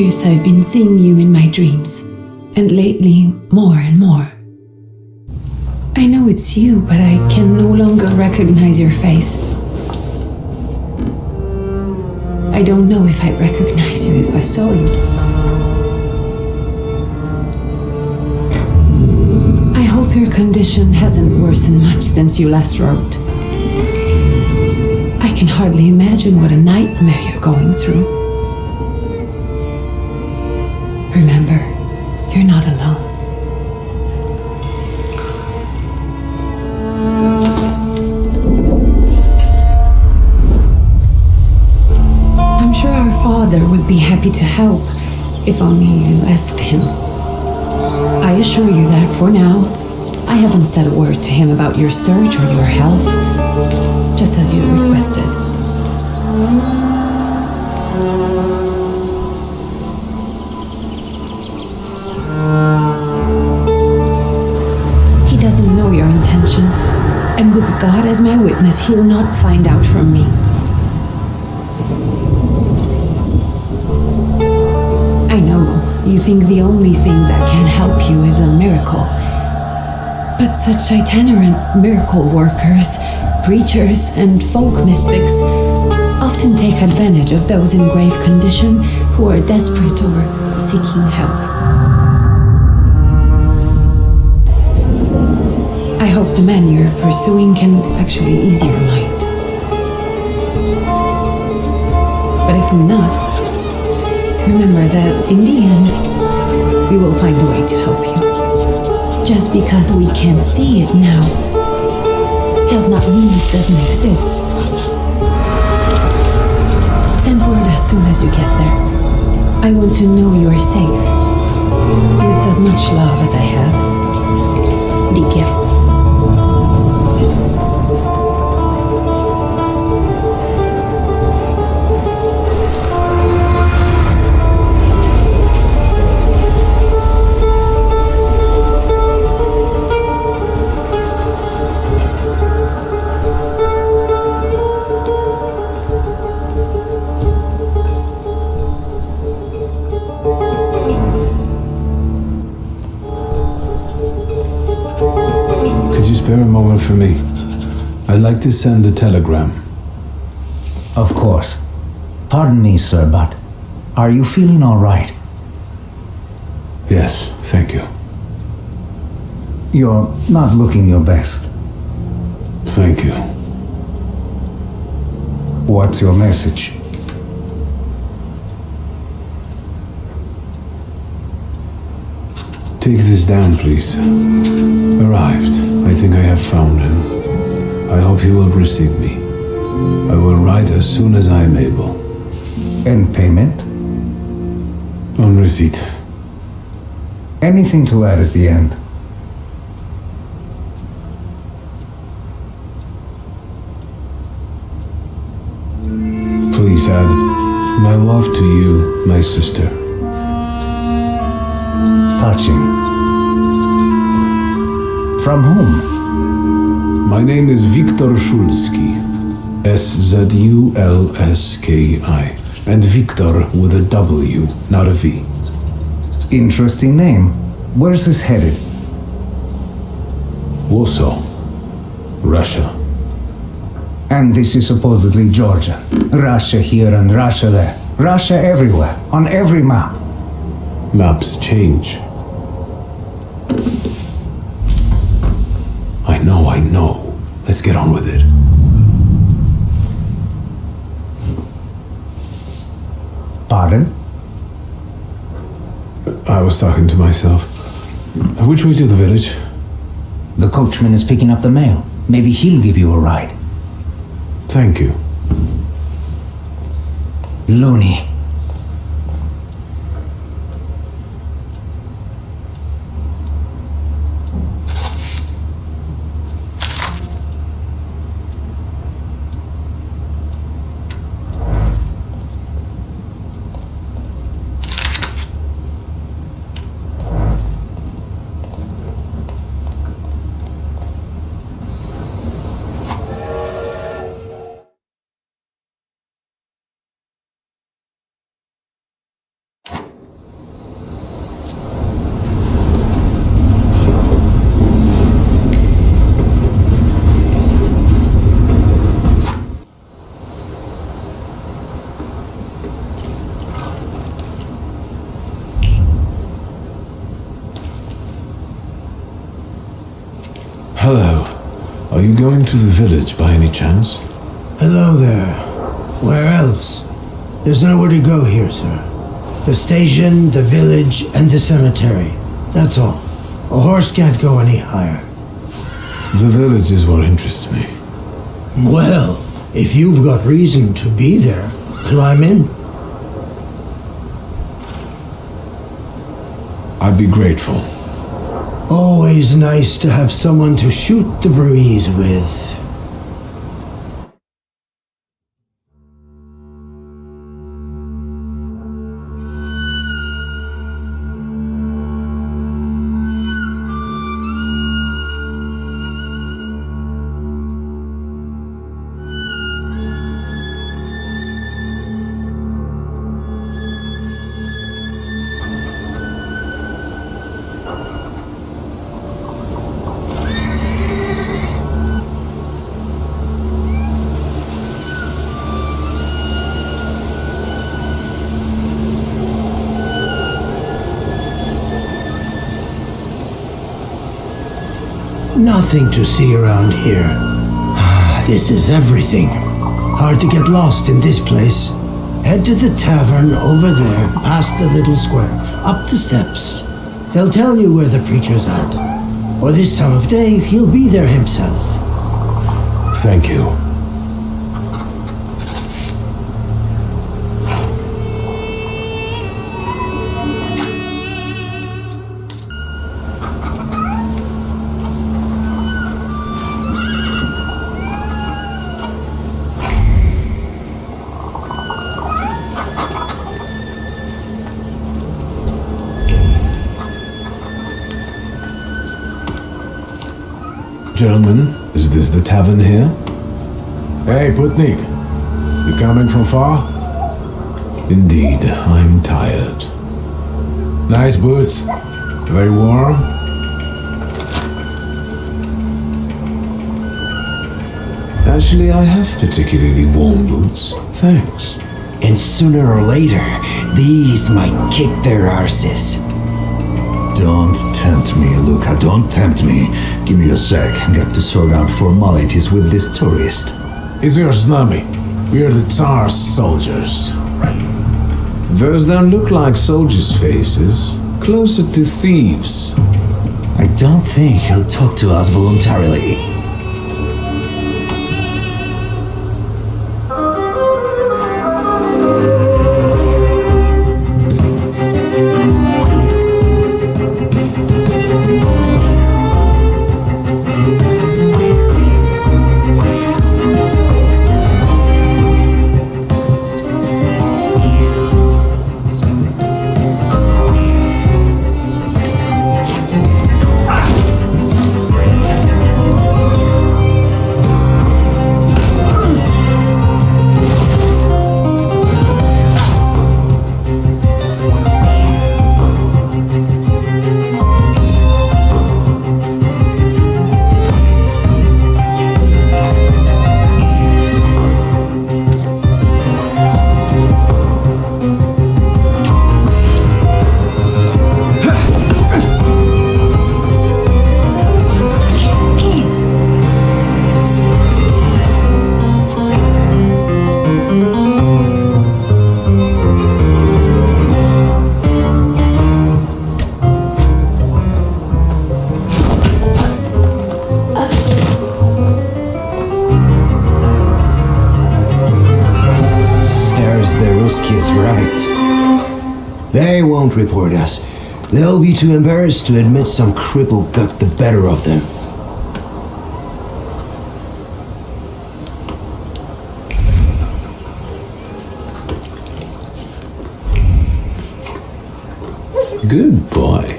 years I've been seeing you in my dreams, and lately more and more. I know it's you, but I can no longer recognize your face. I don't know if I'd recognize you if I saw you. I hope your condition hasn't worsened much since you last wrote. I can hardly imagine what a nightmare you're going through. Remember, you're not alone. I'm sure our father would be happy to help, if only you asked him. I assure you that for now, I haven't said a word to him about your search or your health, just as you requested. He doesn't know your intention, and with God as my witness, he'll not find out from me. I know you think the only thing that can help you is a miracle. But such itinerant miracle workers, preachers, and folk mystics often take advantage of those in grave condition who are desperate or seeking help. I hope the man you're pursuing can actually ease your mind. But if not, remember that in the end, we will find a way to help you. Just because we can't see it now does not mean it doesn't exist. Send word as soon as you get there. I want to know you're safe. With as much love as I have. Dikia. Spare a moment for me. I'd like to send a telegram. Of course. Pardon me, sir, but are you feeling all right? Yes, thank you. You're not looking your best. Thank you. What's your message? Take this down, please. Arrived. I think I have found him. I hope you will receive me. I will write as soon as I am able. And payment? On receipt. Anything to add at the end? Please add my love to you, my sister. Touching. From whom? My name is Wiktor Szulski. Szulski. And Victor with a W, not a V. Interesting name. Where's this headed? Warsaw, Russia. And this is supposedly Georgia. Russia here and Russia there. Russia everywhere, on every map. Maps change. I know. Let's get on with it. Pardon? I was talking to myself. Which way to the village? The coachman is picking up the mail. Maybe he'll give you a ride. Thank you. Loony. Are you going to the village by any chance? Hello there. Where else? There's nowhere to go here, sir. The station, the village, and the cemetery. That's all. A horse can't go any higher. The village is what interests me. Well, if you've got reason to be there, climb in. I'd be grateful. Always nice to have someone to shoot the breeze with. Nothing to see around here. This is everything. Hard to get lost in this place. Head to the tavern over there, past the little square, up the steps. They'll tell you where the preacher's at. Or this time of day, he'll be there himself. Thank you. Gentlemen, is this the tavern here? Hey, Putnik. You coming from far? Indeed, I'm tired. Nice boots. Very warm. Actually, I have particularly warm boots. Thanks. And sooner or later, these might kick their arses. Don't tempt me, Luca, don't tempt me. Give me a sec. Got to sort out formalities with this tourist. It's your snubby. We're the Tsar's soldiers. Those don't look like soldiers' faces. Closer to thieves. I don't think he'll talk to us voluntarily. Is right. They won't report us. They'll be too embarrassed to admit some cripple got the better of them. Good boy.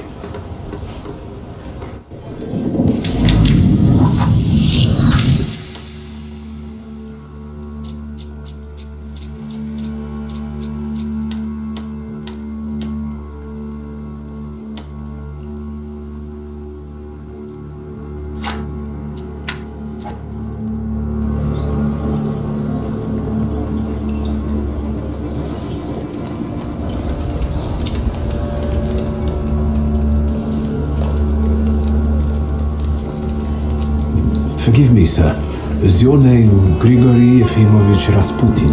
Forgive me, sir. Is your name Grigory Efimovich Rasputin?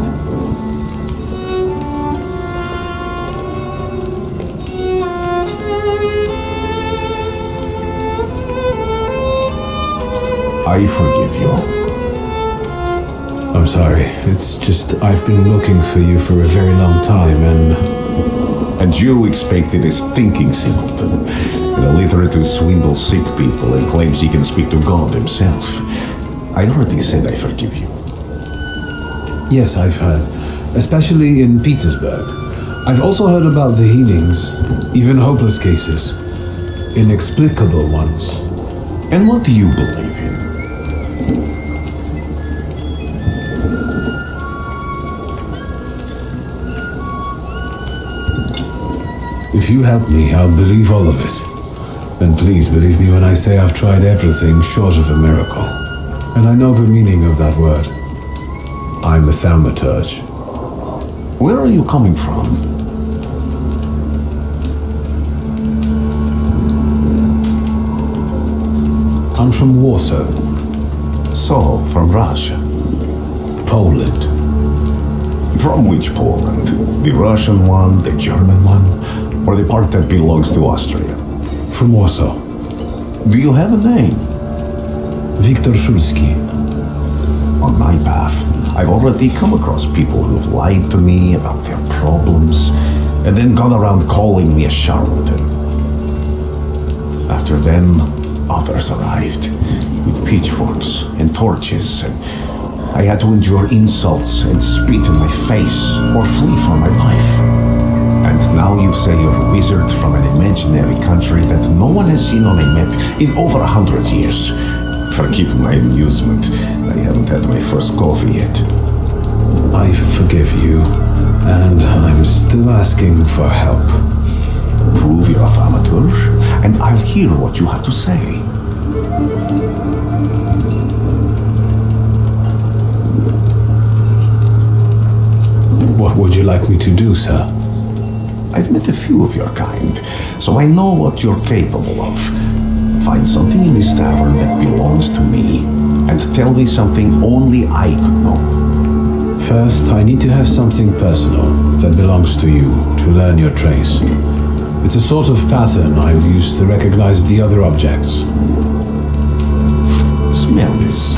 I forgive you. I'm sorry. It's just I've been looking for you for a very long time And you expected a stinking simpleton, an illiterate who swindles sick people and claims he can speak to God himself. I already said I forgive you. Yes, I've heard. Especially in Petersburg. I've also heard about the healings, even hopeless cases. Inexplicable ones. And what do you believe in? If you help me, I'll believe all of it. And please believe me when I say I've tried everything short of a miracle. And I know the meaning of that word. I'm a Thaumaturge. Where are you coming from? I'm from Warsaw, So, from Russia. Poland. From which Poland? The Russian one, the German one, or the part that belongs to Austria? From Warsaw. Do you have a name? Wiktor Szulski. On my path, I've already come across people who've lied to me about their problems and then gone around calling me a charlatan. After them, others arrived with pitchforks and torches, and I had to endure insults and spit in my face or flee for my life. And now you say you're a wizard from an imaginary country that no one has seen on a map in over 100 years. Forgive my amusement, I haven't had my first coffee yet. I forgive you, and I'm still asking for help. Prove you're a Thaumaturge, and I'll hear what you have to say. What would you like me to do, sir? I've met a few of your kind, so I know what you're capable of. Find something in this tavern that belongs to me, and tell me something only I could know. First, I need to have something personal that belongs to you to learn your trace. It's a sort of pattern I would use to recognize the other objects. Smell this.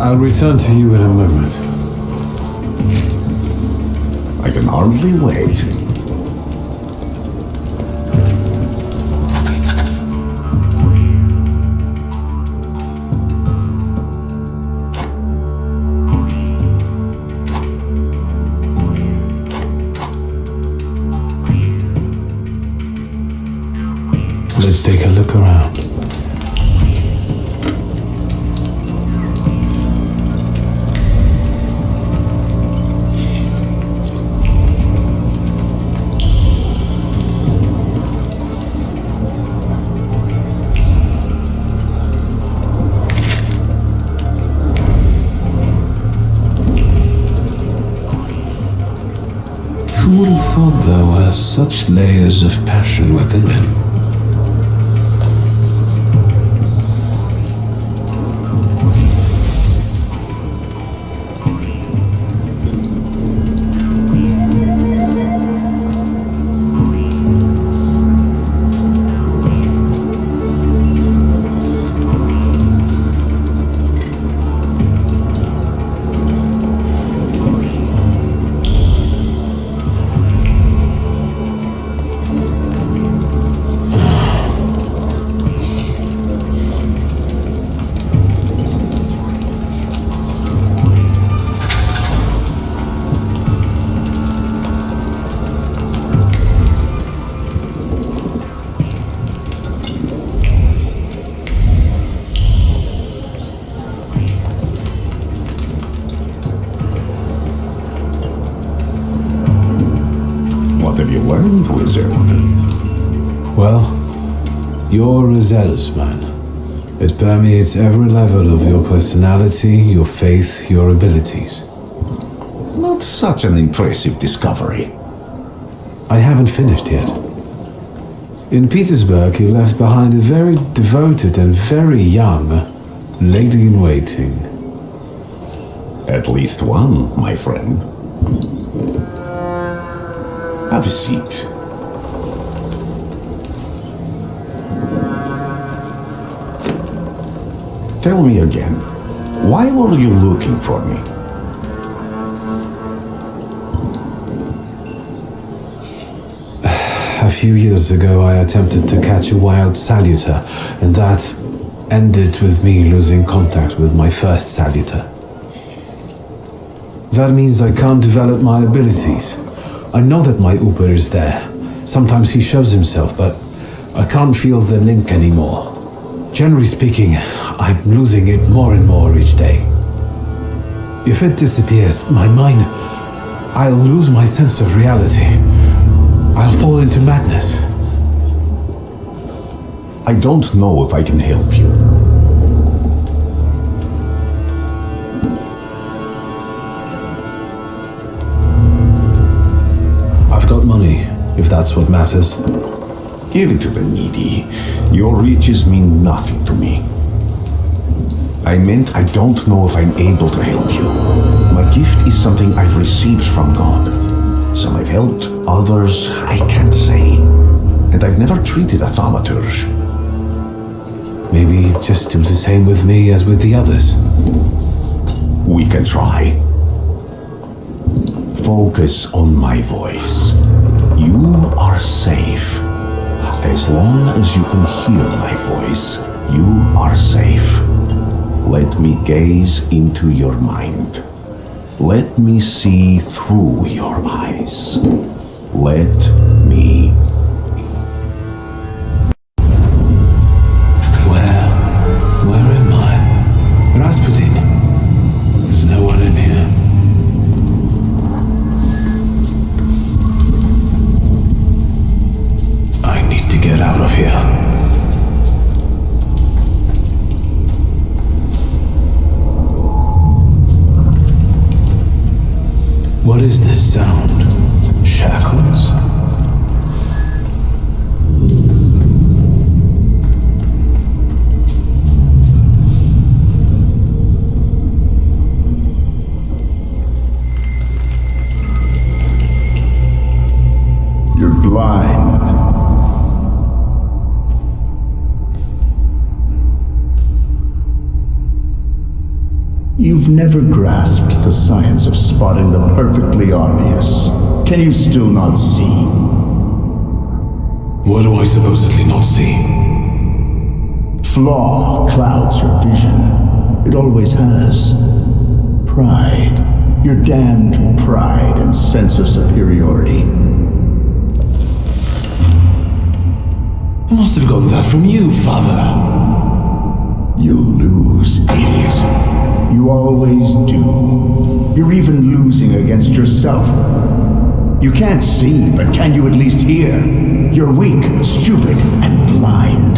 I'll return to you in a moment. I can hardly wait. Let's take a look around. Who would have thought there were such layers of passion within him? mind, wizard. Well, you're a zealous man. It permeates every level of your personality, your faith, your abilities. Not such an impressive discovery. I haven't finished yet. In Petersburg, you left behind a very devoted and very young lady-in-waiting. At least one, my friend. Have a seat. Tell me again, why were you looking for me? A few years ago, I attempted to catch a wild salutor, and that ended with me losing contact with my first salutor. That means I can't develop my abilities. I know that my Uber is there. Sometimes he shows himself, but I can't feel the link anymore. Generally speaking, I'm losing it more and more each day. If it disappears, my mind, I'll lose my sense of reality. I'll fall into madness. I don't know if I can help you. I've got money, if that's what matters. Give it to the needy. Your riches mean nothing to me. I meant I don't know if I'm able to help you. My gift is something I've received from God. Some I've helped, others I can't say. And I've never treated a thaumaturge. Maybe just do the same with me as with the others. We can try. Focus on my voice. You are safe. As long as you can hear my voice, you are safe. Let me gaze into your mind. Let me see through your eyes. Let me... Where am I? Rasputin. There's no one in here. I need to get out of here. What is this sound? Shackles? You're blind. You've never grasped the science of spotting the perfectly obvious. Can you still not see? What do I supposedly not see? Flaw clouds your vision. It always has. Pride. Your damned pride and sense of superiority. I must have gotten that from you, Father. You'll lose, idiot. You always do. You're even losing against yourself. You can't see, but can you at least hear? You're weak, stupid, and blind.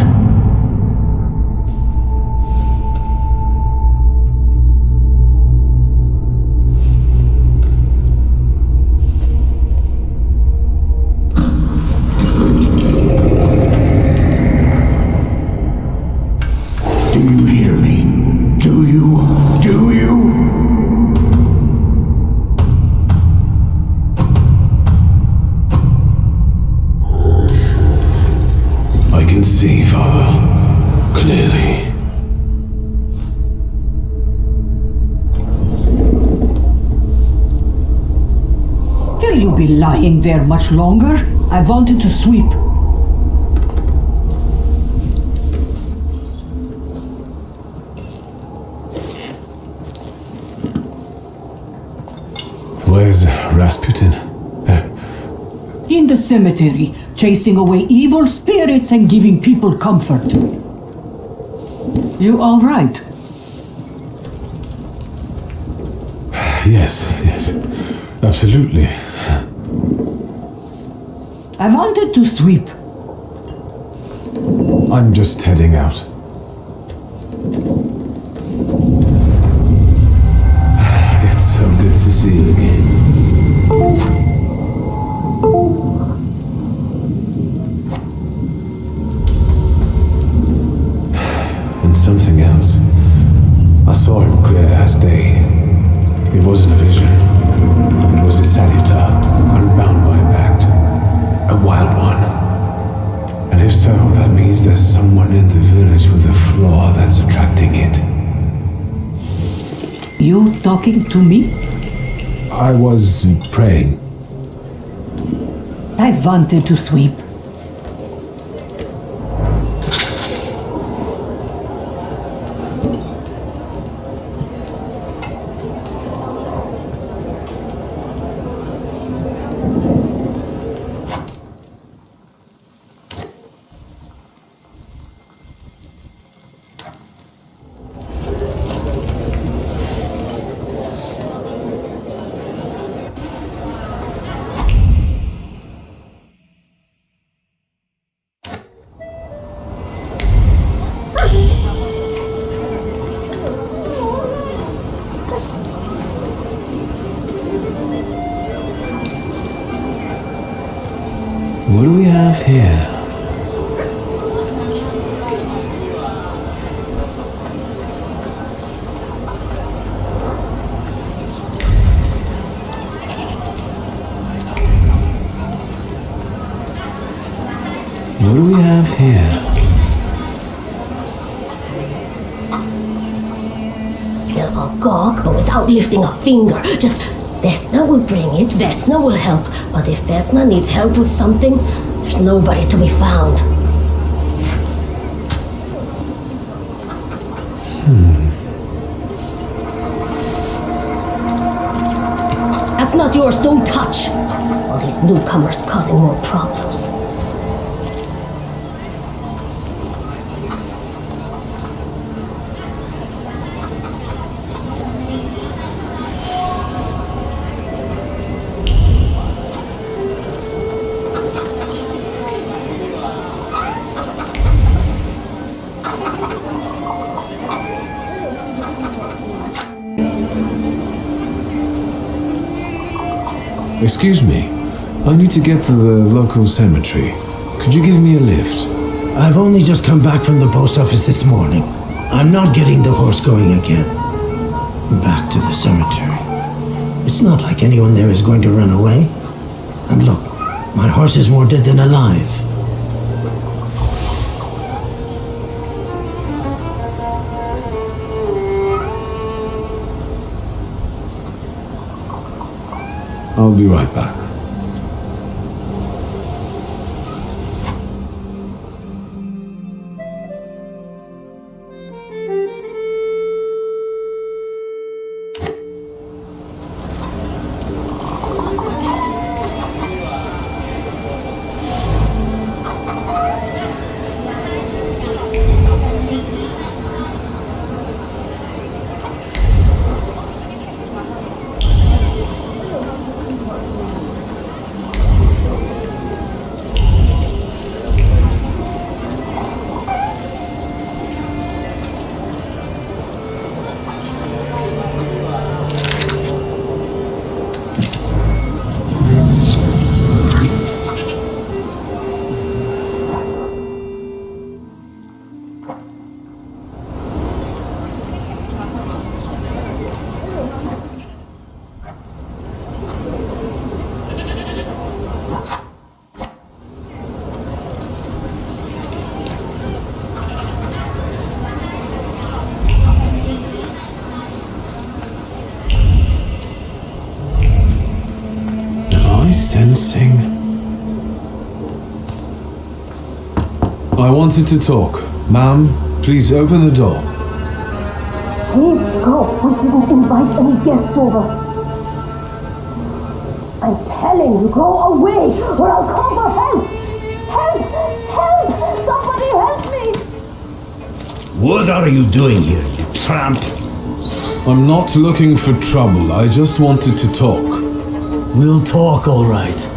Do you hear me? Do you? Do you? I can see, Father. Clearly. Will you be lying there much longer? I wanted to sweep. Where's Rasputin? In the cemetery, chasing away evil spirits and giving people comfort. You all right? Yes, absolutely. I wanted to sweep. I'm just heading out. It's so good to see you again. And something else. I saw him clear as day. It wasn't a vision. It was a salutor, unbound by a pact. A wild one. And if so, that means there's someone in the village with a flaw that's attracting it. You talking to me? I was praying. I wanted to sweep. What do we have here? What do we have here? Little gawk, but without lifting a finger. Just Vesna will bring it, Vesna will help. But if Vesna needs help with something, there's nobody to be found. That's not yours, don't touch. All these newcomers causing more problems. Excuse me. I need to get to the local cemetery. Could you give me a lift? I've only just come back from the post office this morning. I'm not getting the horse going again. Back to the cemetery. It's not like anyone there is going to run away. And look, my horse is more dead than alive. I'll be right back. Sensing. I wanted to talk. Ma'am, please open the door. Please go. We didn't invite any guests over. I'm telling you, go away, or I'll call for help. Help! Help! Somebody help me! What are you doing here, you tramp? I'm not looking for trouble. I just wanted to talk. We'll talk, all right.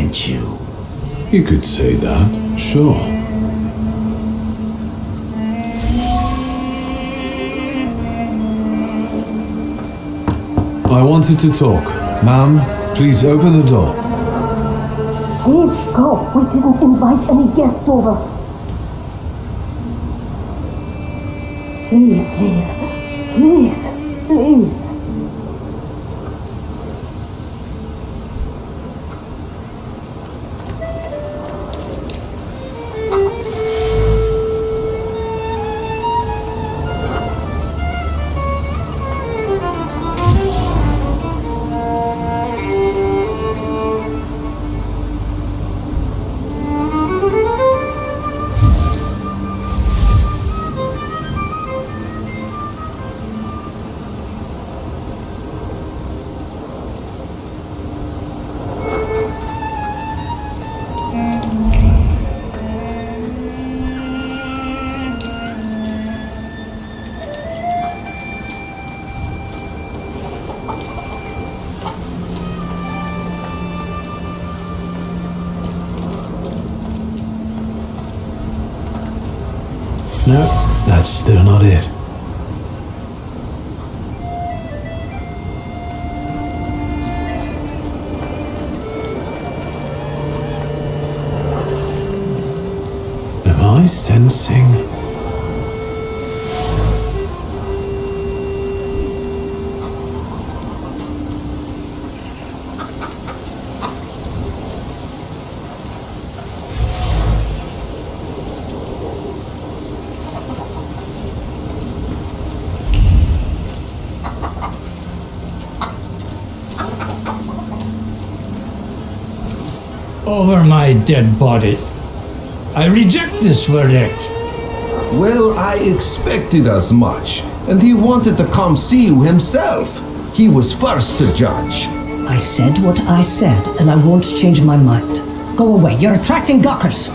can't you? You could say that, sure. I wanted to talk. Ma'am, please open the door. Please go. We didn't invite any guests over. Please, please. No, that's still not it. Am I sensing? Over my dead body. I reject this verdict. Well, I expected as much, and he wanted to come see you himself. He was first to judge. I said what I said, and I won't change my mind. Go away, you're attracting gawkers.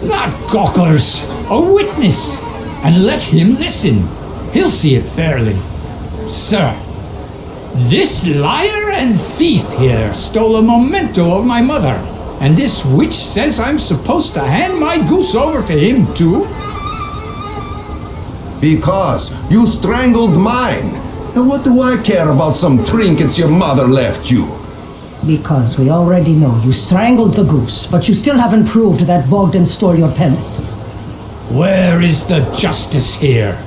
Not gawkers, a witness. And let him listen. He'll see it fairly. Sir, this liar and thief here stole a memento of my mother. And this witch says I'm supposed to hand my goose over to him too? Because you strangled mine. And what do I care about some trinkets your mother left you? Because we already know you strangled the goose, but you still haven't proved that Bogdan stole your pendant. Where is the justice here?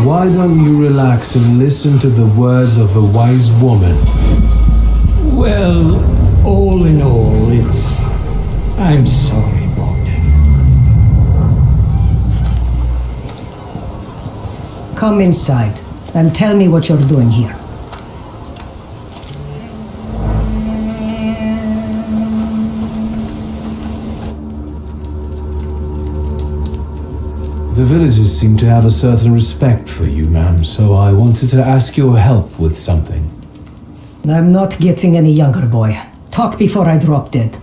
Why don't you relax and listen to the words of a wise woman? Well, all in all, I'm sorry, Bogdan. Come inside and tell me what you're doing here. The villagers seem to have a certain respect for you, ma'am, so I wanted to ask your help with something. I'm not getting any younger, boy. Talk before I drop dead.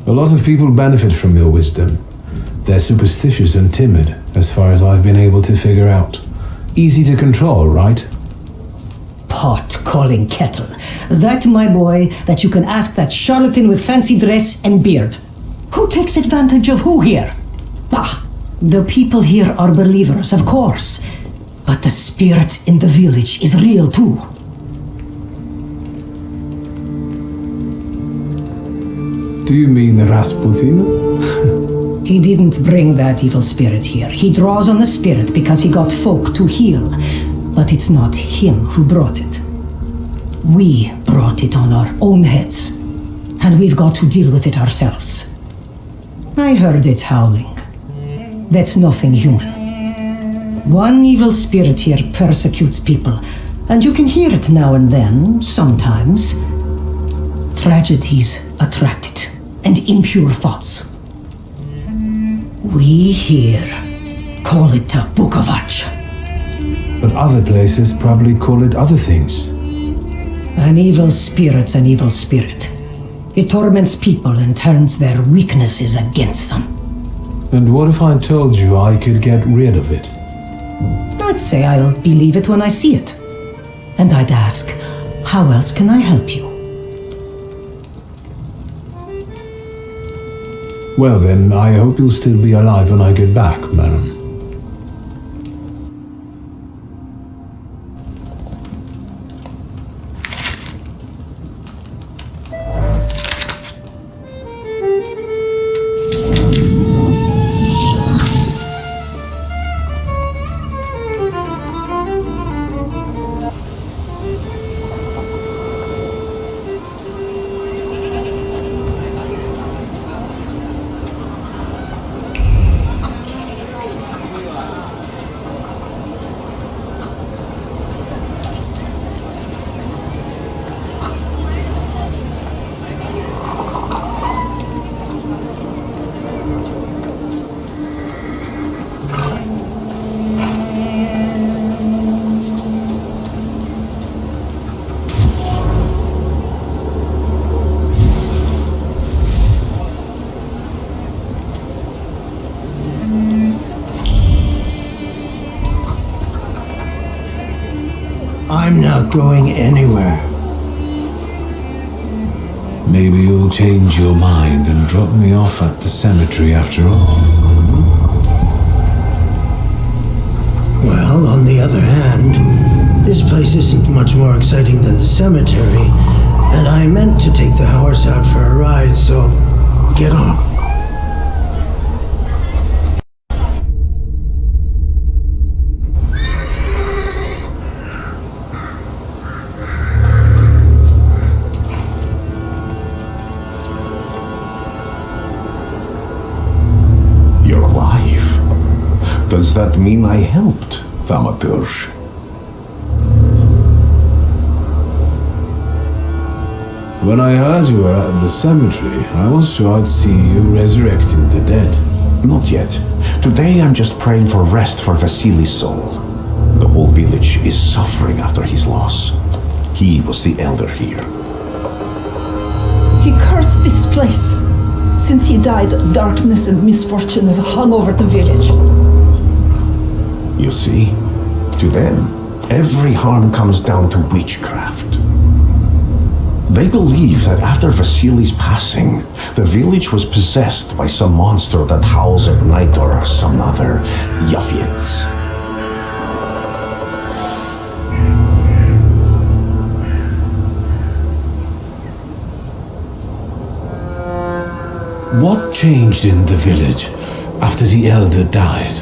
A lot of people benefit from your wisdom. They're superstitious and timid, as far as I've been able to figure out. Easy to control, right? Pot calling kettle. That, my boy, that you can ask that charlatan with fancy dress and beard. Who takes advantage of who here? Ah, the people here are believers, of course. But the spirit in the village is real too. Do you mean Rasputin? He didn't bring that evil spirit here. He draws on the spirit because he got folk to heal. But it's not him who brought it. We brought it on our own heads, and we've got to deal with it ourselves. I heard it howling. That's nothing human. One evil spirit here persecutes people, and you can hear it now and then, sometimes. Tragedies attract it, and impure thoughts. We here call it a Thaumaturge. But other places probably call it other things. An evil spirit's an evil spirit. It torments people and turns their weaknesses against them. And what if I told you I could get rid of it? I'd say I'll believe it when I see it. And I'd ask, how else can I help you? Well then, I hope you'll still be alive when I get back, madam. I'm not going anywhere. Maybe you'll change your mind and drop me off at the cemetery after all. Well, on the other hand, this place isn't much more exciting than the cemetery, and I meant to take the horse out for a ride, so get on. Does that mean I helped, Thaumaturge? When I heard you were at the cemetery, I was sure I'd see you resurrecting the dead. Not yet. Today I'm just praying for rest for Vasily's soul. The whole village is suffering after his loss. He was the elder here. He cursed this place. Since he died, darkness and misfortune have hung over the village. You see, to them, every harm comes down to witchcraft. They believe that after Vasily's passing, the village was possessed by some monster that howls at night or some other Yafiets. What changed in the village after the elder died?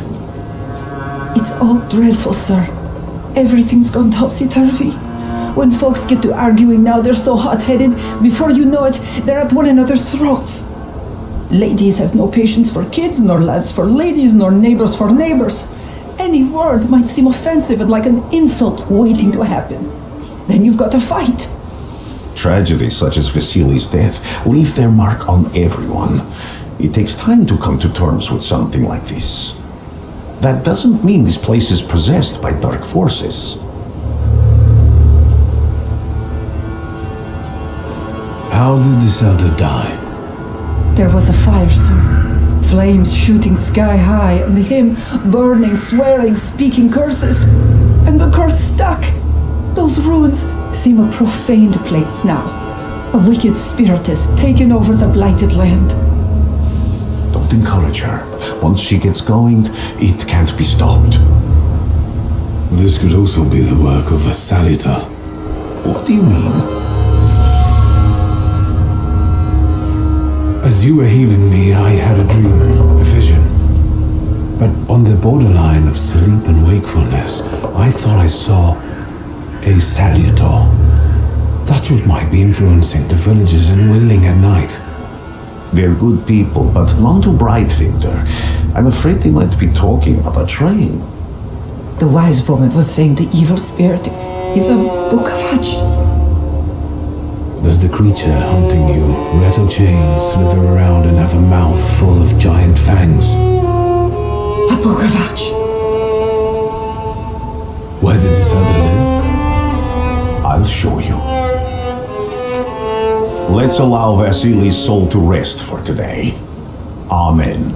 It's all dreadful, sir. Everything's gone topsy-turvy. When folks get to arguing now, they're so hot-headed. Before you know it, they're at one another's throats. Ladies have no patience for kids, nor lads for ladies, nor neighbors for neighbors. Any word might seem offensive and like an insult waiting to happen. Then you've got to fight. Tragedies such as Vasily's death leave their mark on everyone. It takes time to come to terms with something like this. That doesn't mean this place is possessed by dark forces. How did this elder die? There was a fire, sir. Flames shooting sky high, and him burning, swearing, speaking curses. And the curse stuck. Those ruins seem a profaned place now. A wicked spirit has taken over the blighted land. Don't encourage her. Once she gets going, it can't be stopped. This could also be the work of a salutor. What do you mean? As you were healing me, I had a dream, a vision. But on the borderline of sleep and wakefulness, I thought I saw a salutor. That's what might be influencing the villagers in Wailing at night. They're good people, but none too bright, Victor. I'm afraid they might be talking about a train. The wise woman was saying the evil spirit is a Bukavach. Does the creature hunting you rattle chains, slither around, and have a mouth full of giant fangs? A Bukavach. Where did this other live? I'll show you. Let's allow Vasily's soul to rest for today. Amen.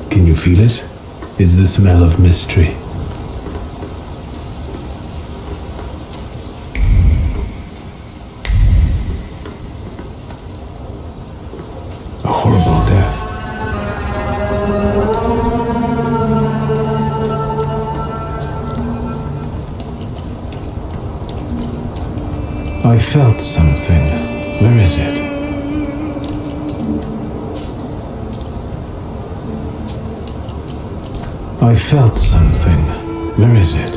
Can you feel it? It's the smell of mystery. A horrible death. I felt something. Where is it? I felt something. Where is it?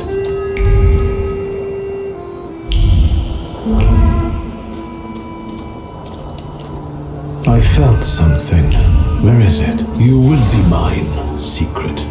I felt something. Where is it? You will be mine, secret.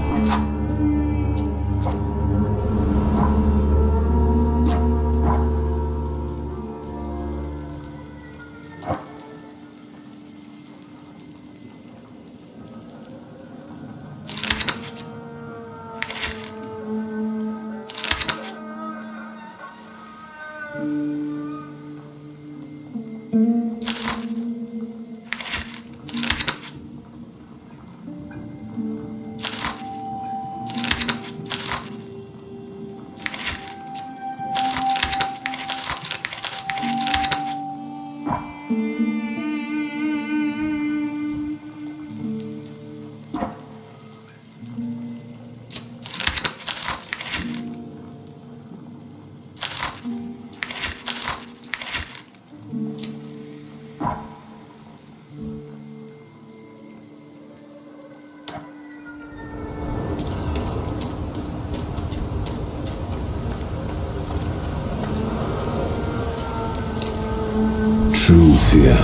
True fear.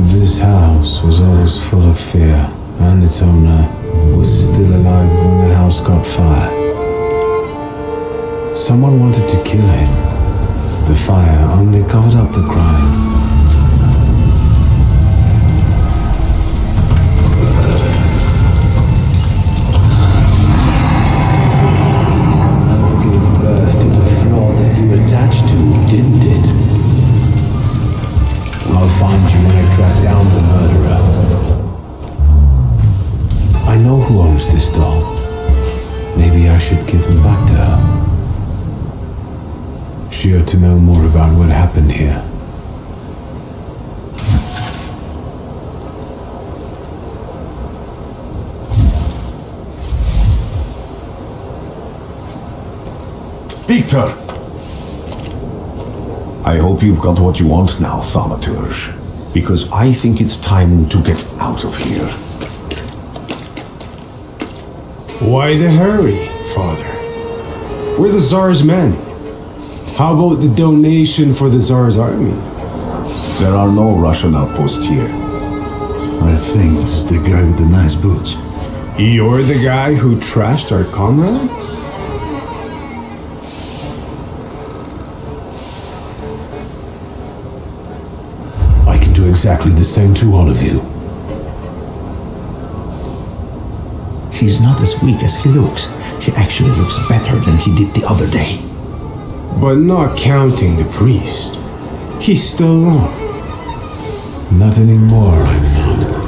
This house was always full of fear, and its owner was still alive when the house caught fire. Someone wanted to kill him. The fire only covered up the crime. Gave birth to the flaw that you attached to, didn't it? I'll find you when I track down the murderer. I know who owns this doll. Maybe I should give him back to her. She ought to know more about what happened here. Wiktor! I hope you've got what you want now, Thaumaturge. Because I think it's time to get out of here. Why the hurry, Father? We're the Tsar's men. How about the donation for the Tsar's army? There are no Russian outposts here. I think this is the guy with the nice boots. You're the guy who trashed our comrades? I can do exactly the same to all of you. He's not as weak as he looks. He actually looks better than he did the other day. But not counting the priest. He's still long. Not anymore, I'm not.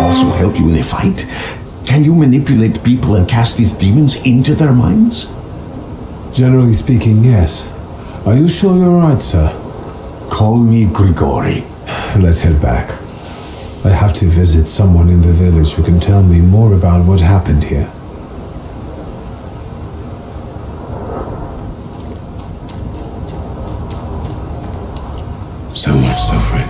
also help you in a fight? Can you manipulate people and cast these demons into their minds? Generally speaking, yes. Are you sure you're right, sir? Call me Grigori. Let's head back. I have to visit someone in the village who can tell me more about what happened here. So much suffering.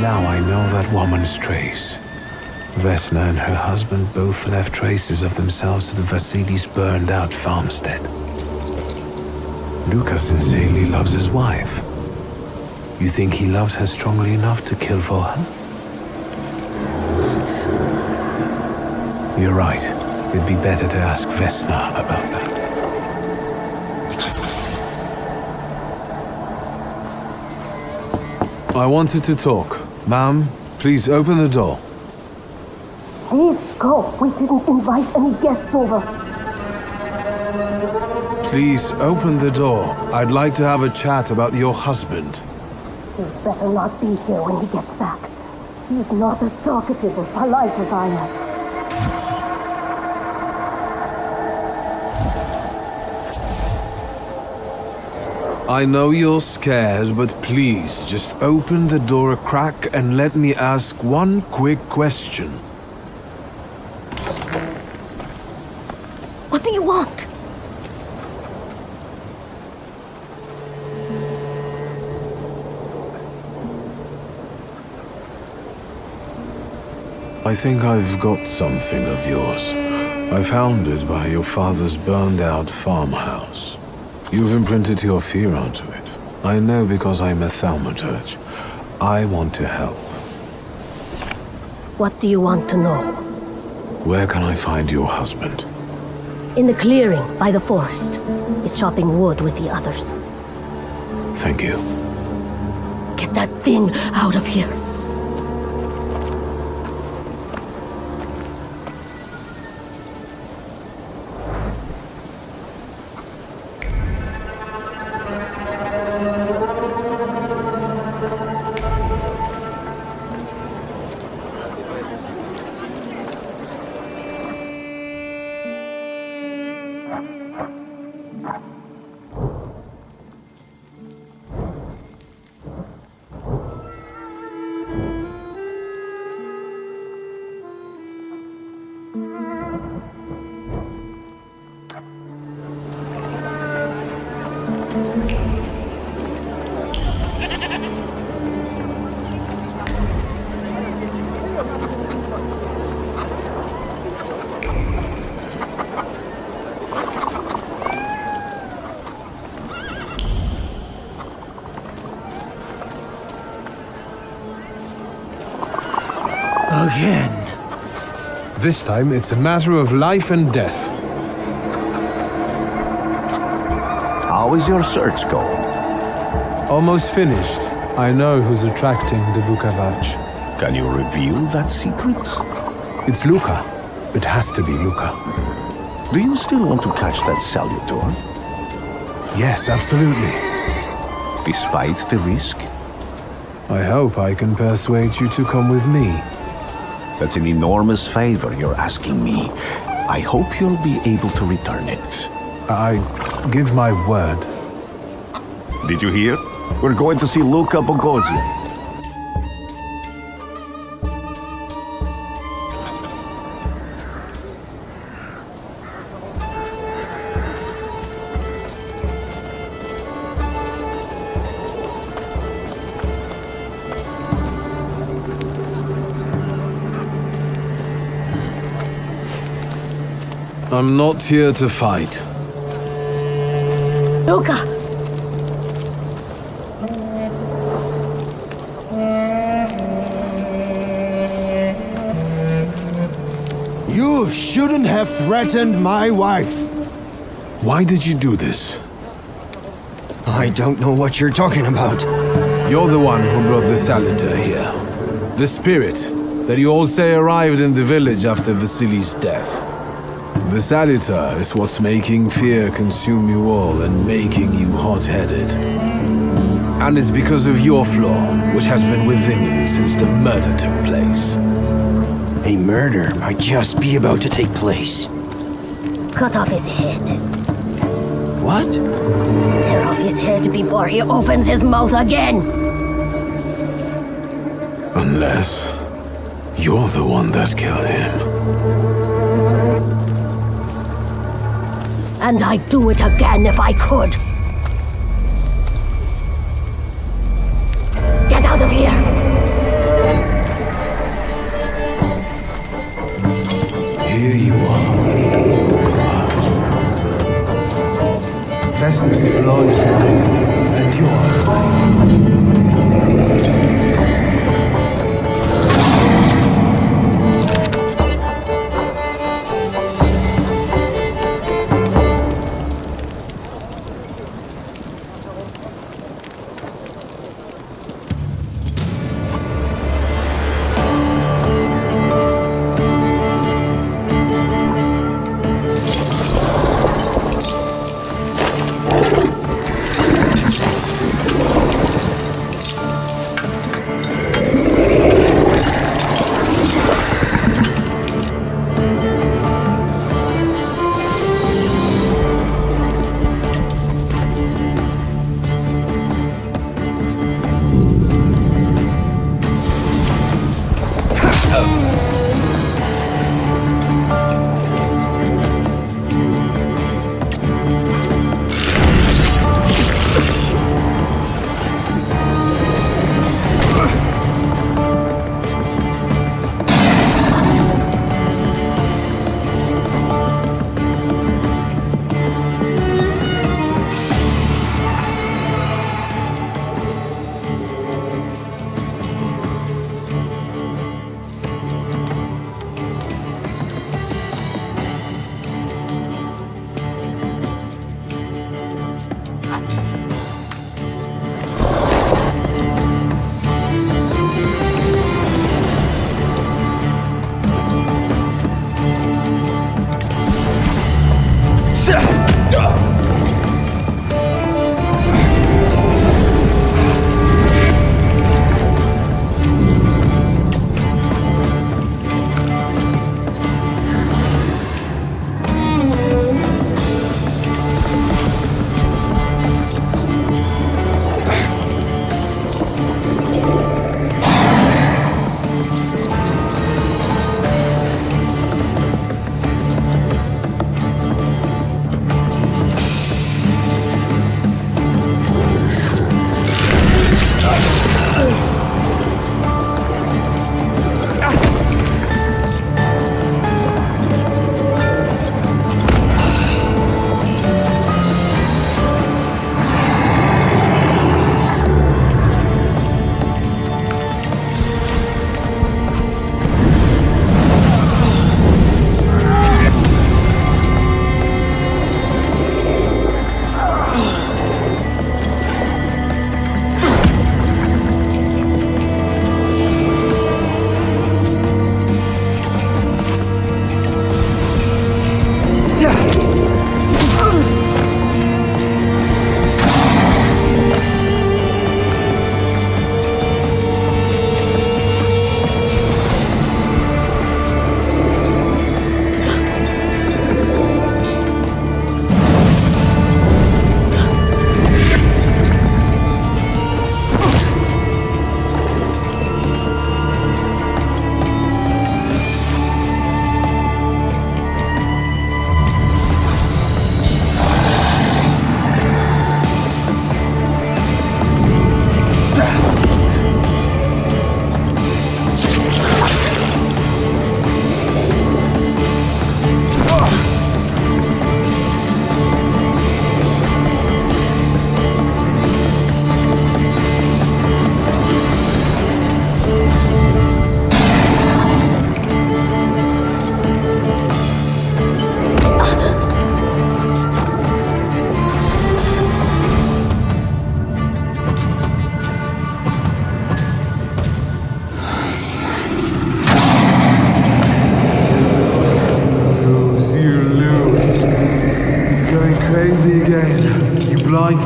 Now I know that woman's trace. Vesna and her husband both left traces of themselves at Vasily's burned-out farmstead. Luca sincerely loves his wife. You think he loves her strongly enough to kill for her? You're right. It'd be better to ask Vesna about that. I wanted to talk. Ma'am, please open the door. Please go. We didn't invite any guests over. Please open the door. I'd like to have a chat about your husband. He'd better not be here when he gets back. He's not as talkative or polite as I am. I know you're scared, but please just open the door a crack and let me ask one quick question. What do you want? I think I've got something of yours. I found it by your father's burned-out farmhouse. You've imprinted your fear onto it. I know because I'm a Thaumaturge. I want to help. What do you want to know? Where can I find your husband? In the clearing by the forest. He's chopping wood with the others. Thank you. Get that thing out of here. Again. This time, it's a matter of life and death. How is your search going? Almost finished. I know who's attracting the Bukavach. Can you reveal that secret? It's Luca. It has to be Luca. Do you still want to catch that salutor? Yes, absolutely. Despite the risk? I hope I can persuade you to come with me. That's an enormous favor you're asking me. I hope you'll be able to return it. I give my word. Did you hear? We're going to see Luca Bogosian. I'm not here to fight. Luca! You shouldn't have threatened my wife. Why did you do this? I don't know what you're talking about. You're the one who brought the salutor here. The spirit that you all say arrived in the village after Vasily's death. The salutor is what's making fear consume you all and making you hot-headed. And it's because of your flaw, which has been within you since the murder took place. A murder might just be about to take place. Cut off his head. What? Tear off his head before he opens his mouth again. Unless you're the one that killed him. And I'd do it again if I could. Get out of here! Here you are. Confess this flaw is mine, and you're mine.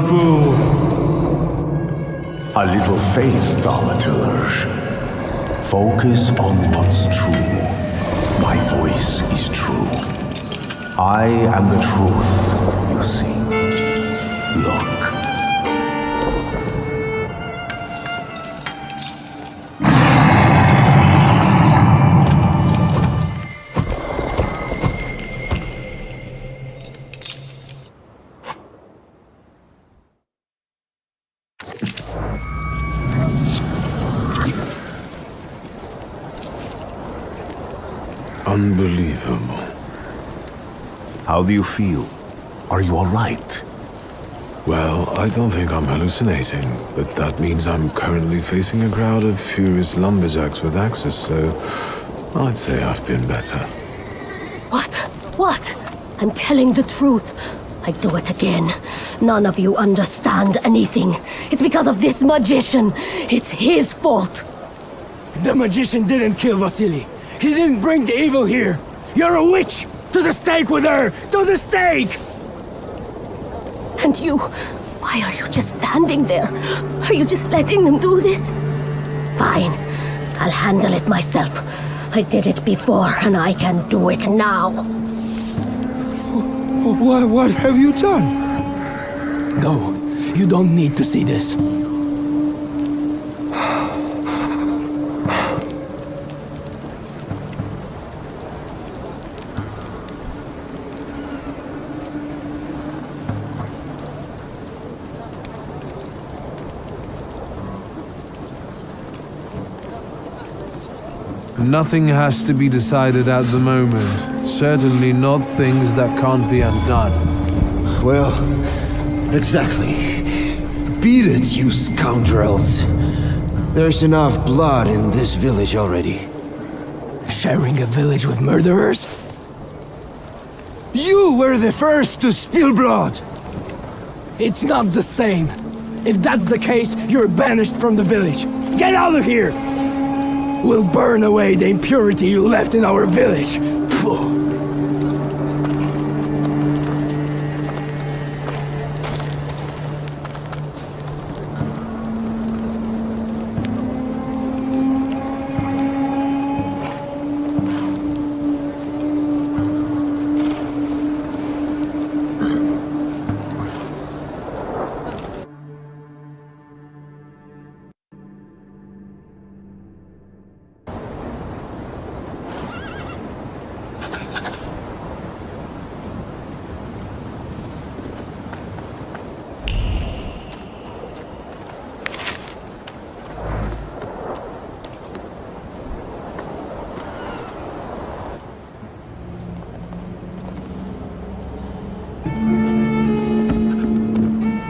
fool. A little faith, Thaumaturge. Focus on what's true. My voice is true. I am the truth, you see. Look. Unbelievable. How do you feel? Are you all right? Well, I don't think I'm hallucinating, but that means I'm currently facing a crowd of furious lumberjacks with axes, so I'd say I've been better. What? What? I'm telling the truth. I do it again. None of you understand anything. It's because of this magician. It's his fault. The magician didn't kill Vasily. He didn't bring the evil here. You're a witch! To the stake with her! To the stake! And you? Why are you just standing there? Are you just letting them do this? Fine. I'll handle it myself. I did it before, and I can do it now. What have you done? No, you don't need to see this. Nothing has to be decided at the moment. Certainly not things that can't be undone. Well, exactly. Beat it, you scoundrels. There's enough blood in this village already. Sharing a village with murderers? You were the first to spill blood! It's not the same. If that's the case, you're banished from the village. Get out of here! We'll burn away the impurity you left in our village. Phew.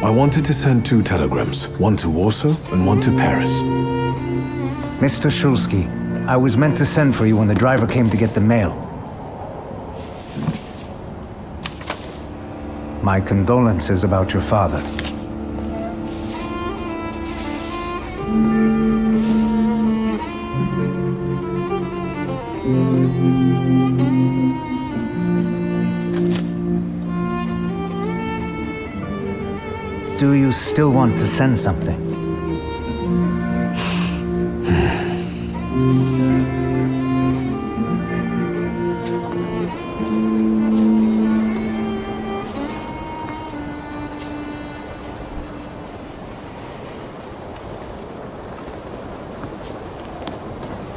I wanted to send 2 telegrams, one to Warsaw and one to Paris. Mr. Szulski, I was meant to send for you when the driver came to get the mail. My condolences about your father. Do you still want to send something?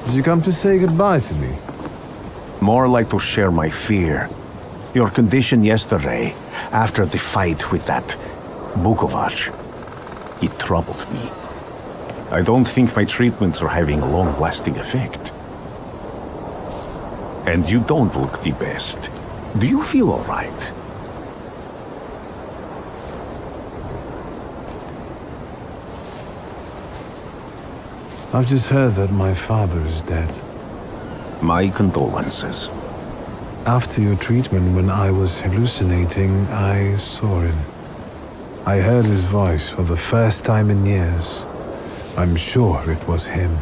Did you come to say goodbye to me? More like to share my fear. Your condition yesterday, after the fight with that Bukovac, it troubled me. I don't think my treatments are having a long-lasting effect. And you don't look the best. Do you feel all right? I've just heard that my father is dead. My condolences. After your treatment, when I was hallucinating, I saw him. I heard his voice for the first time in years. I'm sure it was him.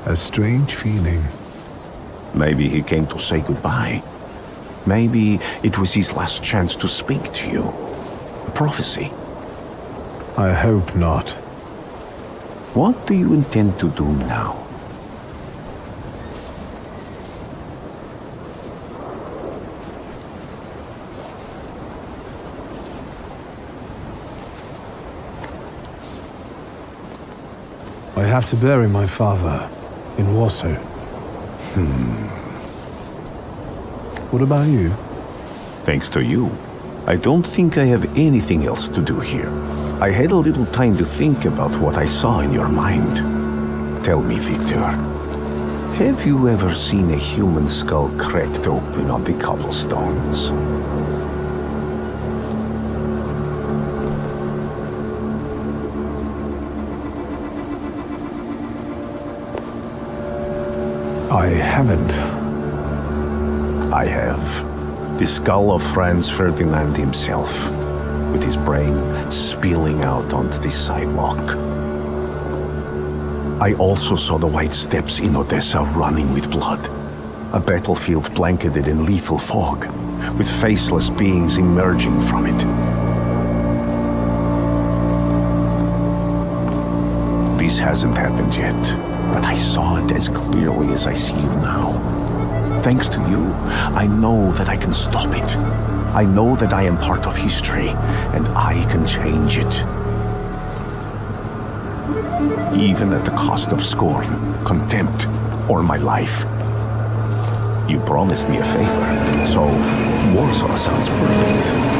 A strange feeling. Maybe he came to say goodbye. Maybe it was his last chance to speak to you. A prophecy. I hope not. What do you intend to do now? I have to bury my father in Warsaw. What about you? Thanks to you, I don't think I have anything else to do here. I had a little time to think about what I saw in your mind. Tell me, Wiktor, have you ever seen a human skull cracked open on the cobblestones? I haven't. I have. The skull of Franz Ferdinand himself, with his brain spilling out onto the sidewalk. I also saw the white steps in Odessa running with blood. A battlefield blanketed in lethal fog, with faceless beings emerging from it. This hasn't happened yet, but I saw it as clearly as I see you now. Thanks to you, I know that I can stop it. I know that I am part of history, and I can change it. Even at the cost of scorn, contempt, or my life. You promised me a favor, so Warsaw sounds perfect.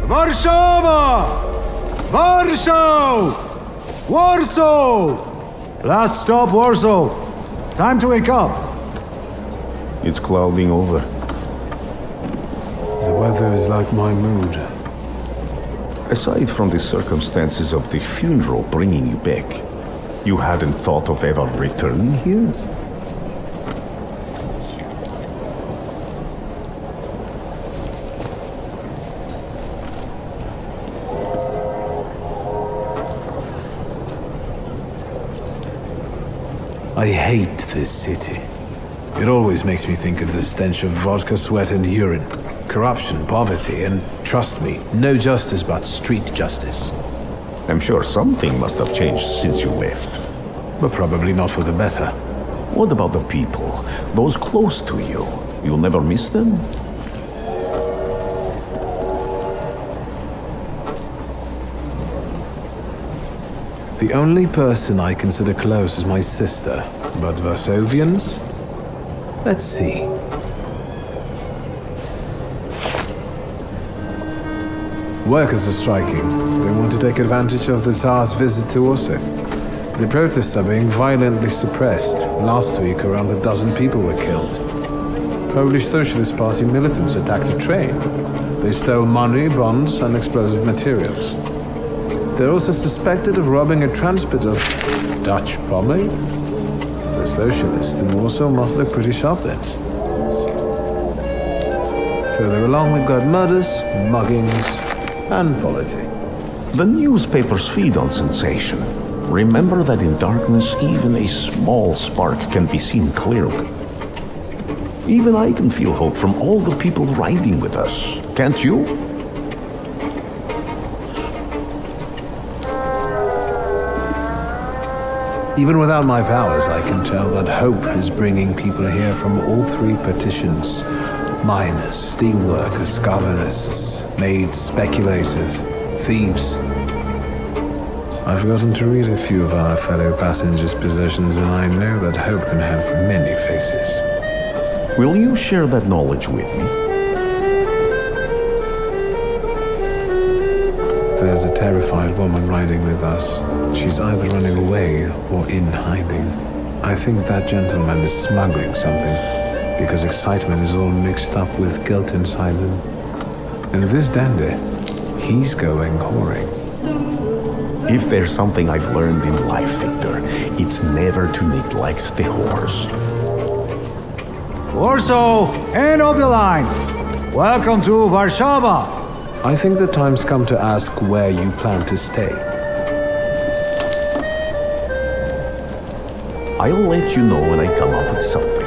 Warszawa! Warsaw! Warsaw! Last stop, Warsaw. Time to wake up. It's clouding over. The weather is like my mood. Aside from the circumstances of the funeral bringing you back, you hadn't thought of ever returning here? I hate this city. It always makes me think of the stench of vodka, sweat, and urine. Corruption, poverty, and trust me, no justice but street justice. I'm sure something must have changed since you left. But probably not for the better. What about the people? Those close to you? You'll never miss them? The only person I consider close is my sister. But Varsovians? Let's see. Workers are striking. They want to take advantage of the Tsar's visit to Warsaw. The protests are being violently suppressed. Last week, around a dozen people were killed. Polish Socialist Party militants attacked a train. They stole money, bonds, and explosive materials. They're also suspected of robbing a transport of Dutch pomade. The socialists in Warsaw must look pretty sharp then. Further along, we've got murders, muggings, and politics. The newspapers feed on sensation. Remember that in darkness, even a small spark can be seen clearly. Even I can feel hope from all the people riding with us. Can't you? Even without my powers, I can tell that hope is bringing people here from all three partitions. Miners, steelworkers, governesses, maids, speculators, thieves. I've gotten to read a few of our fellow passengers' possessions, and I know that hope can have many faces. Will you share that knowledge with me? There's a terrified woman riding with us. She's either running away or in hiding. I think that gentleman is smuggling something, because excitement is all mixed up with guilt inside him. And this dandy, he's going whoring. If there's something I've learned in life, Wiktor, it's never to neglect the whores. Warsaw and Oberline, welcome to Warsaw. I think the time's come to ask where you plan to stay. I'll let you know when I come up with something.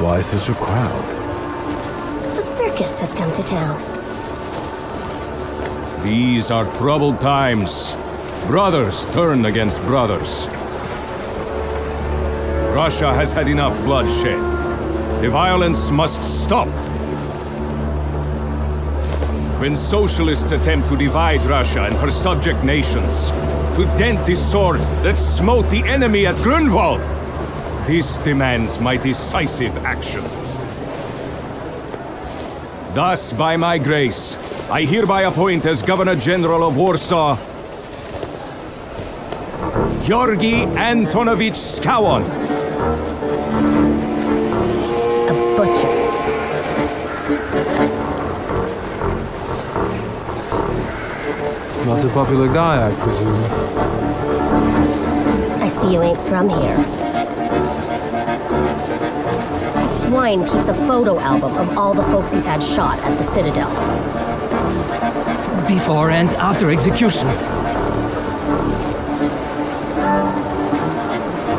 Why such a crowd? The circus has come to town. These are troubled times. Brothers turn against brothers. Russia has had enough bloodshed. The violence must stop. When socialists attempt to divide Russia and her subject nations, to dent the sword that smote the enemy at Grunwald, this demands my decisive action. Thus, by my grace, I hereby appoint as Governor General of Warsaw, Georgi Antonovich Skowon. A butcher. Not a popular guy, I presume. I see you ain't from here. That swine keeps a photo album of all the folks he's had shot at the Citadel. Before and after execution.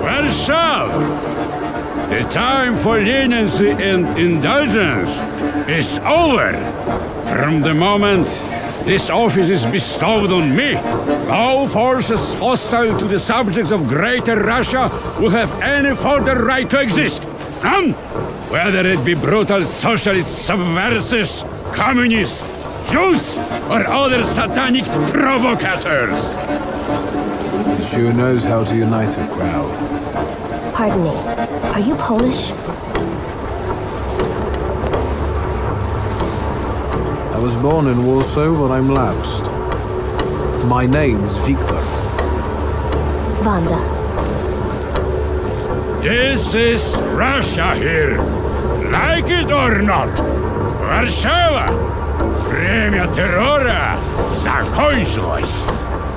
Warsaw! The time for leniency and indulgence is over. From the moment this office is bestowed on me, no forces hostile to the subjects of Greater Russia will have any further right to exist. None, whether it be brutal socialist subversives, communists, Jews, or other satanic provocators. She knows how to unite a crowd. Pardon me, are you Polish? I was born in Warsaw, but I'm lapsed. My name's Wiktor. Wanda. This is Russia here. Like it or not. Warszawa. Время террора закончилось.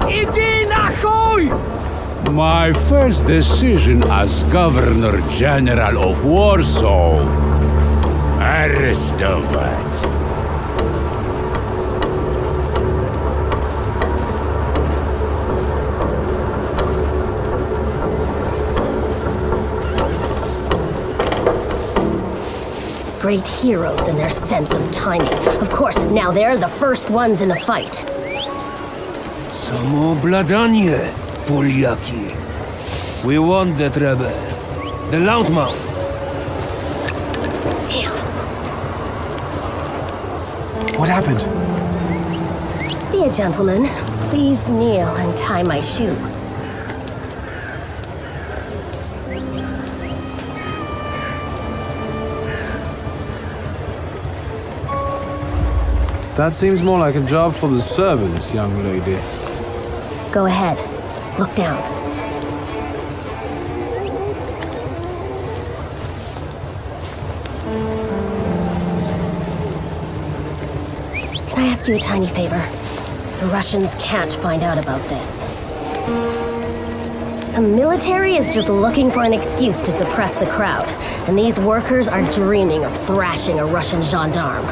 Иди нахуй! My first decision as Governor General of Warsaw. Arrestować. Great heroes in their sense of timing. Of course, now they're the first ones in the fight. Samoobladanie, Poliaki. We want that rebel. The loudmouth. Damn. What happened? Be a gentleman. Please kneel and tie my shoe. That seems more like a job for the servants, young lady. Go ahead. Look down. Can I ask you a tiny favor? The Russians can't find out about this. The military is just looking for an excuse to suppress the crowd, and these workers are dreaming of thrashing a Russian gendarme.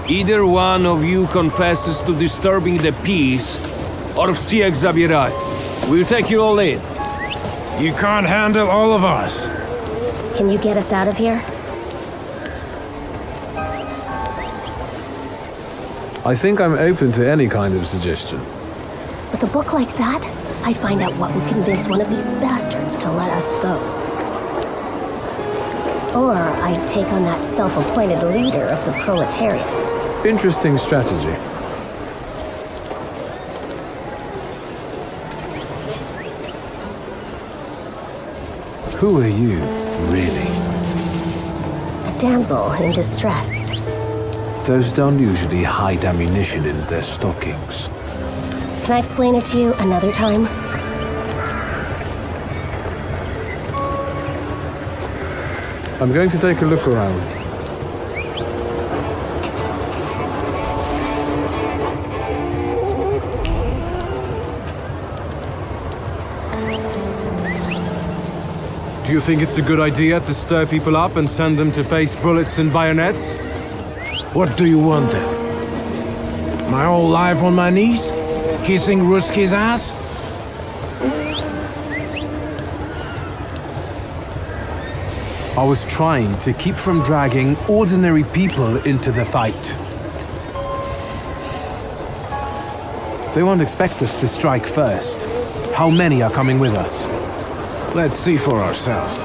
Either one of you confesses to disturbing the peace, or всех забирай. We'll take you all in. You can't handle all of us. Can you get us out of here? I think I'm open to any kind of suggestion. With a book like that, I'd find out what would convince one of these bastards to let us go. Or I'd take on that self-appointed leader of the proletariat. Interesting strategy. Who are you, really? A damsel in distress. Those don't usually hide ammunition in their stockings. Can I explain it to you another time? I'm going to take a look around. Do you think it's a good idea to stir people up and send them to face bullets and bayonets? What do you want then? My whole life on my knees? Kissing Ruski's ass? I was trying to keep from dragging ordinary people into the fight. They won't expect us to strike first. How many are coming with us? Let's see for ourselves.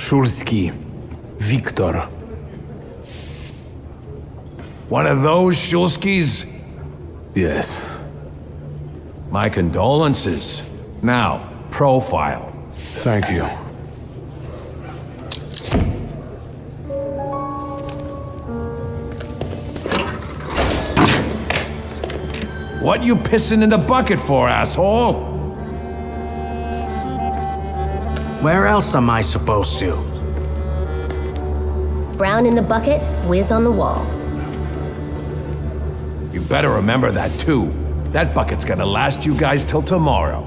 Szulski. Wiktor. One of those Szulskis? Yes. My condolences. Now, profile. Thank you. What you pissing in the bucket for, asshole? Where else am I supposed to? Brown in the bucket, whiz on the wall. You better remember that, too. That bucket's gonna last you guys till tomorrow.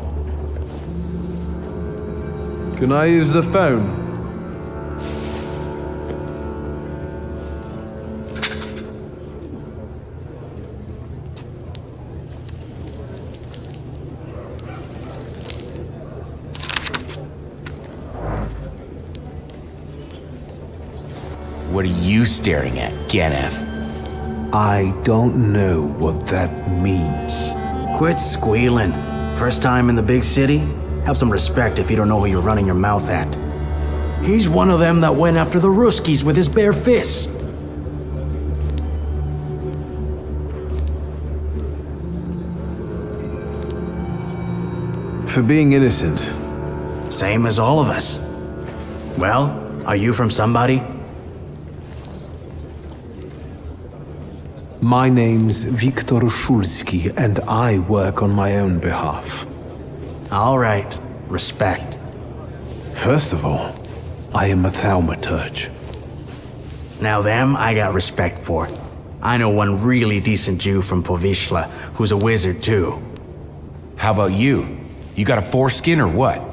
Can I use the phone? What are you staring at, Ganef? I don't know what that means. Quit squealing. First time in the big city? Have some respect if you don't know who you're running your mouth at. He's one of them that went after the Ruskies with his bare fists. For being innocent. Same as all of us. Well, are you from somebody? My name's Wiktor Szulski, and I work on my own behalf. All right. Respect. First of all, I am a Thaumaturge. Now them, I got respect for. I know one really decent Jew from Povishla, who's a wizard too. How about you? You got a foreskin or what?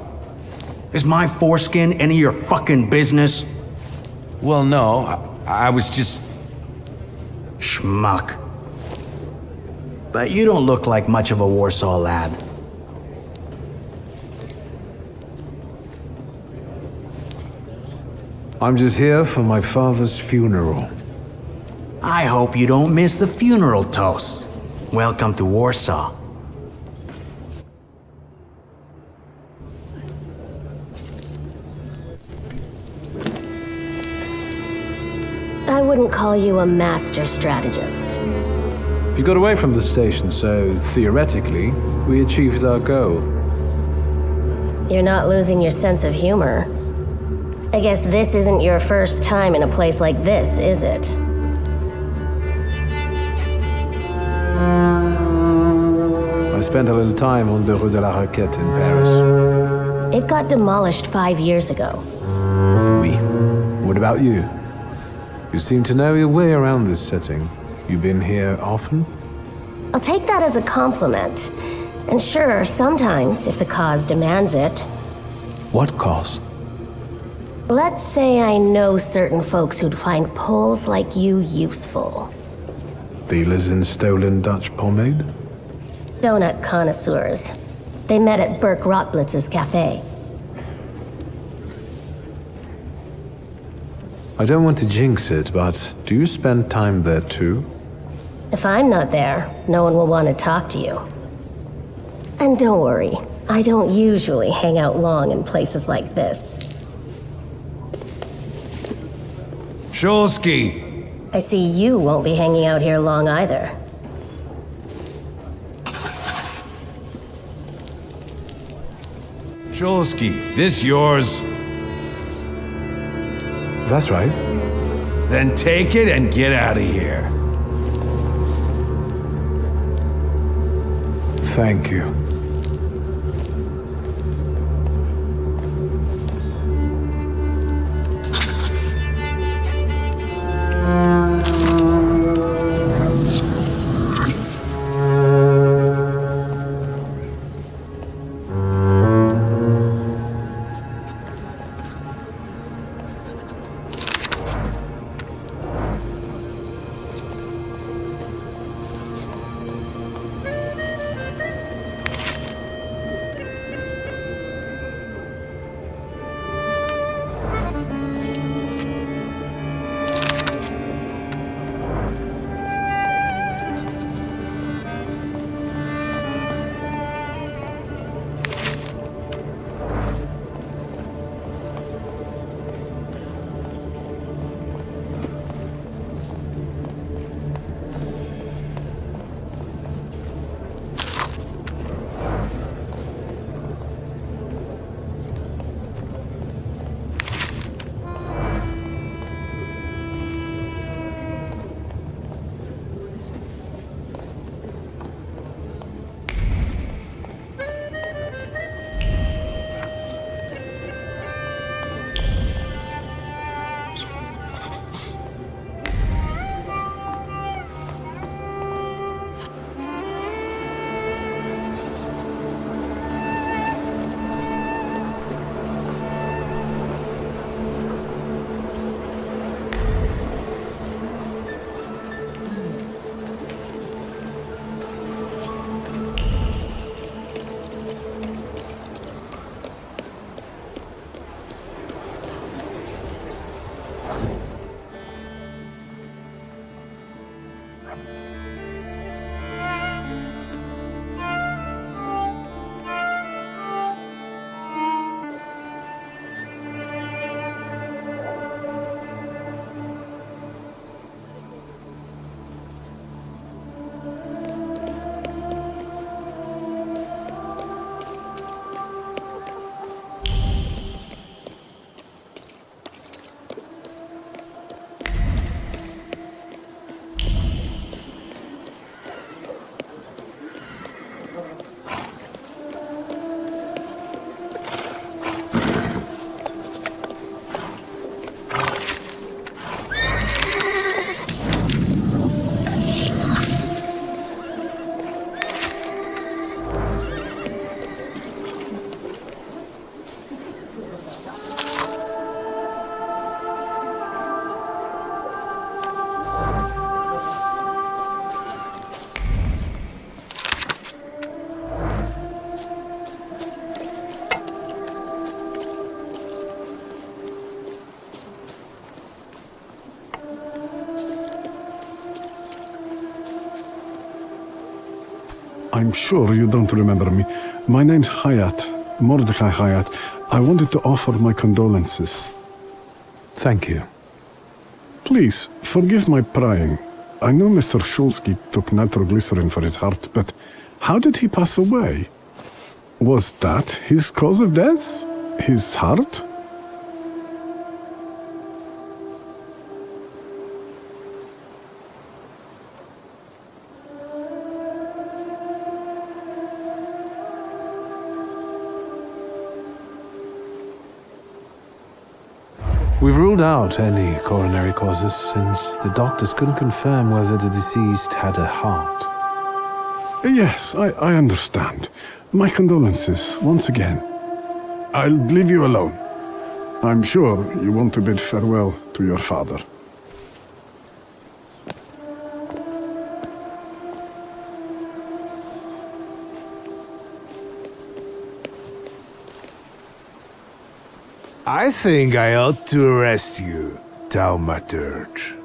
Is my foreskin any of your fucking business? Well, no, I was just... Schmuck. But you don't look like much of a Warsaw lad. I'm just here for my father's funeral. I hope you don't miss the funeral toast. Welcome to Warsaw. I wouldn't call you a master strategist. You got away from the station, so theoretically, we achieved our goal. You're not losing your sense of humor. I guess this isn't your first time in a place like this, is it? I spent a little time on the Rue de la Raquette in Paris. It got demolished 5 years ago. Oui. What about you? You seem to know your way around this setting. You been here often? I'll take that as a compliment. And sure, sometimes, if the cause demands it. What cause? Let's say I know certain folks who'd find poles like you useful. Dealers in stolen Dutch pomade? Donut connoisseurs. They met at Burke Rotblitz's cafe. I don't want to jinx it, but do you spend time there too? If I'm not there, no one will want to talk to you. And don't worry, I don't usually hang out long in places like this. Szulski! I see you won't be hanging out here long either. Szulski, this yours? That's right. Then take it and get out of here. Thank you. I'm sure you don't remember me. My name's Hayat, Mordecai Hayat. I wanted to offer my condolences. Thank you. Please, forgive my prying. I know Mr. Szulski took nitroglycerin for his heart, but how did he pass away? Was that his cause of death? His heart? We've ruled out any coronary causes since the doctors couldn't confirm whether the deceased had a heart. Yes, I understand. My condolences, once again. I'll leave you alone. I'm sure you want to bid farewell to your father. I think I ought to arrest you, Thaumaturge.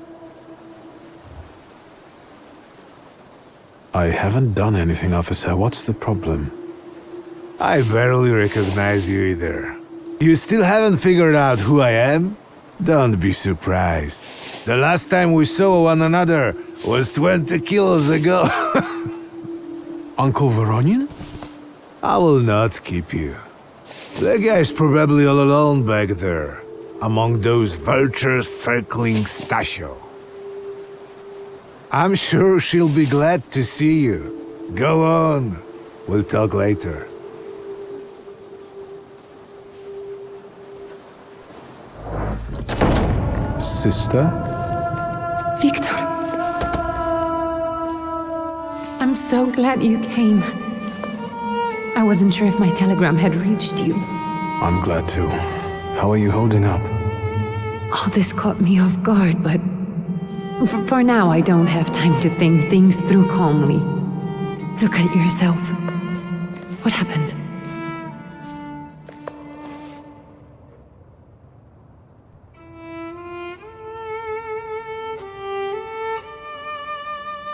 I haven't done anything, officer. What's the problem? I barely recognize you either. You still haven't figured out who I am? Don't be surprised. The last time we saw one another was 20 kilos ago. Uncle Voronian? I will not keep you. The guy's probably all alone back there, among those vultures circling Stasio. I'm sure she'll be glad to see you. Go on. We'll talk later. Sister? Wiktor. I'm so glad you came. I wasn't sure if my telegram had reached you. I'm glad too. How are you holding up? All this caught me off guard, but for now I don't have time to think things through calmly. Look at yourself. What happened?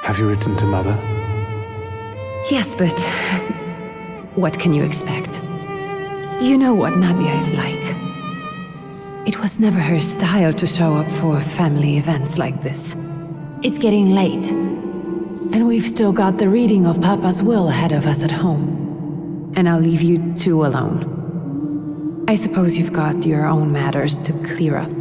Have you written to Mother? Yes, but what can you expect? You know what Nadia is like. It was never her style to show up for family events like this. It's getting late, and we've still got the reading of Papa's will ahead of us at home. And I'll leave you two alone. I suppose you've got your own matters to clear up.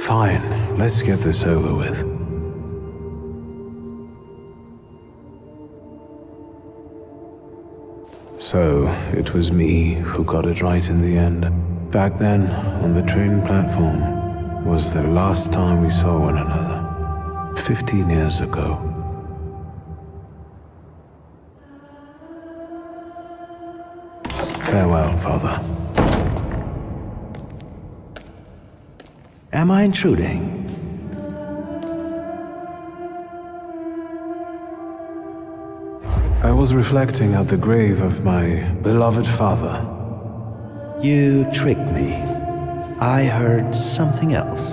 Fine, let's get this over with. So, it was me who got it right in the end. Back then, on the train platform, was the last time we saw one another. 15 years ago. Farewell, Father. Am I intruding? I was reflecting at the grave of my beloved father. You tricked me. I heard something else.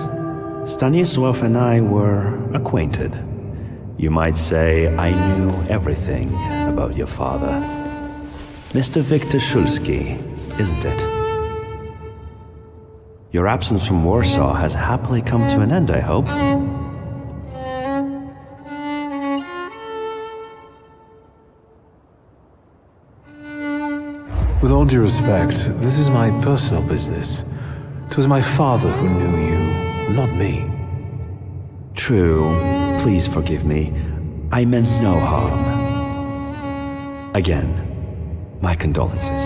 Stanisław and I were acquainted. You might say I knew everything about your father. Mr. Wiktor Szulski, isn't it? Your absence from Warsaw has happily come to an end, I hope. With all due respect, this is my personal business. It was my father who knew you, not me. True. Please forgive me. I meant no harm. Again, my condolences.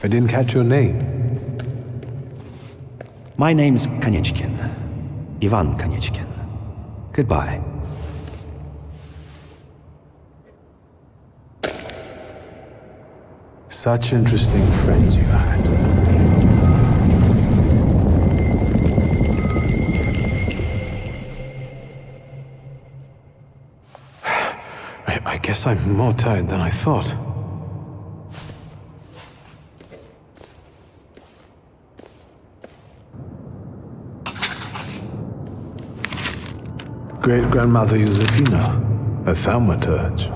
I didn't catch your name. My name's Kanieczkin. Ivan Kanieczkin. Goodbye. Such interesting friends you had. I guess I'm more tired than I thought. great-grandmother Josefina, a Thaumaturge.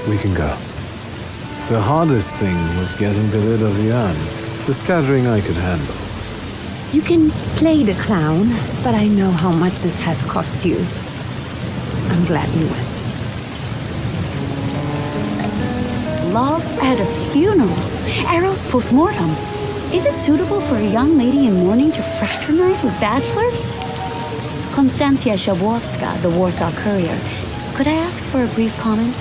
We can go. The hardest thing was getting rid of the urn. The scattering I could handle. You can play the clown, but I know how much this has cost you. I'm glad you went. Love at a funeral. Eros post-mortem. Is it suitable for a young lady in mourning to fraternize with bachelors? Konstancja Szabłowska, the Warsaw Courier. Could I ask for a brief comment?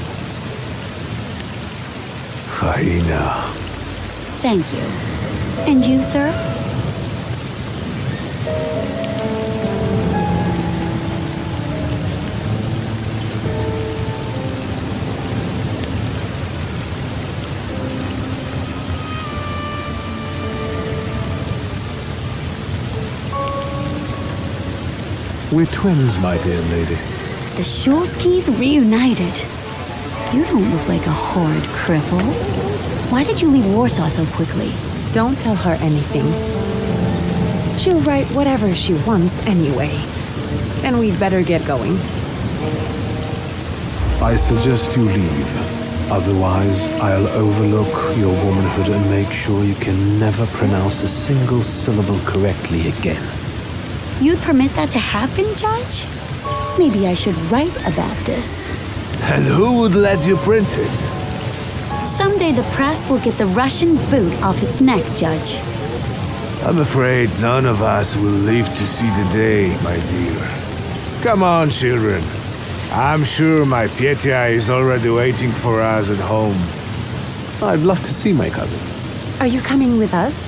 Hyena. Thank you. And you, sir? We're twins, my dear lady. The Szulskis reunited. You don't look like a horrid cripple. Why did you leave Warsaw so quickly? Don't tell her anything. She'll write whatever she wants anyway. And we'd better get going. I suggest you leave. Otherwise, I'll overlook your womanhood and make sure you can never pronounce a single syllable correctly again. You'd permit that to happen, Judge? Maybe I should write about this. And who would let you print it? Someday the press will get the Russian boot off its neck, Judge. I'm afraid none of us will live to see the day, my dear. Come on, children. I'm sure my Petya is already waiting for us at home. I'd love to see my cousin. Are you coming with us?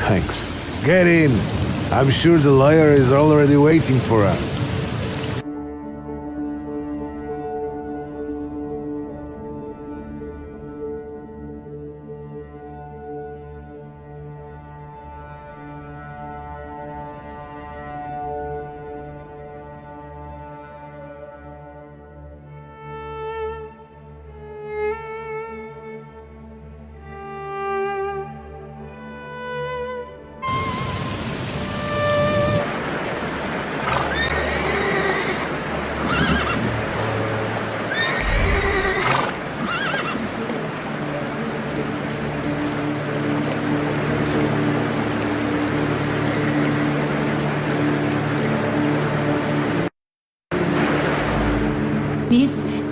Thanks. Get in. I'm sure the lawyer is already waiting for us.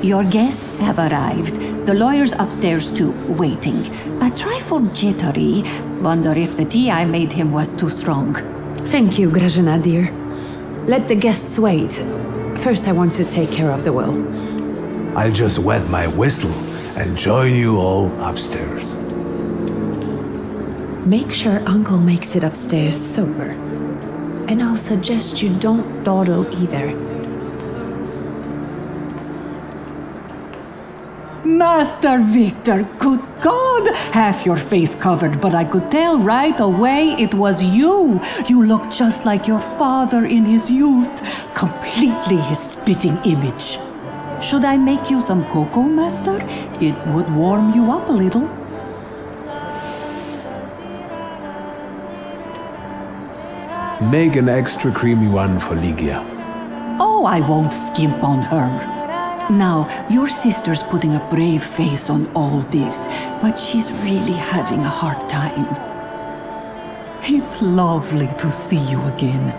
Your guests have arrived. The lawyer's upstairs too, waiting. A trifle jittery. Wonder if the tea I made him was too strong. Thank you, Grażyna, dear. Let the guests wait. First, I want to take care of the will. I'll just wet my whistle and join you all upstairs. Make sure Uncle makes it upstairs sober. And I'll suggest you don't dawdle either. Master Wiktor, good God! Half your face covered, but I could tell right away it was you. You look just like your father in his youth. Completely his spitting image. Should I make you some cocoa, Master? It would warm you up a little. Make an extra creamy one for Ligia. Oh, I won't skimp on her. Now, your sister's putting a brave face on all this, but she's really having a hard time. It's lovely to see you again.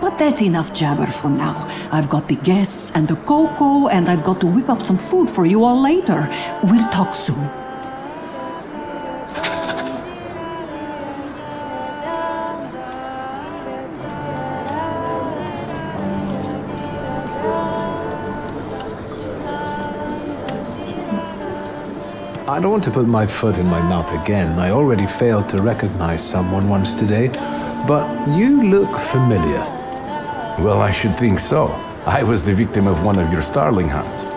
But that's enough jabber for now. I've got the guests and the cocoa, and I've got to whip up some food for you all later. We'll talk soon. I don't want to put my foot in my mouth again. I already failed to recognize someone once today, but you look familiar. Well, I should think so. I was the victim of one of your starling hunts.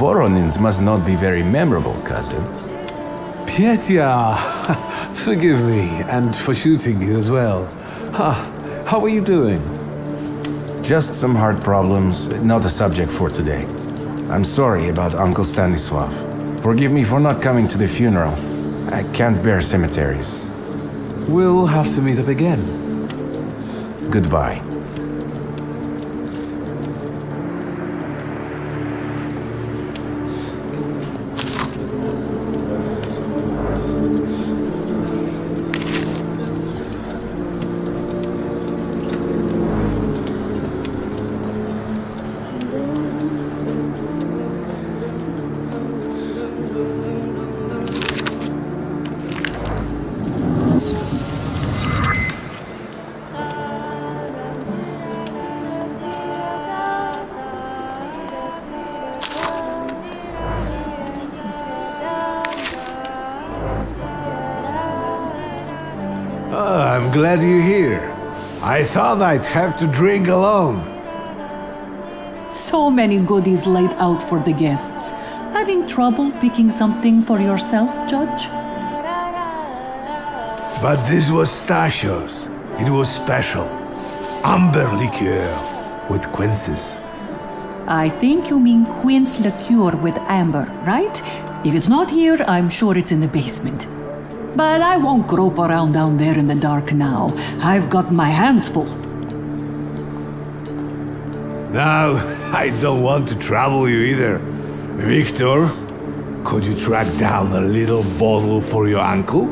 Voronins must not be very memorable, cousin. Pietya! Forgive me, and for shooting you as well. How are you doing? Just some heart problems, not a subject for today. I'm sorry about Uncle Stanislav. Forgive me for not coming to the funeral. I can't bear cemeteries. We'll have to meet up again. Goodbye. I'm glad you're here. I thought I'd have to drink alone. So many goodies laid out for the guests. Having trouble picking something for yourself, Judge? But this was Stasios. It was special. Amber liqueur with quinces. I think you mean quince liqueur with amber, right? If it's not here, I'm sure it's in the basement. But I won't grope around down there in the dark now. I've got my hands full. Now, I don't want to trouble you either. Wiktor, could you track down a little bottle for your uncle?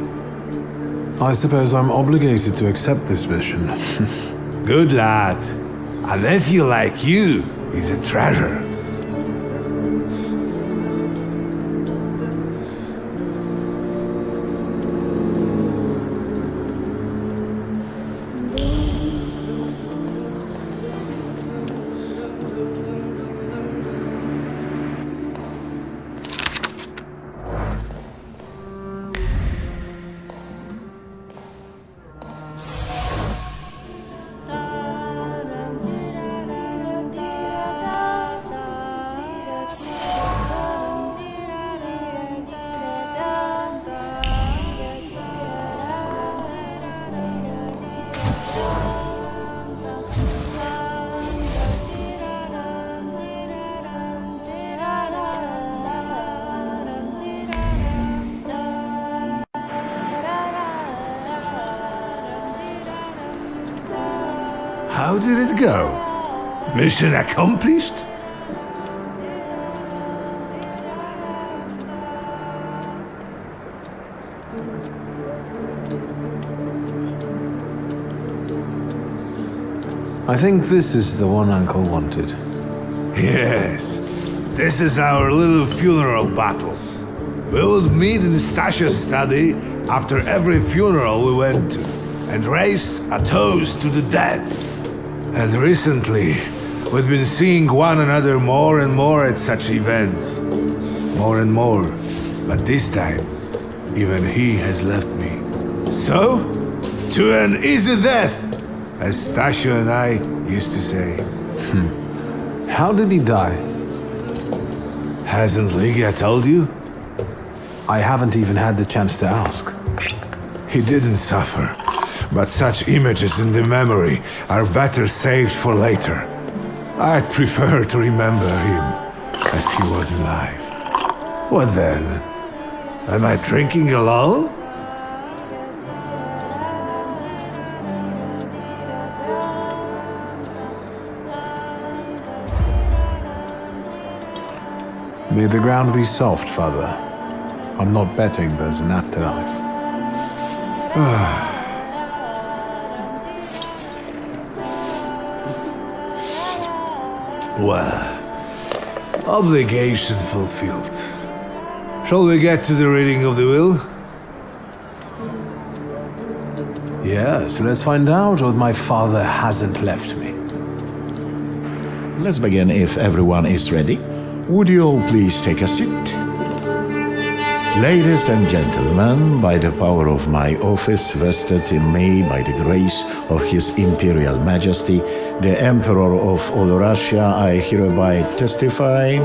I suppose I'm obligated to accept this mission. Good lad. A nephew like you is a treasure. How did it go? Mission accomplished? I think this is the one Uncle wanted. Yes. This is our little funeral battle. We would meet in Stasia's study after every funeral we went to and raise a toast to the dead. And recently, we've been seeing one another more and more at such events. More and more. But this time, even he has left me. So, to an easy death, as Stasia and I used to say. How did he die? Hasn't Ligia told you? I haven't even had the chance to ask. He didn't suffer, but such images in the memory are better saved for later. I'd prefer to remember him as he was alive. What then? Am I drinking alone? May the ground be soft, Father. I'm not betting there's an afterlife. Well, obligation fulfilled. Shall we get to the reading of the will? Yes, let's find out what my father hasn't left me. Let's begin if everyone is ready. Would you all please take a seat? Ladies and gentlemen, by the power of my office vested in me by the grace of His Imperial Majesty, the Emperor of all Russia, I hereby testify.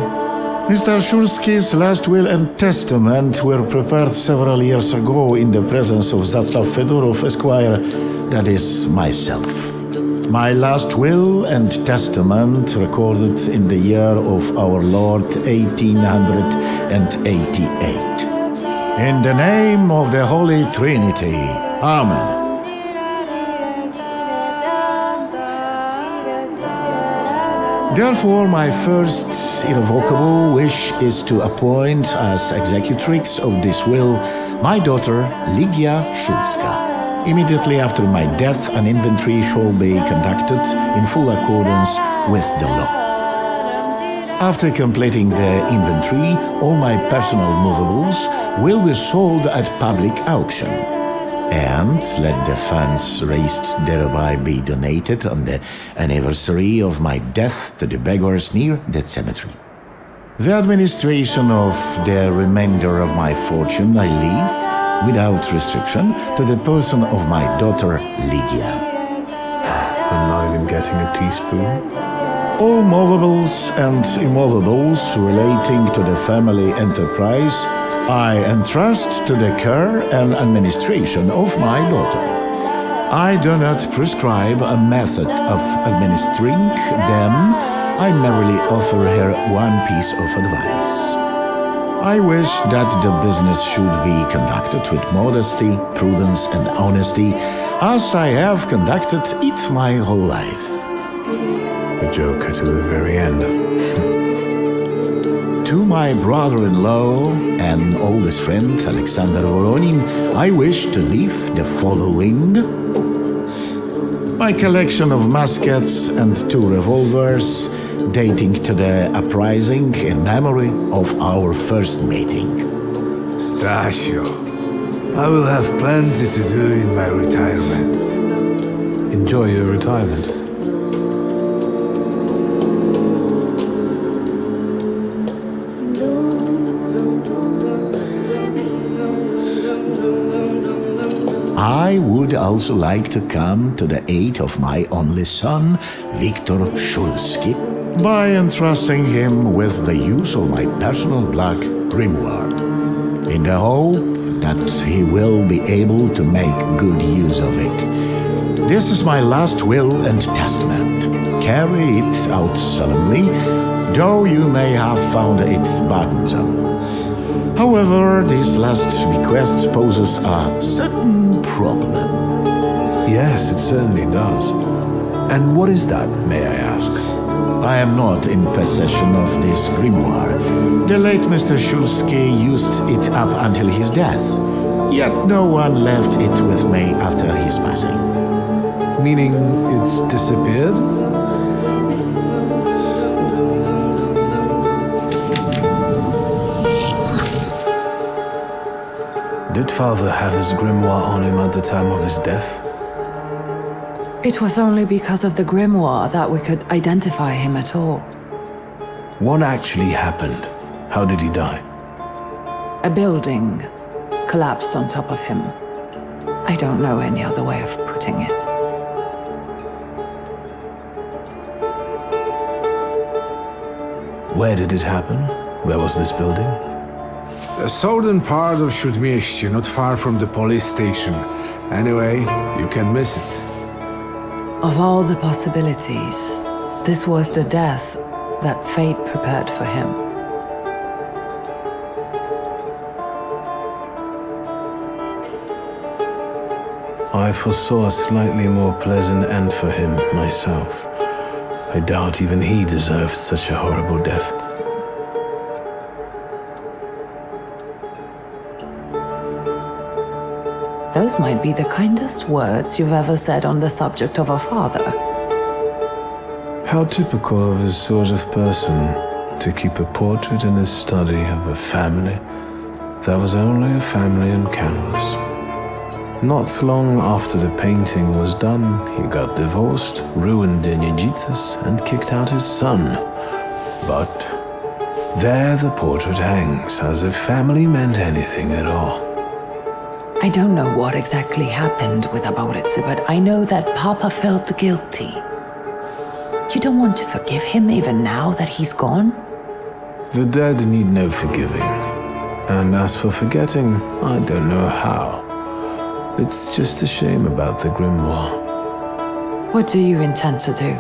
Mr. Szulski's last will and testament were prepared several years ago in the presence of Zaslav Fedorov, Esquire, that is, myself. My last will and testament recorded in the year of our Lord 1888. In the name of the Holy Trinity. Amen. Therefore, my first irrevocable wish is to appoint as executrix of this will my daughter Ligia Szulska. Immediately after my death, an inventory shall be conducted in full accordance with the law. After completing the inventory, all my personal movables will be sold at public auction, and let the funds raised thereby be donated on the anniversary of my death to the beggars near that cemetery. The administration of the remainder of my fortune I leave, without restriction, to the person of my daughter Ligia. I'm not even getting a teaspoon. All movables and immovables relating to the family enterprise I entrust to the care and administration of my daughter. I do not prescribe a method of administering them. I merely offer her one piece of advice. I wish that the business should be conducted with modesty, prudence, and honesty, as I have conducted it my whole life. A joker to the very end. To my brother-in-law and oldest friend, Alexander Voronin, I wish to leave the following: my collection of muskets and 2 revolvers, dating to the uprising in memory of our first meeting. Stasio, I will have plenty to do in my retirement. Enjoy your retirement. I would also like to come to the aid of my only son, Wiktor Szulski, by entrusting him with the use of my personal black grimoire, in the hope that he will be able to make good use of it. This is my last will and testament. Carry it out solemnly, though you may have found it burdensome. However, this last bequest poses a certain problem. Yes, it certainly does. And what is that, may I ask? I am not in possession of this grimoire. The late Mr. Szulski used it up until his death, yet no one left it with me after his passing. Meaning it's disappeared? Did Father have his grimoire on him at the time of his death? It was only because of the grimoire that we could identify him at all. What actually happened? How did he die? A building collapsed on top of him. I don't know any other way of putting it. Where did it happen? Where was this building? The southern part of Śródmieście, not far from the police station. Anyway, you can miss it. Of all the possibilities, this was the death that fate prepared for him. I foresaw a slightly more pleasant end for him myself. I doubt even he deserved such a horrible death. Those might be the kindest words you've ever said on the subject of a father. How typical of his sort of person to keep a portrait in his study of a family that was only a family on canvas. Not long after the painting was done, he got divorced, ruined the Niedzicas, and kicked out his son. But There the portrait hangs, as if family meant anything at all. I don't know what exactly happened with Aboritse, but I know that Papa felt guilty. You don't want to forgive him even now that he's gone? The dead need no forgiving. And as for forgetting, I don't know how. It's just a shame about the grimoire. What do you intend to do?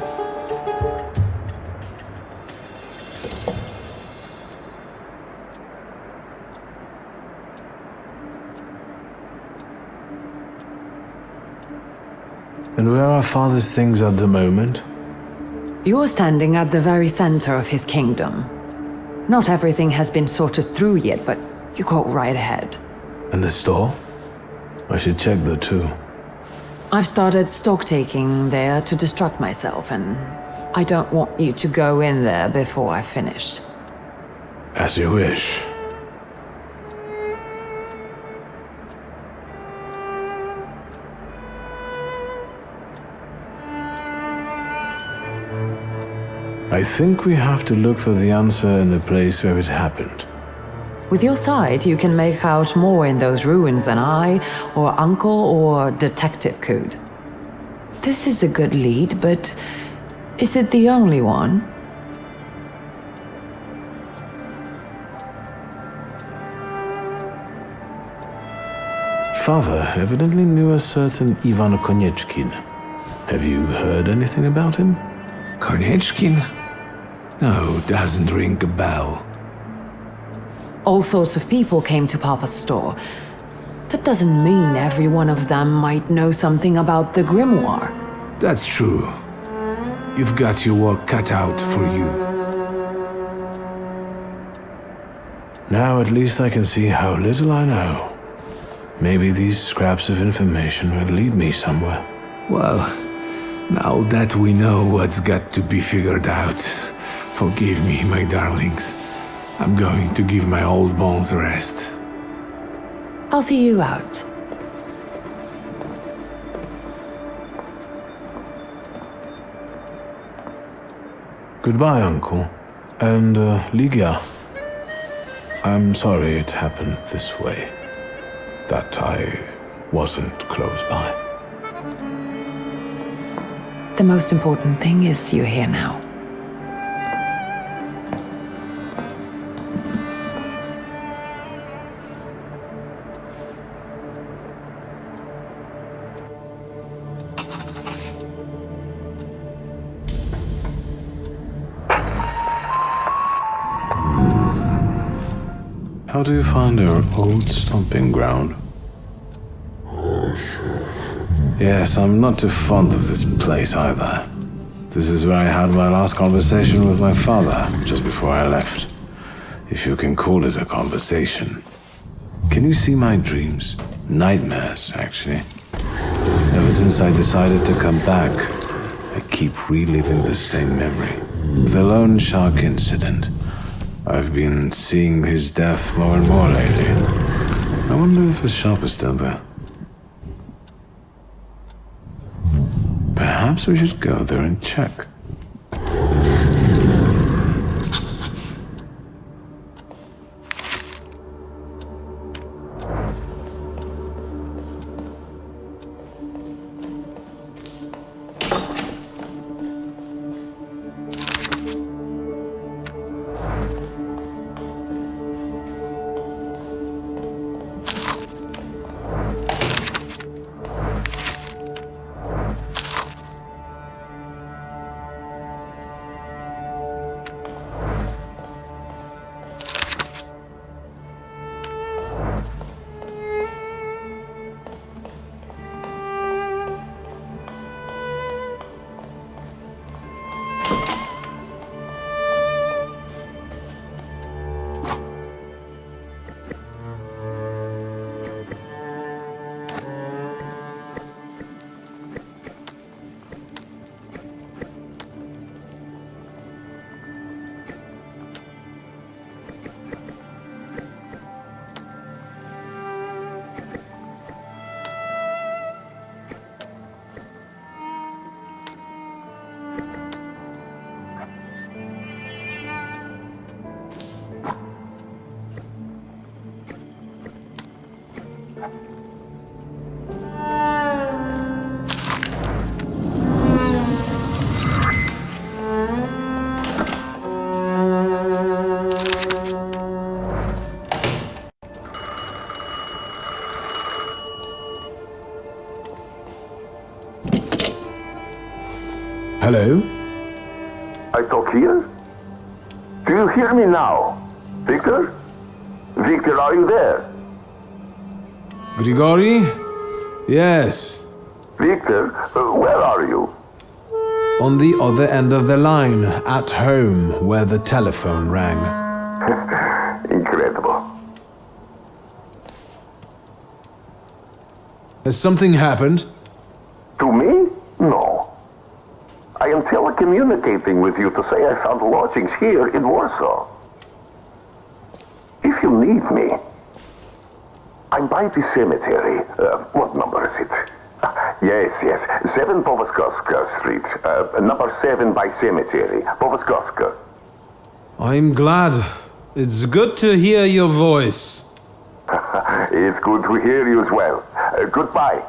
And where are Father's things at the moment? You're standing at the very center of his kingdom. Not everything has been sorted through yet, but you go right ahead. And the store? I should check that too. I've started stock-taking there to distract myself, and I don't want you to go in there before I've finished. As you wish. I think we have to look for the answer in the place where it happened. With your sight, you can make out more in those ruins than I, or Uncle, or Detective could. This is a good lead, but is it the only one? Father evidently knew a certain Ivan Konieczkin. Have you heard anything about him? Konieczkin? No, doesn't ring a bell. All sorts of people came to Papa's store. That doesn't mean every one of them might know something about the grimoire. That's true. You've got your work cut out for you. Now at least I can see how little I know. Maybe these scraps of information will lead me somewhere. Well, now that we know what's got to be figured out, forgive me, my darlings. I'm going to give my old bones a rest. I'll see you out. Goodbye, Uncle. And, Ligia. I'm sorry it happened this way. That I wasn't close by. The most important thing is you're here now. How do you find our old stomping ground? Yes, I'm not too fond of this place either. This is where I had my last conversation with my father, just before I left. If you can call it a conversation. Can you see my dreams? Nightmares, actually. Ever since I decided to come back, I keep reliving the same memory. The lone shark incident. I've been seeing his death more and more lately. I wonder if his shop is still there. Perhaps we should go there and check. Hello? I talk here? Do you hear me now? Wiktor? Wiktor, are you there? Grigori? Yes. Wiktor, where are you? On the other end of the line, at home, where the telephone rang. Incredible. Has something happened? To me? No. I am telecommunicating with you to say I found lodgings here in Warsaw. If you need me, I'm by the cemetery. What number is it? Yes, 7 Povoskoska Street. Number 7 by cemetery. Povoskoska. I'm glad. It's good to hear your voice. It's good to hear you as well. Goodbye.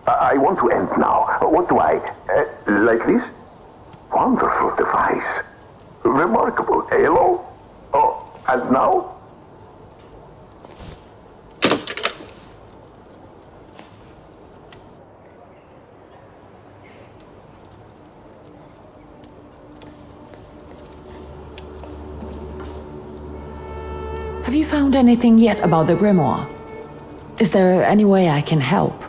I want to end now. What do I... like this? Wonderful device. Remarkable. Hello? Oh, and now? Have you found anything yet about the grimoire? Is there any way I can help?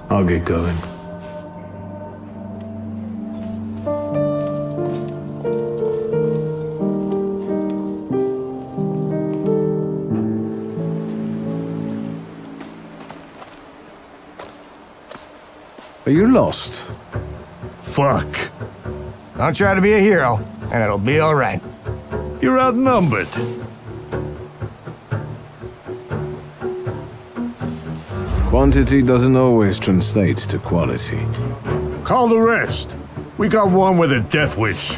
I'll get going. Are you lost? Fuck. I'll try to be a hero, and it'll be all right. You're outnumbered. Quantity doesn't always translate to quality. Call the rest. We got one with a death wish.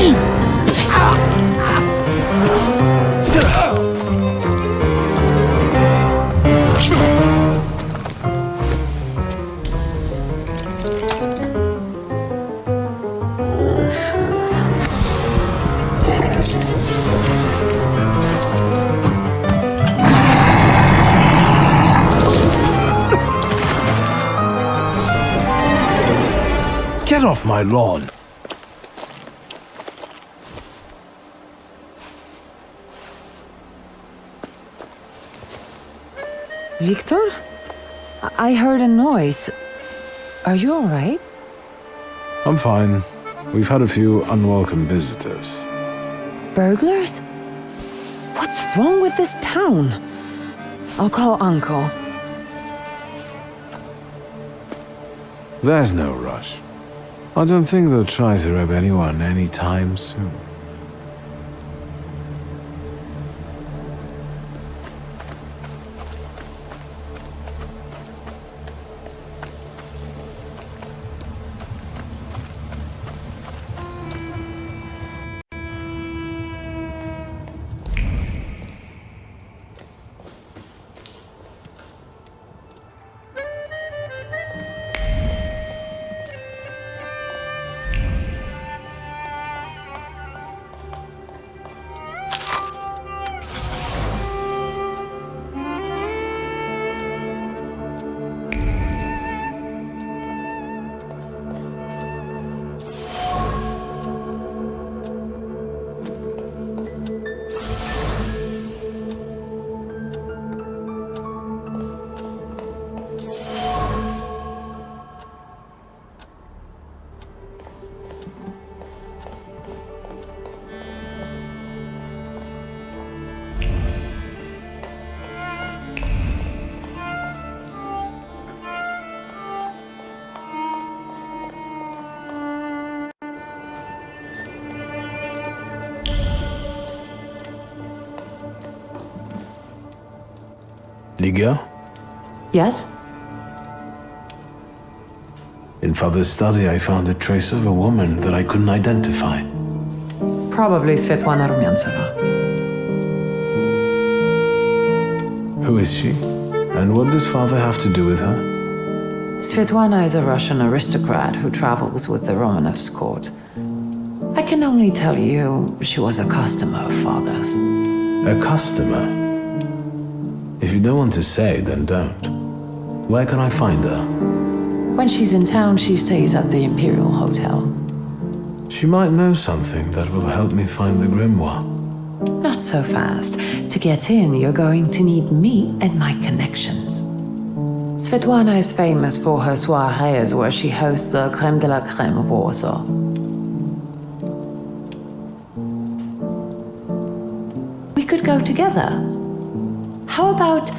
Get off my lawn! Wiktor? I heard a noise. Are you alright? I'm fine. We've had a few unwelcome visitors. Burglars? What's wrong with this town? I'll call Uncle. There's no rush. I don't think they'll try to rob anyone anytime soon. Liga? Yes? In Father's study, I found a trace of a woman that I couldn't identify. Probably Svetlana Rumyantseva. Who is she? And what does Father have to do with her? Svetlana is a Russian aristocrat who travels with the Romanovs' court. I can only tell you she was a customer of Father's. A customer? If you don't want to say, then don't. Where can I find her? When she's in town, she stays at the Imperial Hotel. She might know something that will help me find the grimoire. Not so fast. To get in, you're going to need me and my connections. Svetlana is famous for her soirees where she hosts the crème de la crème of Warsaw. We could go together. How about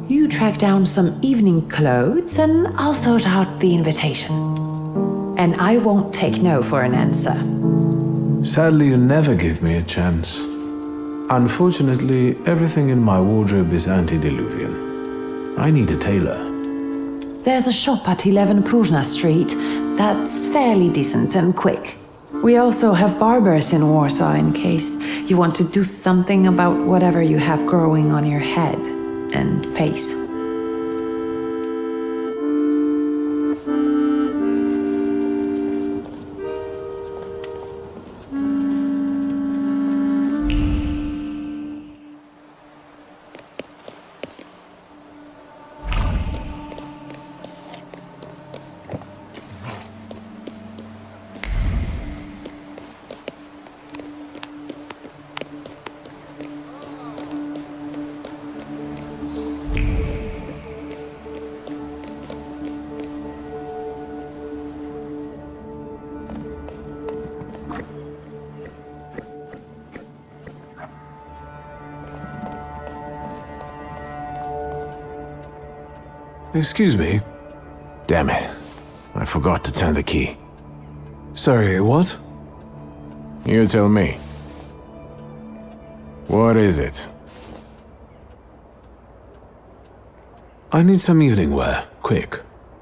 you track down some evening clothes and I'll sort out the invitation. And I won't take no for an answer. Sadly, you never give me a chance. Unfortunately, everything in my wardrobe is antediluvian. I need a tailor. There's a shop at 11 Pruzhna Street that's fairly decent and quick. We also have barbers in Warsaw in case you want to do something about whatever you have growing on your head and face. Excuse me. Damn it. I forgot to turn the key. Sorry, what? You tell me. What is it? I need some evening wear, quick.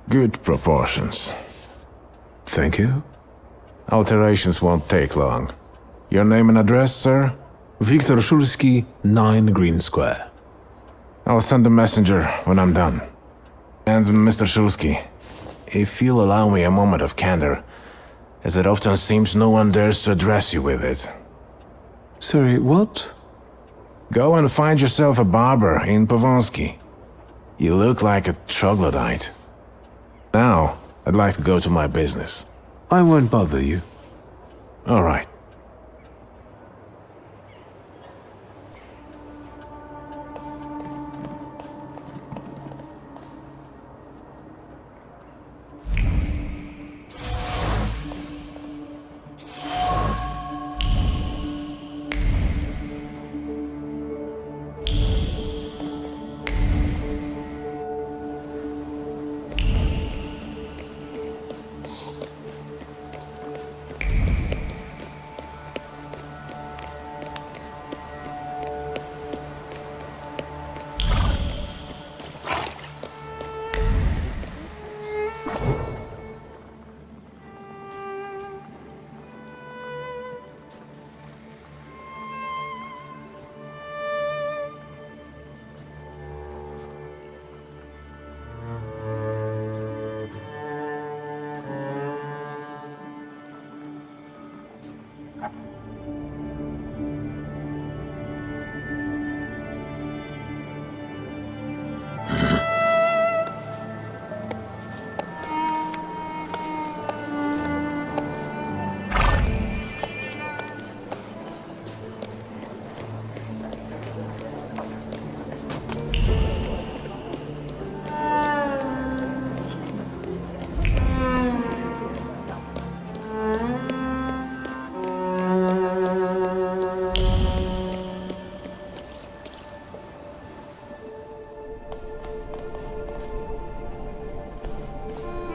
Good proportions. Thank you. Alterations won't take long. Your name and address, sir? Wiktor Szulski, 9 Green Square. I'll send a messenger when I'm done. And Mr. Szulski, if you'll allow me a moment of candor, as it often seems no one dares to address you with it. Sorry, what? Go and find yourself a barber in Pavonsky. You look like a troglodyte. Now, I'd like to go to my business. I won't bother you. All right.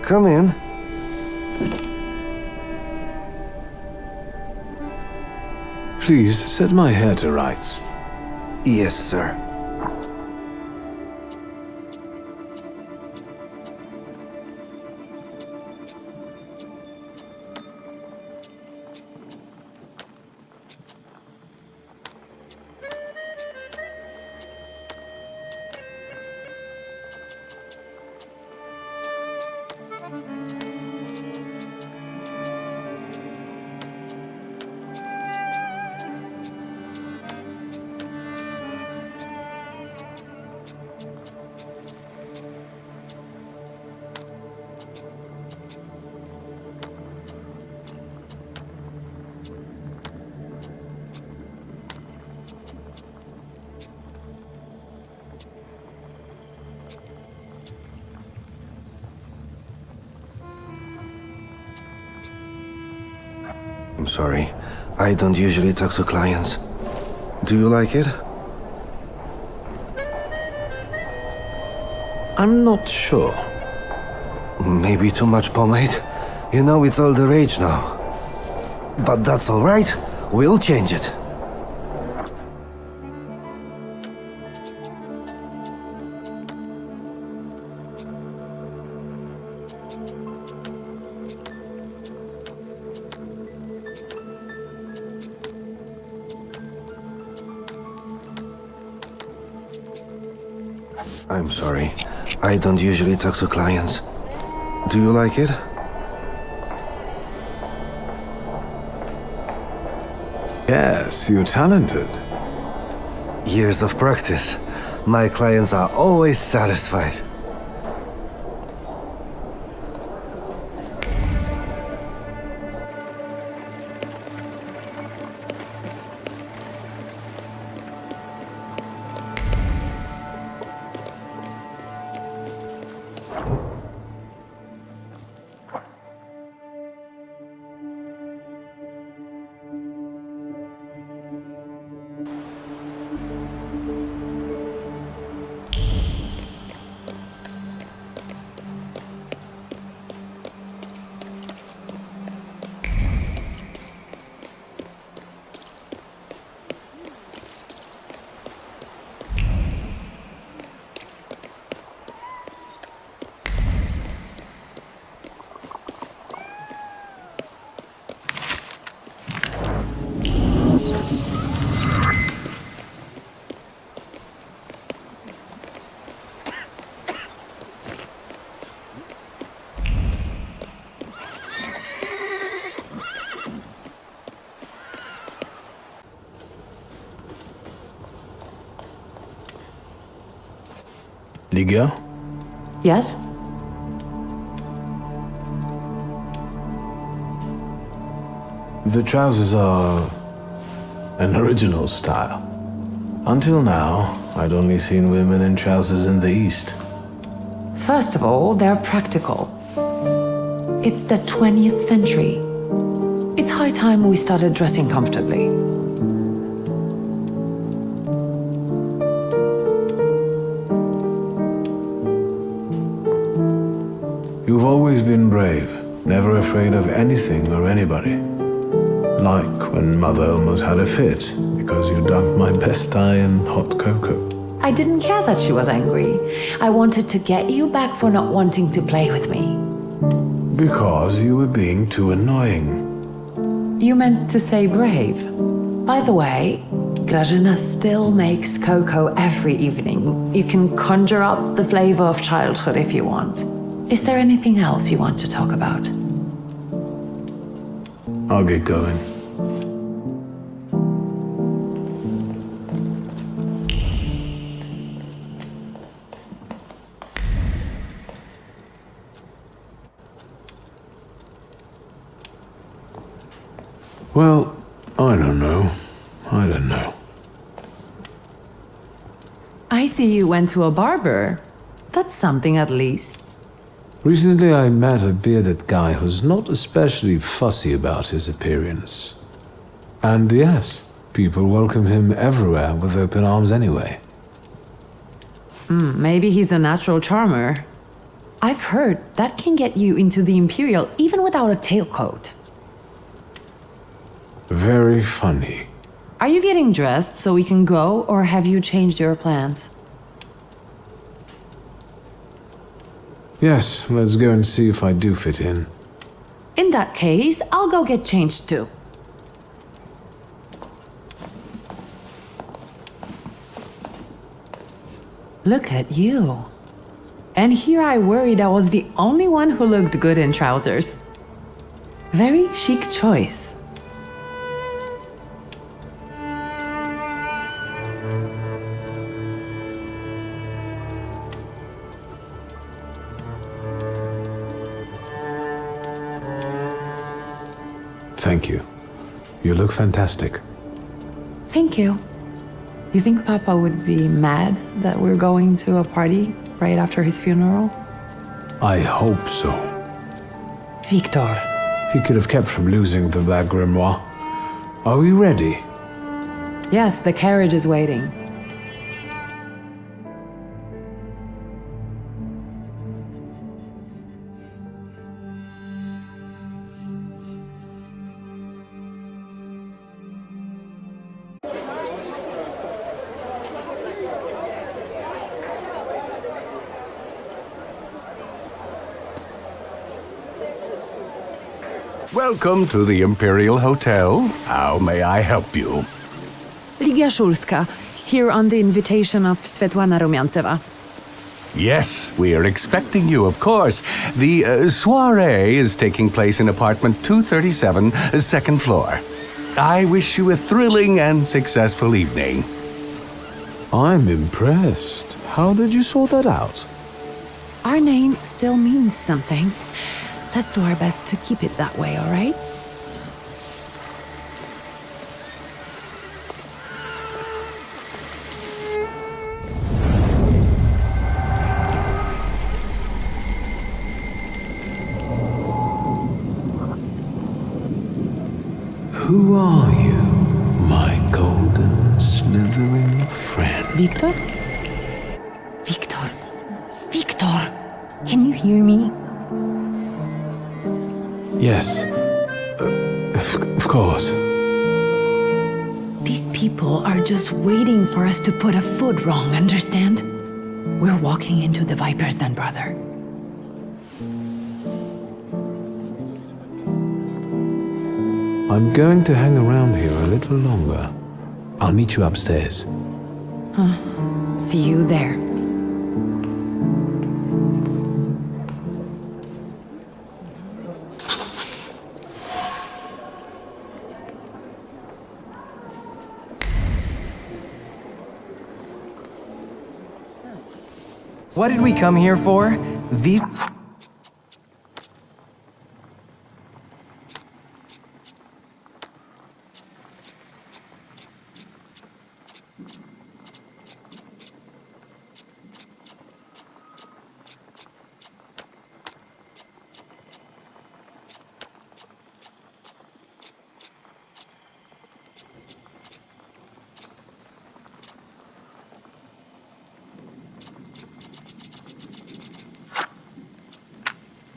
Come in. Please, set my hair to rights. Yes, sir. I'm sorry. I don't usually talk to clients. Do you like it? I'm not sure. Maybe too much pomade? You know it's all the rage now. But that's all right. We'll change it. I'm sorry. I don't usually talk to clients. Do you like it? Yes, you're talented. Years of practice. My clients are always satisfied. Ligia? Yes? The trousers are an original style. Until now, I'd only seen women in trousers in the East. First of all, they're practical. It's the 20th century. It's high time we started dressing comfortably. You've always been brave, never afraid of anything or anybody. Like when Mother almost had a fit because you dunked my best tie in hot cocoa. I didn't care that she was angry. I wanted to get you back for not wanting to play with me. Because you were being too annoying. You meant to say brave. By the way, Grażyna still makes cocoa every evening. You can conjure up the flavor of childhood if you want. Is there anything else you want to talk about? I'll get going. Well, I don't know. I see you went to a barber. That's something at least. Recently I met a bearded guy who's not especially fussy about his appearance. And yes, people welcome him everywhere with open arms anyway. Maybe he's a natural charmer. I've heard that can get you into the Imperial even without a tailcoat. Very funny. Are you getting dressed so we can go, or have you changed your plans? Yes, let's go and see if I do fit in. In that case, I'll go get changed too. Look at you. And here I worried I was the only one who looked good in trousers. Very chic choice. Thank you. You look fantastic. Thank you. You think Papa would be mad that we're going to a party right after his funeral? I hope so. Wiktor. He could have kept from losing the Black Grimoire. Are we ready? Yes, the carriage is waiting. Welcome to the Imperial Hotel. How may I help you? Ligia Szulska, here on the invitation of Svetlana Rumiantseva. Yes, we are expecting you, of course. The soiree is taking place in apartment 237, second floor. I wish you a thrilling and successful evening. I'm impressed. How did you sort that out? Our name still means something. Let's do our best to keep it that way, all right? Who are you, my golden, slithering friend? Wiktor? Wiktor. Wiktor! Can you hear me? Yes. Of course. These people are just waiting for us to put a foot wrong, understand? We're walking into the Viper's Den, brother. I'm going to hang around here a little longer. I'll meet you upstairs. See you there. What did we come here for? These...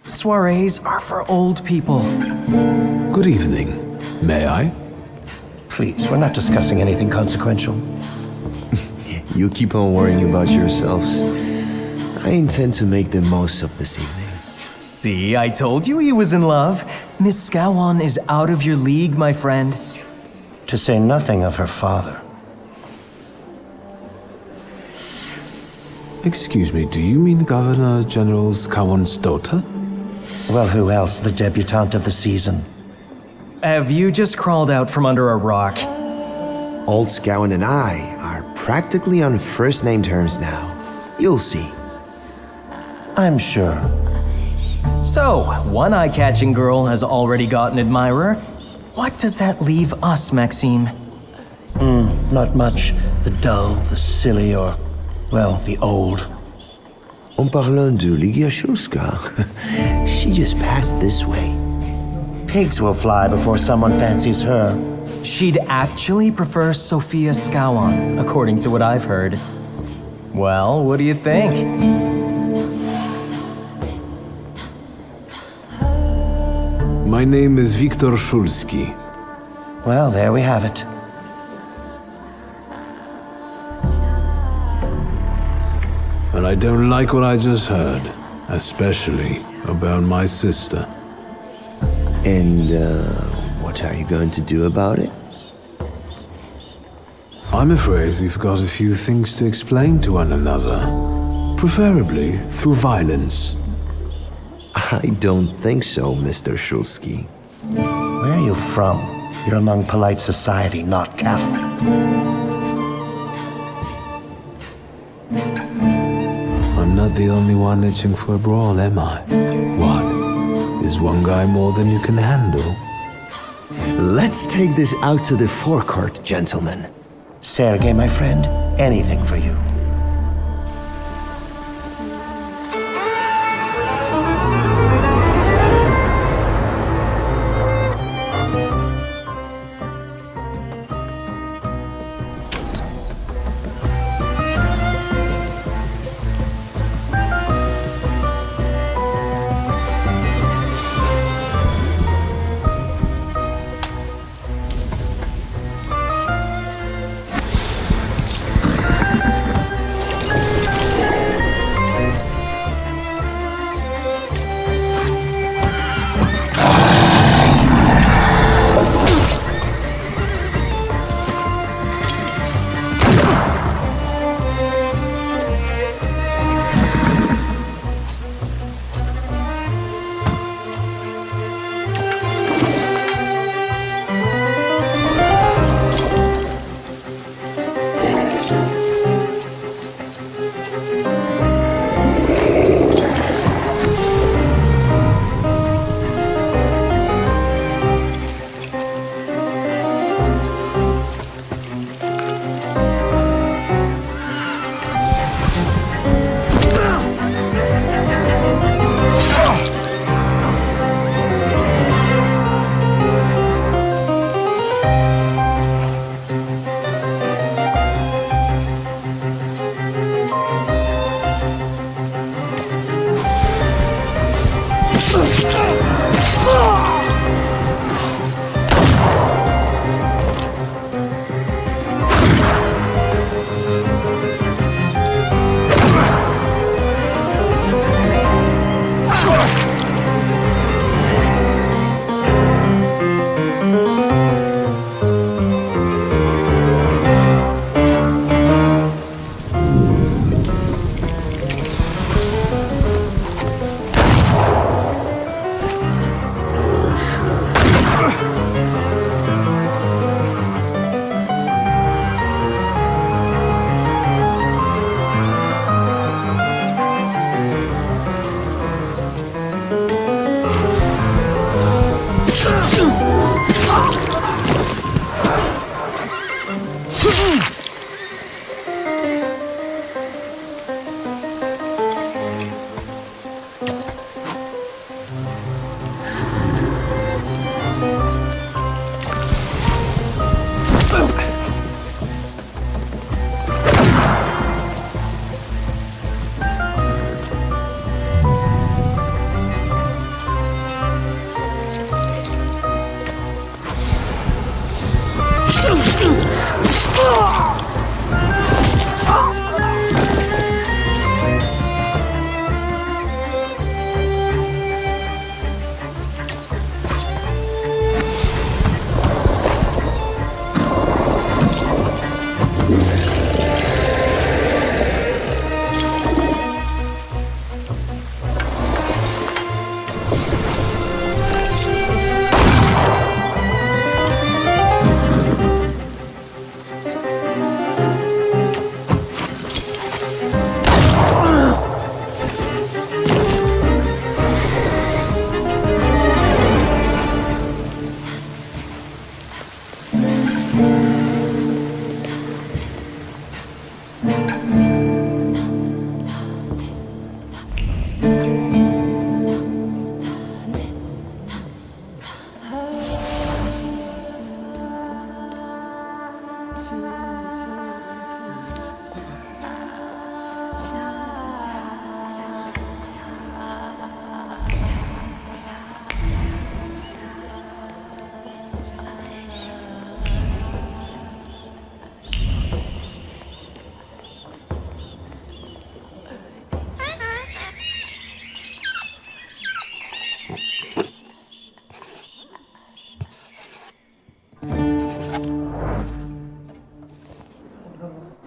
soirees are for old people. Good evening. May I? Please, we're not discussing anything consequential. You keep on worrying about yourselves. I intend to make the most of this evening. See, I told you he was in love. Miss Scowan is out of your league, my friend. To say nothing of her father. Excuse me, do you mean Governor General Scowan's daughter? Well, who else? The debutante of the season. Have you just crawled out from under a rock? Old Scowan and I are practically on first-name terms now. You'll see. I'm sure. So, one eye-catching girl has already got an admirer. What does that leave us, Maxime? Not much. The dull, the silly, or, well, the old. En parlant de Lygia, she just passed this way. Pigs will fly before someone fancies her. She'd actually prefer Sophia Scowan, according to what I've heard. Well, what do you think? My name is Wiktor Szulski. Well, there we have it. And I don't like what I just heard, especially about my sister. And, what are you going to do about it? I'm afraid we've got a few things to explain to one another, preferably through violence. I don't think so, Mr. Szulski. Where are you from? You're among polite society, not cattle. I'm not the only one itching for a brawl, am I? What? Is one guy more than you can handle? Let's take this out to the forecourt, gentlemen. Sergei, my friend, anything for you.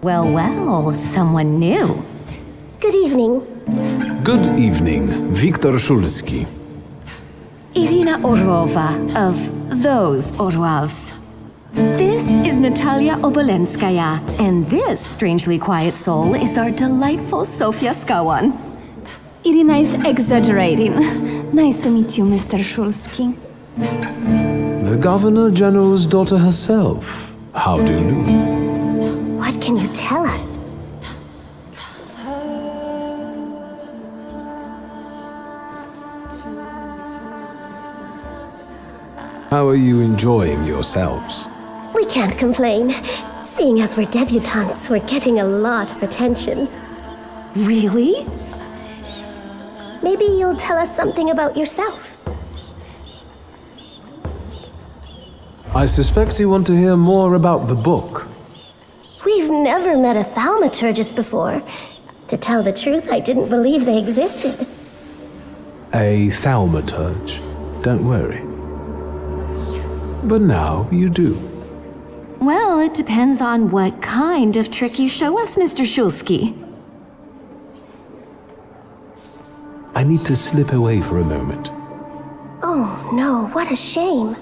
Well, well, someone new. Good evening. Good evening, Wiktor Szulski. Irina Orlova of those Orlovs. This is Natalia Obolenskaya, and this strangely quiet soul is our delightful Sofia Skawan. Irina is exaggerating. Nice to meet you, Mr. Szulski. The Governor General's daughter herself. How do you do? What can you tell us? How are you enjoying yourselves? We can't complain. Seeing as we're debutantes, we're getting a lot of attention. Really? Maybe you'll tell us something about yourself. I suspect you want to hear more about the book. We've never met a thaumaturgist before. To tell the truth, I didn't believe they existed. A Thaumaturge. Don't worry. But now you do. Well, it depends on what kind of trick you show us, Mr. Szulski. I need to slip away for a moment. Oh no, what a shame.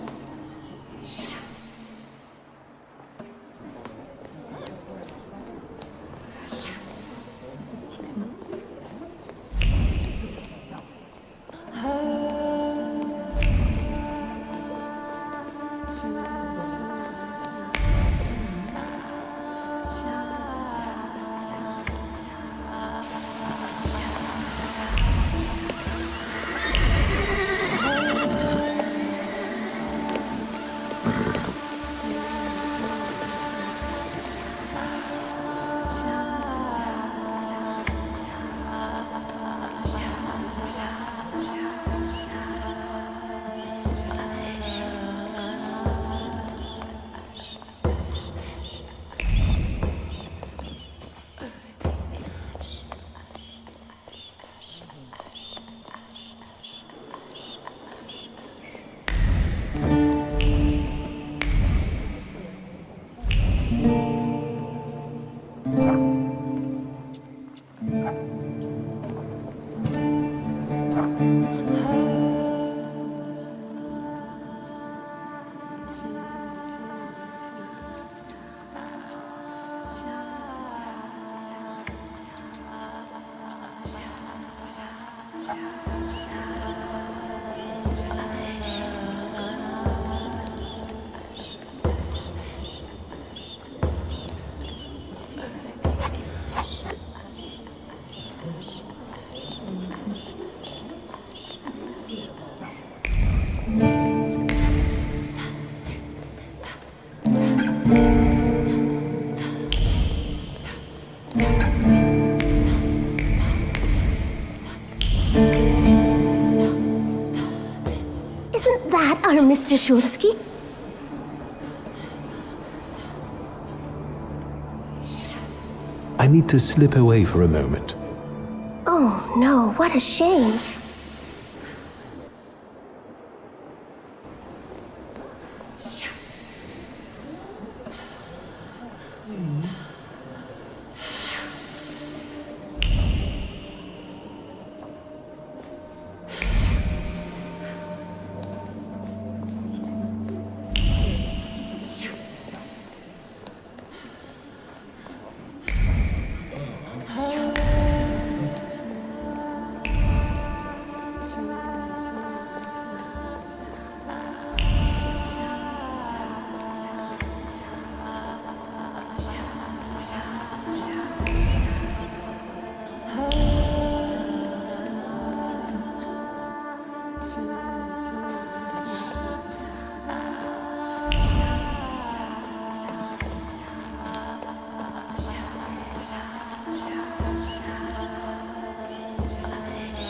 Mr. Szulski? I need to slip away for a moment. Oh no, what a shame.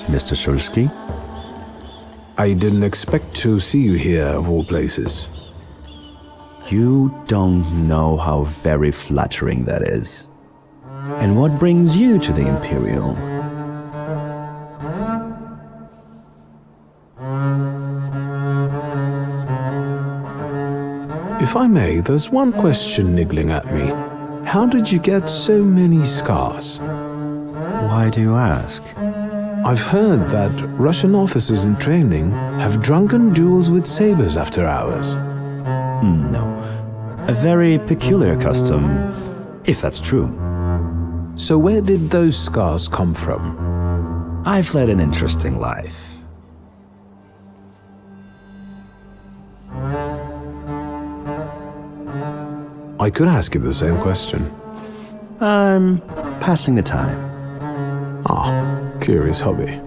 Mr. Szulski? I didn't expect to see you here, of all places. You don't know how very flattering that is. And what brings you to the Imperial? If I may, there's one question niggling at me. How did you get so many scars? Why do you ask? I've heard that Russian officers in training have drunken duels with sabers after hours. No. A very peculiar custom, if that's true. So where did those scars come from? I've led an interesting life. I could ask you the same question. I'm passing the time. Ah, curious hobby.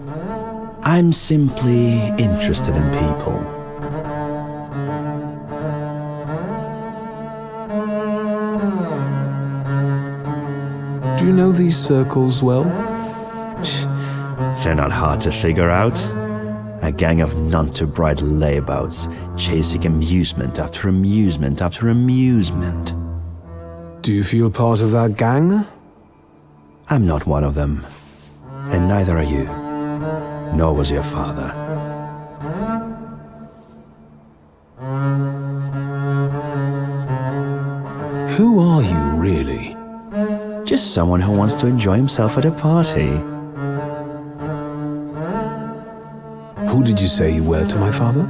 I'm simply interested in people. Do you know these circles well? They're not hard to figure out. A gang of none-too-bright layabouts, chasing amusement after amusement after amusement. Do you feel part of that gang? I'm not one of them. And neither are you. Nor was your father. Who are you, really? Just someone who wants to enjoy himself at a party. Who did you say you were to my father?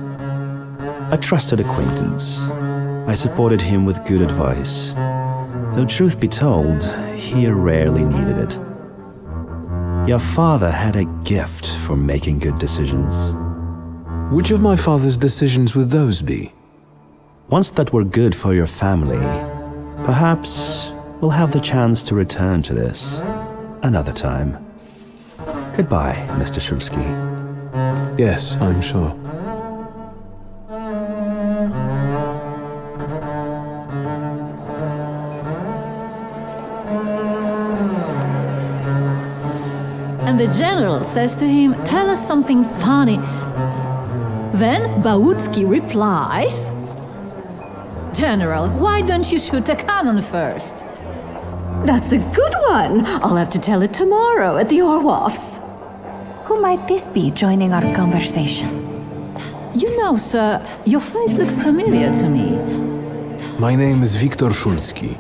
A trusted acquaintance. I supported him with good advice. Though truth be told, he rarely needed it. Your father had a gift for making good decisions. Which of my father's decisions would those be? Ones that were good for your family. Perhaps we'll have the chance to return to this another time. Goodbye, Mr. Szulski. Yes, I'm sure. And the general says to him, "Tell us something funny." Then Bałucki replies, "General, why don't you shoot a cannon first?" That's a good one. I'll have to tell it tomorrow at the Orloffs. Who might this be joining our conversation? You know, sir, your face looks familiar to me. My name is Wiktor Szulski.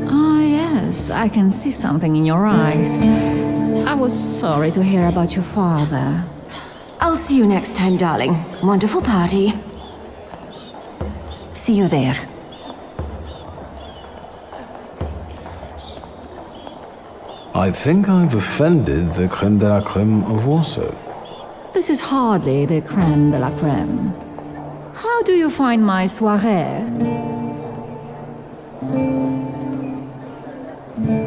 Ah, yes, I can see something in your eyes. I was sorry to hear about your father. I'll see you next time, darling. Wonderful party. See you there. I think I've offended the creme de la creme of Warsaw. This is hardly the creme de la creme. How do you find my soirée?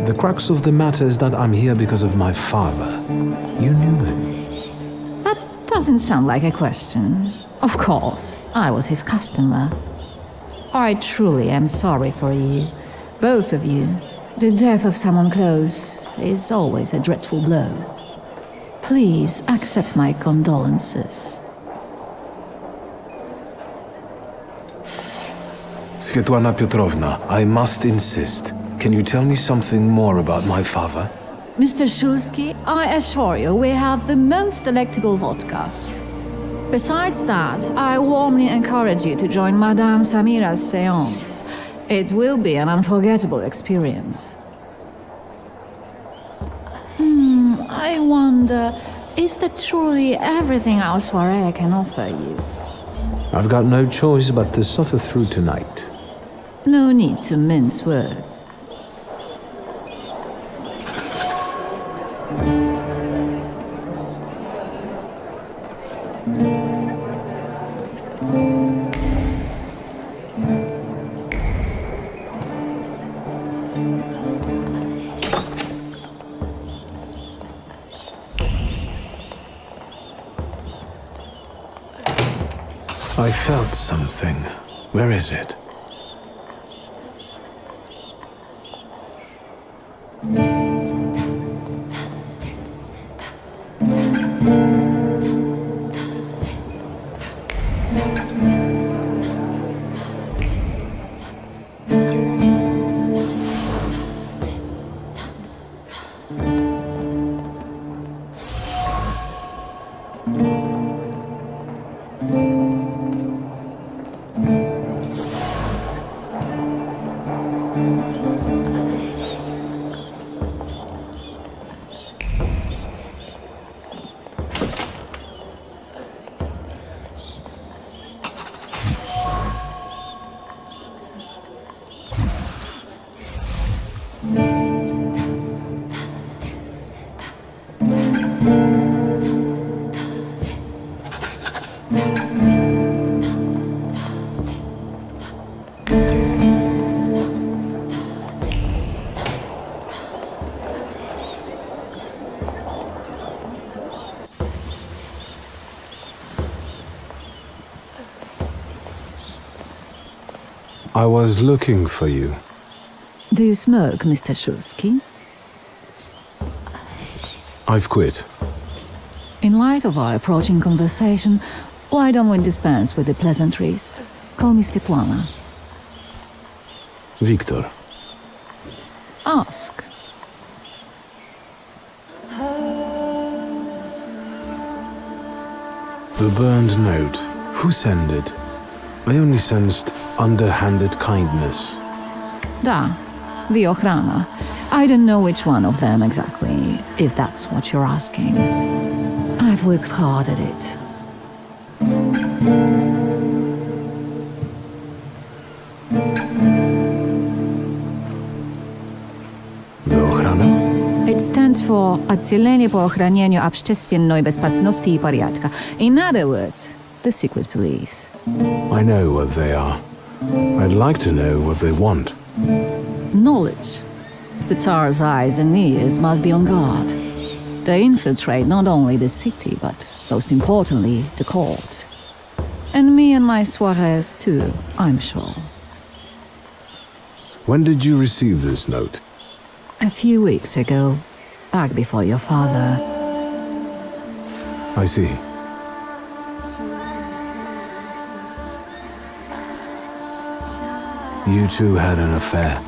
The crux of the matter is that I'm here because of my father. You knew him. That doesn't sound like a question. Of course, I was his customer. I truly am sorry for you, both of you. The death of someone close is always a dreadful blow. Please accept my condolences. Svetlana Petrovna, I must insist. Can you tell me something more about my father? Mr. Szulski, I assure you we have the most delectable vodka. Besides that, I warmly encourage you to join Madame Samira's séance. It will be an unforgettable experience. I wonder, is that truly everything our soirée can offer you? I've got no choice but to suffer through tonight. No need to mince words. I felt something. Where is it? I was looking for you. Do you smoke, Mr. Szulski? I've quit. In light of our approaching conversation, why don't we dispense with the pleasantries? Call me Svetlana. Wiktor. Ask. The burned note. Who sent it? I only sensed underhanded kindness. Da, the Ochrana. I don't know which one of them exactly, if that's what you're asking. I've worked hard at it. The Ochrana? It stands for Отделение по охранению общественной безопасности и порядка. In other words, the secret police. I know what they are. I'd like to know what they want. Knowledge. The Tsar's eyes and ears must be on guard. They infiltrate not only the city, but most importantly, the court. And me and my soirees too, I'm sure. When did you receive this note? A few weeks ago, back before your father. I see. You two had an affair.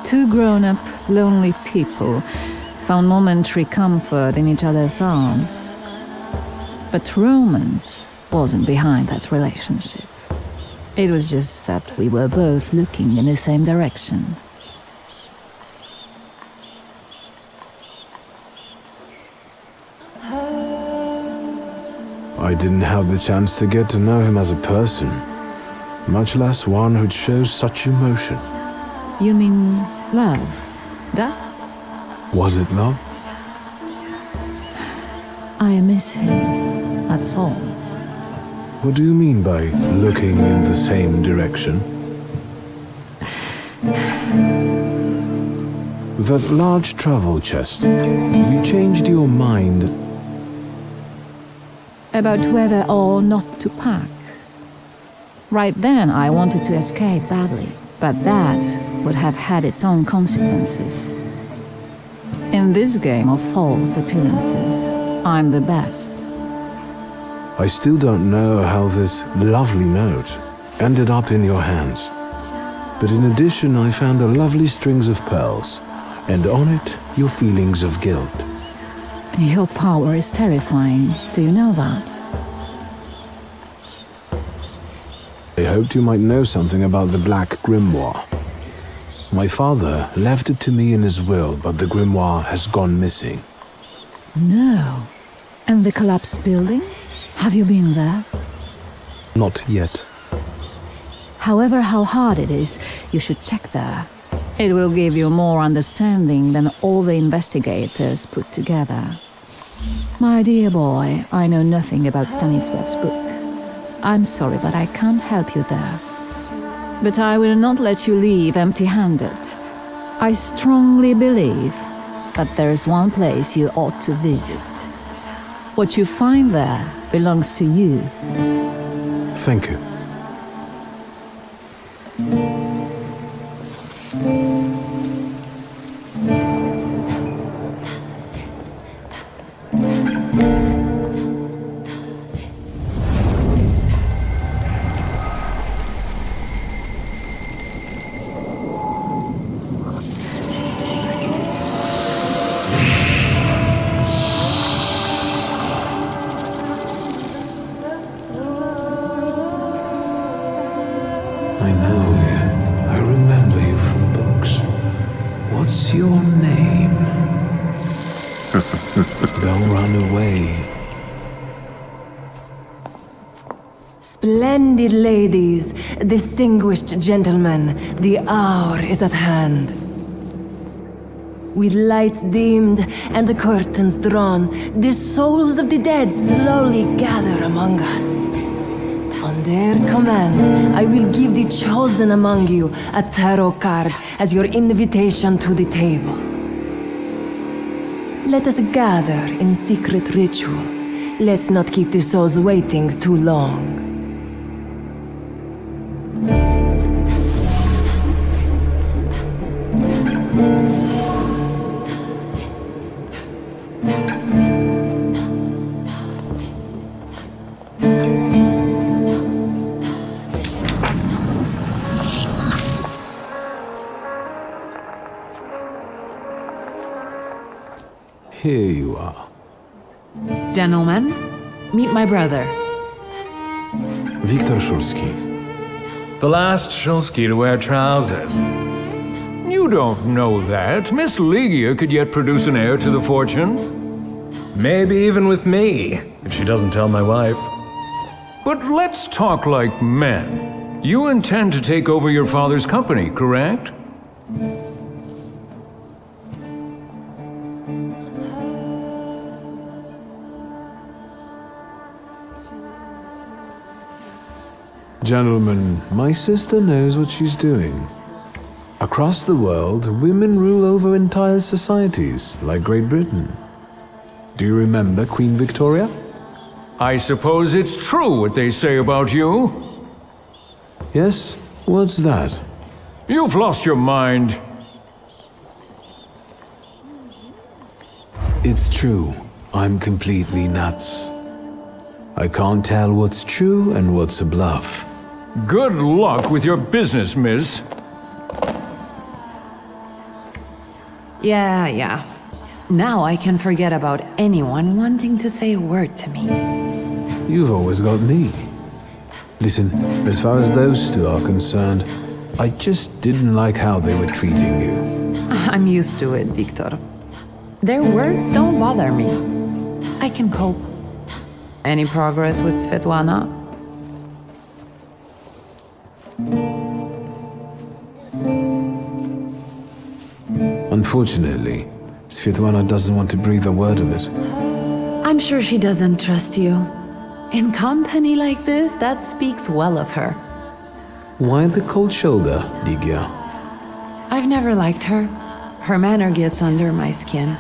Two grown-up, lonely people found momentary comfort in each other's arms. But romance wasn't behind that relationship. It was just that we were both looking in the same direction. I didn't have the chance to get to know him as a person, much less one who'd show such emotion. You mean love? That? Was it love? I miss him, that's all. What do you mean by looking in the same direction? That large travel chest. You changed your mind about whether or not to pack. Right then, I wanted to escape badly, but that would have had its own consequences. In this game of false appearances, I'm the best. I still don't know how this lovely note ended up in your hands. But in addition, I found a lovely strings of pearls, and on it, your feelings of guilt. Your power is terrifying. Do you know that? I hoped you might know something about the Black Grimoire. My father left it to me in his will, but the grimoire has gone missing. No. And the collapsed building? Have you been there? Not yet. However, how hard it is, you should check there. It will give you more understanding than all the investigators put together. My dear boy, I know nothing about Stanisław's book. I'm sorry, but I can't help you there. But I will not let you leave empty-handed. I strongly believe that there is one place you ought to visit. What you find there belongs to you. Thank you. I know you. I remember you from books. What's your name? Don't run away. Splendid ladies, distinguished gentlemen, the hour is at hand. With lights dimmed and the curtains drawn, the souls of the dead slowly gather among us. On their command, I will give the chosen among you a tarot card as your invitation to the table. Let us gather in secret ritual. Let's not keep the souls waiting too long. Here you are. Gentlemen, meet my brother. Wiktor Szulski. The last Szulski to wear trousers. You don't know that. Miss Ligia could yet produce an heir to the fortune. Maybe even with me, if she doesn't tell my wife. But let's talk like men. You intend to take over your father's company, correct? Gentlemen, my sister knows what she's doing. Across the world, women rule over entire societies, like Great Britain. Do you remember Queen Victoria? I suppose it's true what they say about you. Yes? What's that? You've lost your mind. It's true. I'm completely nuts. I can't tell what's true and what's a bluff. Good luck with your business, miss. Yeah. Now I can forget about anyone wanting to say a word to me. You've always got me. Listen, as far as those two are concerned, I just didn't like how they were treating you. I'm used to it, Wiktor. Their words don't bother me. I can cope. Any progress with Svetlana? Unfortunately, Svetlana doesn't want to breathe a word of it. I'm sure she doesn't trust you. In company like this, that speaks well of her. Why the cold shoulder, Ligia? I've never liked her. Her manner gets under my skin.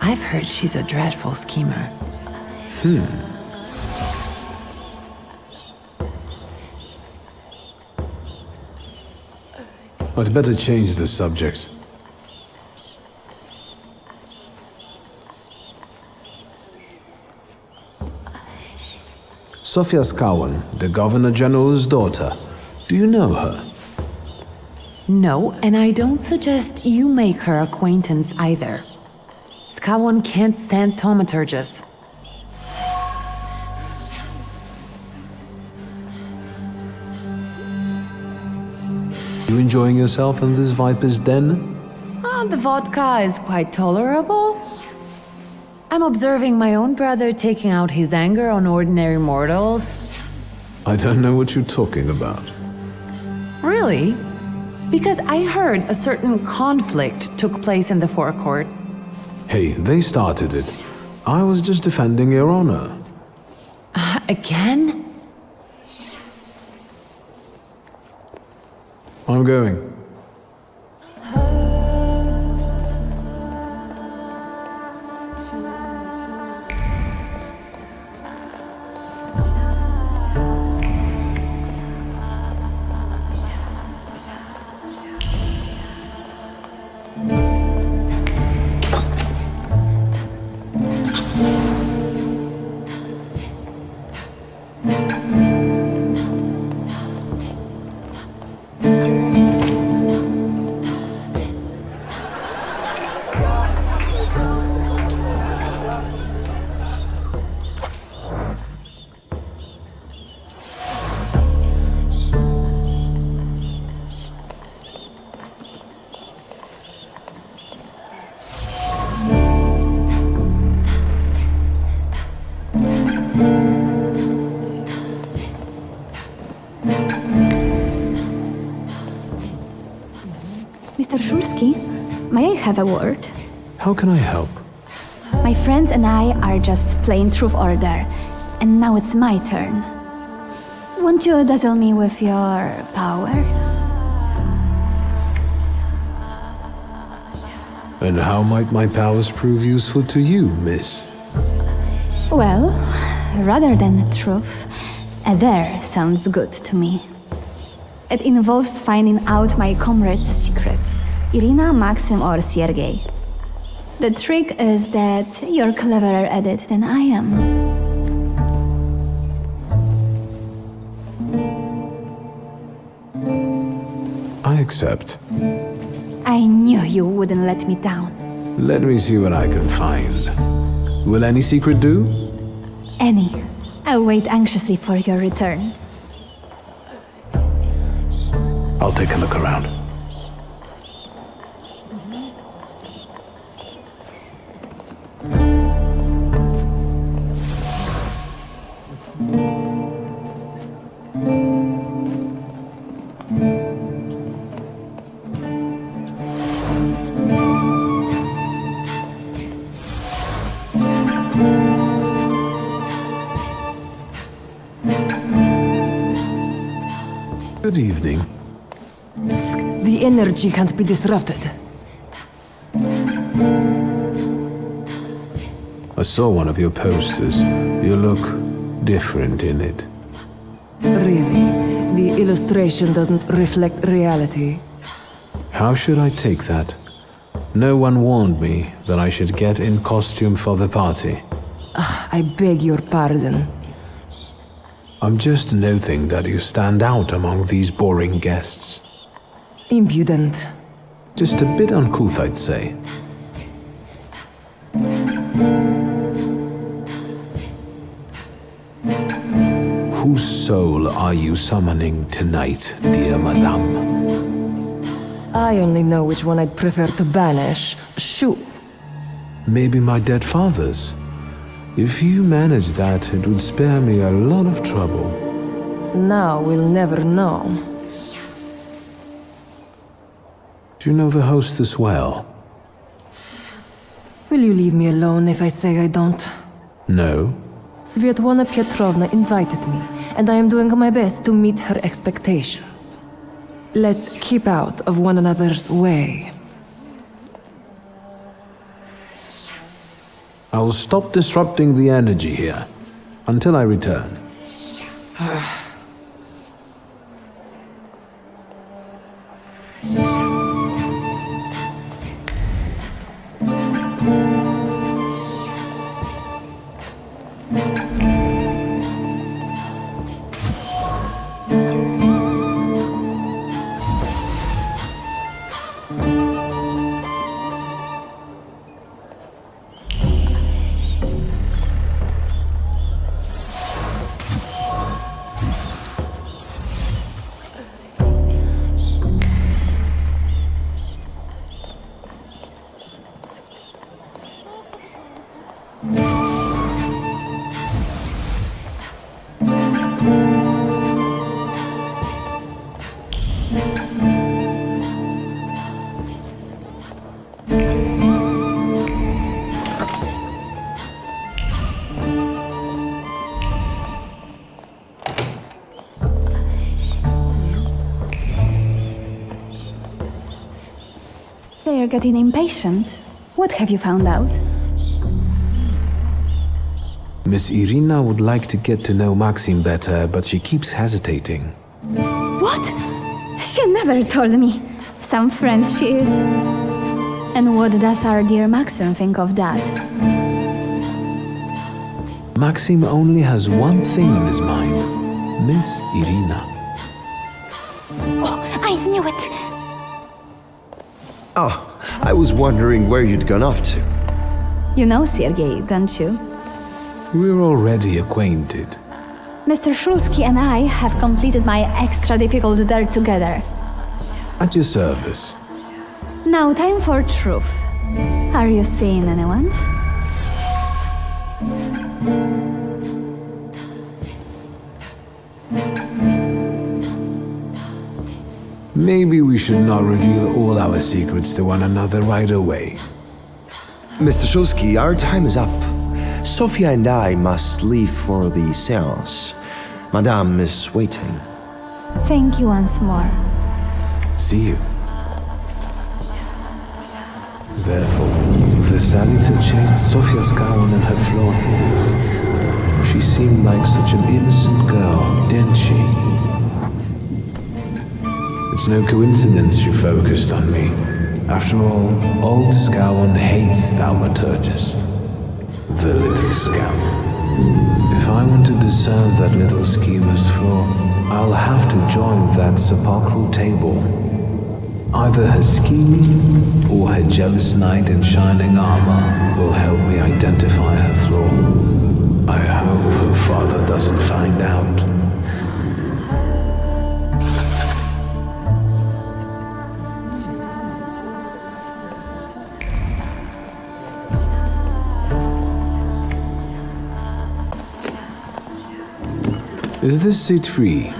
I've heard she's a dreadful schemer. I'd better change the subject. Sofia Skawan, the Governor General's daughter. Do you know her? No, and I don't suggest you make her acquaintance either. Skawan can't stand thaumaturges. You enjoying yourself in this viper's den? Oh, the vodka is quite tolerable. I'm observing my own brother taking out his anger on ordinary mortals. I don't know what you're talking about. Really? Because I heard a certain conflict took place in the forecourt. Hey, they started it. I was just defending your honor. Again? I'm going. Mr. Szulski, may I have a word? How can I help? My friends and I are just playing Truth Order, and now it's my turn. Won't you dazzle me with your powers? And how might my powers prove useful to you, miss? Well, rather than truth, a dare sounds good to me. It involves finding out my comrades' secrets, Irina, Maxim, or Sergei. The trick is that you're cleverer at it than I am. I accept. I knew you wouldn't let me down. Let me see what I can find. Will any secret do? Any. I'll wait anxiously for your return. I'll take a look around. Good evening. The energy can't be disrupted. I saw one of your posters. You look different in it. Really? The illustration doesn't reflect reality. How should I take that? No one warned me that I should get in costume for the party. I beg your pardon. I'm just noting that you stand out among these boring guests. Impudent. Just a bit uncouth, I'd say. Whose soul are you summoning tonight, dear madame? I only know which one I'd prefer to banish. Shoot. Maybe my dead father's. If you manage that, it would spare me a lot of trouble. Now we'll never know. Do you know the hostess well? Will you leave me alone if I say I don't? No. Svetlana Petrovna invited me, and I am doing my best to meet her expectations. Let's keep out of one another's way. I will stop disrupting the energy here until I return. They're getting impatient. What have you found out? Miss Irina would like to get to know Maxim better, but she keeps hesitating. What? She never told me. Some friend she is. And what does our dear Maxim think of that? Maxim only has one thing on his mind. Miss Irina. Oh, I knew it! Oh, I was wondering where you'd gone off to. You know Sergei, don't you? We're already acquainted. Mr. Szulski and I have completed my extra difficult dare together. At your service. Now time for truth. Are you seeing anyone? Maybe we should not reveal all our secrets to one another right away. Mr. Szulski, our time is up. Sophia and I must leave for the seance. Madame is waiting. Thank you once more. See you. Therefore, the salutor chased Sofia Skowron and her flaw. She seemed like such an innocent girl, didn't she? It's no coincidence she focused on me. After all, old Skowron hates Thaumaturges. The little scout. If I want to discern that little schemer's flaw, I'll have to join that sepulchral table. Either her scheming or her jealous knight in shining armor will help me identify her flaw. I hope her father doesn't find out. Is this seat free?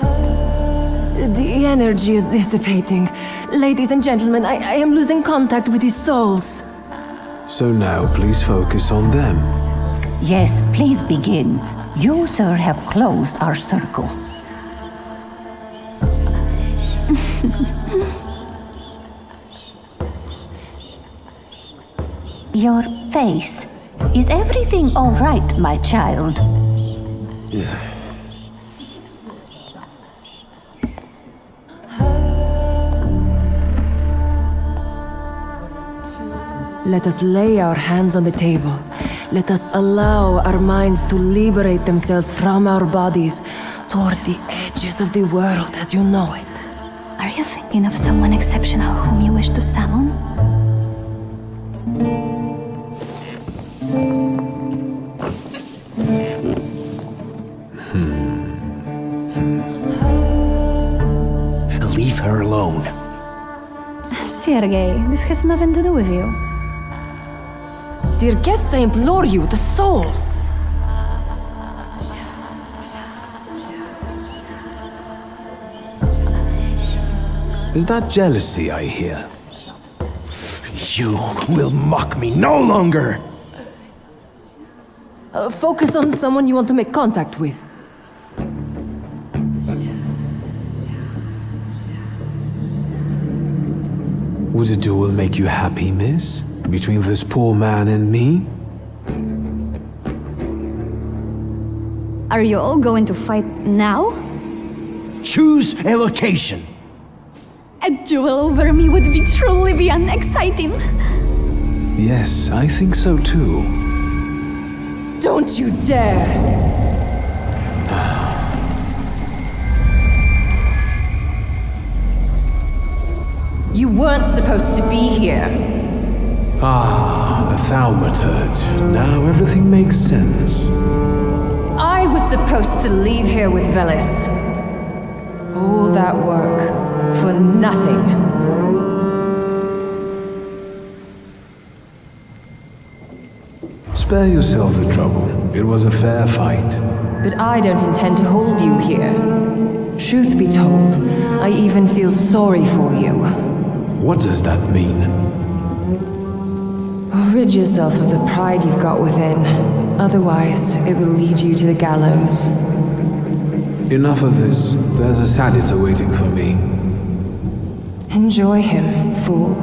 The energy is dissipating. Ladies and gentlemen, I am losing contact with these souls. So now please focus on them. Yes, please begin. You, sir, have closed our circle. Your face. Is everything all right, my child? Yeah. Let us lay our hands on the table. Let us allow our minds to liberate themselves from our bodies toward the edges of the world as you know it. Are you thinking of someone exceptional whom you wish to summon? Leave her alone. Sergei, this has nothing to do with you. Dear guests, I implore you, the souls! Is that jealousy I hear? You will mock me no longer! Focus on someone you want to make contact with. Would a duel make you happy, miss? Between this poor man and me? Are you all going to fight now? Choose a location. A duel over me would be truly beyond exciting. Yes, I think so too. Don't you dare! You weren't supposed to be here. Ah, a Thaumaturge. Now everything makes sense. I was supposed to leave here with Velis. All that work for nothing. Spare yourself the trouble. It was a fair fight. But I don't intend to hold you here. Truth be told, I even feel sorry for you. What does that mean? Rid yourself of the pride you've got within. Otherwise, it will lead you to the gallows. Enough of this. There's a salutor waiting for me. Enjoy him, fool.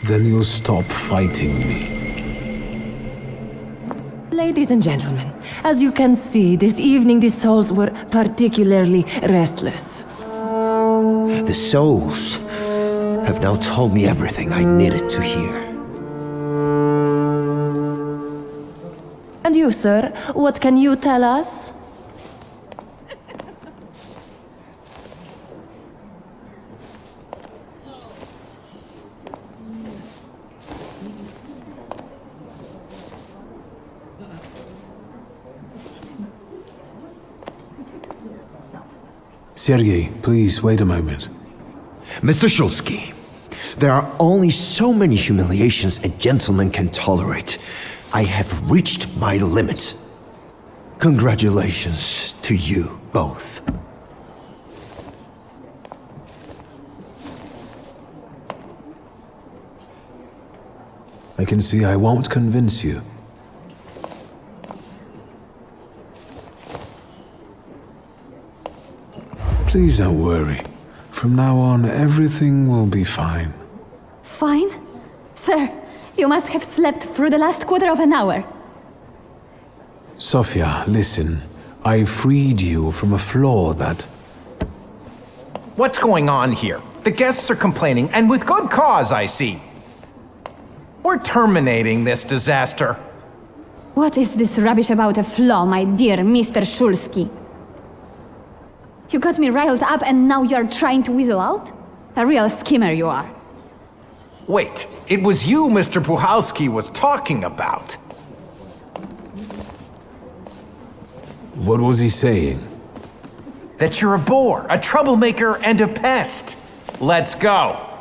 Then you'll stop fighting me. Ladies and gentlemen, as you can see, this evening the souls were particularly restless. The souls have now told me everything I needed to hear. And you, sir, what can you tell us? Sergei, please wait a moment. Mr. Szulski, there are only so many humiliations a gentleman can tolerate. I have reached my limit. Congratulations to you both. I can see I won't convince you. Please don't worry. From now on, everything will be fine. Fine? Sir, you must have slept through the last quarter of an hour. Sofia, listen. I freed you from a flaw that... What's going on here? The guests are complaining, and with good cause, I see. We're terminating this disaster. What is this rubbish about a flaw, my dear Mr. Szulski? You got me riled up and now you're trying to weasel out? A real schemer you are. Wait, it was you Mr. Puhalski was talking about. What was he saying? That you're a bore, a troublemaker, and a pest. Let's go.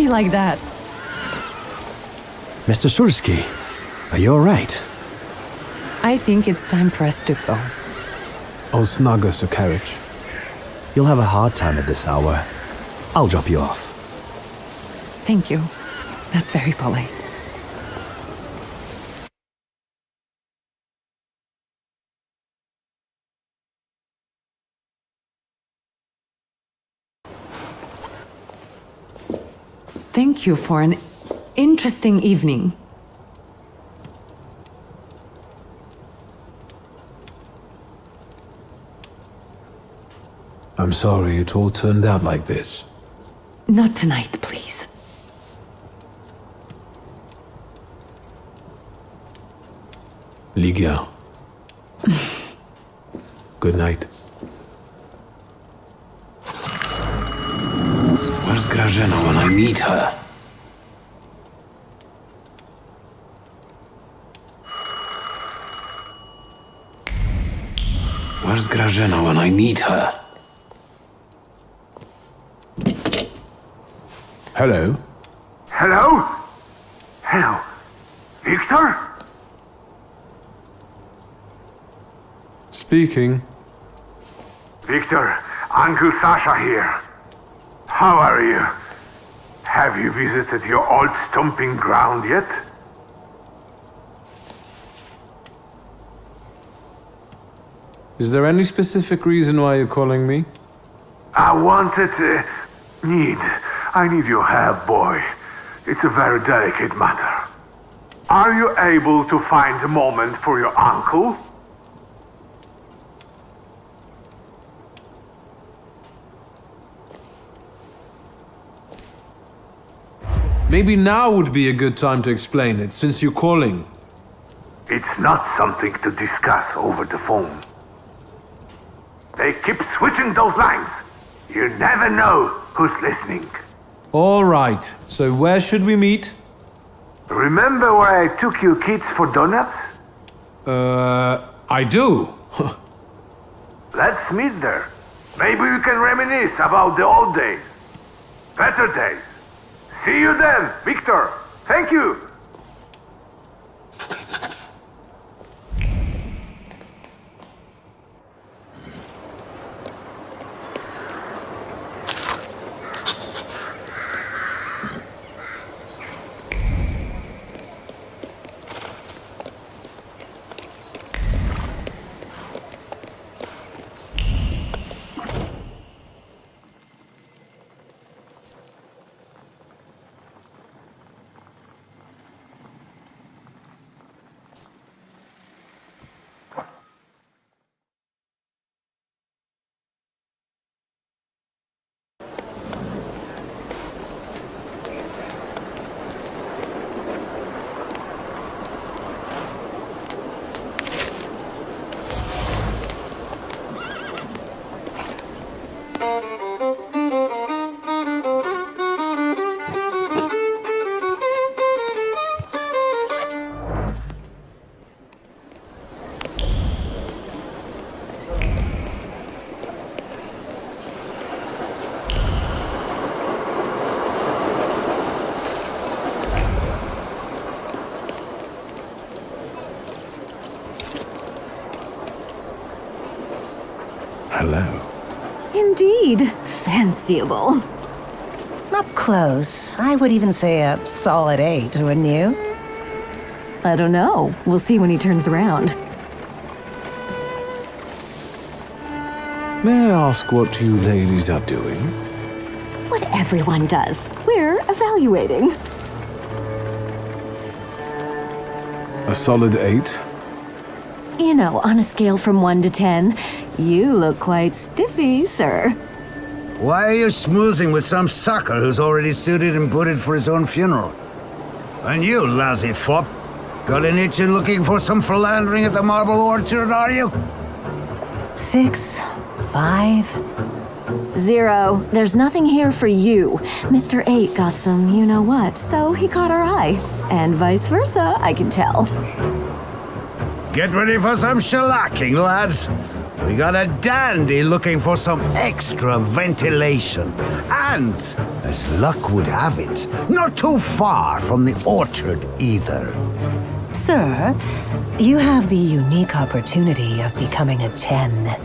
me like that? Mr. Szulski, are you alright? I think it's time for us to go. I'll snug us a carriage. You'll have a hard time at this hour. I'll drop you off. Thank you. That's very polite. Thank you for an interesting evening. I'm sorry it all turned out like this. Not tonight, please. Ligia. Good night. Where's Grażyna when I need her? Where's Grażyna when I need her? Hello? Hello? Hello? Wiktor? Speaking. Wiktor, Uncle Sasha here. How are you? Have you visited your old stomping ground yet? Is there any specific reason why you're calling me? I need your help, boy. It's a very delicate matter. Are you able to find a moment for your uncle? Maybe now would be a good time to explain it, since you're calling. It's not something to discuss over the phone. They keep switching those lines. You never know who's listening. All right, so where should we meet? Remember where I took you kids for donuts? I do. Let's meet there. Maybe we can reminisce about the old days. Better days. See you then, Wiktor. Thank you. Hello. Indeed. Fanciable. Up close, I would even say a solid 8, wouldn't you? I don't know. We'll see when he turns around. May I ask what you ladies are doing? What everyone does. We're evaluating. A solid 8? You know, on a scale from 1 to 10, you look quite spiffy, sir. Why are you schmoozing with some sucker who's already suited and booted for his own funeral? And you, lousy fop, got an itch in looking for some philandering at the Marble Orchard, are you? 6, 5... 0. There's nothing here for you. Mr. 8 got some you-know-what, so he caught our eye. And vice versa, I can tell. Get ready for some shellacking, lads. We got a dandy looking for some extra ventilation. And, as luck would have it, not too far from the orchard either. Sir, you have the unique opportunity of becoming a 10.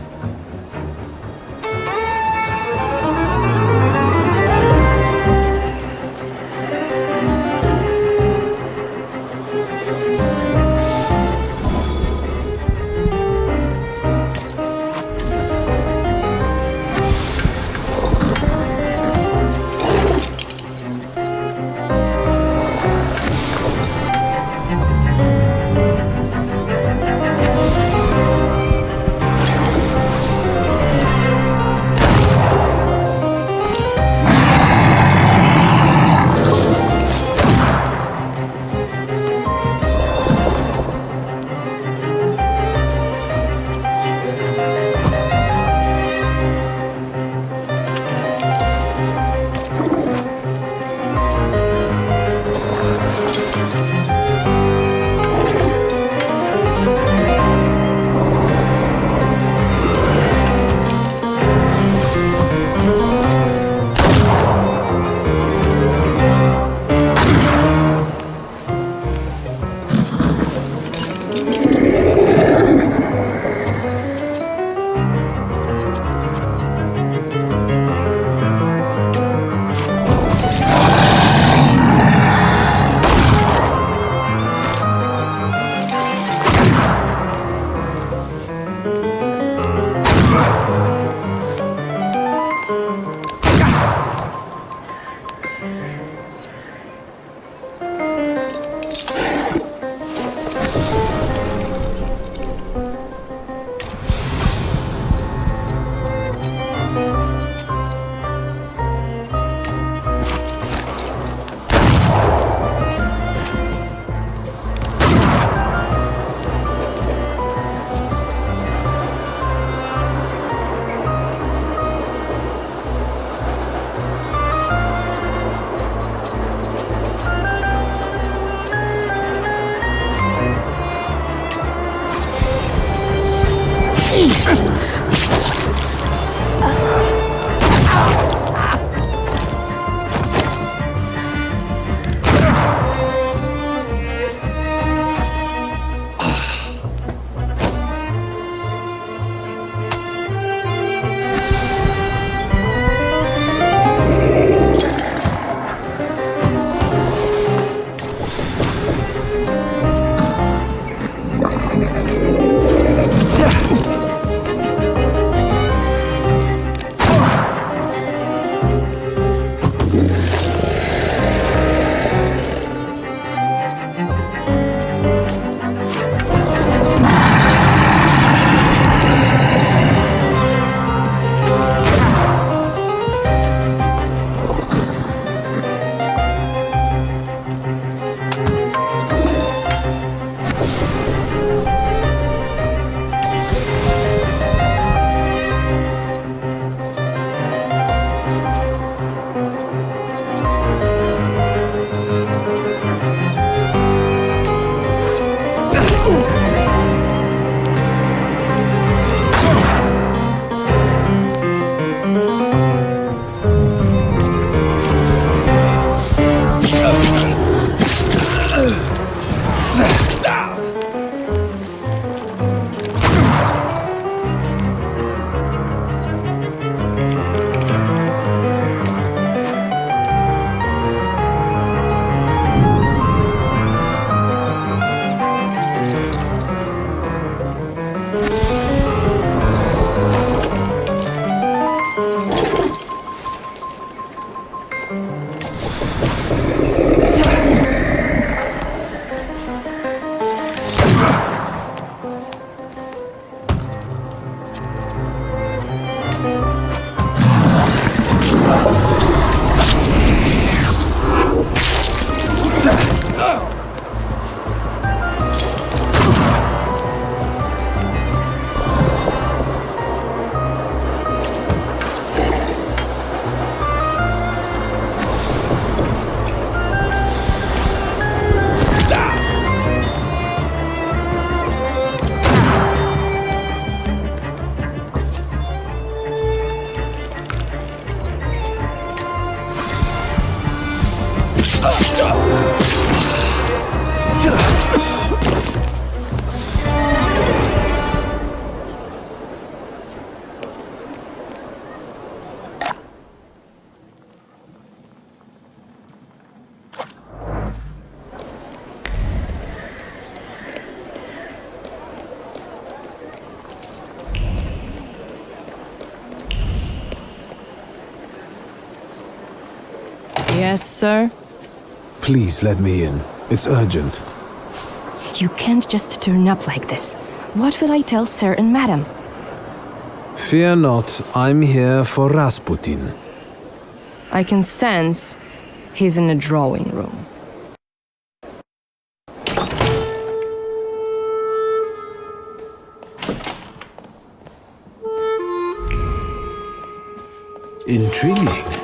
Yes, sir? Please let me in. It's urgent. You can't just turn up like this. What will I tell Sir and Madam? Fear not, I'm here for Rasputin. I can sense he's in the drawing room. Intriguing.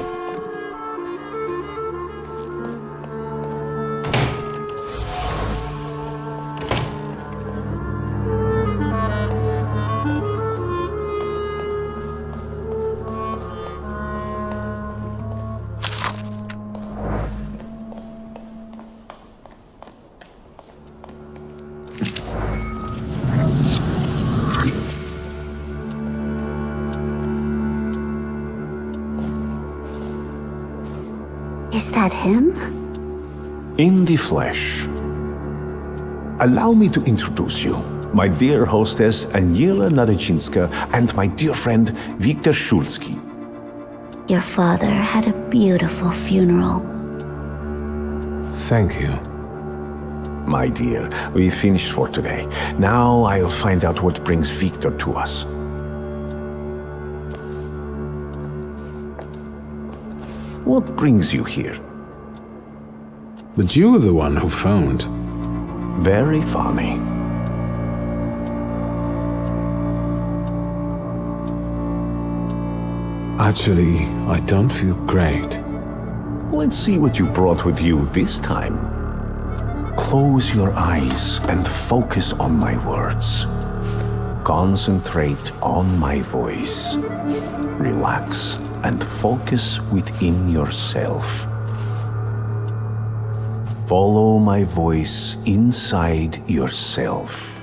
Is that him? In the flesh. Allow me to introduce you. My dear hostess, Aniela Narechinska, and my dear friend, Wiktor Szulski. Your father had a beautiful funeral. Thank you. My dear, we finished for today. Now I'll find out what brings Wiktor to us. What brings you here? But you were the one who phoned. Very funny. Actually, I don't feel great. Let's see what you brought with you this time. Close your eyes and focus on my words. Concentrate on my voice. Relax and focus within yourself. Follow my voice inside yourself.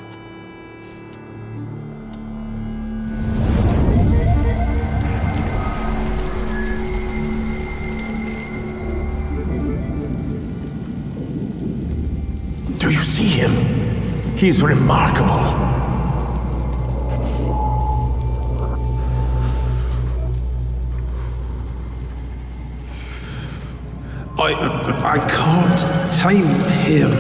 Do you see him? He's remarkable. I can't tame him.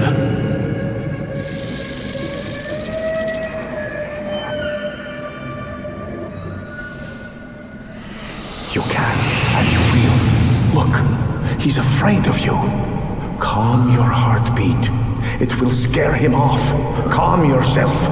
You can, and you will. Look, he's afraid of you. Calm your heartbeat. It will scare him off. Calm yourself.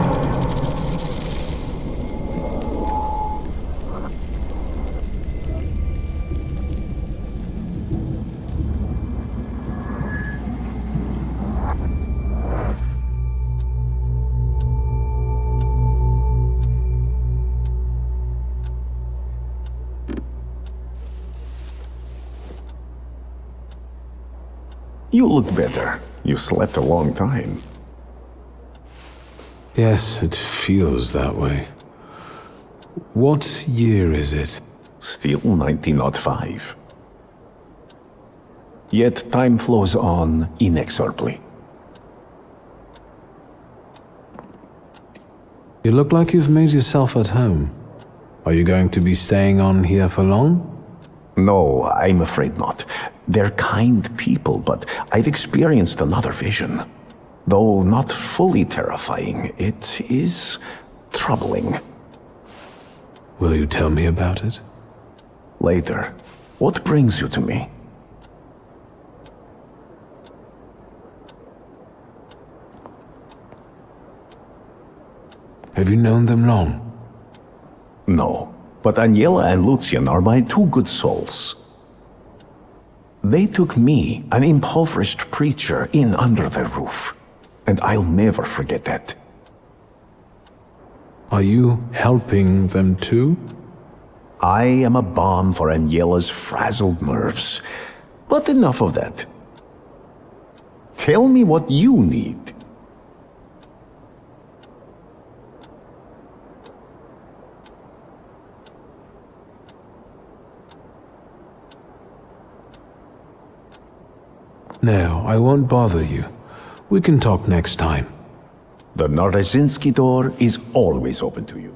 You look better. You slept a long time. Yes, it feels that way. What year is it? Still 1905. Yet time flows on inexorably. You look like you've made yourself at home. Are you going to be staying on here for long? No, I'm afraid not. They're kind people, but I've experienced another vision. Though not fully terrifying, it is troubling. Will you tell me about it? Later. What brings you to me? Have you known them long? No, but Aniela and Lucian are my two good souls. They took me, an impoverished preacher, in under their roof, and I'll never forget that. Are you helping them too? I am a balm for Aniela's frazzled nerves, but enough of that. Tell me what you need. No, I won't bother you. We can talk next time. The Narezinski door is always open to you.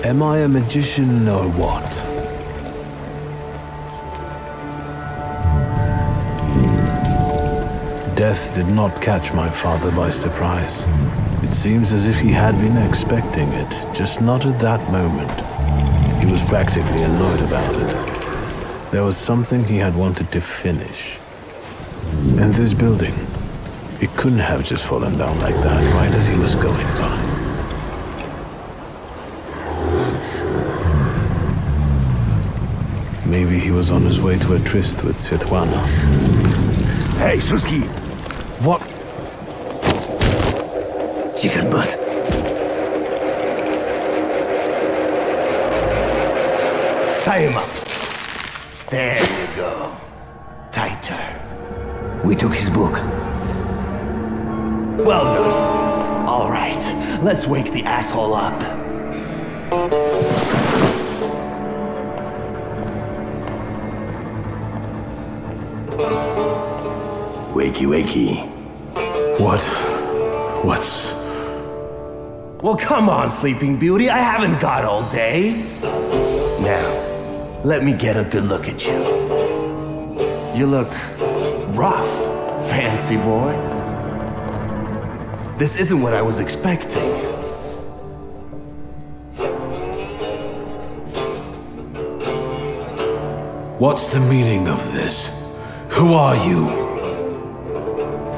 Am I a magician or what? Death did not catch my father by surprise. It seems as if he had been expecting it, just not at that moment. He was practically annoyed about it. There was something he had wanted to finish. And this building, it couldn't have just fallen down like that right as he was going by. Maybe he was on his way to a tryst with Svetlana. Hey, Szulski! What? Chicken butt. Tie him up. There you go. Tighter. We took his book. Well done. All right, let's wake the asshole up. Wakey, wakey. What's... Well, come on, Sleeping Beauty. I haven't got all day. Now, let me get a good look at you. You look rough, fancy boy. This isn't what I was expecting. What's the meaning of this? Who are you?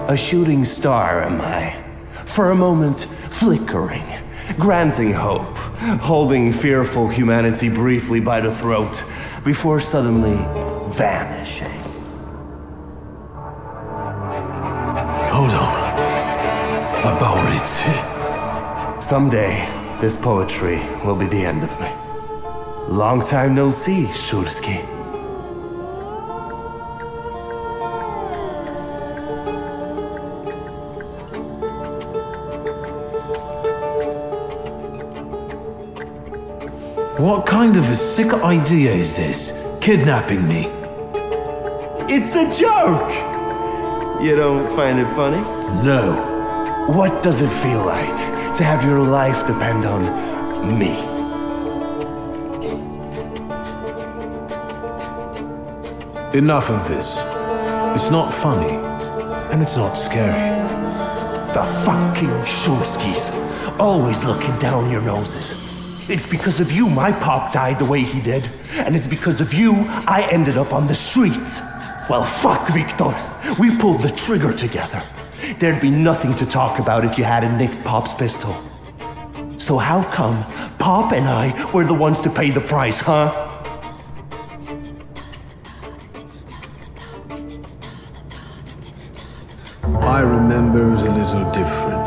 A shooting star, am I? For a moment, flickering, granting hope, holding fearful humanity briefly by the throat, before suddenly vanishing. Hold on. About it. Someday, this poetry will be the end of me. Long time no see, Szulski. What kind of a sick idea is this? Kidnapping me? It's a joke! You don't find it funny? No. What does it feel like to have your life depend on me? Enough of this. It's not funny, and it's not scary. The fucking Szulskis, always looking down your noses. It's because of you my pop died the way he did, and it's because of you I ended up on the streets. Well, fuck, Wiktor. We pulled the trigger together. There'd be nothing to talk about if you hadn't nicked Pop's pistol. So how come Pop and I were the ones to pay the price, huh? I remember it a little differently.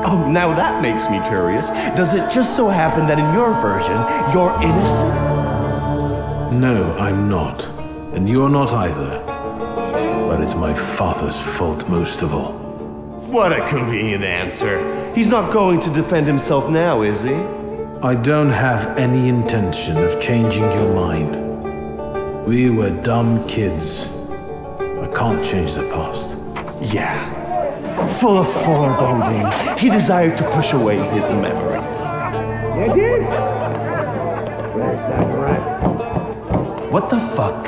Oh, now that makes me curious. Does it just so happen that in your version, you're innocent? No, I'm not. And you're not either. But it's my father's fault most of all. What a convenient answer. He's not going to defend himself now, is he? I don't have any intention of changing your mind. We were dumb kids. I can't change the past. Yeah. Full of foreboding, he desired to push away his memories. What the fuck?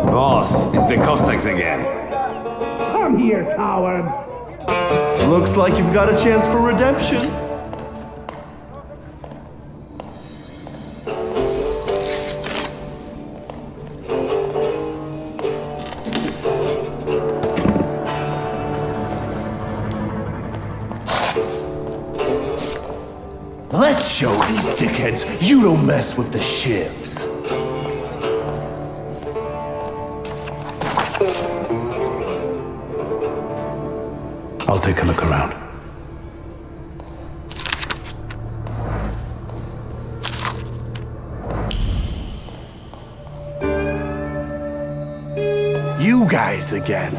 Boss, it's the Cossacks again. Come here, coward! Looks like you've got a chance for redemption. Let's show these dickheads you don't mess with the shivs. I'll take a look around. You guys again.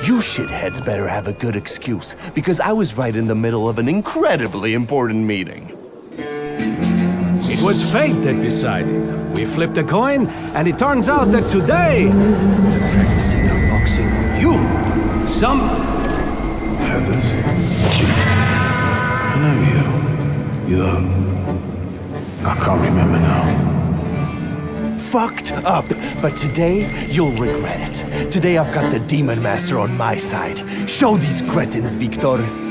You shitheads better have a good excuse, because I was right in the middle of an incredibly important meeting. It was fate that decided. We flipped a coin, and it turns out that today... Practicing our boxing. You! Some... Feathers? I know you. I can't remember now. Fucked up, but today you'll regret it. Today I've got the Demon Master on my side. Show these cretins, Wiktor.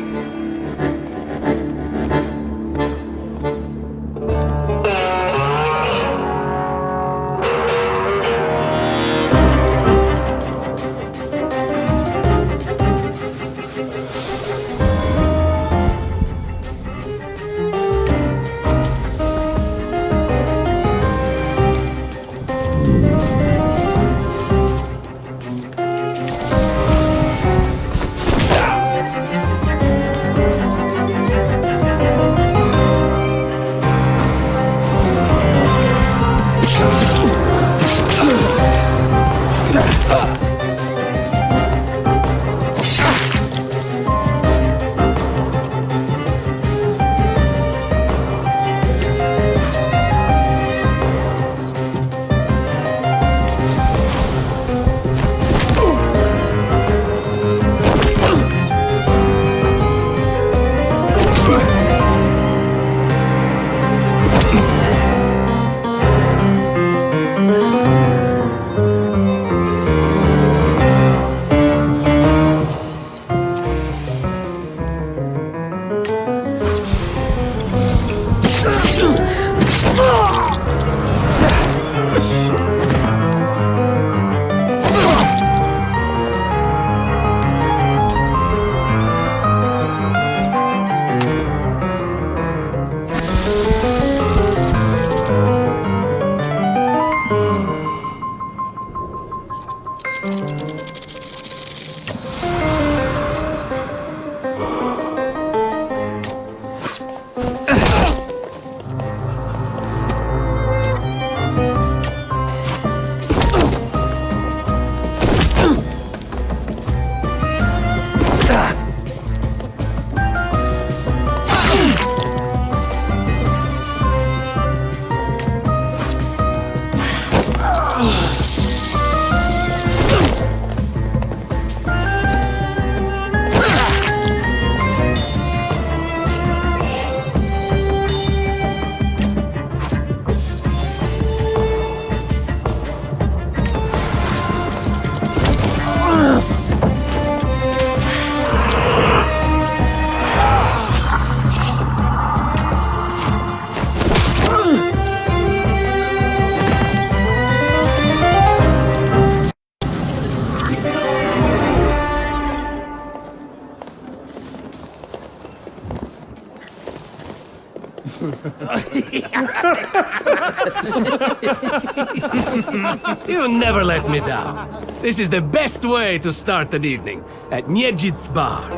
You never let me down. This is the best way to start an evening, at Niedzic's bar.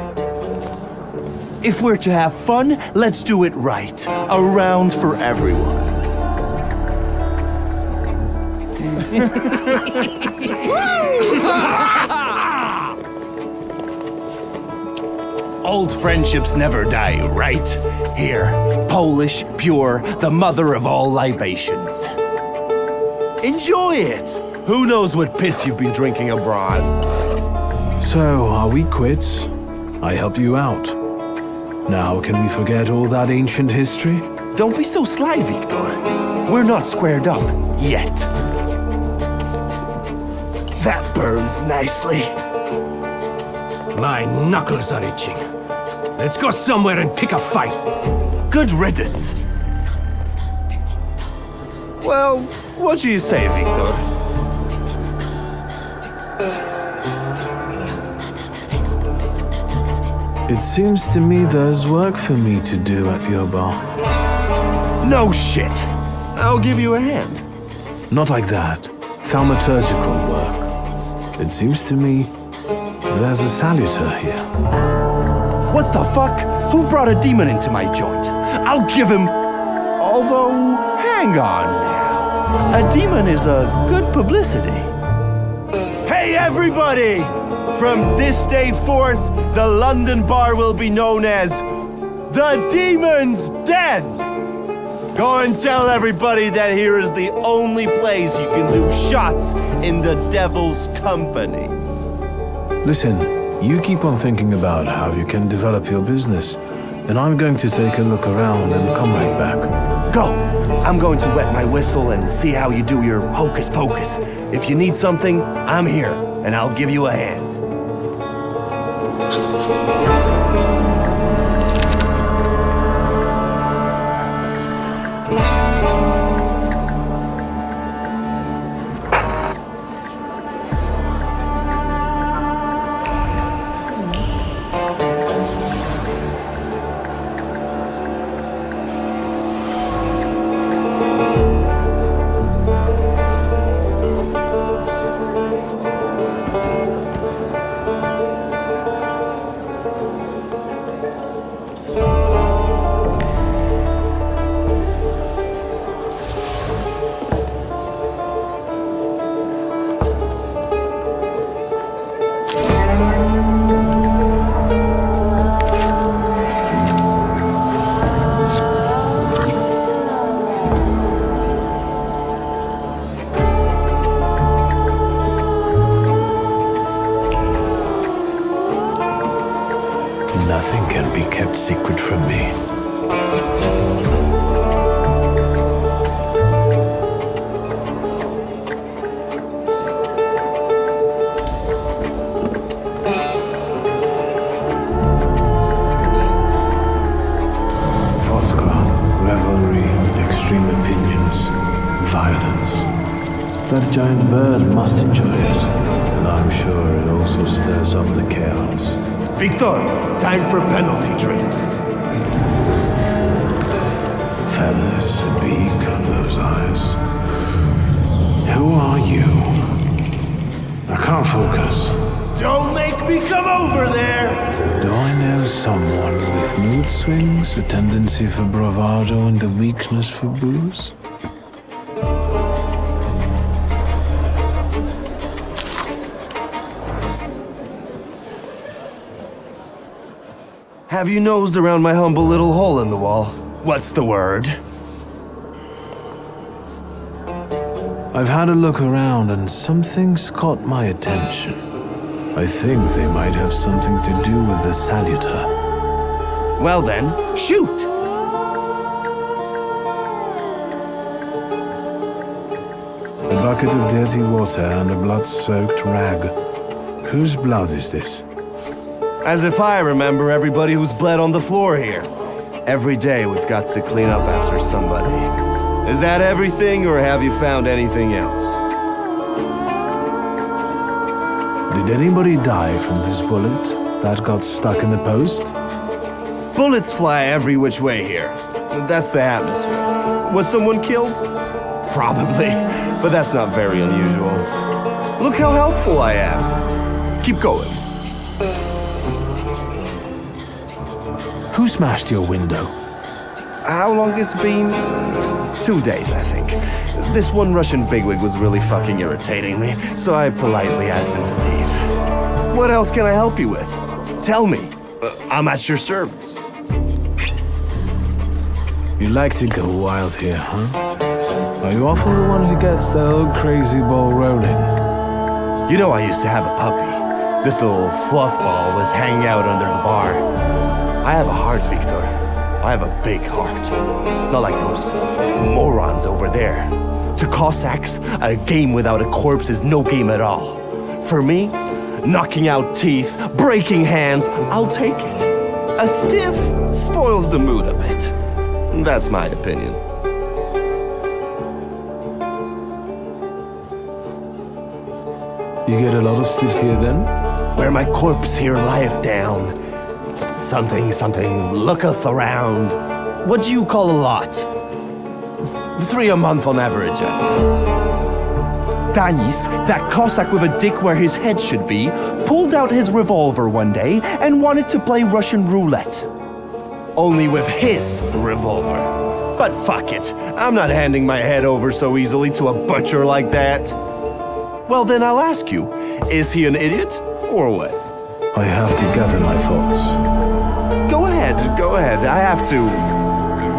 If we're to have fun, let's do it right. A round for everyone. Old friendships never die, right? Here, Polish, pure, the mother of all libations. Enjoy it! Who knows what piss you've been drinking abroad? So, are we quits? I helped you out. Now, can we forget all that ancient history? Don't be so sly, Wiktor. We're not squared up, yet. That burns nicely. My knuckles are itching. Let's go somewhere and pick a fight. Good riddance. Well, what do you say, Wiktor? It seems to me there's work for me to do at your bar. No shit. I'll give you a hand. Not like that. Thaumaturgical work. It seems to me there's a salutor here. What the fuck? Who brought a demon into my joint? I'll give him... Although, hang on now. A demon is a good publicity. Hey everybody! From this day forth, the London bar will be known as the Demon's Den. Go and tell everybody that here is the only place you can do shots in the devil's company. Listen, you keep on thinking about how you can develop your business, Then I'm going to take a look around and come right back. Go! I'm going to wet my whistle and see how you do your hocus pocus. If you need something, I'm here, and I'll give you a hand. Nothing can be kept secret from me. Vodka, revelry, extreme opinions, violence. That giant bird must enjoy it, and I'm sure it also stirs up the chaos. Wiktor, time for penalty drinks. Feathers, a beak, those eyes. Who are you? I can't focus. Don't make me come over there! Do I know someone with mood swings, a tendency for bravado, and a weakness for booze? Have you nosed around my humble little hole in the wall? What's the word? I've had a look around and something's caught my attention. I think they might have something to do with the salutor. Well then, shoot! A bucket of dirty water and a blood-soaked rag. Whose blood is this? As if I remember everybody who's bled on the floor here. Every day we've got to clean up after somebody. Is that everything, or have you found anything else? Did anybody die from this bullet that got stuck in the post? Bullets fly every which way here. That's the atmosphere. Was someone killed? Probably, but that's not very unusual. Look how helpful I am. Keep going. Who smashed your window? How long it's been? 2 days, I think. This one Russian bigwig was really fucking irritating me, so I politely asked him to leave. What else can I help you with? Tell me. I'm at your service. You like to go wild here, huh? Are you often the one who gets the whole crazy ball rolling? You know I used to have a puppy. This little fluff ball was hanging out under the bar. I have a heart, Wiktor. I have a big heart. Not like those morons over there. To Cossacks, a game without a corpse is no game at all. For me, knocking out teeth, breaking hands, I'll take it. A stiff spoils the mood a bit. That's my opinion. You get a lot of stiffs here then? Where my corpse here lieth down. Something looketh around. What do you call a lot? 3 a month on average, I'd say. Danis, that Cossack with a dick where his head should be, pulled out his revolver one day and wanted to play Russian roulette. Only with his revolver. But fuck it, I'm not handing my head over so easily to a butcher like that. Well then I'll ask you, is he an idiot or what? I have to gather my thoughts. Go ahead. I have to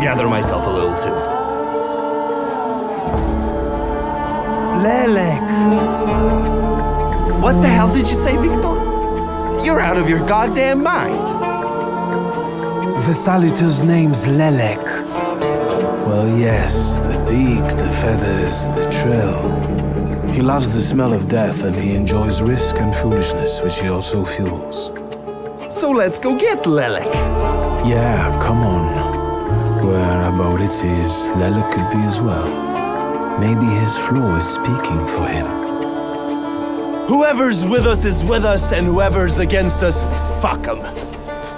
gather myself a little too. Lelek. What the hell did you say, Wiktor? You're out of your goddamn mind. The salutor's name's Lelek. Well, yes, the beak, the feathers, the trill. He loves the smell of death and he enjoys risk and foolishness, which he also fuels. So let's go get Lelek. Yeah, come on. Where about it is, Lelek could be as well. Maybe his flaw is speaking for him. Whoever's with us is with us, and whoever's against us, fuck 'em.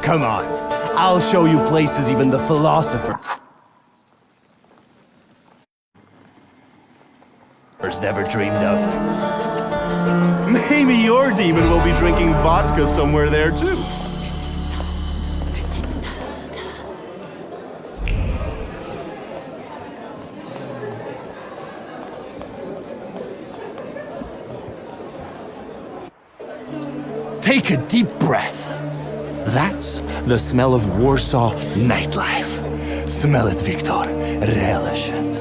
Come on, I'll show you places even the philosopher never dreamed of. Maybe your demon will be drinking vodka somewhere there too. Take a deep breath. That's the smell of Warsaw nightlife. Smell it, Wiktor. Relish it.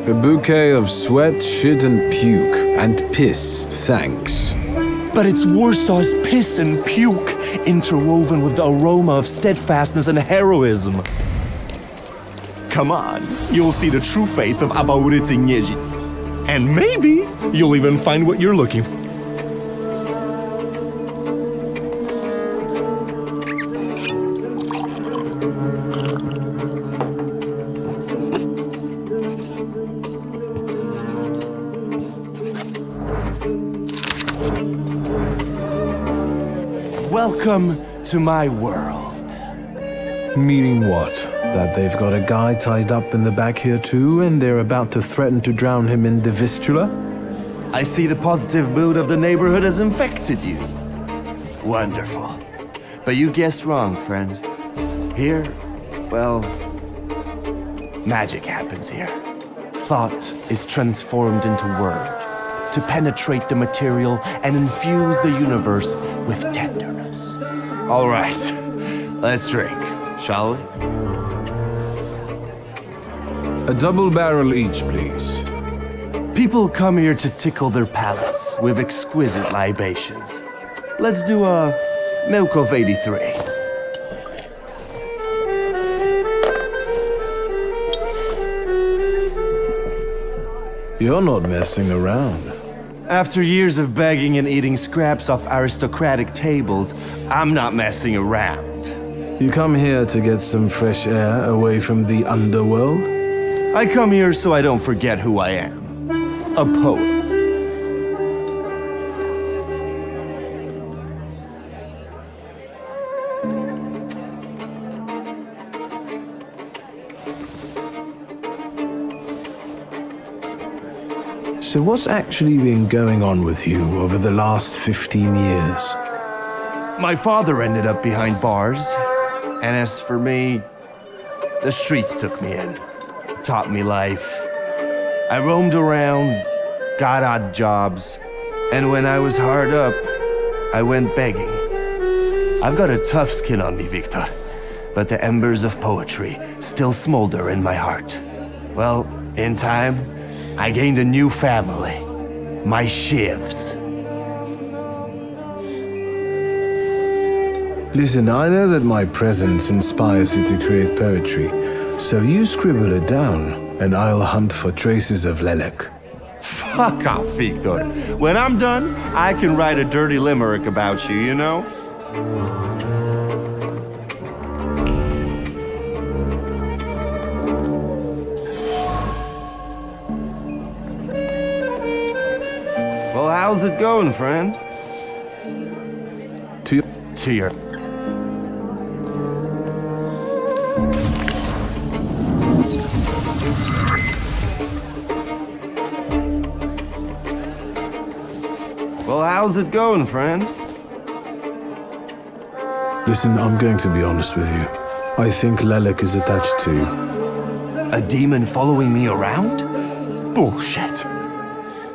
A bouquet of sweat, shit, and puke. And piss, thanks. But it's Warsaw's piss and puke interwoven with the aroma of steadfastness and heroism. Come on, you'll see the true face of Abaurycy Niedzic. And maybe you'll even find what you're looking for. Welcome to my world. Meaning what? That they've got a guy tied up in the back here too, and they're about to threaten to drown him in the Vistula? I see the positive mood of the neighborhood has infected you. Wonderful. But you guessed wrong, friend. Here, well, magic happens here. Thought is transformed into word to penetrate the material and infuse the universe with tenderness. All right, let's drink, shall we? A double barrel each, please. People come here to tickle their palates with exquisite libations. Let's do a Milk of 83. You're not messing around. After years of begging and eating scraps off aristocratic tables, I'm not messing around. You come here to get some fresh air away from the underworld? I come here so I don't forget who I am. A poet. So what's actually been going on with you over the last 15 years? My father ended up behind bars, and as for me, the streets took me in, taught me life. I roamed around, got odd jobs, and when I was hard up, I went begging. I've got a tough skin on me, Wiktor, but the embers of poetry still smolder in my heart. Well, in time, I gained a new family, my Shivs. Listen, I know that my presence inspires you to create poetry, so you scribble it down, and I'll hunt for traces of Lelek. Fuck off, Wiktor. When I'm done, I can write a dirty limerick about you, you know? Well, how's it going, friend? To your... Well, how's it going, friend? Listen, I'm going to be honest with you. I think Lelek is attached to you. A demon following me around? Bullshit.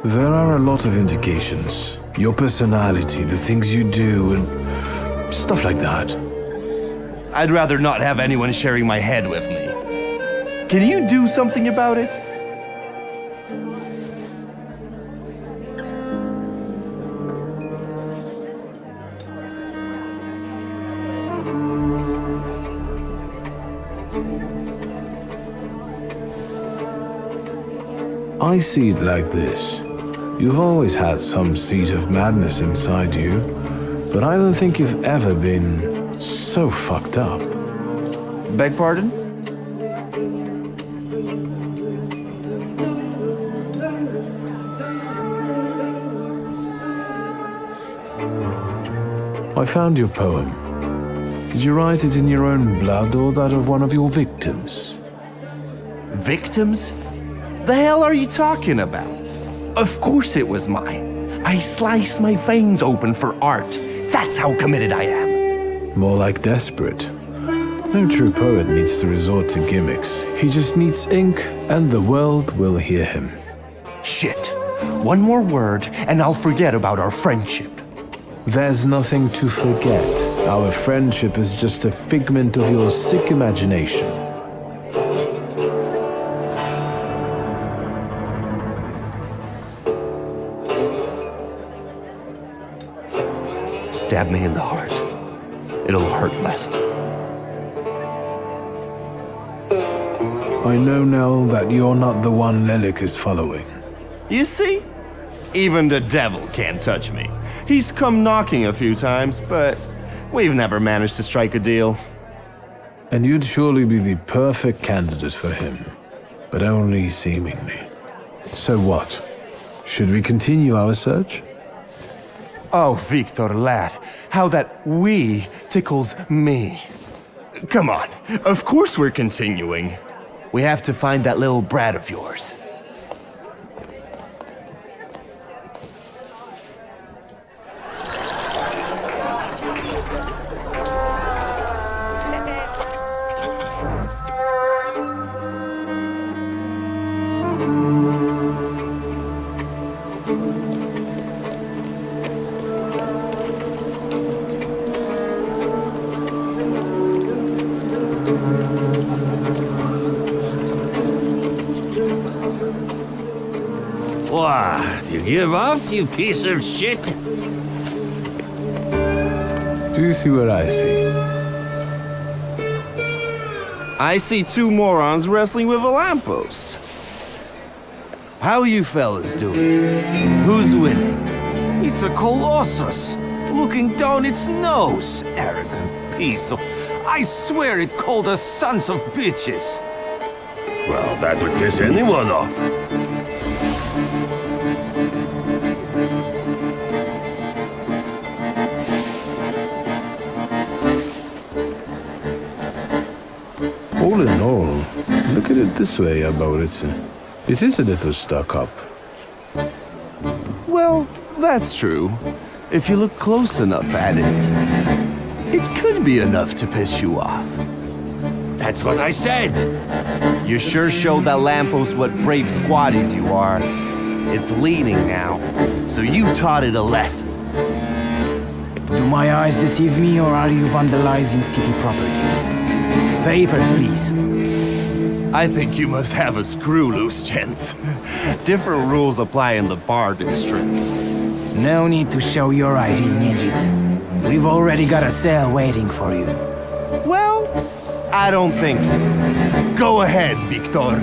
There are a lot of indications. Your personality, the things you do, and stuff like that. I'd rather not have anyone sharing my head with me. Can you do something about it? I see it like this. You've always had some seed of madness inside you, but I don't think you've ever been so fucked up. Beg pardon? I found your poem. Did you write it in your own blood or that of one of your victims? Victims? The hell are you talking about? Of course it was mine. I slice my veins open for art. That's how committed I am. More like desperate. No true poet needs to resort to gimmicks. He just needs ink, and the world will hear him. Shit. One more word, and I'll forget about our friendship. There's nothing to forget. Our friendship is just a figment of your sick imagination. Stab me in the heart. It'll hurt less. I know now that you're not the one Lelik is following. You see? Even the devil can't touch me. He's come knocking a few times, but we've never managed to strike a deal. And you'd surely be the perfect candidate for him, but only seemingly. So what? Should we continue our search? Oh, Wiktor, lad, how that we tickles me. Come on, of course we're continuing. We have to find that little brat of yours. What? You give up, you piece of shit? Do you see what I see? I see two morons wrestling with a lamppost. How you fellas doing? Who's winning? It's a colossus, looking down its nose, arrogant piece of... I swear it called us sons of bitches. Well, that would piss anyone off. All in all, look at it this way, Aboritsa. It is a little stuck up. Well, that's true. If you look close enough at it, it could be enough to piss you off. That's what I said. You sure showed that lamppost what brave squatties you are. It's leaning now, so you taught it a lesson. Do my eyes deceive me, or are you vandalizing city property? Papers, please. I think you must have a screw loose, gents. Different rules apply in the bar district. No need to show your ID, Nijic. We've already got a cell waiting for you. Well, I don't think so. Go ahead, Wiktor.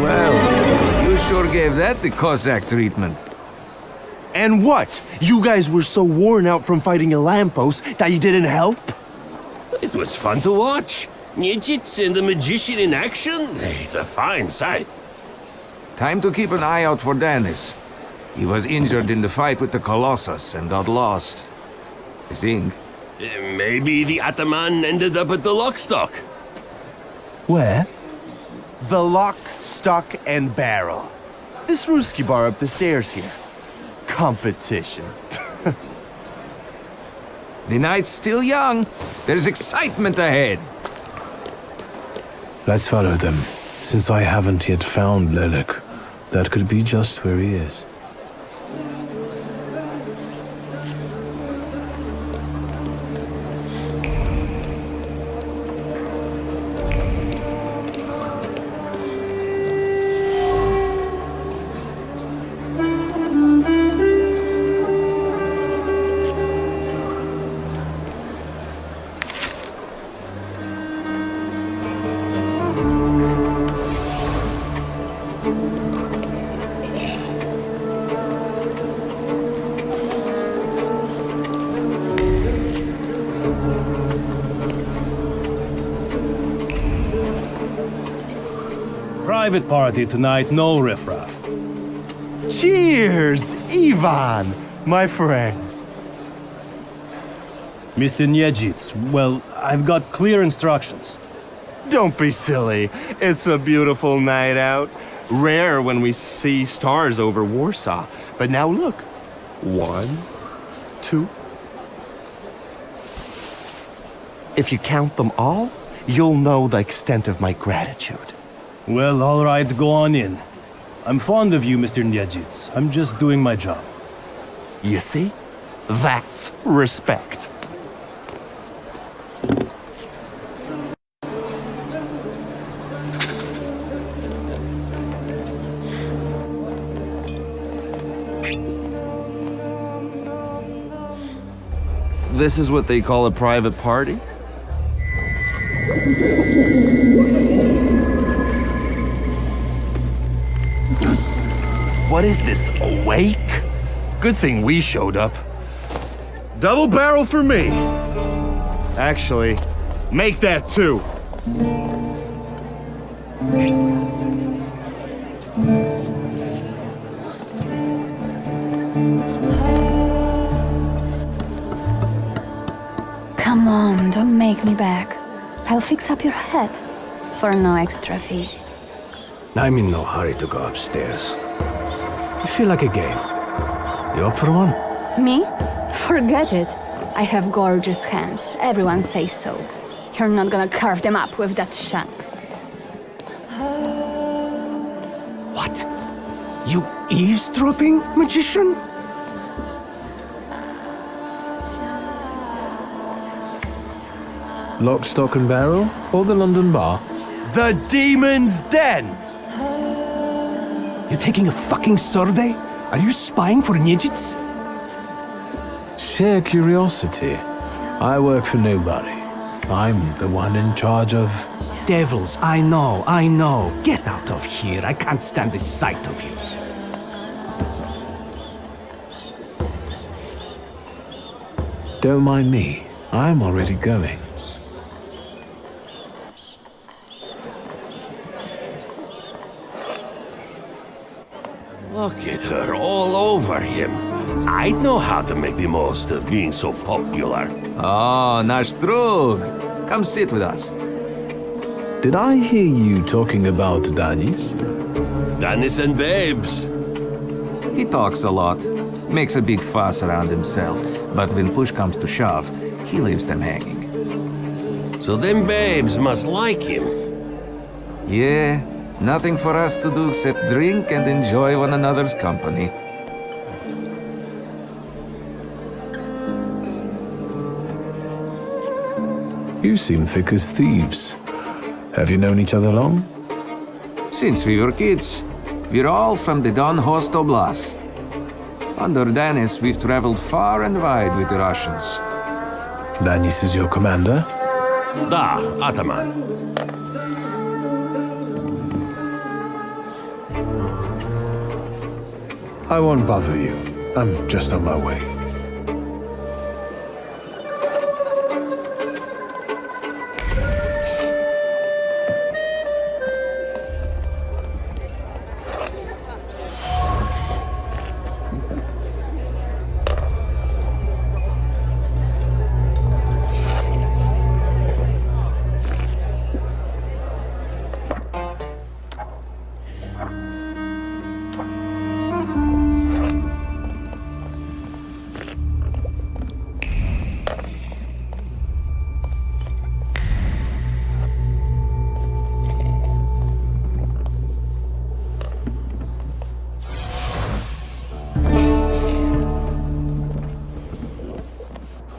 Well, you sure gave that the Cossack treatment. And what? You guys were so worn out from fighting a lamppost that you didn't help? It was fun to watch. Nijits and the magician in action. It's a fine sight. Time to keep an eye out for Dennis. He was injured in the fight with the Colossus and got lost. I think. Maybe the Ataman ended up at the Lockstock. Where? The Lock, Stock, and Barrel. This Ruski bar up the stairs here. Competition. The night's still young. There's excitement ahead. Let's follow them. Since I haven't yet found Lilac, that could be just where he is. Private party tonight, no riffraff. Cheers, Ivan, my friend. Mr. Niedzits, well, I've got clear instructions. Don't be silly. It's a beautiful night out. Rare when we see stars over Warsaw. But now look. 1, 2. If you count them all, you'll know the extent of my gratitude. Well, all right, go on in. I'm fond of you, Mr. Niedzits. I'm just doing my job. You see? That's respect. This is what they call a private party? What is this, a wake? Good thing we showed up. Double barrel for me. Actually, make that 2. Come on, don't make me beg. I'll fix up your head for no extra fee. I'm in no hurry to go upstairs. I feel like a game. You up for one? Me? Forget it. I have gorgeous hands. Everyone says so. You're not gonna carve them up with that shank. What? You eavesdropping, magician? Lock, stock, and barrel? Or the London bar? The Demon's Den! You taking a fucking survey? Are you spying for Niedzits? Sheer curiosity. I work for nobody. I'm the one in charge of... Devils, I know. Get out of here. I can't stand the sight of you. Don't mind me. I'm already going. Look at her all over him. I'd know how to make the most of being so popular. Oh, nasz drug. Come sit with us. Did I hear you talking about Danis? Danis and babes. He talks a lot, makes a big fuss around himself, but when push comes to shove, he leaves them hanging. So them babes must like him. Yeah, nothing for us to do except drink and enjoy one another's company. You seem thick as thieves. Have you known each other long? Since we were kids. We're all from the Don Host Oblast. Under Dennis, we've traveled far and wide with the Russians. Danis is your commander? Da, Ataman. I won't bother you. I'm just on my way.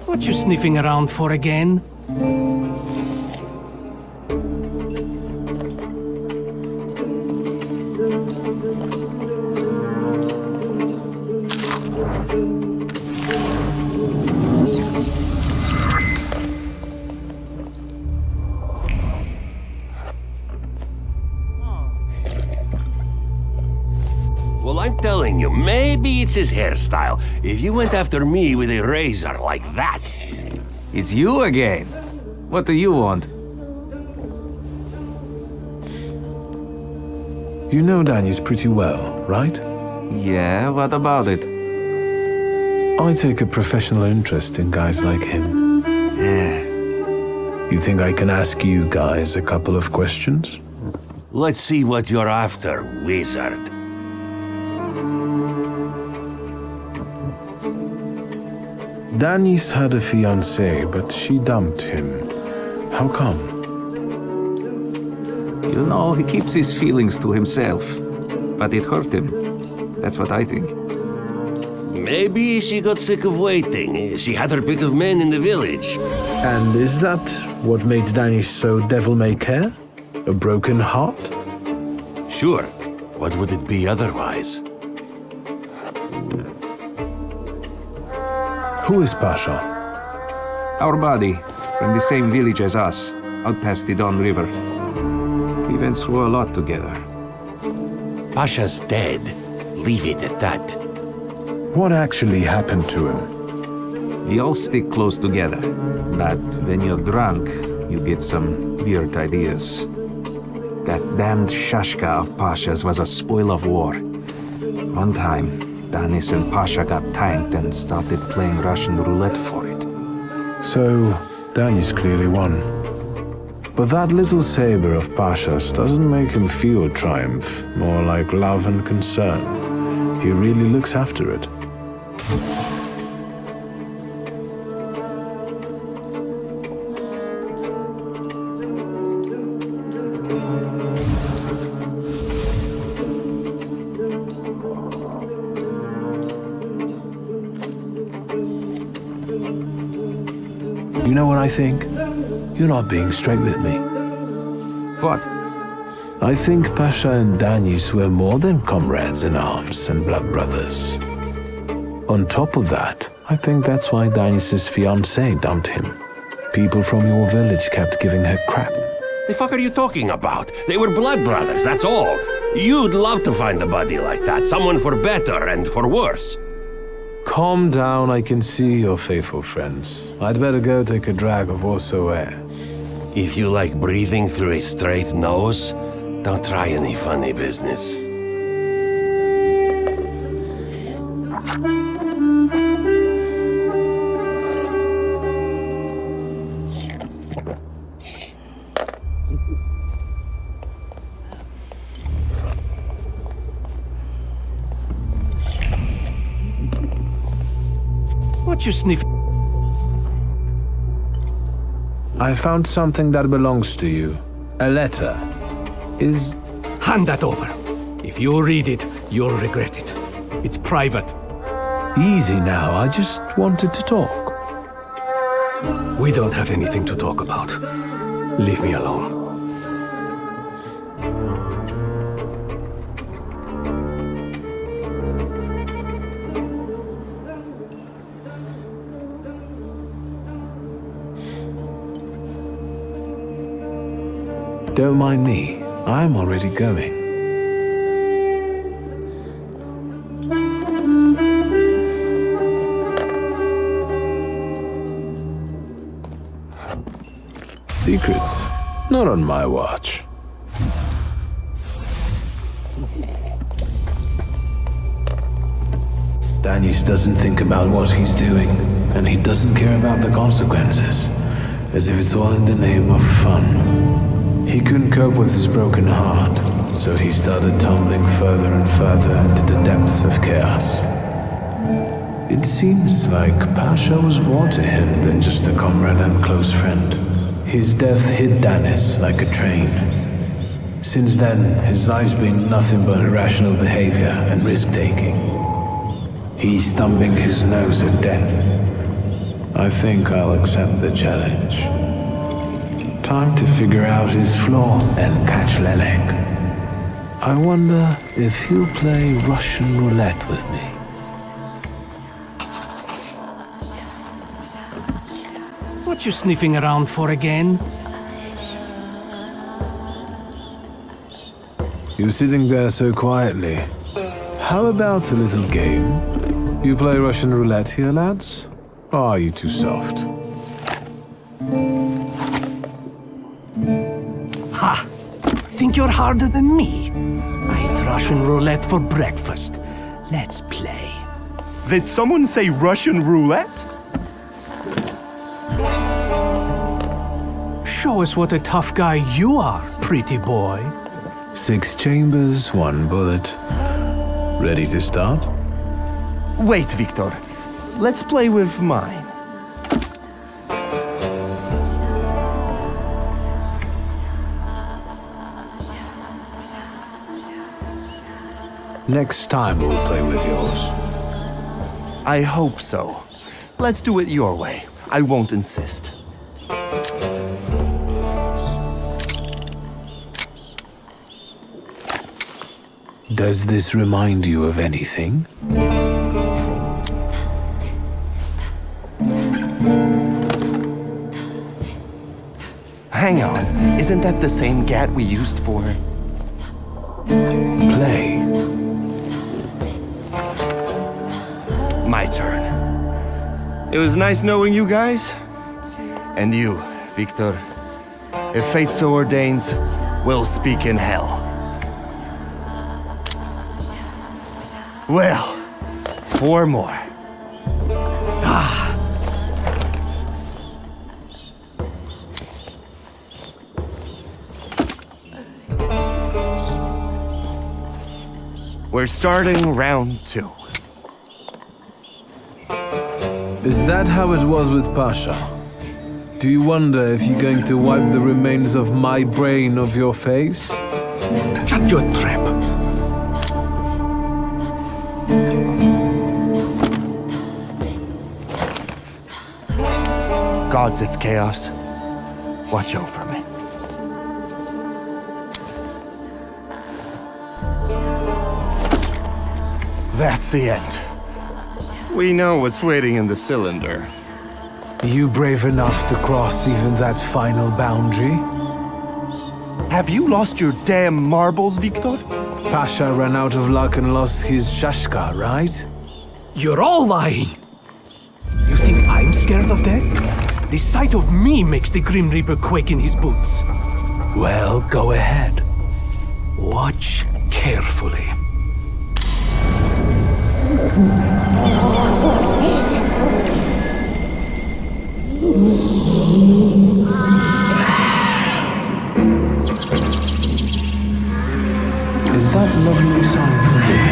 What you sniffing around for again? Well, I'm telling you, maybe it's his hairstyle. If you went after me with a razor like that... It's you again. What do you want? You know Danis pretty well, right? Yeah, what about it? I take a professional interest in guys like him. Yeah. You think I can ask you guys a couple of questions? Let's see what you're after, wizard. Danis had a fiancée, but she dumped him. How come? You know, he keeps his feelings to himself. But it hurt him. That's what I think. Maybe she got sick of waiting. She had her pick of men in the village. And is that what made Danis so devil-may-care? A broken heart? Sure. What would it be otherwise? Who is Pasha? Our buddy, from the same village as us, out past the Don River. We went through a lot together. Pasha's dead. Leave it at that. What actually happened to him? We all stick close together, but when you're drunk, you get some weird ideas. That damned Shashka of Pasha's was a spoil of war. One time, Danis and Pasha got tanked and started playing Russian roulette for it. So, Danis clearly won. But that little saber of Pasha's doesn't make him feel triumph, more like love and concern. He really looks after it. You know what I think? You're not being straight with me. What? I think Pasha and Danis were more than comrades in arms and blood brothers. On top of that, I think that's why Danis' fiancée dumped him. People from your village kept giving her crap. The fuck are you talking about? They were blood brothers, that's all. You'd love to find a buddy like that, someone for better and for worse. Calm down, I can see your faithful friends. I'd better go take a drag of Warsaw air. If you like breathing through a straight nose, don't try any funny business. What you sniffing? I found something that belongs to you. A letter. Hand that over. If you read it, you'll regret it. It's private. Easy now, I just wanted to talk. We don't have anything to talk about. Leave me alone. Don't mind me. I'm already going. Secrets? Not on my watch. Danis doesn't think about what he's doing, and he doesn't care about the consequences, as if it's all in the name of fun. He couldn't cope with his broken heart, so he started tumbling further and further into the depths of chaos. It seems like Pasha was more to him than just a comrade and close friend. His death hit Danis like a train. Since then, his life's been nothing but irrational behavior and risk-taking. He's thumbing his nose at death. I think I'll accept the challenge. Time to figure out his flaw and catch Lelek. I wonder if he'll play Russian roulette with me. What you sniffing around for again? You're sitting there so quietly. How about a little game? You play Russian roulette here, lads? Or are you too soft? Ha! Think you're harder than me? I eat Russian roulette for breakfast. Let's play. Did someone say Russian roulette? Show us what a tough guy you are, pretty boy. 6 chambers, 1 bullet. Ready to start? Wait, Wiktor. Let's play with mine. Next time we'll play with yours. I hope so. Let's do it your way. I won't insist. Does this remind you of anything? Hang on. Isn't that the same gat we used for... play? My turn. It was nice knowing you guys. And you, Wiktor. If fate so ordains, we'll speak in hell. Well, 4 more. We're starting round 2. Is that how it was with Pasha? Do you wonder if you're going to wipe the remains of my brain off your face? Shut your trap. Gods of chaos, watch over me. That's the end. We know what's waiting in the cylinder. You brave enough to cross even that final boundary? Have you lost your damn marbles, Wiktor? Pasha ran out of luck and lost his shashka, right? You're all lying. You think I'm scared of death? The sight of me makes the Grim Reaper quake in his boots. Well, go ahead. Watch carefully. Is that lovely song for me?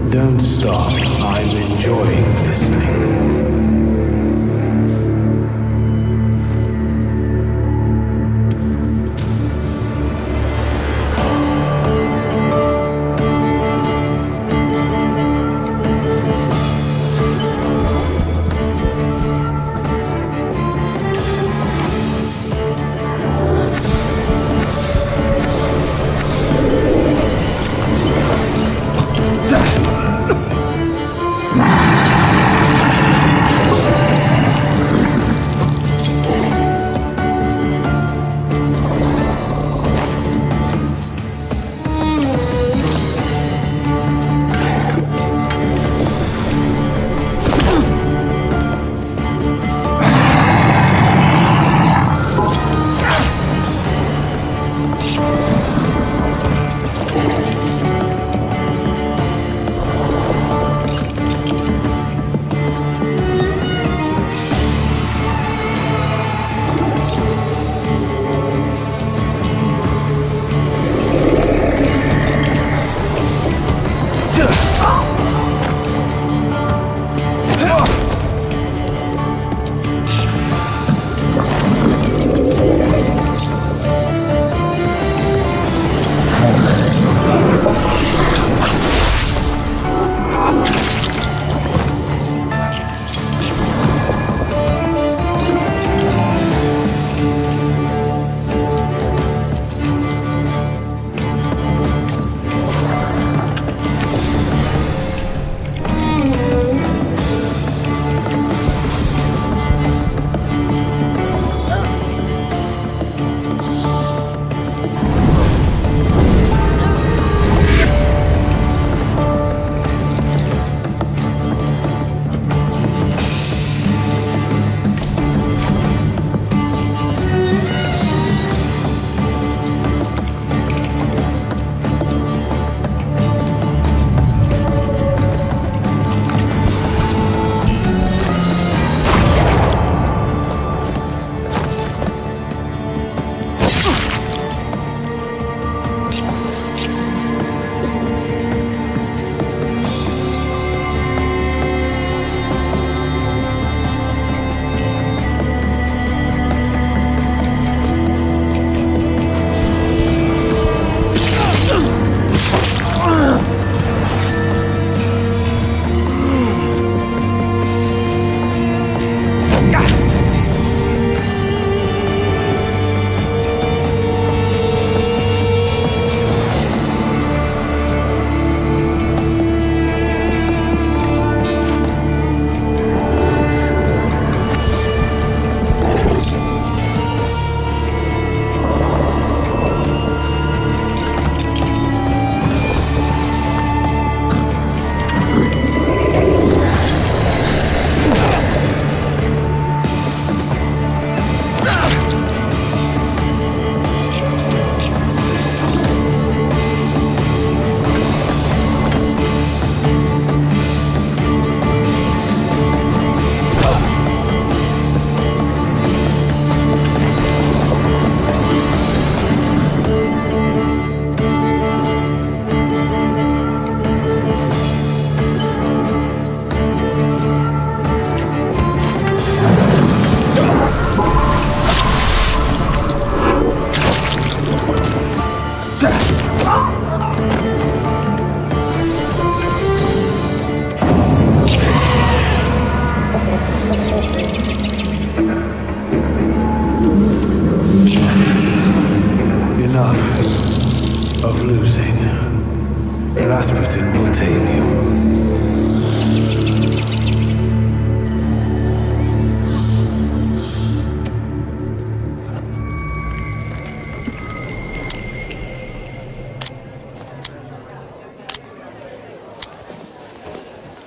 Don't stop. I'm enjoying listening.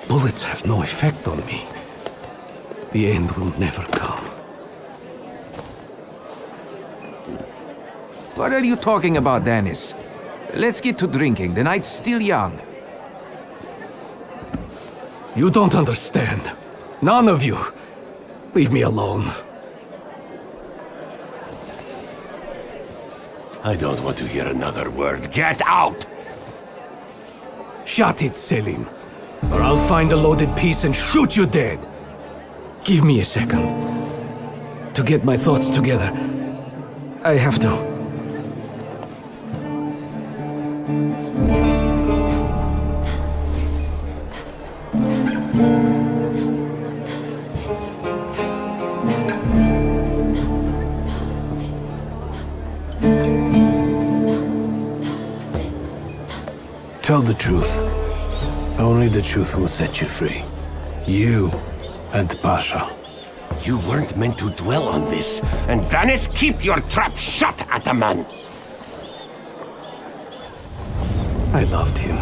Bullets have no effect on me. The end will never come. What are you talking about, Dennis? Let's get to drinking. The night's still young. You don't understand. None of you. Leave me alone. I don't want to hear another word. Get out! Shut it, Selim. Or I'll find a loaded piece and shoot you dead. Give me a second. To get my thoughts together. I have to. Tell the truth. Only the truth will set you free. You and Pasha. You weren't meant to dwell on this. And Dennis, keep your trap shut, Ataman! I loved him.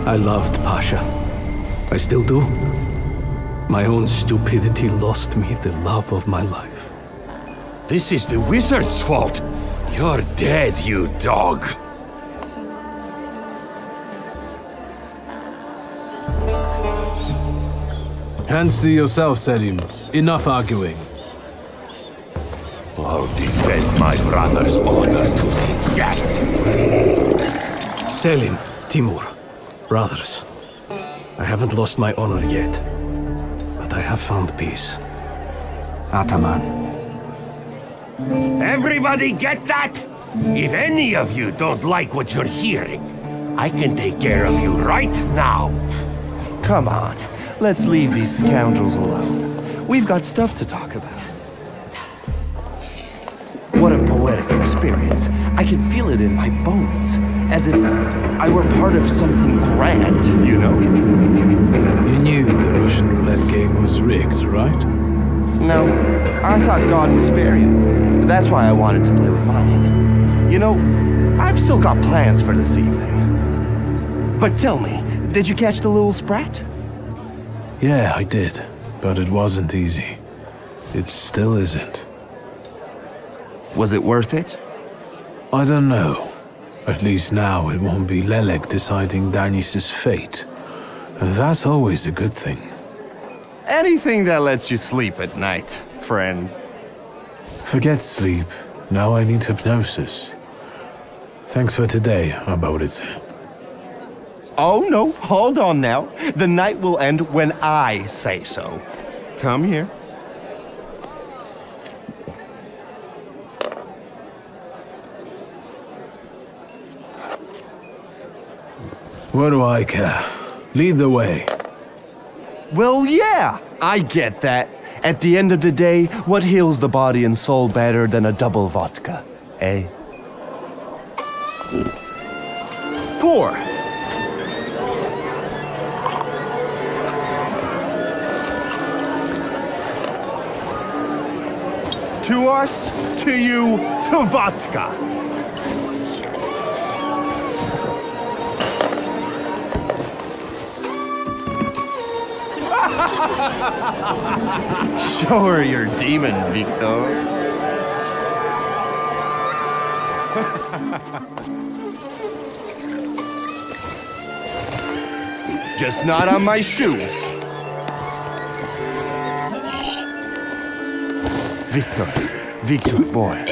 I loved Pasha. I still do. My own stupidity lost me the love of my life. This is the wizard's fault. You're dead, you dog. Hands to yourself, Selim. Enough arguing. I'll defend my brother's honor to the death. Selim, Timur, brothers. I haven't lost my honor yet, but I have found peace. Ataman. Everybody get that? If any of you don't like what you're hearing, I can take care of you right now. Come on, let's leave these scoundrels alone. We've got stuff to talk about. What a poetic experience. I can feel it in my bones, as if I were part of something grand, you know? You knew the Russian roulette game was rigged, right? No, I thought God would spare you. That's why I wanted to play with mine. You know, I've still got plans for this evening. But tell me, did you catch the little sprat? Yeah, I did. But it wasn't easy. It still isn't. Was it worth it? I don't know. At least now it won't be Lelek deciding Danis's fate. And that's always a good thing. Anything that lets you sleep at night, friend. Forget sleep. Now I need hypnosis. Thanks for today, Abauritze. Oh no, hold on now. The night will end when I say so. Come here. What do I care? Lead the way. Well, yeah, I get that. At the end of the day, what heals the body and soul better than a double vodka, eh? 4. To us, to you, to vodka. Show her your demon, Wiktor. Just not on my shoes. Wiktor, boy.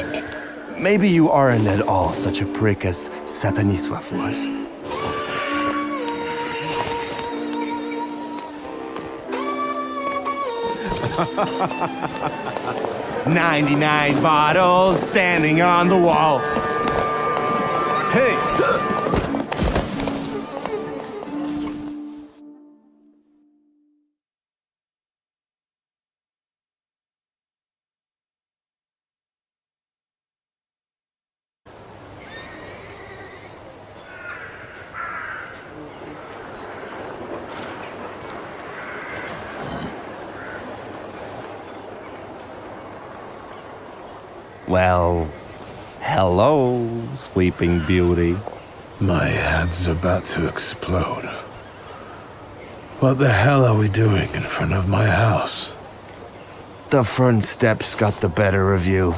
Maybe you aren't at all such a prick as Satanisław was. "99 bottles standing on the wall." Hey! Well, hello, Sleeping Beauty. My head's about to explode. What the hell are we doing in front of my house? The front steps got the better of you.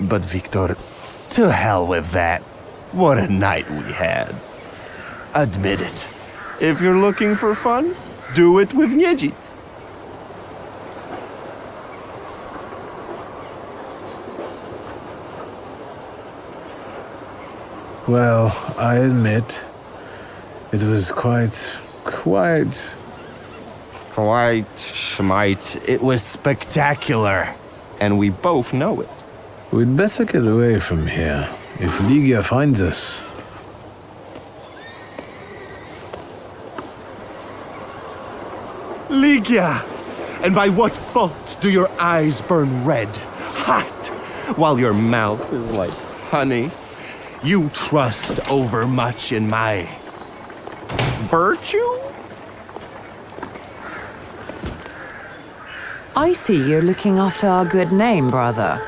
But Wiktor, to hell with that. What a night we had. Admit it. If you're looking for fun, do it with Niedzic. Well, I admit, it was quite... Schmite. It was spectacular. And we both know it. We'd better get away from here, if Ligia finds us. Ligia! And by what fault do your eyes burn red, hot, while your mouth is like honey? You trust overmuch in my virtue? I see you're looking after our good name, brother.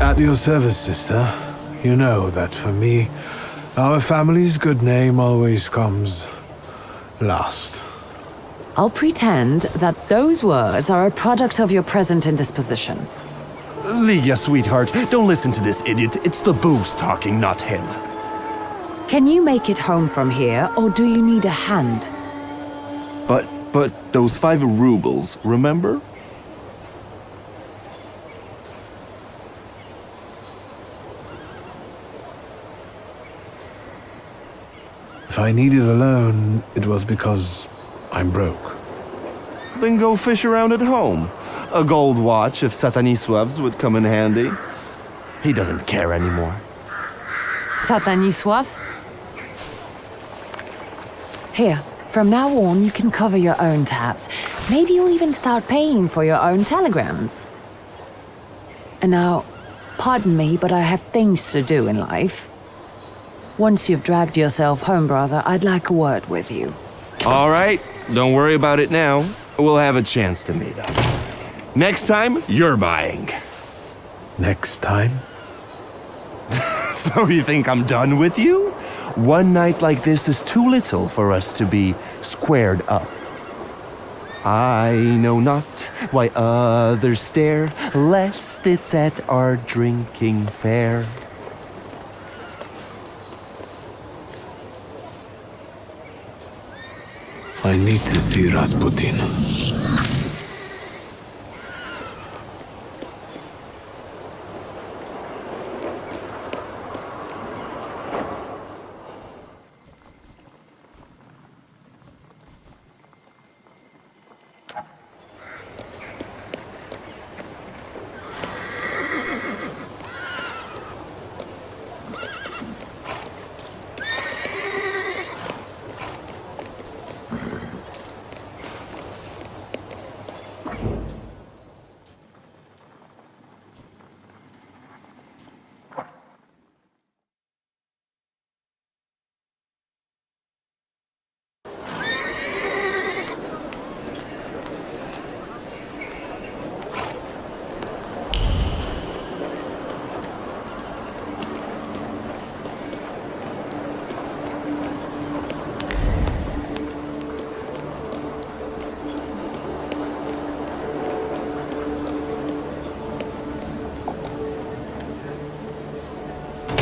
At your service, sister. You know that for me, our family's good name always comes last. I'll pretend that those words are a product of your present indisposition. Ligia, sweetheart, don't listen to this idiot. It's the booze talking, not him. Can you make it home from here, or do you need a hand? But those 5 rubles, remember? If I needed a loan, it was because I'm broke. Then go fish around at home. A gold watch if Satanisław's would come in handy. He doesn't care anymore. Satanisław? Here, from now on you can cover your own tabs. Maybe you'll even start paying for your own telegrams. And now, pardon me, but I have things to do in life. Once you've dragged yourself home, brother, I'd like a word with you. All right, don't worry about it now. We'll have a chance to meet up. Next time, you're buying. Next time? So you think I'm done with you? One night like this is too little for us to be squared up. I know not why others stare, lest it's at our drinking fair. I need to see Rasputin.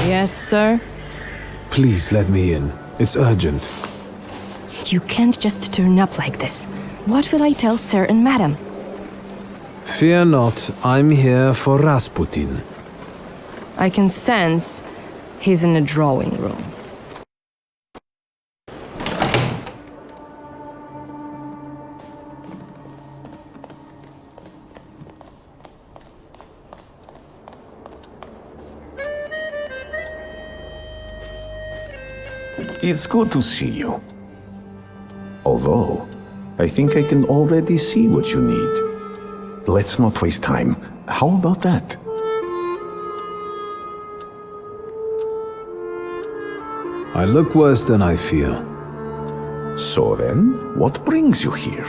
Yes, sir? Please let me in. It's urgent. You can't just turn up like this. What will I tell sir and madam? Fear not, I'm here for Rasputin. I can sense he's in the drawing room. It's good to see you. Although, I think I can already see what you need. Let's not waste time. How about that? I look worse than I feel. So then, what brings you here?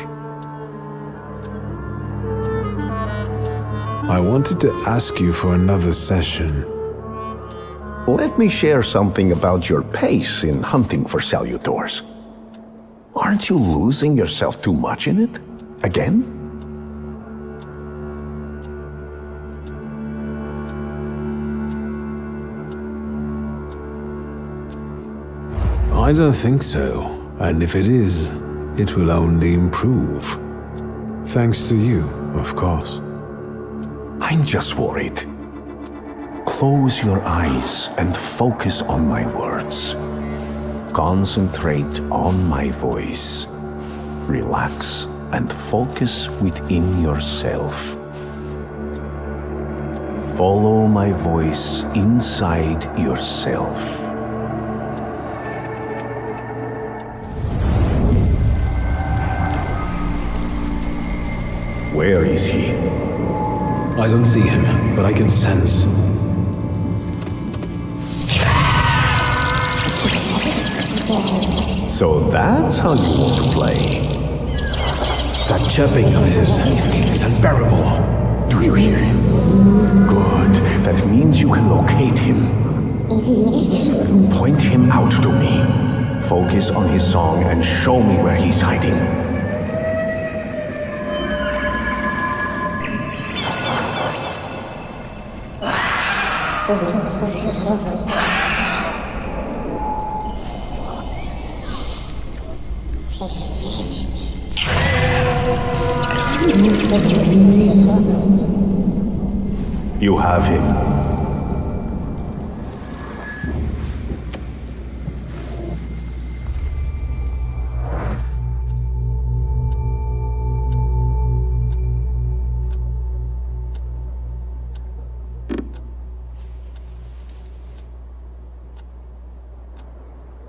I wanted to ask you for another session. Let me share something about your pace in hunting for salutors. Aren't you losing yourself too much in it? Again? I don't think so, and if it is, it will only improve. Thanks to you, of course. I'm just worried. Close your eyes and focus on my words. Concentrate on my voice. Relax and focus within yourself. Follow my voice inside yourself. Where is he? I don't see him, but I can sense. So that's how you want to play. That chirping of his is unbearable. Do you hear him? Good. That means you can locate him. Point him out to me. Focus on his song and show me where he's hiding. You have him.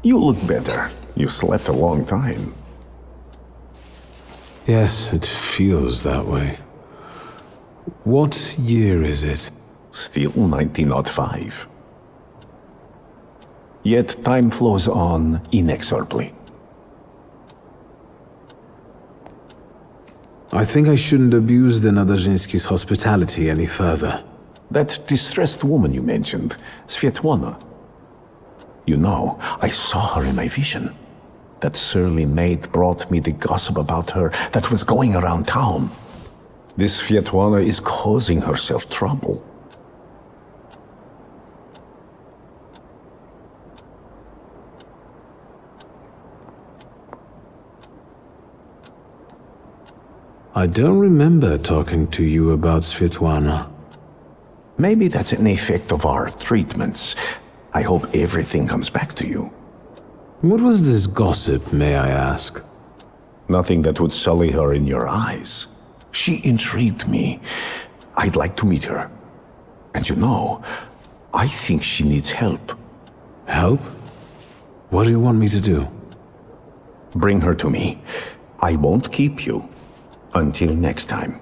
You look better. You slept a long time. Yes, it feels that way. What year is it? Still 1905. Yet time flows on inexorably. I think I shouldn't abuse the Nadarzyński's hospitality any further. That distressed woman you mentioned, Svetlana. You know, I saw her in my vision. That surly maid brought me the gossip about her that was going around town. This Svetlana is causing herself trouble. I don't remember talking to you about Svetlana. Maybe that's an effect of our treatments. I hope everything comes back to you. What was this gossip, may I ask? Nothing that would sully her in your eyes. She intrigued me. I'd like to meet her. And you know, I think she needs help. Help? What do you want me to do? Bring her to me. I won't keep you. Until next time.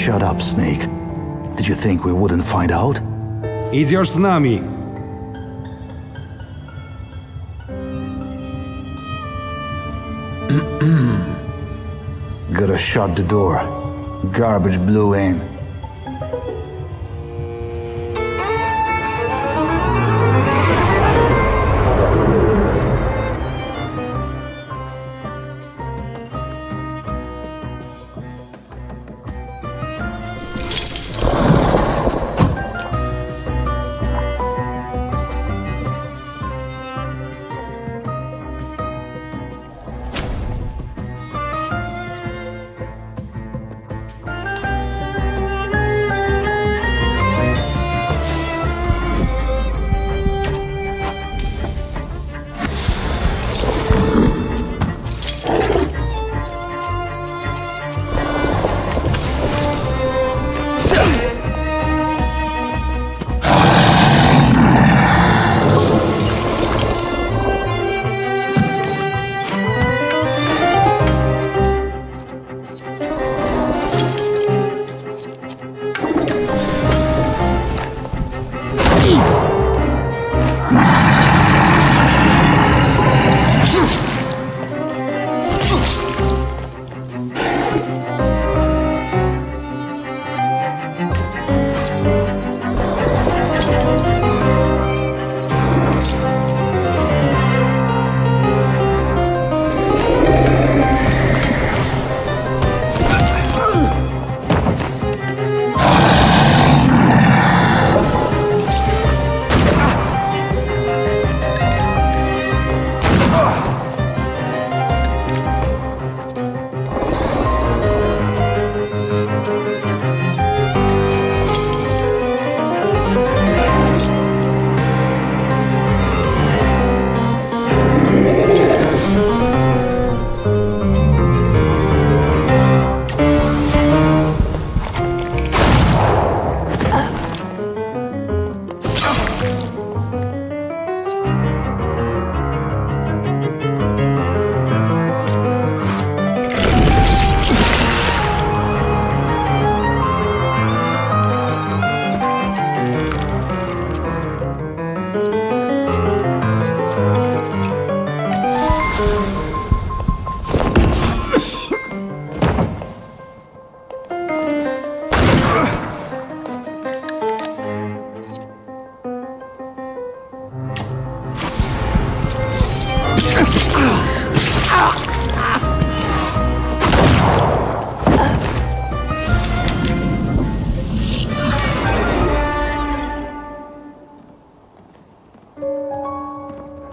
Shut up, Snake. Did you think we wouldn't find out? Идешь с нами. Gotta shut the door. Garbage blew in.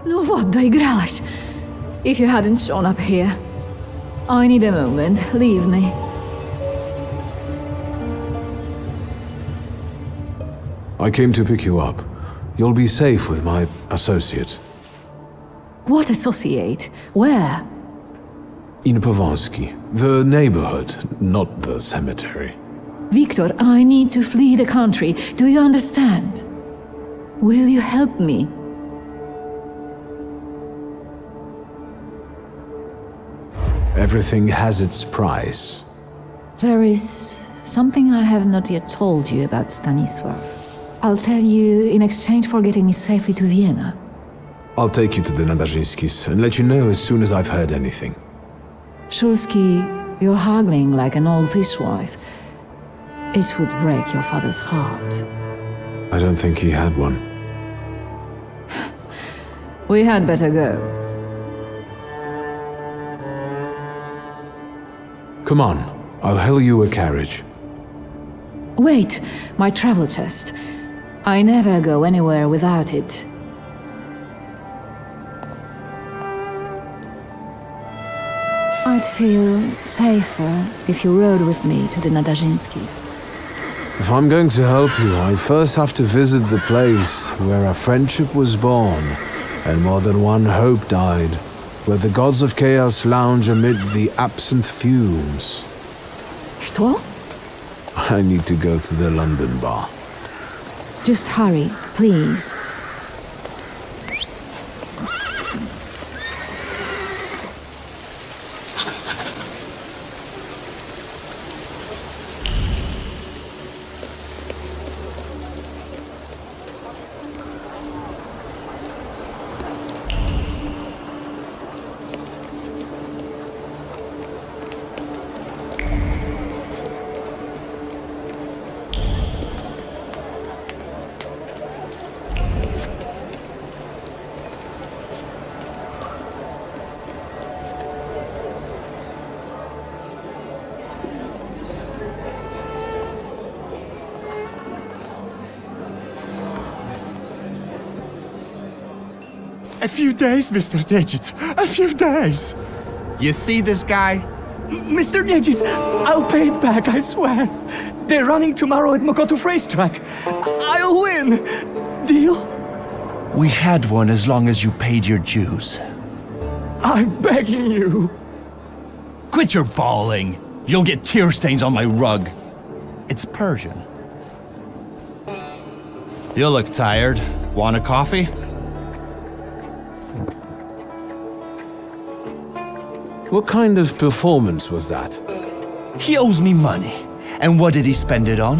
No, what doigrałaś? If you hadn't shown up here. I need a moment. Leave me. I came to pick you up. You'll be safe with my associate. What associate? Where? In Pavansky. The neighborhood, not the cemetery. Wiktor, I need to flee the country. Do you understand? Will you help me? Everything has its price. There is something I have not yet told you about Stanisław. I'll tell you in exchange for getting me safely to Vienna. I'll take you to the Nadarzyńskis and let you know as soon as I've heard anything. Szulski, you're haggling like an old fishwife. It would break your father's heart. I don't think he had one. We had better go. Come on, I'll hail you a carriage. Wait, my travel chest. I never go anywhere without it. I'd feel safer if you rode with me to the Nadarzyńskis. If I'm going to help you, I first have to visit the place where a friendship was born and more than one hope died, where the gods of chaos lounge amid the absinthe fumes. Что? I need to go to the London bar. Just hurry, please. A few days, Mr. Digit. A few days. You see this guy? Mr. Nietzsche, I'll pay it back, I swear. They're running tomorrow at Mokotów racetrack. I'll win. Deal? We had one as long as you paid your dues. I'm begging you. Quit your bawling. You'll get tear stains on my rug. It's Persian. You look tired. Want a coffee? What kind of performance was that? He owes me money. And what did he spend it on?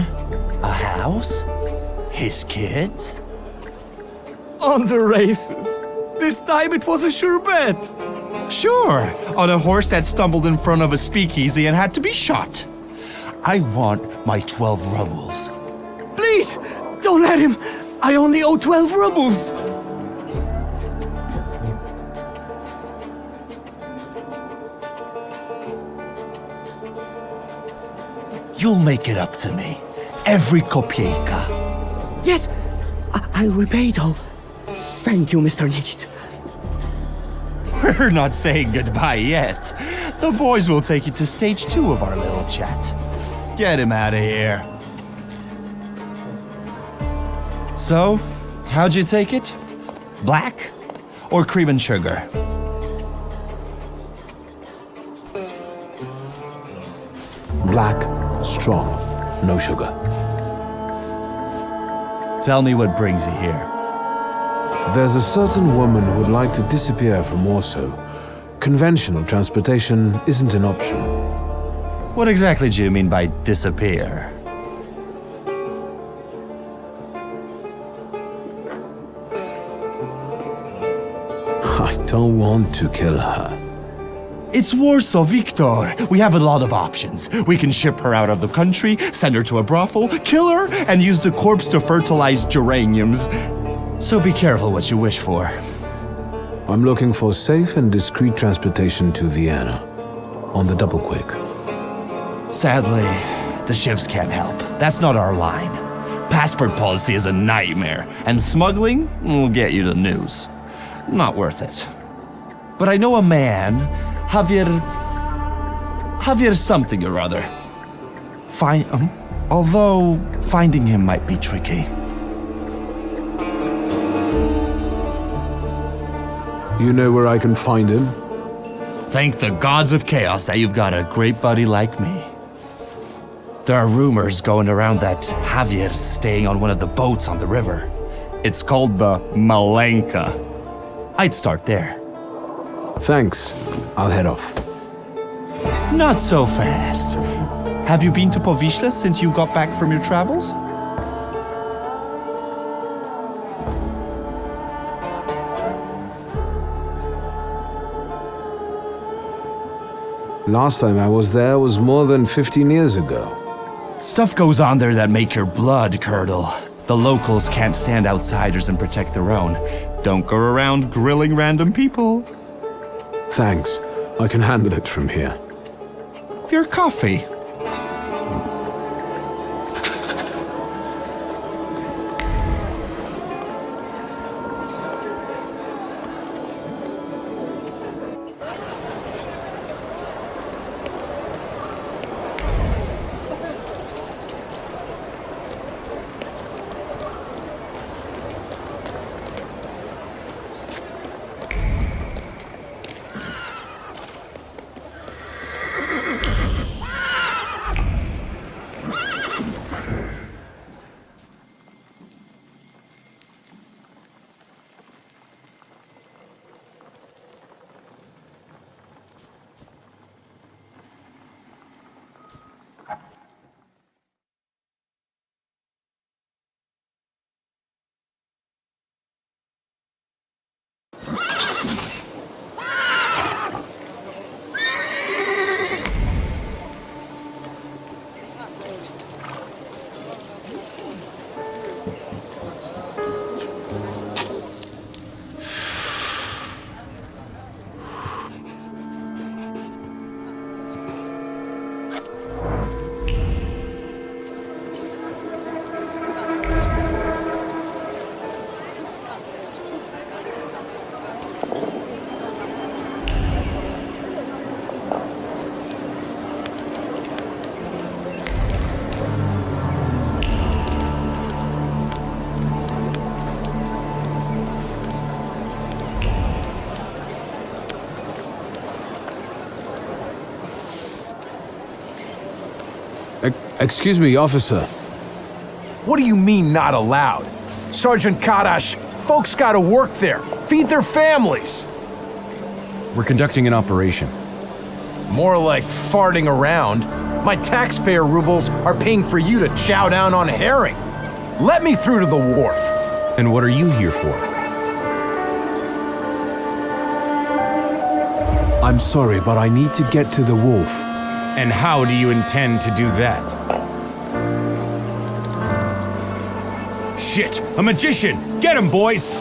A house? His kids? On the races. This time it was a sure bet. Sure, on a horse that stumbled in front of a speakeasy and had to be shot. I want my 12 rubles. Please, don't let him. I only owe 12 rubles. You'll make it up to me. Every kopieka. Yes, I'll repay it all. Thank you, Mr. Nietzsche. We're not saying goodbye yet. The boys will take you to stage 2 of our little chat. Get him out of here. So, how'd you take it? Black or cream and sugar? Black, strong, no sugar. Tell me what brings you here. There's a certain woman who would like to disappear from Warsaw. Conventional transportation isn't an option. What exactly do you mean by disappear? I don't want to kill her. It's Warsaw, Wiktor. We have a lot of options. We can ship her out of the country, send her to a brothel, kill her, and use the corpse to fertilize geraniums. So be careful what you wish for. I'm looking for safe and discreet transportation to Vienna. On the double quick. Sadly, the shifts can't help. That's not our line. Passport policy is a nightmare, and smuggling will get you the news. Not worth it. But I know a man, Javier something or other. Although finding him might be tricky. You know where I can find him? Thank the gods of chaos that you've got a great buddy like me. There are rumors going around that Javier's staying on one of the boats on the river. It's called the Malenka. I'd start there. Thanks. I'll head off. Not so fast. Have you been to Powiśle since you got back from your travels? Last time I was there was more than 15 years ago. Stuff goes on there that make your blood curdle. The locals can't stand outsiders and protect their own. Don't go around grilling random people. Thanks. I can handle it from here. Your coffee. Excuse me, officer. What do you mean, not allowed? Sergeant Kadash, folks gotta work there, feed their families. We're conducting an operation. More like farting around. My taxpayer rubles are paying for you to chow down on herring. Let me through to the wharf. And what are you here for? I'm sorry, but I need to get to the wharf. And how do you intend to do that? Shit! A magician! Get him, boys!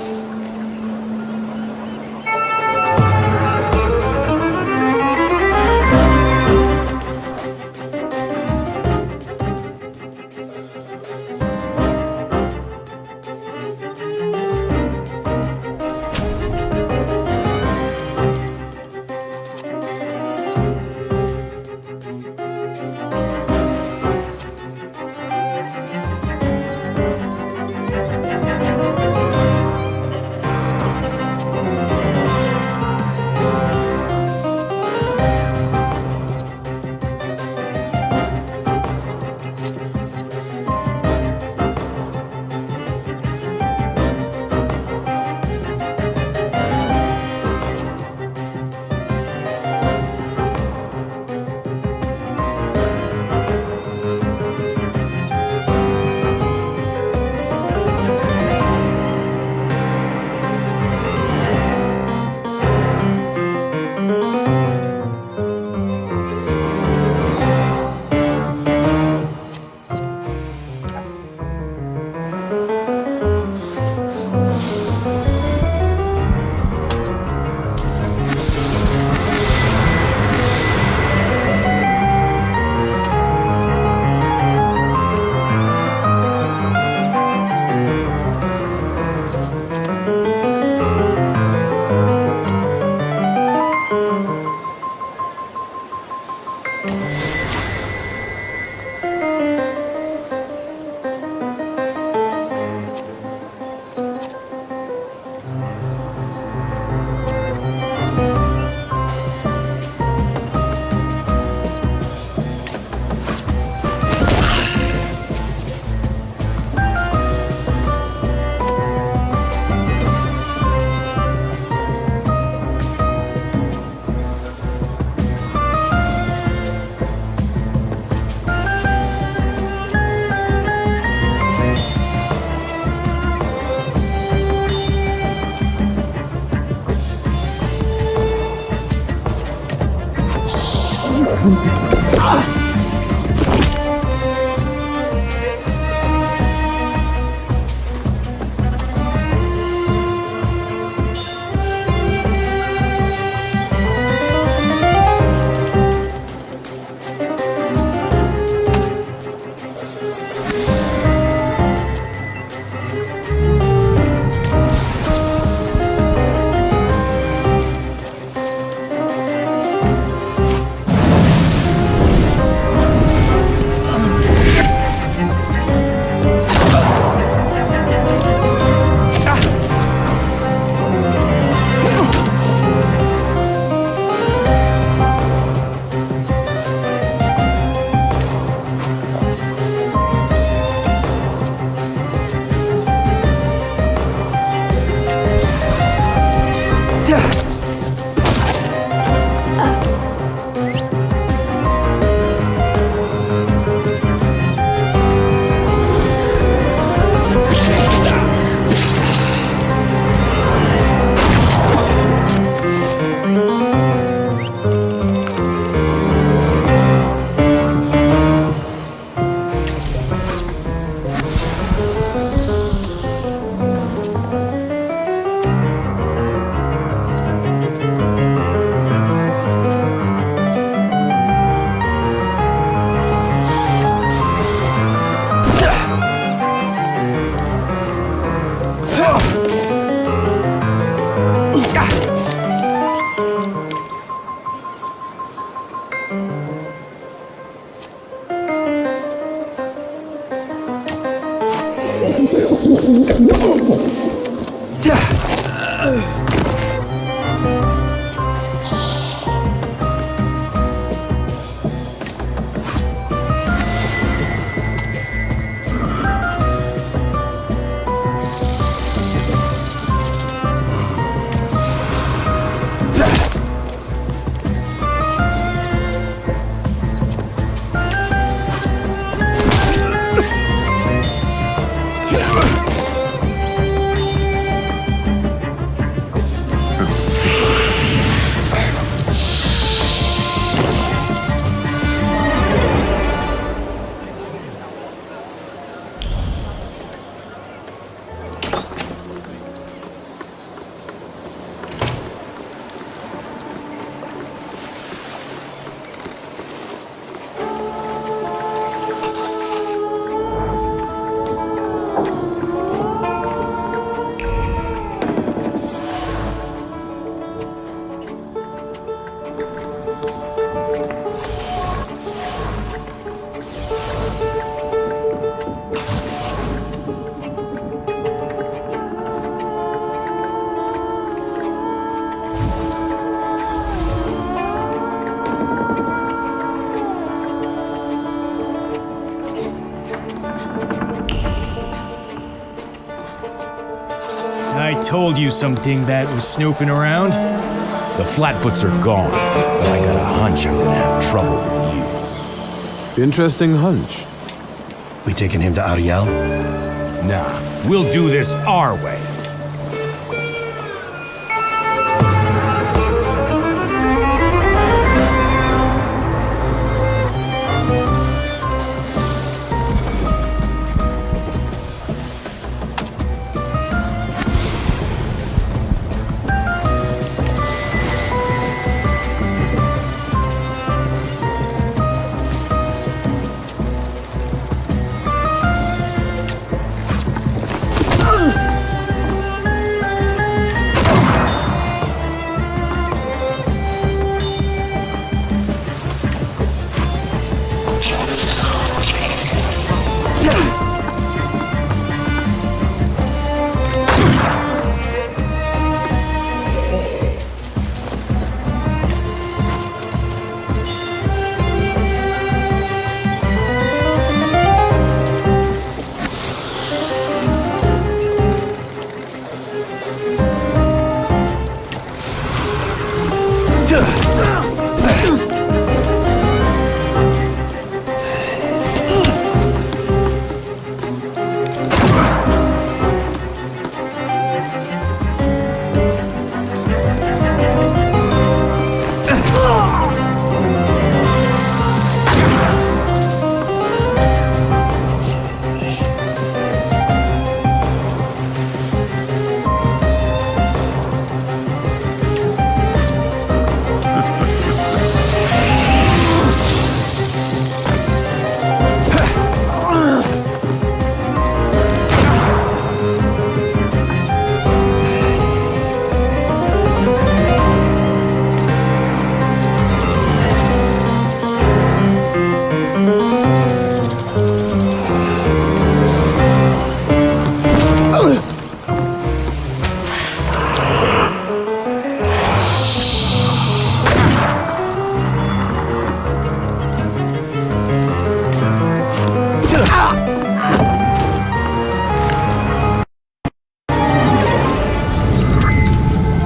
told you some dingbat was snooping around. The Flatfoots are gone, but I got a hunch I'm gonna have trouble with you. Interesting hunch. We taking him to Ariel? Nah, we'll do this our way.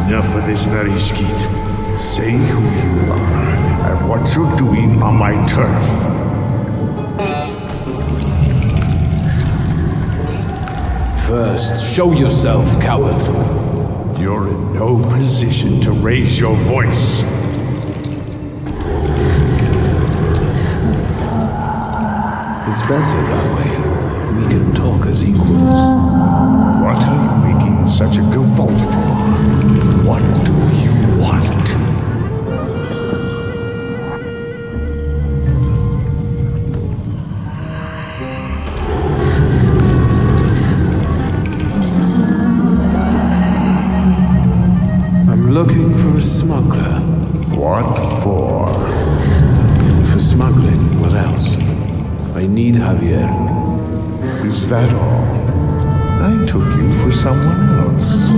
Enough of this very skeet. Say who you are and what you're doing on my turf. First, show yourself, coward. You're in no position to raise your voice. It's better that way. We can talk as equals. What are you making such a gavolt for? What do you want? I'm looking for a smuggler. What for? For smuggling. What else? I need Javier. Is that all? I took you for someone else.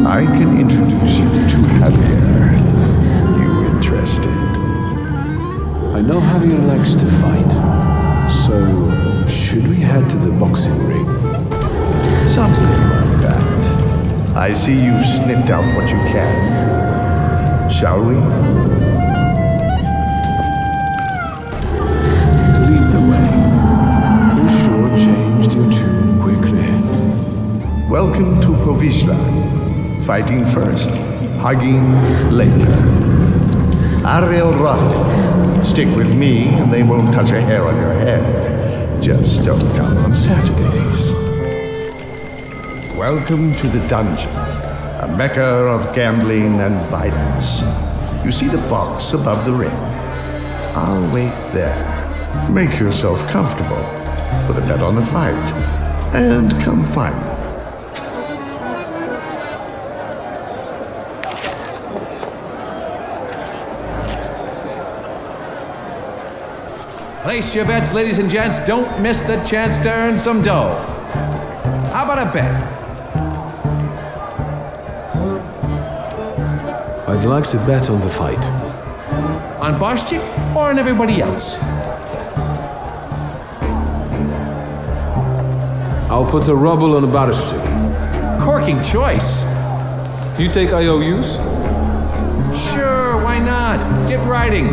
I can introduce you to Javier. You interested? I know Javier likes to fight. So, should we head to the boxing ring? Something like that. I see you've sniffed out what you can. Shall we? Lead the way. You sure changed your tune quickly. Welcome to Povizla. Fighting first, hugging later. Ariel Roth. Stick with me and they won't touch a hair on your head. Just don't come on Saturdays. Welcome to the dungeon, a mecca of gambling and violence. You see the box above the ring? I'll wait there. Make yourself comfortable. Put a bet on the fight. And come find me. Place your bets, ladies and gents. Don't miss the chance to earn some dough. How about a bet? I'd like to bet on the fight. On Boschik or on everybody else? I'll put a ruble on a Barishchik. Cork working choice. Do you take IOUs? Sure, why not? Get writing.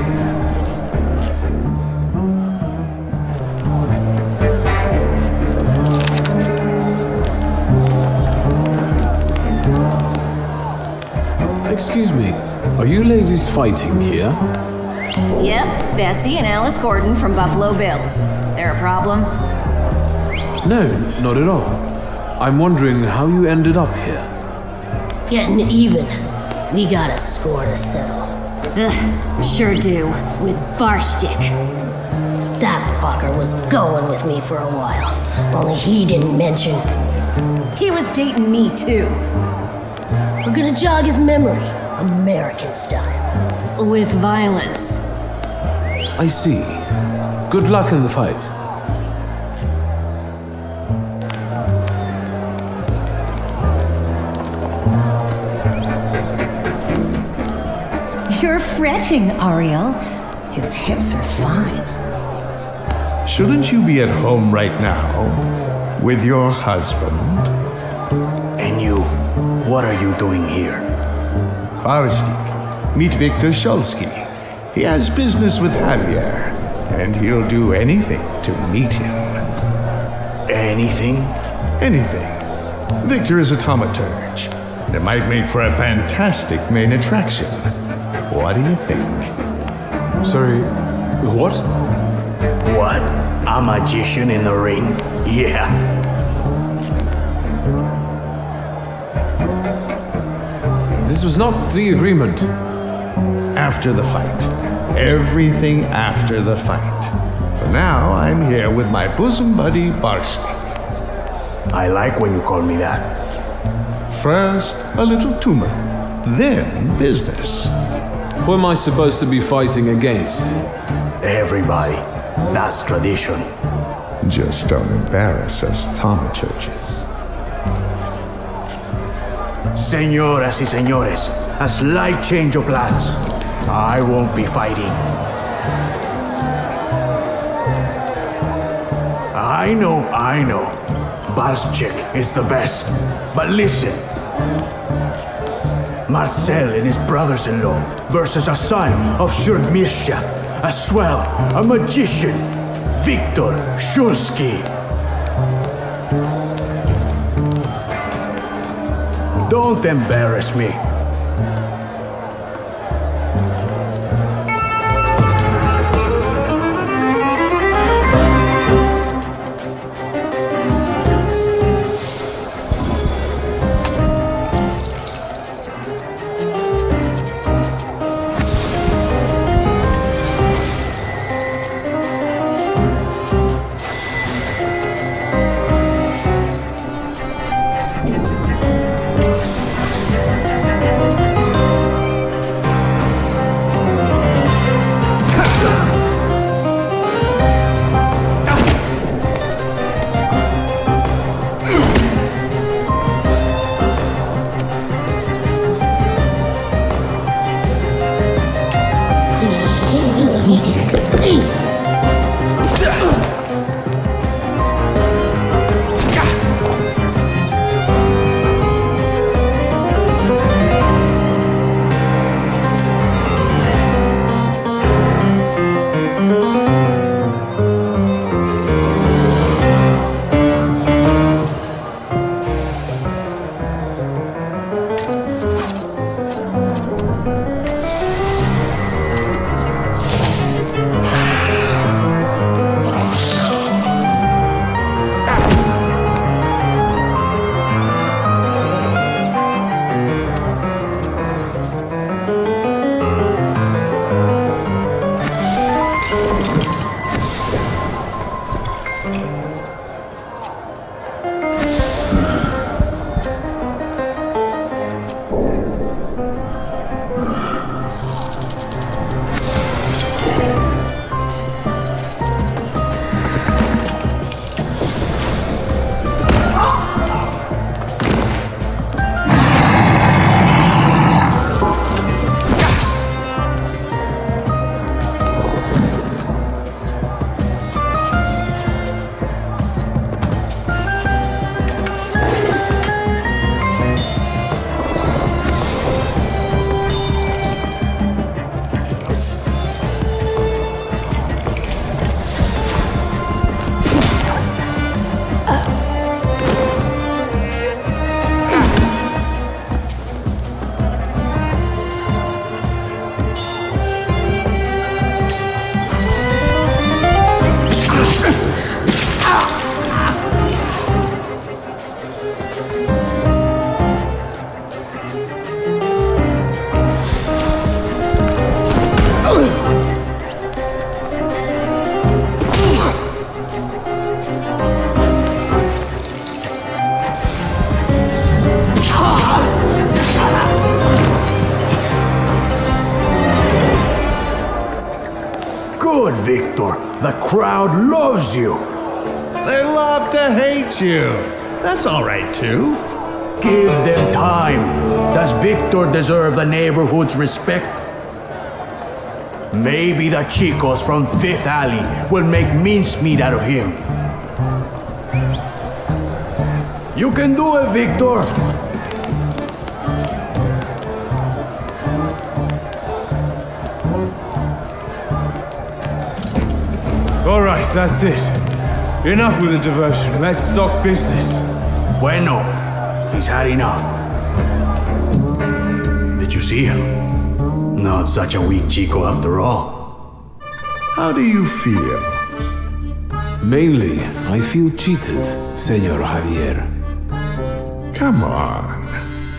Excuse me, are you ladies fighting here? Yep, Bessie and Alice Gordon from Buffalo Bills. There a problem? No, not at all. I'm wondering how you ended up here. Getting even. We got a score to settle. Ugh, sure do. With Barstick. That fucker was going with me for a while. Only he didn't mention. He was dating me too. We're gonna jog his memory, American style. With violence. I see. Good luck in the fight. You're fretting, Ariel. His hips are fine. Shouldn't you be at home right now with your husband? And you, what are you doing here? Barstik, meet Wiktor Szulski. He has business with Javier, and he'll do anything to meet him. Anything? Anything. Wiktor is a Thaumaturge. It might make for a fantastic main attraction. What do you think? Sorry, what? What? A magician in the ring? Yeah. This was not the agreement. After the fight. Everything after the fight. For now, I'm here with my bosom buddy, Barstik. I like when you call me that. First, a little tumor. Then, business. Who am I supposed to be fighting against? Everybody. That's tradition. Just don't embarrass us Thaumaturges. Señoras y señores, a slight change of plans. I won't be fighting. I know. Barschek is the best. But listen. Marcel and his brothers-in-law versus a son of Shurmisha, a swell, a magician, Wiktor Szulski. Don't embarrass me. Wiktor. The crowd loves you. They love to hate you. That's all right, too. Give them time. Does Wiktor deserve the neighborhood's respect? Maybe the chicos from Fifth Alley will make mincemeat out of him. You can do it, Wiktor. All right, that's it. Enough with the diversion. Let's talk business. Bueno. He's had enough. Did you see him? Not such a weak chico after all. How do you feel? Mainly, I feel cheated, Senor Javier. Come on.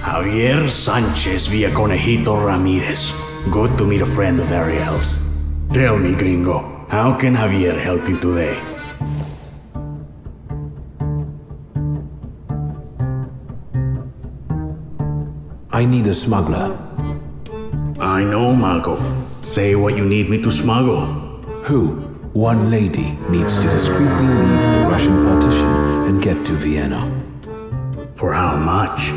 Javier Sanchez Villaconejito Ramirez. Good to meet a friend of Ariel's. Tell me, gringo. How can Javier help you today? I need a smuggler. I know, Malco. Say what you need me to smuggle. Who? One lady needs to discreetly leave the Russian partition and get to Vienna. For how much?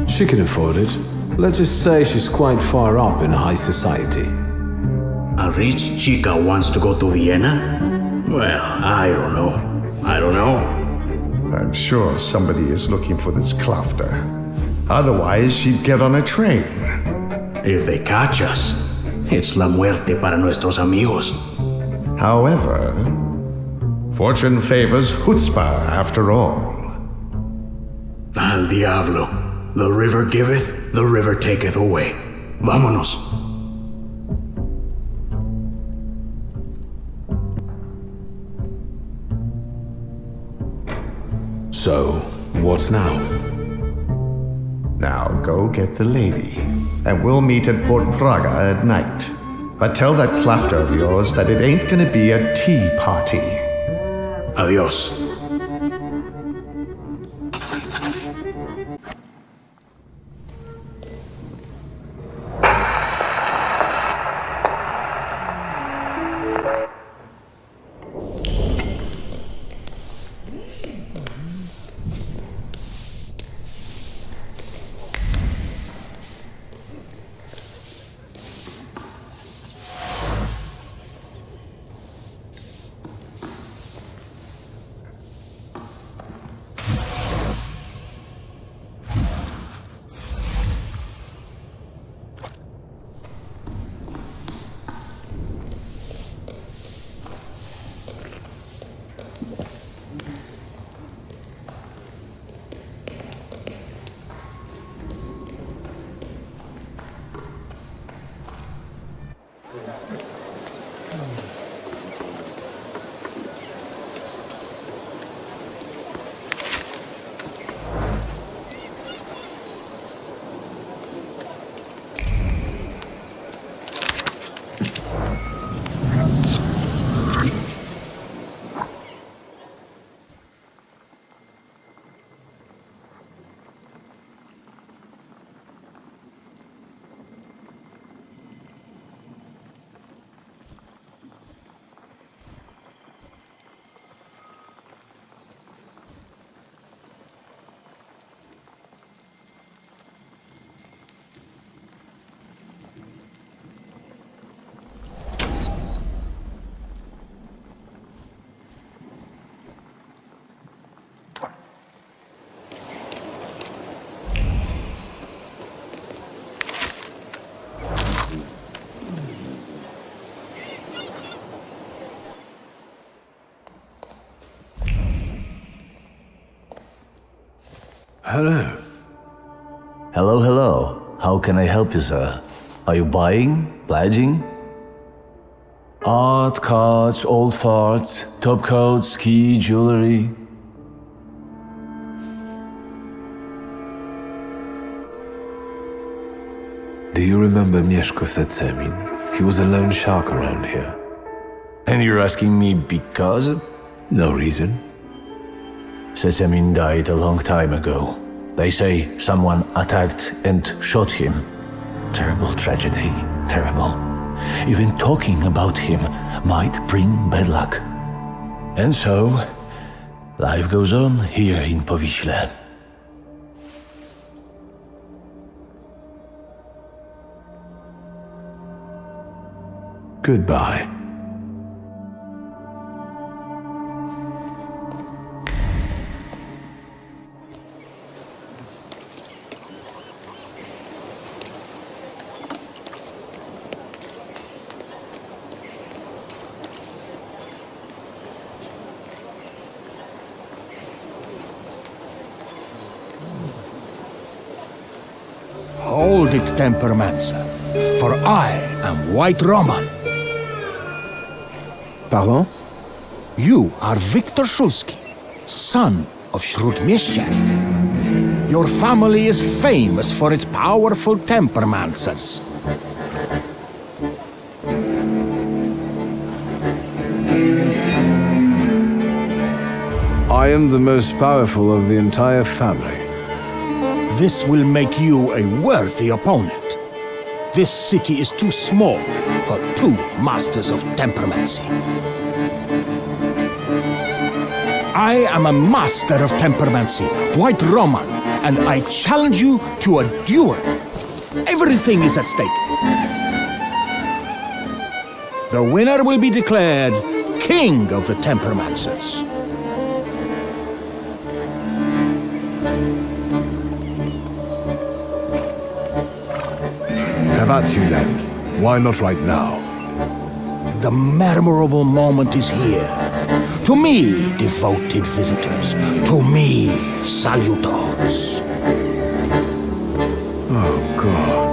She can afford it. Let's just say she's quite far up in high society. A rich chica wants to go to Vienna? Well, I don't know. I'm sure somebody is looking for this Klafter. Otherwise, she'd get on a train. If they catch us, it's la muerte para nuestros amigos. However, fortune favors chutzpah after all. Al diablo. The river giveth, the river taketh away. Vámonos. So, what's now? Now go get the lady, and we'll meet at Port Praga at night. But tell that Klafter of yours that it ain't gonna be a tea party. Adios. Hello. Hello, hello. How can I help you, sir? Are you buying? Pledging? Art, cards, old farts, top coats, ski, jewelry. Do you remember Mieszko Setsemin? He was a lone shark around here. And you're asking me because? No reason. Sesemin died a long time ago. They say someone attacked and shot him. Terrible tragedy, terrible. Even talking about him might bring bad luck. And so, life goes on here in Powiśle. Goodbye. Hold it, Tempermancer, for I am White Roman. Pardon? You are Wiktor Szulski, son of Śródmieścia. Your family is famous for its powerful Tempermancers. I am the most powerful of the entire family. This will make you a worthy opponent. This city is too small for two masters of temperamency. I am a master of temperamency, White Roman, and I challenge you to a duel. Everything is at stake. The winner will be declared King of the Temperamancers. Have at you then. Why not right now? The memorable moment is here. To me, devoted visitors. To me, salutors. Oh, God.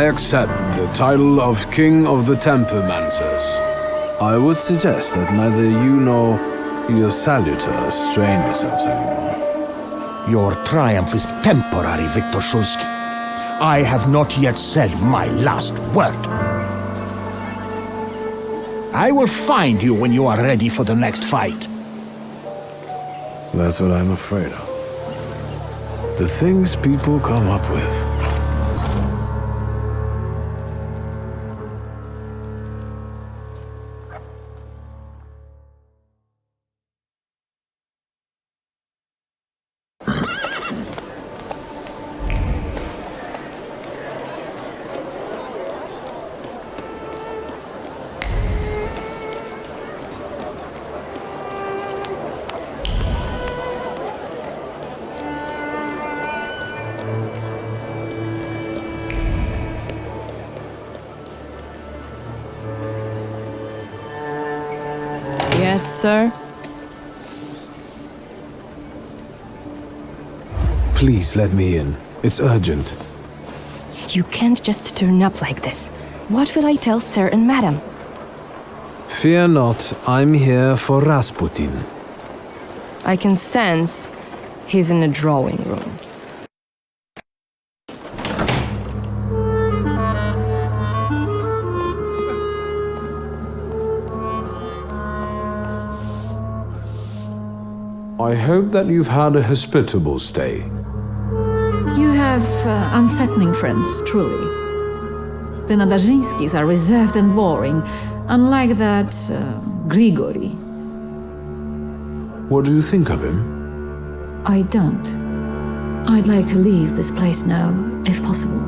accept the title of King of the Tempermancers, I would suggest that neither you nor your salutors strain yourselves anymore. Your triumph is temporary, Wiktor Szulski. I have not yet said my last word. I will find you when you are ready for the next fight. That's what I'm afraid of. The things people come up with. Yes, sir? Please let me in. It's urgent. You can't just turn up like this. What will I tell sir and madam? Fear not, I'm here for Rasputin. I can sense he's in the drawing room. I hope that you've had a hospitable stay. You have unsettling friends, truly. The Nadarzyńskis are reserved and boring, unlike that Grigory. What do you think of him? I don't. I'd like to leave this place now, if possible.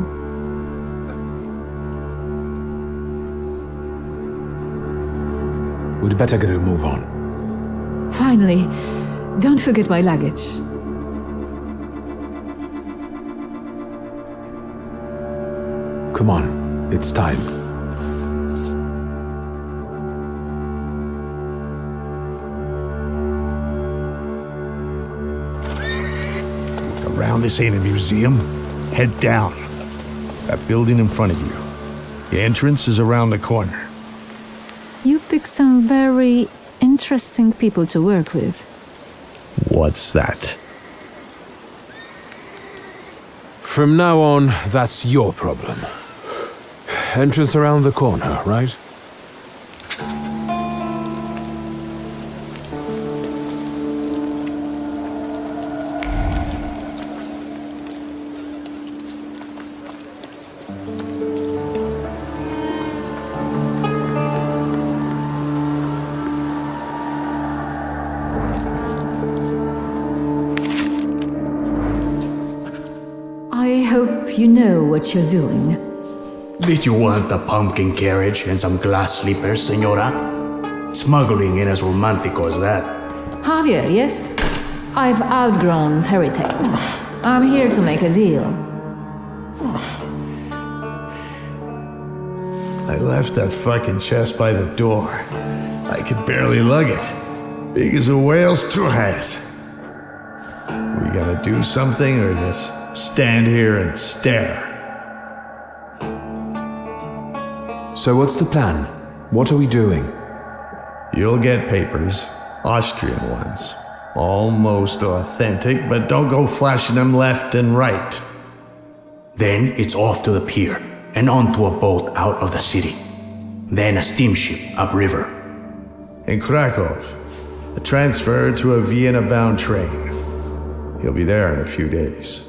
We'd better get a move on. Finally, don't forget my luggage. Come on, it's time. Around this ain't a museum. Head down. That building in front of you. The entrance is around the corner. You pick some very interesting people to work with. What's that? From now on, that's your problem. Entrance around the corner, right? I hope you know what you're doing. Did you want a pumpkin carriage and some glass slippers, senora? Smuggling ain't as romantico as that. Javier, yes? I've outgrown fairy tales. I'm here to make a deal. I left that fucking chest by the door. I could barely lug it. Big as a whale's trapeze. We gonna do something or just stand here and stare? So what's the plan? What are we doing? You'll get papers, Austrian ones. Almost authentic, but don't go flashing them left and right. Then it's off to the pier and onto a boat out of the city. Then a steamship upriver. In Krakow, a transfer to a Vienna-bound train. He'll be there in a few days.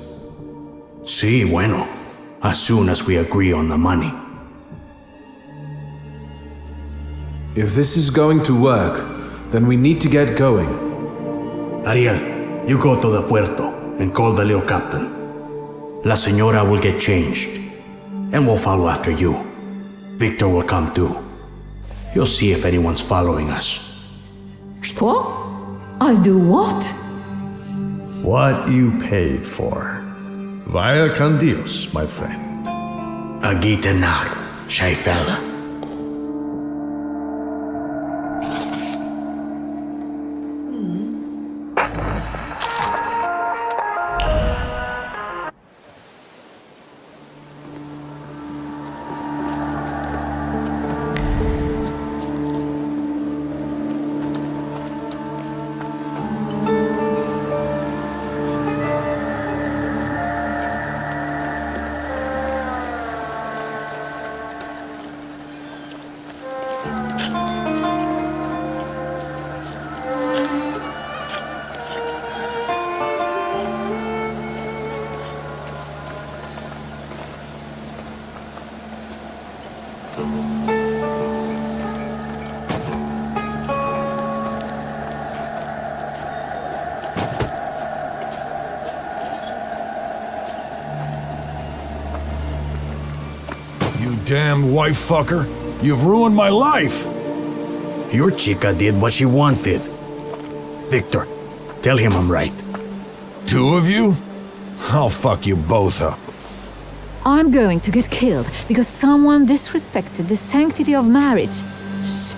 Sí, bueno. As soon as we agree on the money. If this is going to work, then we need to get going. Ariel, you go to the puerto and call the little captain. La Señora will get changed, and we'll follow after you. Victor will come too. You'll see if anyone's following us. Что? I'll do what? What you paid for. Vaya con Dios, my friend. Agitenar, Scheifele. damn wife fucker. You've ruined my life. Your chica did what she wanted. Victor, tell him I'm right. Two of you? I'll fuck you both up. I'm going to get killed because someone disrespected the sanctity of marriage. Shit.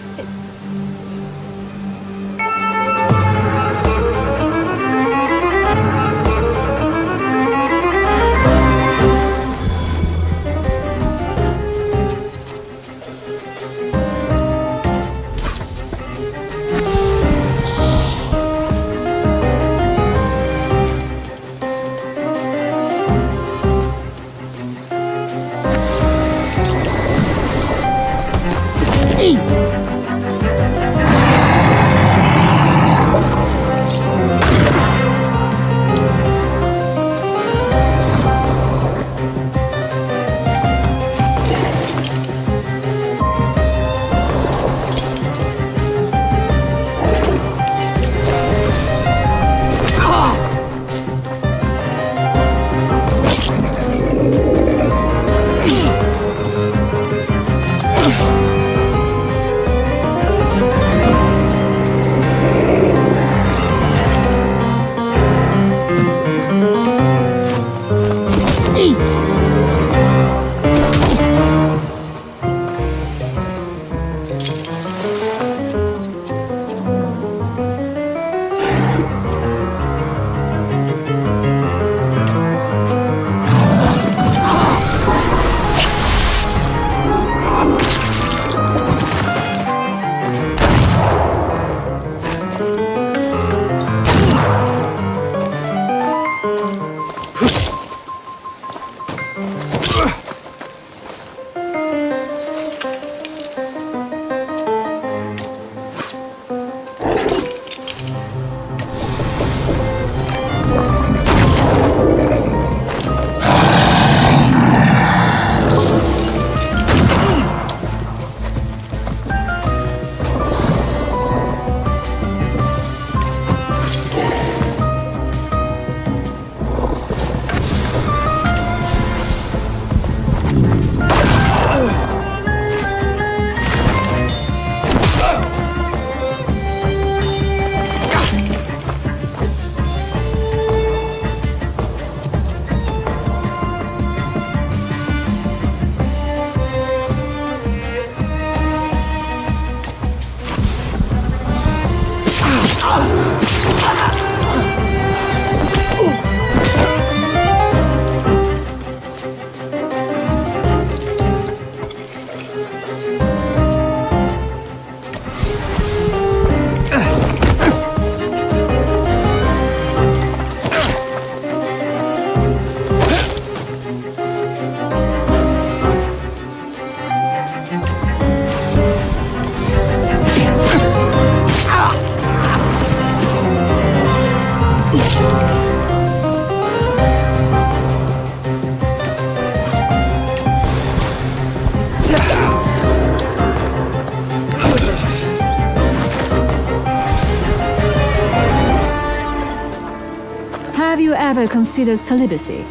Have you ever considered celibacy?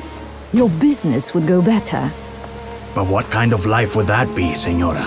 Your business would go better. But what kind of life would that be, Senora?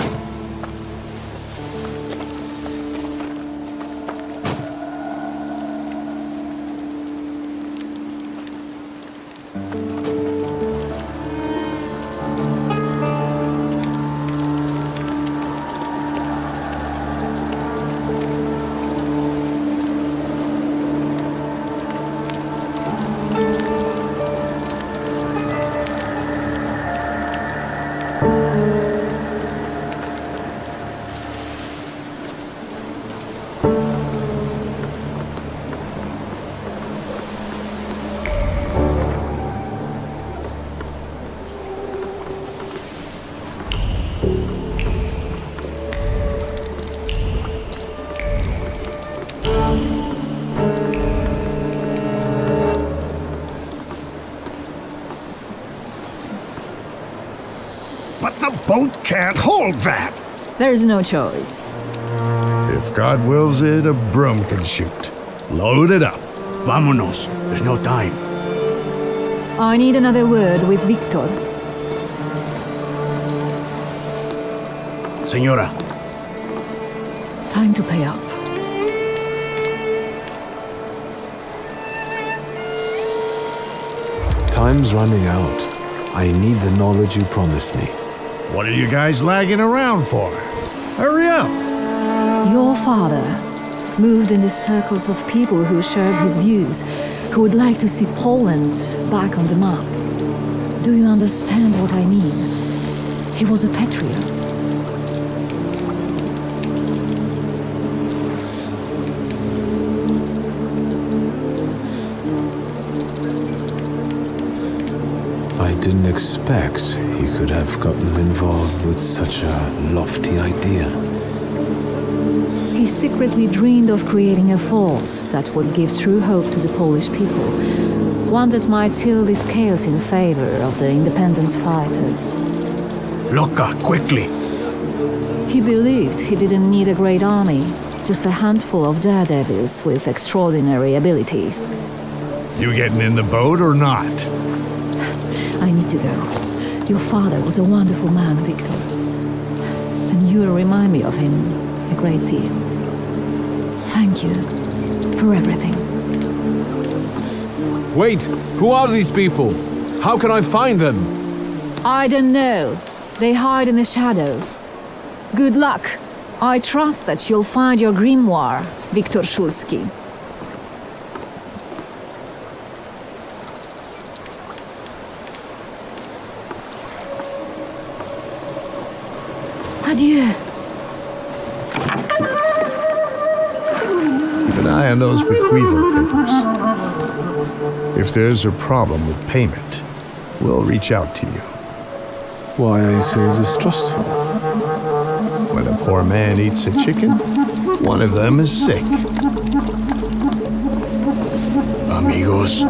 But the boat can't hold that. There is no choice. If God wills it, a broom can shoot. Load it up. Vámonos. There's no time. I need another word with Wiktor. Senora. Time to pay up. Time's running out. I need the knowledge you promised me. What are you guys lagging around for? Hurry up! Your father moved in the circles of people who shared his views, who would like to see Poland back on the map. Do you understand what I mean? He was a patriot. I didn't expect he could have gotten involved with such a lofty idea. He secretly dreamed of creating a force that would give true hope to the Polish people, one that might tilt the scales in favor of the independence fighters. Loca, quickly! He believed he didn't need a great army, just a handful of daredevils with extraordinary abilities. You getting in the boat or not? I need to go. Your father was a wonderful man, Wiktor. And you remind me of him a great deal. Thank you for everything. Wait! Who are these people? How can I find them? I don't know. They hide in the shadows. Good luck. I trust that you'll find your grimoire, Wiktor Szulski. Adieu. Keep an eye on those bequeathal papers. If there's a problem with payment, we'll reach out to you. Why are you so distrustful? When a poor man eats a chicken, one of them is sick. Amigos.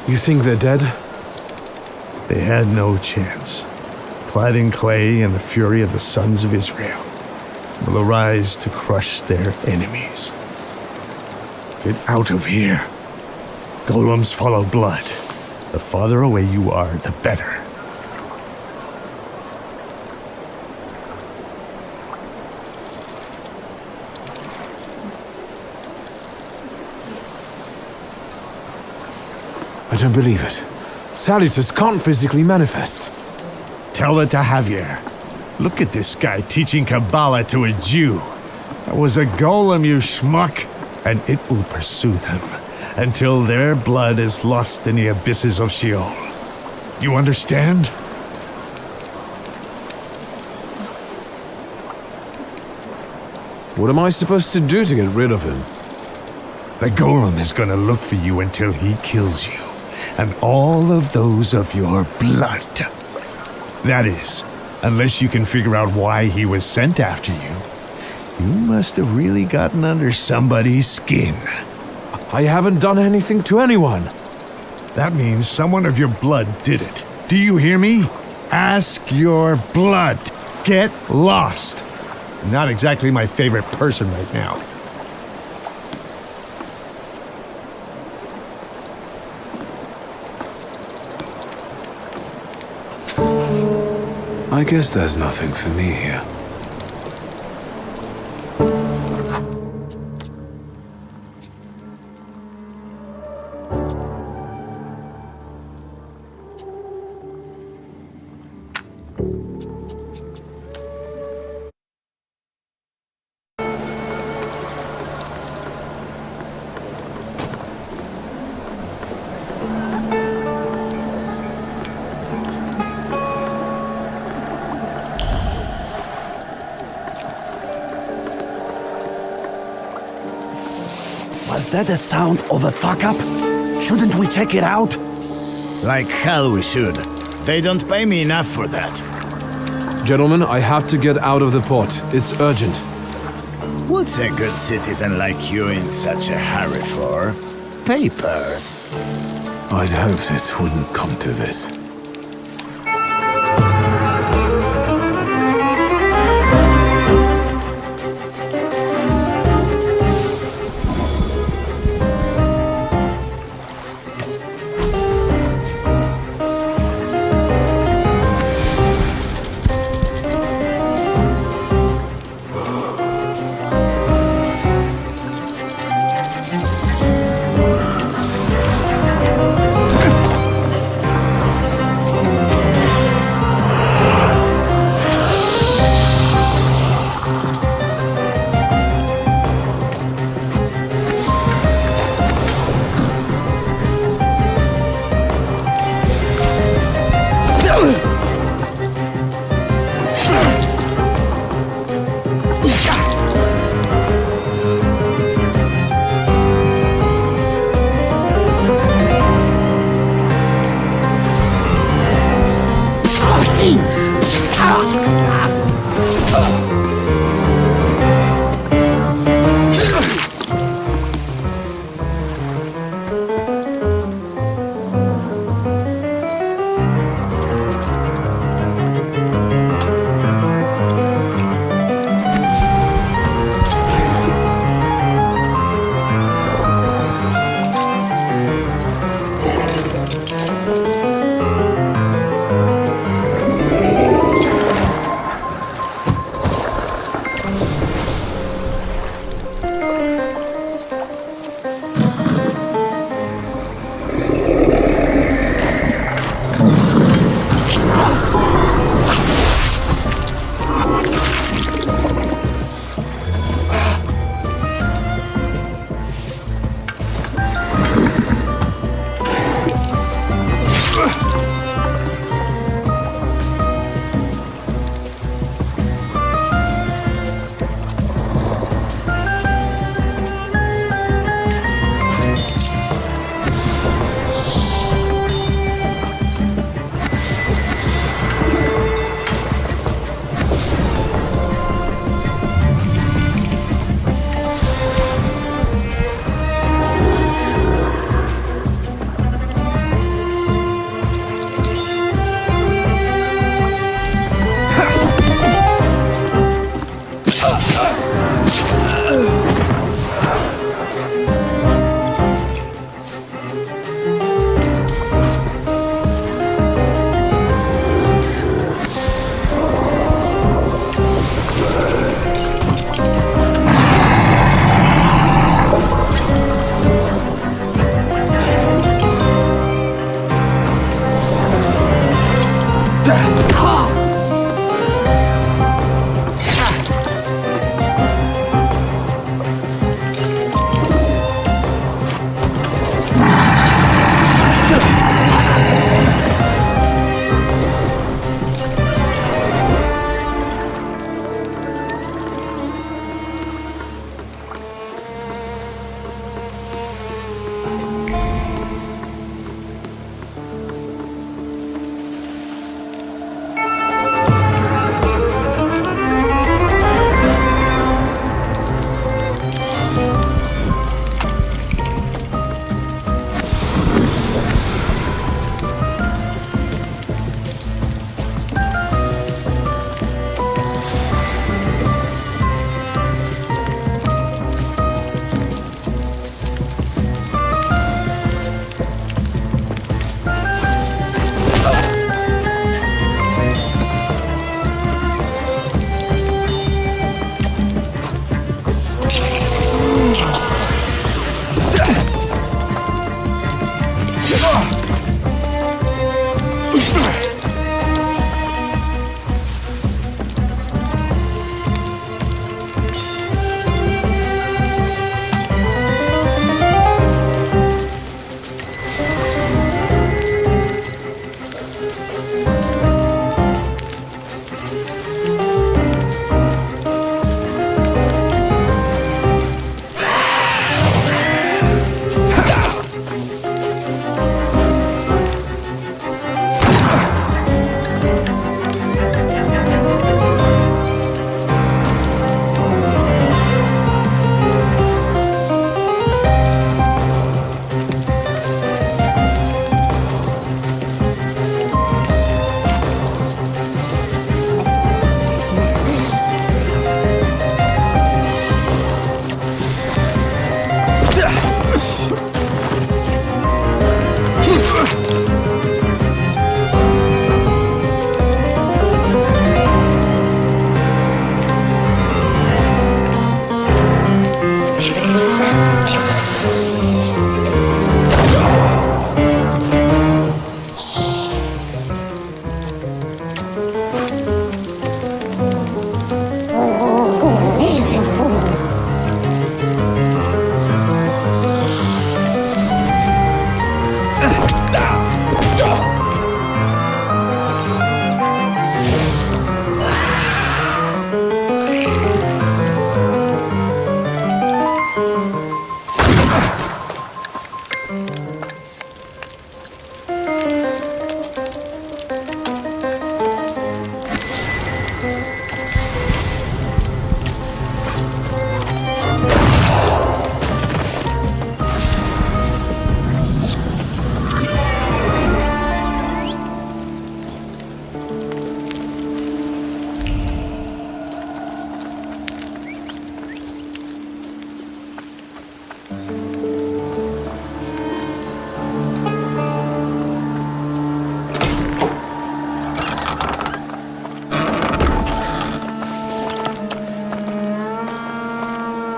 You think they're dead? They had no chance. Clad in clay and the fury of the sons of Israel will arise to crush their enemies. Get out of here. Golems follow blood. The farther away you are, the better. I don't believe it. Salutors can't physically manifest. Tell it to Javier. Look at this guy teaching Kabbalah to a Jew. That was a golem, you schmuck. And it will pursue them until their blood is lost in the abysses of Sheol. You understand? What am I supposed to do to get rid of him? The golem is gonna look for you until he kills you, and all of those of your blood. That is, Unless you can figure out why he was sent after you. You must have really gotten under somebody's skin. I haven't done anything to anyone. That means someone of your blood did it. Do you hear me? Ask your blood. Get lost. Not exactly my favorite person right now. I guess there's nothing for me here. Was that the sound of a fuck-up? Shouldn't we check it out? Like hell we should. They don't pay me enough for that. Gentlemen, I have to get out of the port. It's urgent. What's a good citizen like you in such a hurry for? Papers. I'd hoped it wouldn't come to this.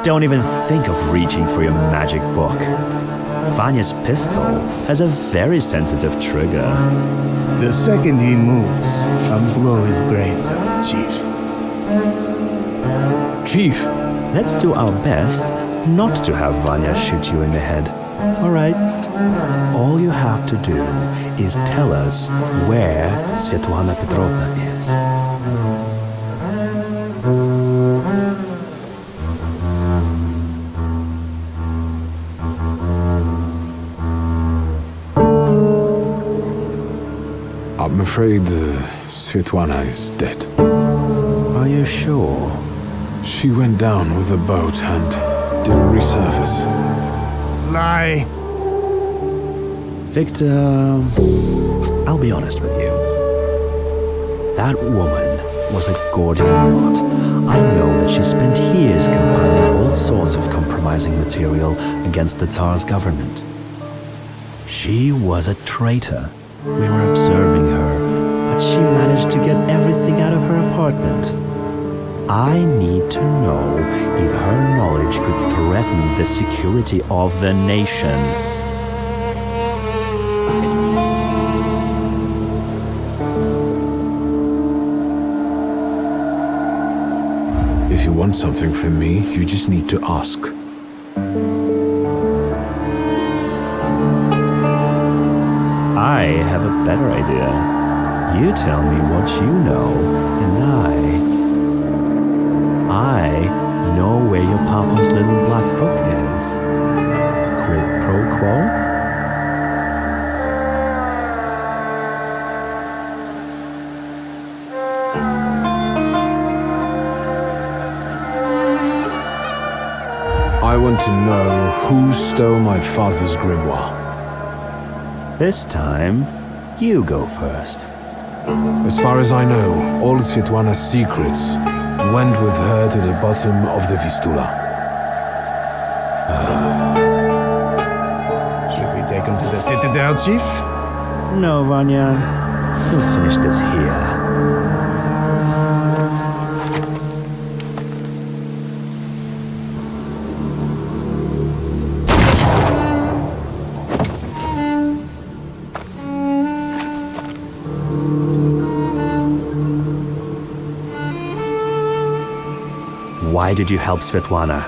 Don't even think of reaching for your magic book. Vanya's pistol has a very sensitive trigger. The second he moves, I'll blow his brains out, Chief. Chief, let's do our best not to have Vanya shoot you in the head. All right? All you have to do is tell us where Svetlana Petrovna is. I'm afraid Svetlana is dead. Are you sure? She went down with a boat and didn't resurface. Lie. Victor, I'll be honest with you. That woman was a Gordian knot. I know that she spent years compiling all sorts of compromising material against the Tsar's government. She was a traitor. We were observing her, but she managed to get everything out of her apartment. I need to know if her knowledge could threaten the security of the nation. If you want something from me, you just need to ask. I have a better idea. You tell me what you know, and I know where your papa's little black book is. Quid pro quo? I want to know who stole my father's grimoire. This time, you go first. As far as I know, all Svetlana's secrets went with her to the bottom of the Vistula. Should we take him to the Citadel, Chief? No, Vanya. We'll finish this here. Why did you help Svetlana?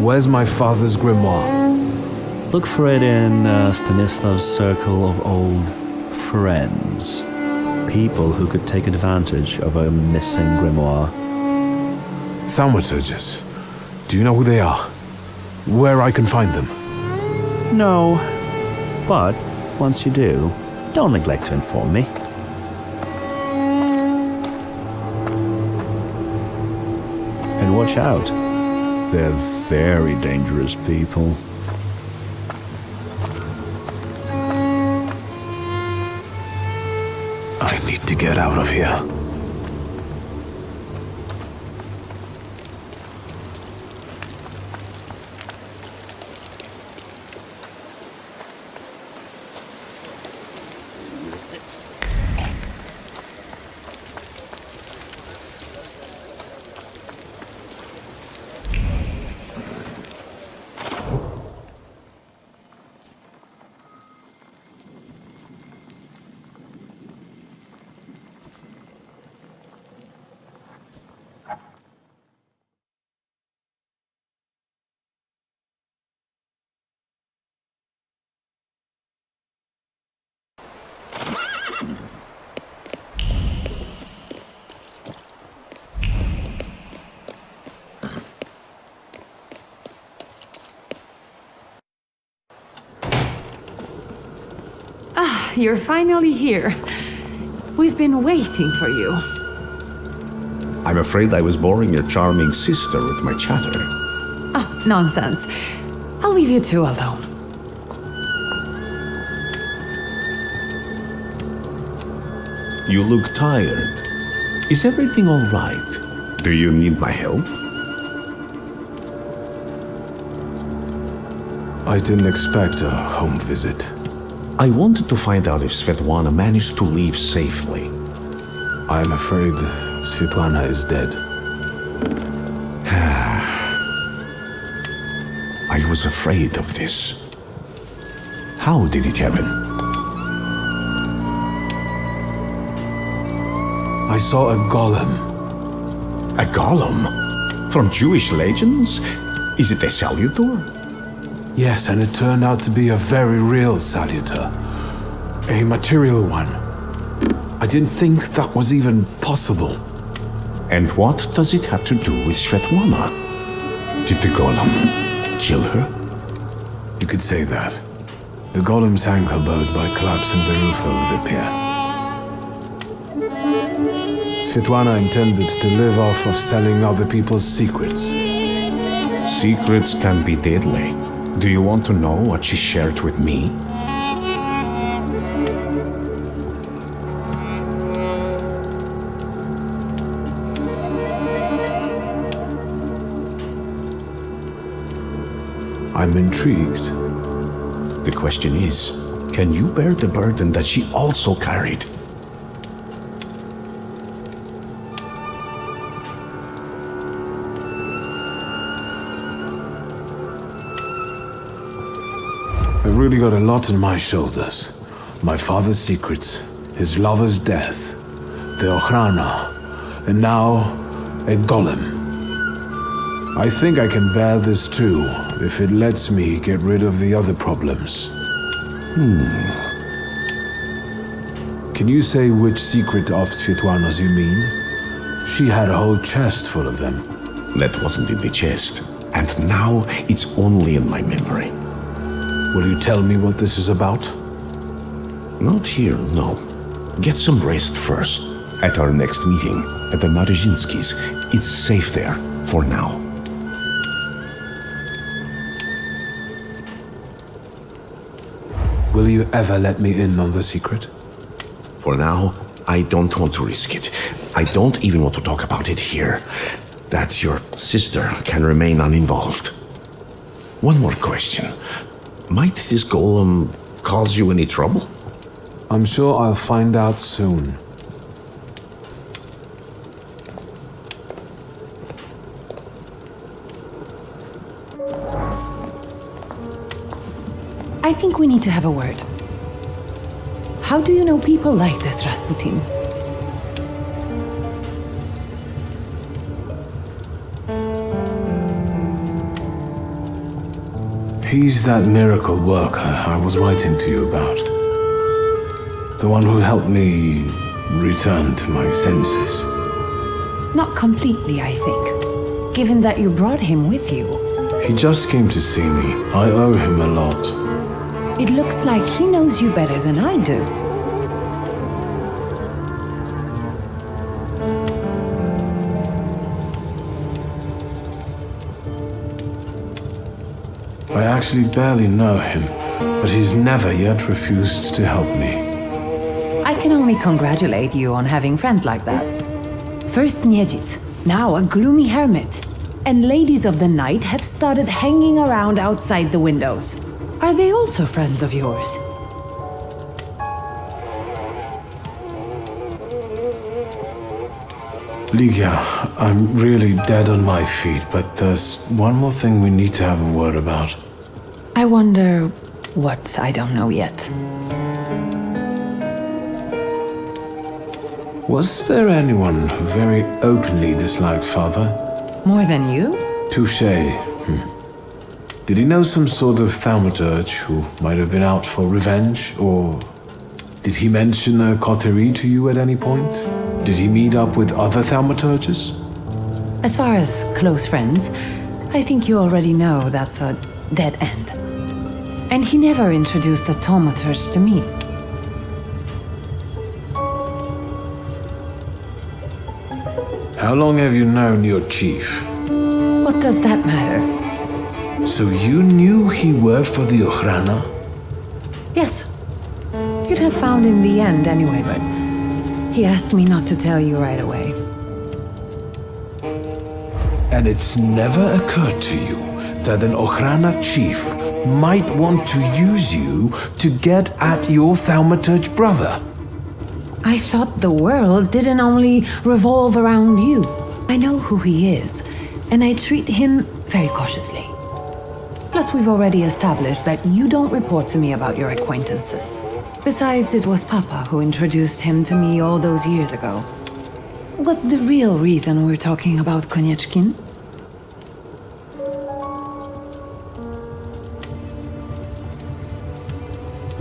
Where's my father's grimoire? Look for it in Stanislav's circle of old friends. People who could take advantage of a missing grimoire. Thaumaturges. Do you know who they are? Where I can find them? No. But once you do, don't neglect to inform me. And watch out. They're very dangerous people. I need to get out of here. You're finally here. We've been waiting for you. I'm afraid I was boring your charming sister with my chatter. Oh, nonsense. I'll leave you two alone. You look tired. Is everything all right? Do you need my help? I didn't expect a home visit. I wanted to find out if Svetlana managed to leave safely. I'm afraid Svetlana is dead. I was afraid of this. How did it happen? I saw a golem. A golem? From Jewish legends? Is it a salutor? Yes, and it turned out to be a very real salutor. A material one. I didn't think that was even possible. And what does it have to do with Svetlana? Did the golem kill her? You could say that. The golem sank her boat by collapsing the roof over the pier. Svetlana intended to live off of selling other people's secrets. Secrets can be deadly. Do you want to know what she shared with me? I'm intrigued. The question is, can you bear the burden that she also carried? I've really got a lot on my shoulders. My father's secrets, his lover's death, the Ochrana, and now a golem. I think I can bear this too, if it lets me get rid of the other problems. Can you say which secret of Svetlana's you mean? She had a whole chest full of them. That wasn't in the chest, and now it's only in my memory. Will you tell me what this is about? Not here, no. Get some rest first. At our next meeting, at the Narizhinskis. It's safe there, for now. Will you ever let me in on the secret? For now, I don't want to risk it. I don't even want to talk about it here. That your sister can remain uninvolved. One more question. Might this golem cause you any trouble? I'm sure I'll find out soon. I think we need to have a word. How do you know people like this, Rasputin? He's that miracle worker I was writing to you about. The one who helped me return to my senses. Not completely, I think. Given that you brought him with you. He just came to see me. I owe him a lot. It looks like he knows you better than I do. I actually barely know him, but he's never yet refused to help me. I can only congratulate you on having friends like that. First Niedzic, now a gloomy hermit. And ladies of the night have started hanging around outside the windows. Are they also friends of yours? Ligia, I'm really dead on my feet, but there's one more thing we need to have a word about. I wonder what I don't know yet. Was there anyone who very openly disliked Father? More than you? Touché. Did he know some sort of Thaumaturge who might have been out for revenge, or did he mention a coterie to you at any point? Did he meet up with other Thaumaturges? As far as close friends, I think you already know that's a dead end. And he never introduced a Thaumaturge to me. How long have you known your chief? What does that matter? So you knew he worked for the Ochrana? Yes. You'd have found in the end anyway, but he asked me not to tell you right away. And it's never occurred to you that an Ochrana chief might want to use you to get at your Thaumaturge brother? I thought the world didn't only revolve around you. I know who he is, and I treat him very cautiously. Plus, we've already established that you don't report to me about your acquaintances. Besides, it was Papa who introduced him to me all those years ago. What's the real reason we're talking about Konieczkin?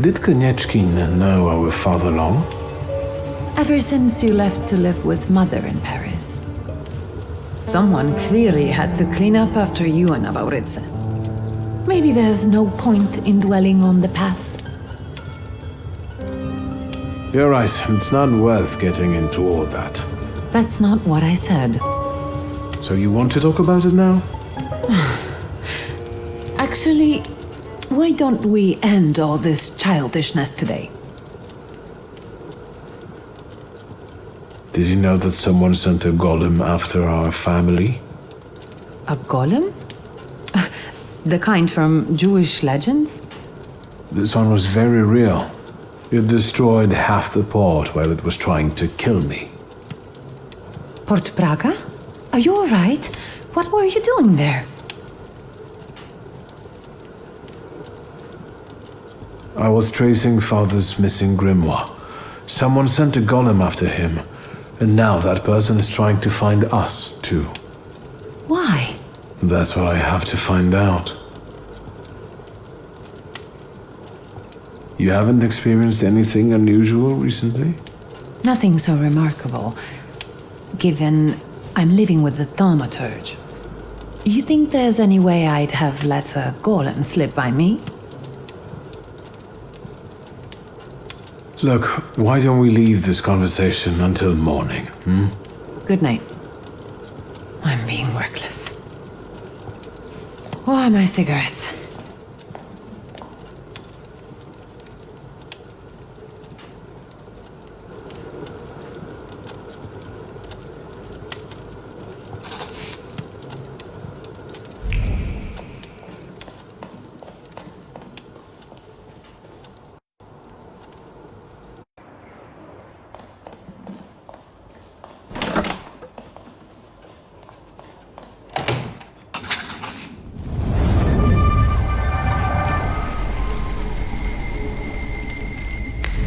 Did Konieczkin know our father long? Ever since you left to live with Mother in Paris. Someone clearly had to clean up after you and Nauritze. Maybe there's no point in dwelling on the past. You're right, it's not worth getting into all that. That's not what I said. So you want to talk about it now? Actually, why don't we end all this childishness today? Did you know that someone sent a golem after our family? A golem? The kind from Jewish legends? This one was very real. It destroyed half the port where it was trying to kill me. Port Praga? Are you alright? What were you doing there? I was tracing Father's missing grimoire. Someone sent a golem after him, and now that person is trying to find us, too. Why? That's what I have to find out. You haven't experienced anything unusual recently? Nothing so remarkable, given I'm living with the Thaumaturge. You think there's any way I'd have let a golem slip by me? Look, why don't we leave this conversation until morning, Good night. I'm being reckless. Where are my cigarettes?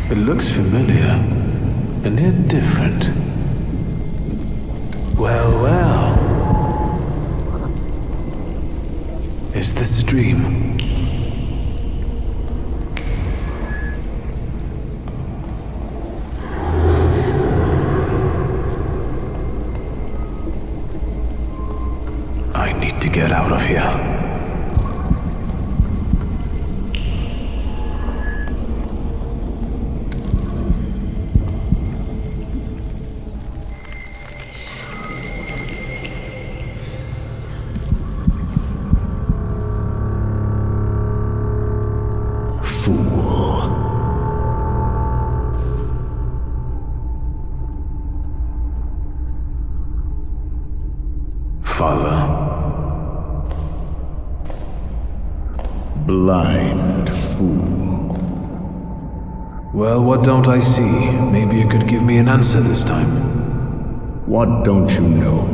It looks familiar, and yet different. Well, well. Is this a dream? I need to get out of here. Father. Blind fool. Well, what don't I see? Maybe you could give me an answer this time. What don't you know?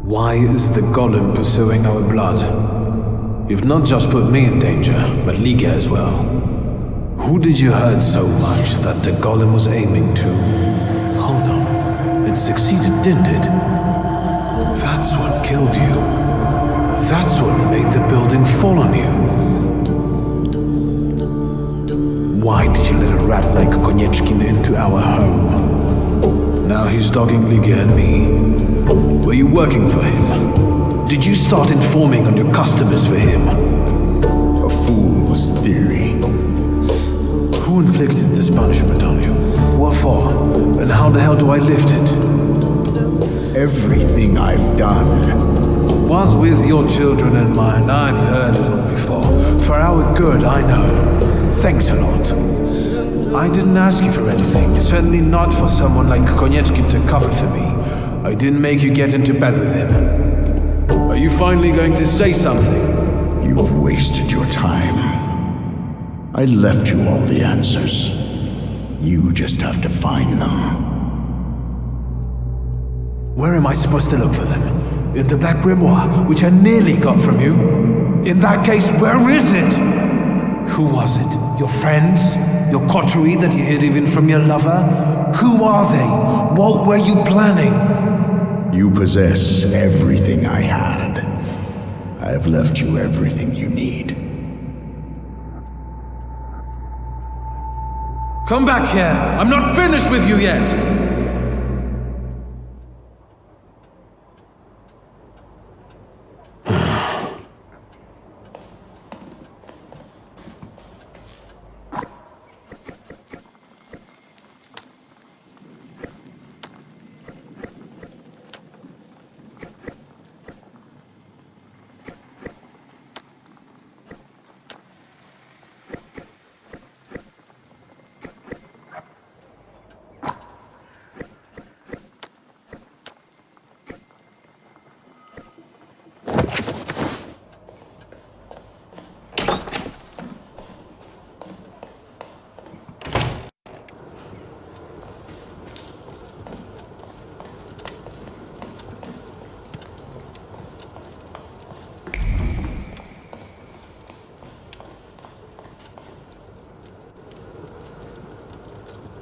Why is the golem pursuing our blood? You've not just put me in danger, but Liga as well. Who did you hurt so much that the golem was aiming to? Hold on. It succeeded, didn't it? That's what killed you. That's what made the building fall on you. Why did you let a rat like Konieczkin into our home? Now he's dogging Liga and me. Were you working for him? Did you start informing on your customers for him? A fool's theory. Who inflicted this punishment on you? What for? And how the hell do I lift it? Everything I've done was with your children in mind. I've heard it all before. For our good, I know. Thanks a lot. I didn't ask you for anything. Certainly not for someone like Konieczkin to cover for me. I didn't make you get into bed with him. Are you finally going to say something? You've wasted your time. I left you all the answers. You just have to find them. Where am I supposed to look for them? In the Black Grimoire, which I nearly got from you? In that case, where is it? Who was it? Your friends? Your coterie that you hid even from your lover? Who are they? What were you planning? You possess everything I had. I have left you everything you need. Come back here! I'm not finished with you yet!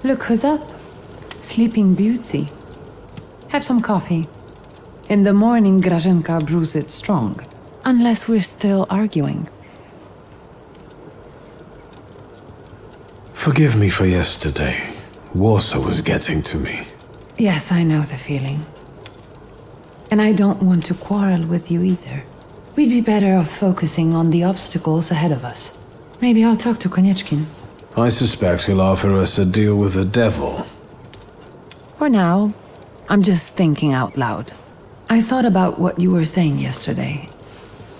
Look who's up. Sleeping Beauty. Have some coffee. In the morning, Grażynka brews it strong. Unless we're still arguing. Forgive me for yesterday. Warsaw was getting to me. Yes, I know the feeling. And I don't want to quarrel with you either. We'd be better off focusing on the obstacles ahead of us. Maybe I'll talk to Konieczkin. I suspect he'll offer us a deal with the devil. For now, I'm just thinking out loud. I thought about what you were saying yesterday.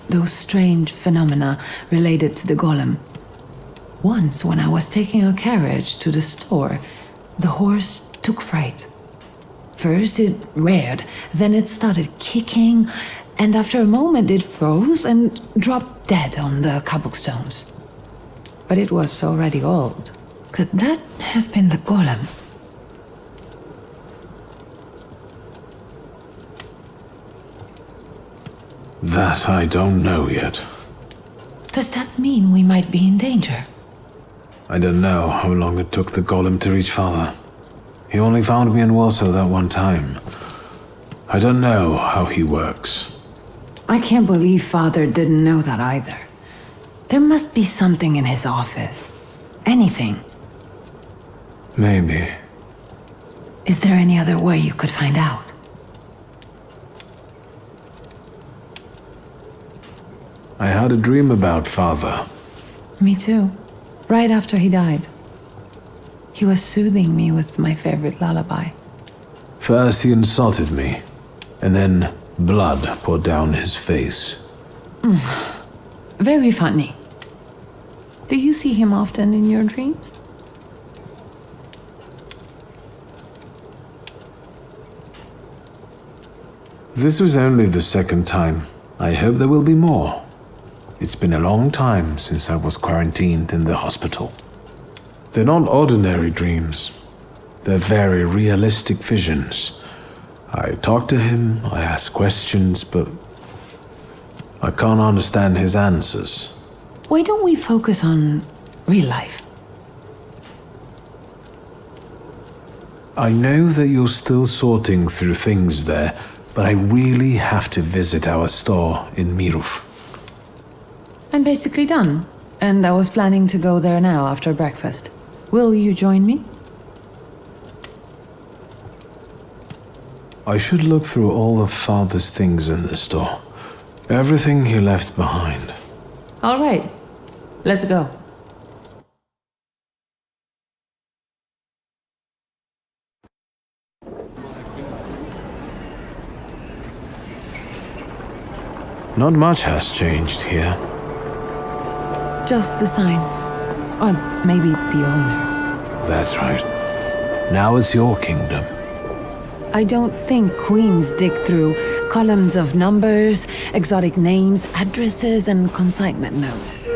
Those strange phenomena related to the golem. Once, when I was taking a carriage to the store, the horse took fright. First it reared, then it started kicking, and after a moment it froze and dropped dead on the cobblestones. But it was already old. Could that have been the golem? That I don't know yet. Does that mean we might be in danger? I don't know how long it took the golem to reach Father. He only found me in Warsaw that one time. I don't know how he works. I can't believe Father didn't know that either. There must be something in his office. Anything. Maybe. Is there any other way you could find out? I had a dream about Father. Me too. Right after he died. He was soothing me with my favorite lullaby. First he insulted me, and then blood poured down his face. Very funny. Do you see him often in your dreams? This was only the second time. I hope there will be more. It's been a long time since I was quarantined in the hospital. They're not ordinary dreams. They're very realistic visions. I talk to him, I ask questions, but I can't understand his answers. Why don't we focus on real life? I know that you're still sorting through things there, but I really have to visit our store in Mirów. I'm basically done, and I was planning to go there now after breakfast. Will you join me? I should look through all of Father's things in the store. Everything he left behind. All right, let's go. Not much has changed here. Just the sign. Or maybe the owner. That's right. Now it's your kingdom. I don't think queens dig through columns of numbers, exotic names, addresses, and consignment notes.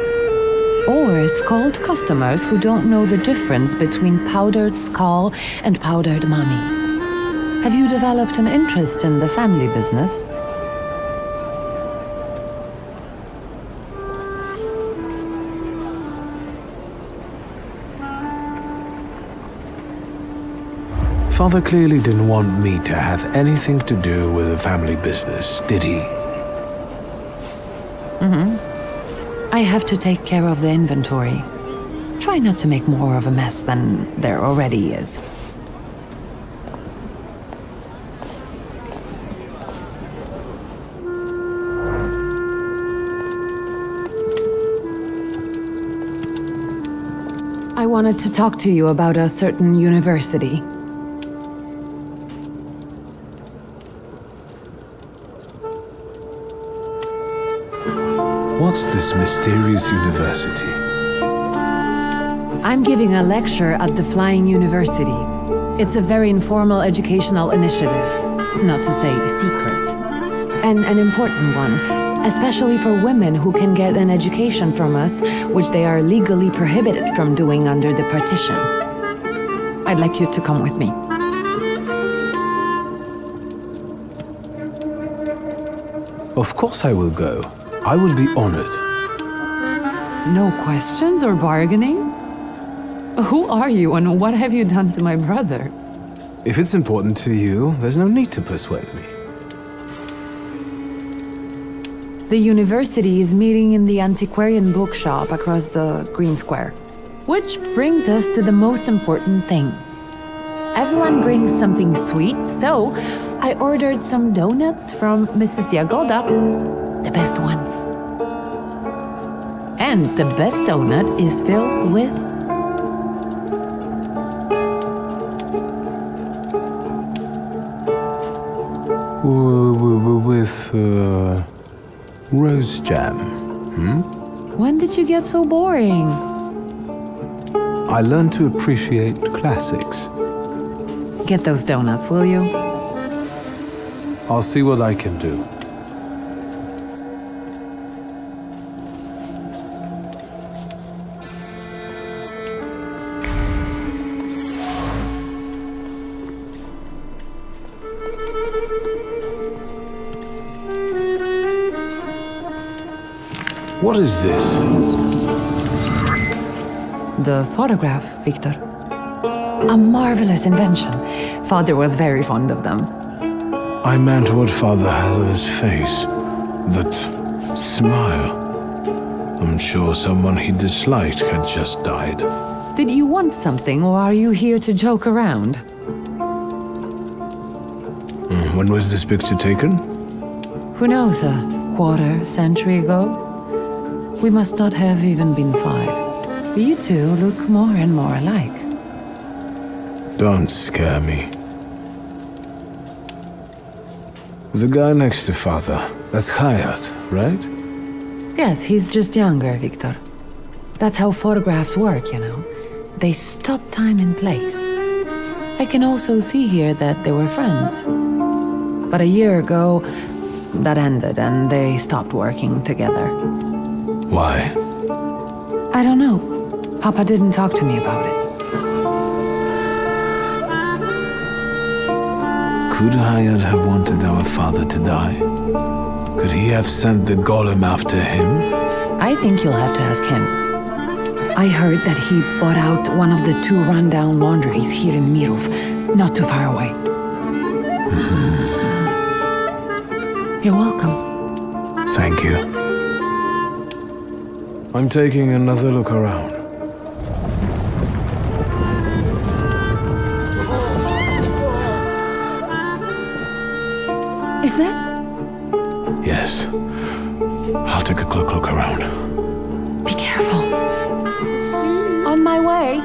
Or scold customers who don't know the difference between powdered skull and powdered mummy. Have you developed an interest in the family business? Father clearly didn't want me to have anything to do with the family business, did he? I have to take care of the inventory. Try not to make more of a mess than there already is. I wanted to talk to you about a certain university. What's this mysterious university? I'm giving a lecture at the Flying University. It's a very informal educational initiative, not to say secret. And an important one, especially for women who can get an education from us, which they are legally prohibited from doing under the partition. I'd like you to come with me. Of course I will go. I will be honored. No questions or bargaining? Who are you and what have you done to my brother? If it's important to you, there's no need to persuade me. The university is meeting in the antiquarian bookshop across the Green Square. Which brings us to the most important thing. Everyone brings something sweet, so I ordered some donuts from Mrs. Jagoda. The best ones. And the best donut is filled with... With, rose jam, When did you get so boring? I learned to appreciate classics. Get those donuts, will you? I'll see what I can do. What is this? The photograph, Wiktor. A marvelous invention. Father was very fond of them. I meant what Father has on his face. That smile. I'm sure someone he disliked had just died. Did you want something, or are you here to joke around? When was this picture taken? Who knows, a quarter century ago? We must not have even been 5. You two look more and more alike. Don't scare me. The guy next to Father, that's Hayat, right? Yes, he's just younger, Wiktor. That's how photographs work, you know. They stop time and place. I can also see here that they were friends. But a year ago, that ended and they stopped working together. Why? I don't know. Papa didn't talk to me about it. Could Hayat have wanted our father to die? Could he have sent the golem after him? I think you'll have to ask him. I heard that he bought out one of the 2 rundown laundries here in Mirov, not too far away. You're welcome. Thank you. I'm taking another look around. Is that? Yes. I'll take a quick look around. Be careful. On my way.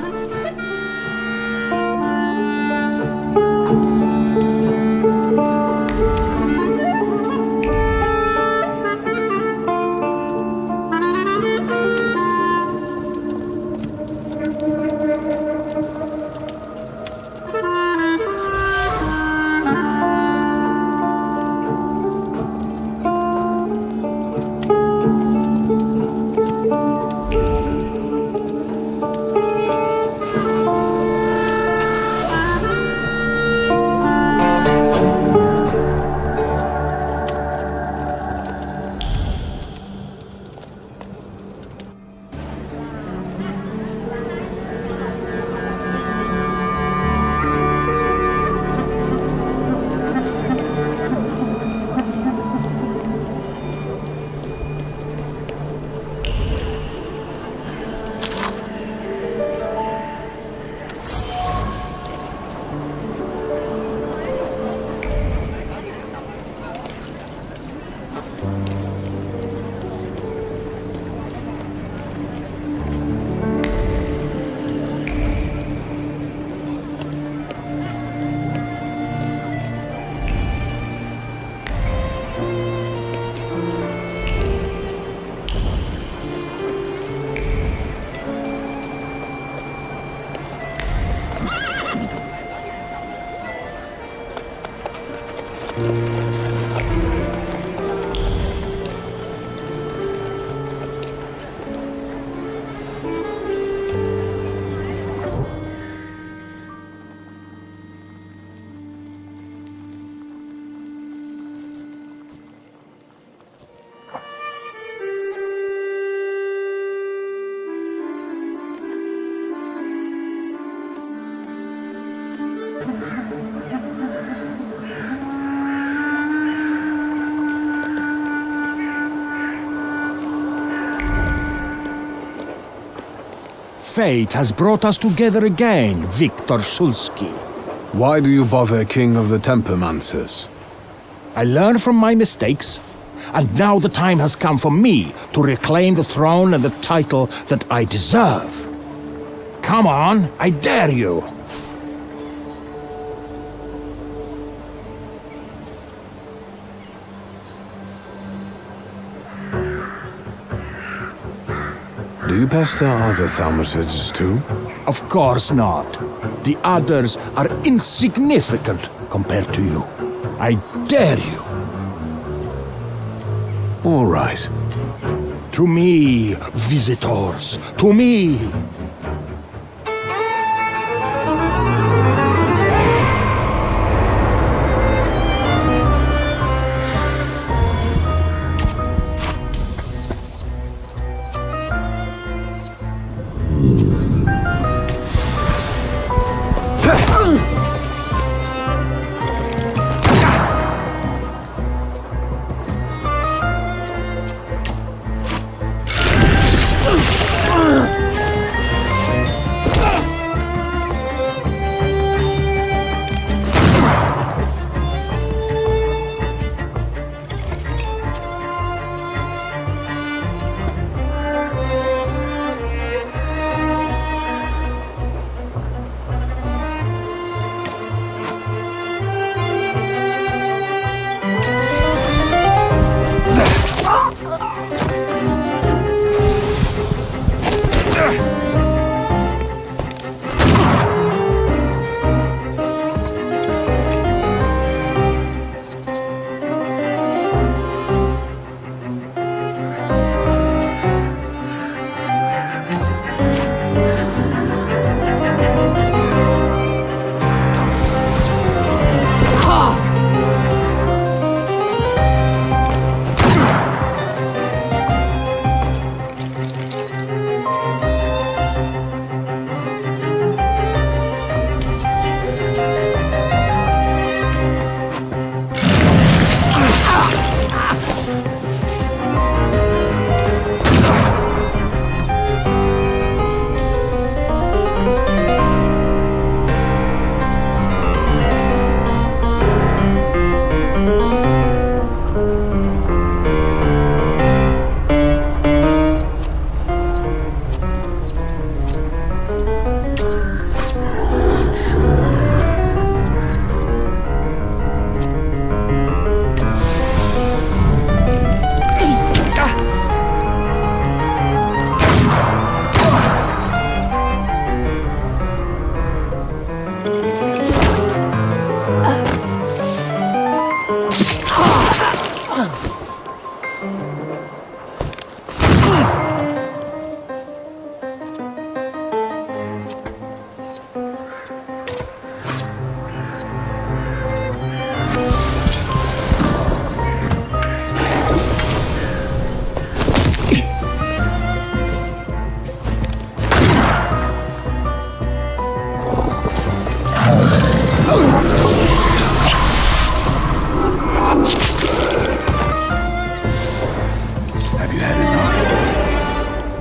Fate has brought us together again, Wiktor Szulski. Why do you bother, King of the Tempermancers? I learned from my mistakes, and now the time has come for me to reclaim the throne and the title that I deserve. Come on, I dare you! Do you pester other Thaumaturges too? Of course not. The others are insignificant compared to you. I dare you. All right. To me, visitors. To me.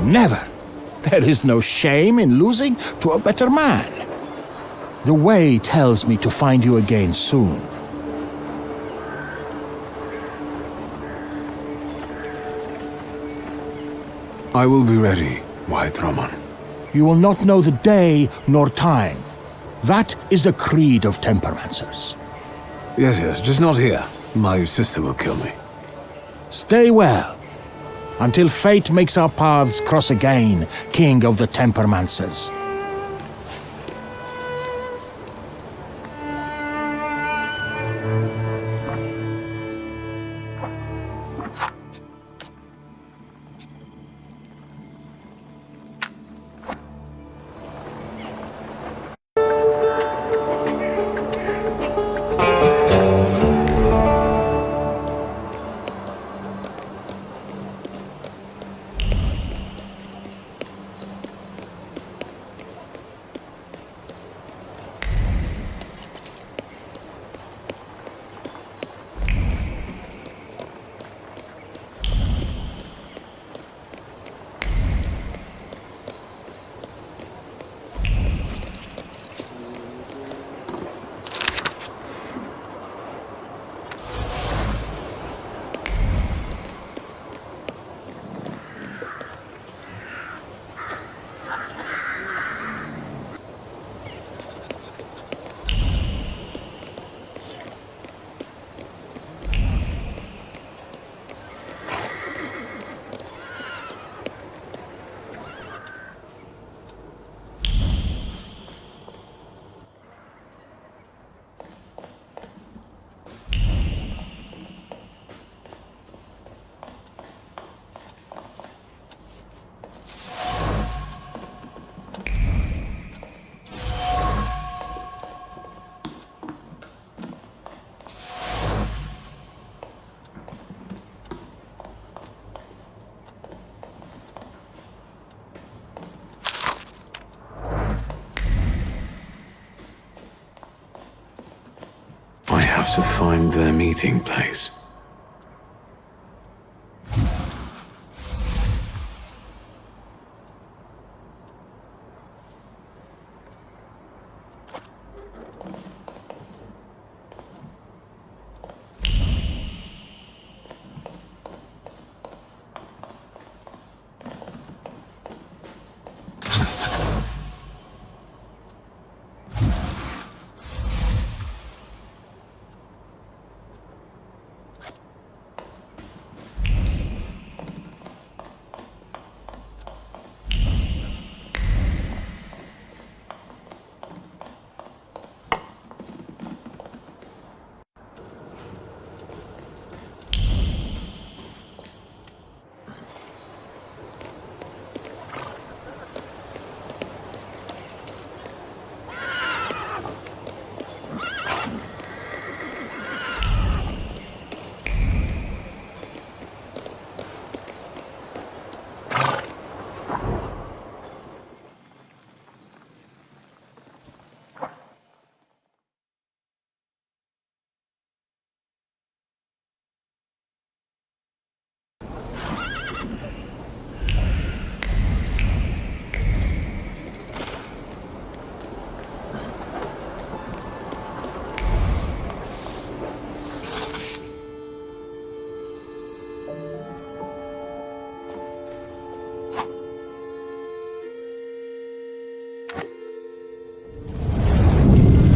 Never. There is no shame in losing to a better man. The way tells me to find you again soon. I will be ready, White Roman. You will not know the day nor time. That is the creed of Tempermancers. Yes, just not here. My sister will kill me. Stay well, until fate makes our paths cross again, King of the Tempermancers. have to find their meeting place.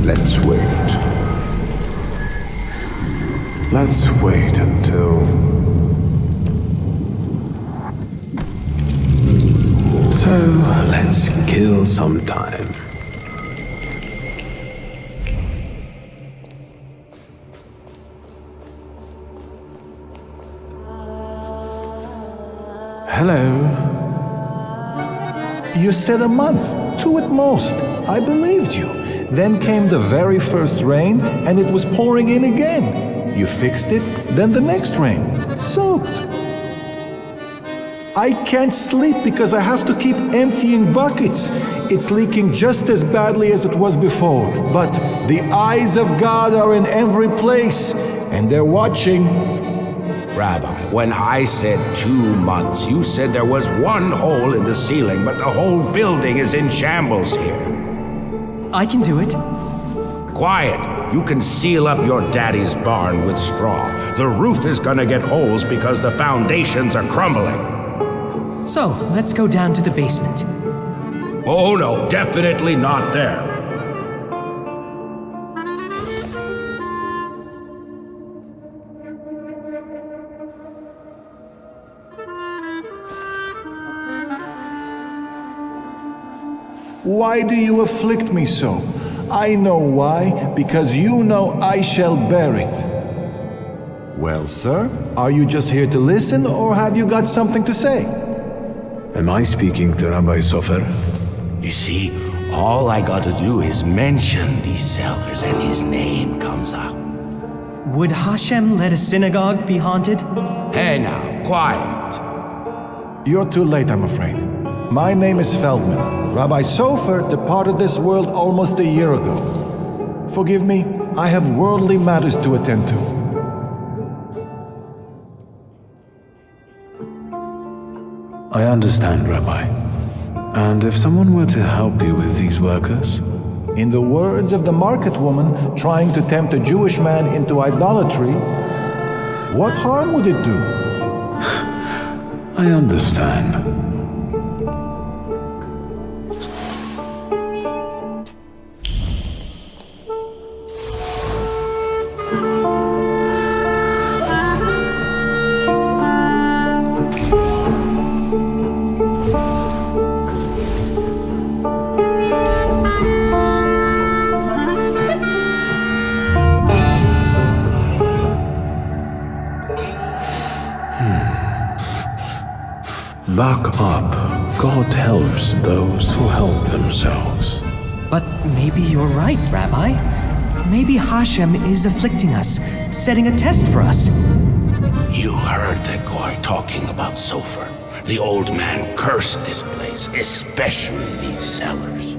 Let's wait. Let's wait until... So, let's kill some time. Hello. You said a month, 2 at most. I believed you. Then came the very first rain, and it was pouring in again. You fixed it, then the next rain. Soaked. I can't sleep because I have to keep emptying buckets. It's leaking just as badly as it was before. But the eyes of God are in every place, and they're watching. Rabbi, when I said 2 months, you said there was one hole in the ceiling, but the whole building is in shambles here. I can do it. Quiet! You can seal up your daddy's barn with straw. The roof is gonna get holes because the foundations are crumbling. So, let's go down to the basement. Oh no, definitely not there. Why do you afflict me so? I know why, because you know I shall bear it. Well, sir, are you just here to listen, or have you got something to say? Am I speaking to Rabbi Sofer? You see, all I gotta do is mention these cellars and his name comes up. Would Hashem let a synagogue be haunted? Hey now, quiet. You're too late, I'm afraid. My name is Feldman. Rabbi Sofer departed this world almost a year ago. Forgive me, I have worldly matters to attend to. I understand, Rabbi. And if someone were to help you with these workers? In the words of the market woman trying to tempt a Jewish man into idolatry, what harm would it do? I understand. Back up. God helps those who help themselves. But maybe you're right, Rabbi. Maybe Hashem is afflicting us, setting a test for us. You heard the guy talking about Sofer. The old man cursed this place, especially these cellars.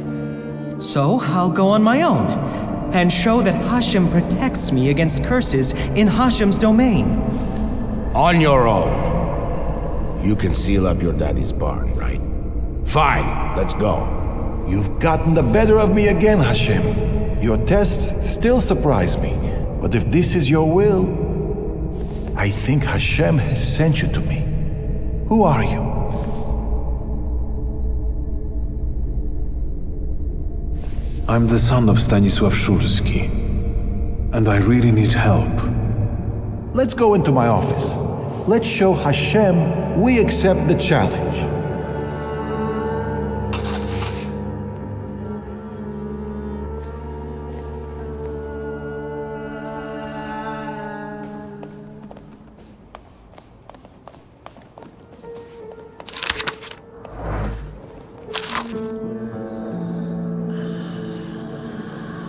So I'll go on my own. and show that Hashem protects me against curses in Hashem's domain. On your own. You can seal up your daddy's barn, right? Fine, let's go. You've gotten the better of me again, Hashem. Your tests still surprise me, but if this is your will, I think Hashem has sent you to me. Who are you? I'm the son of Wiktor Szulski, and I really need help. Let's go into my office. Let's show Hashem we accept the challenge.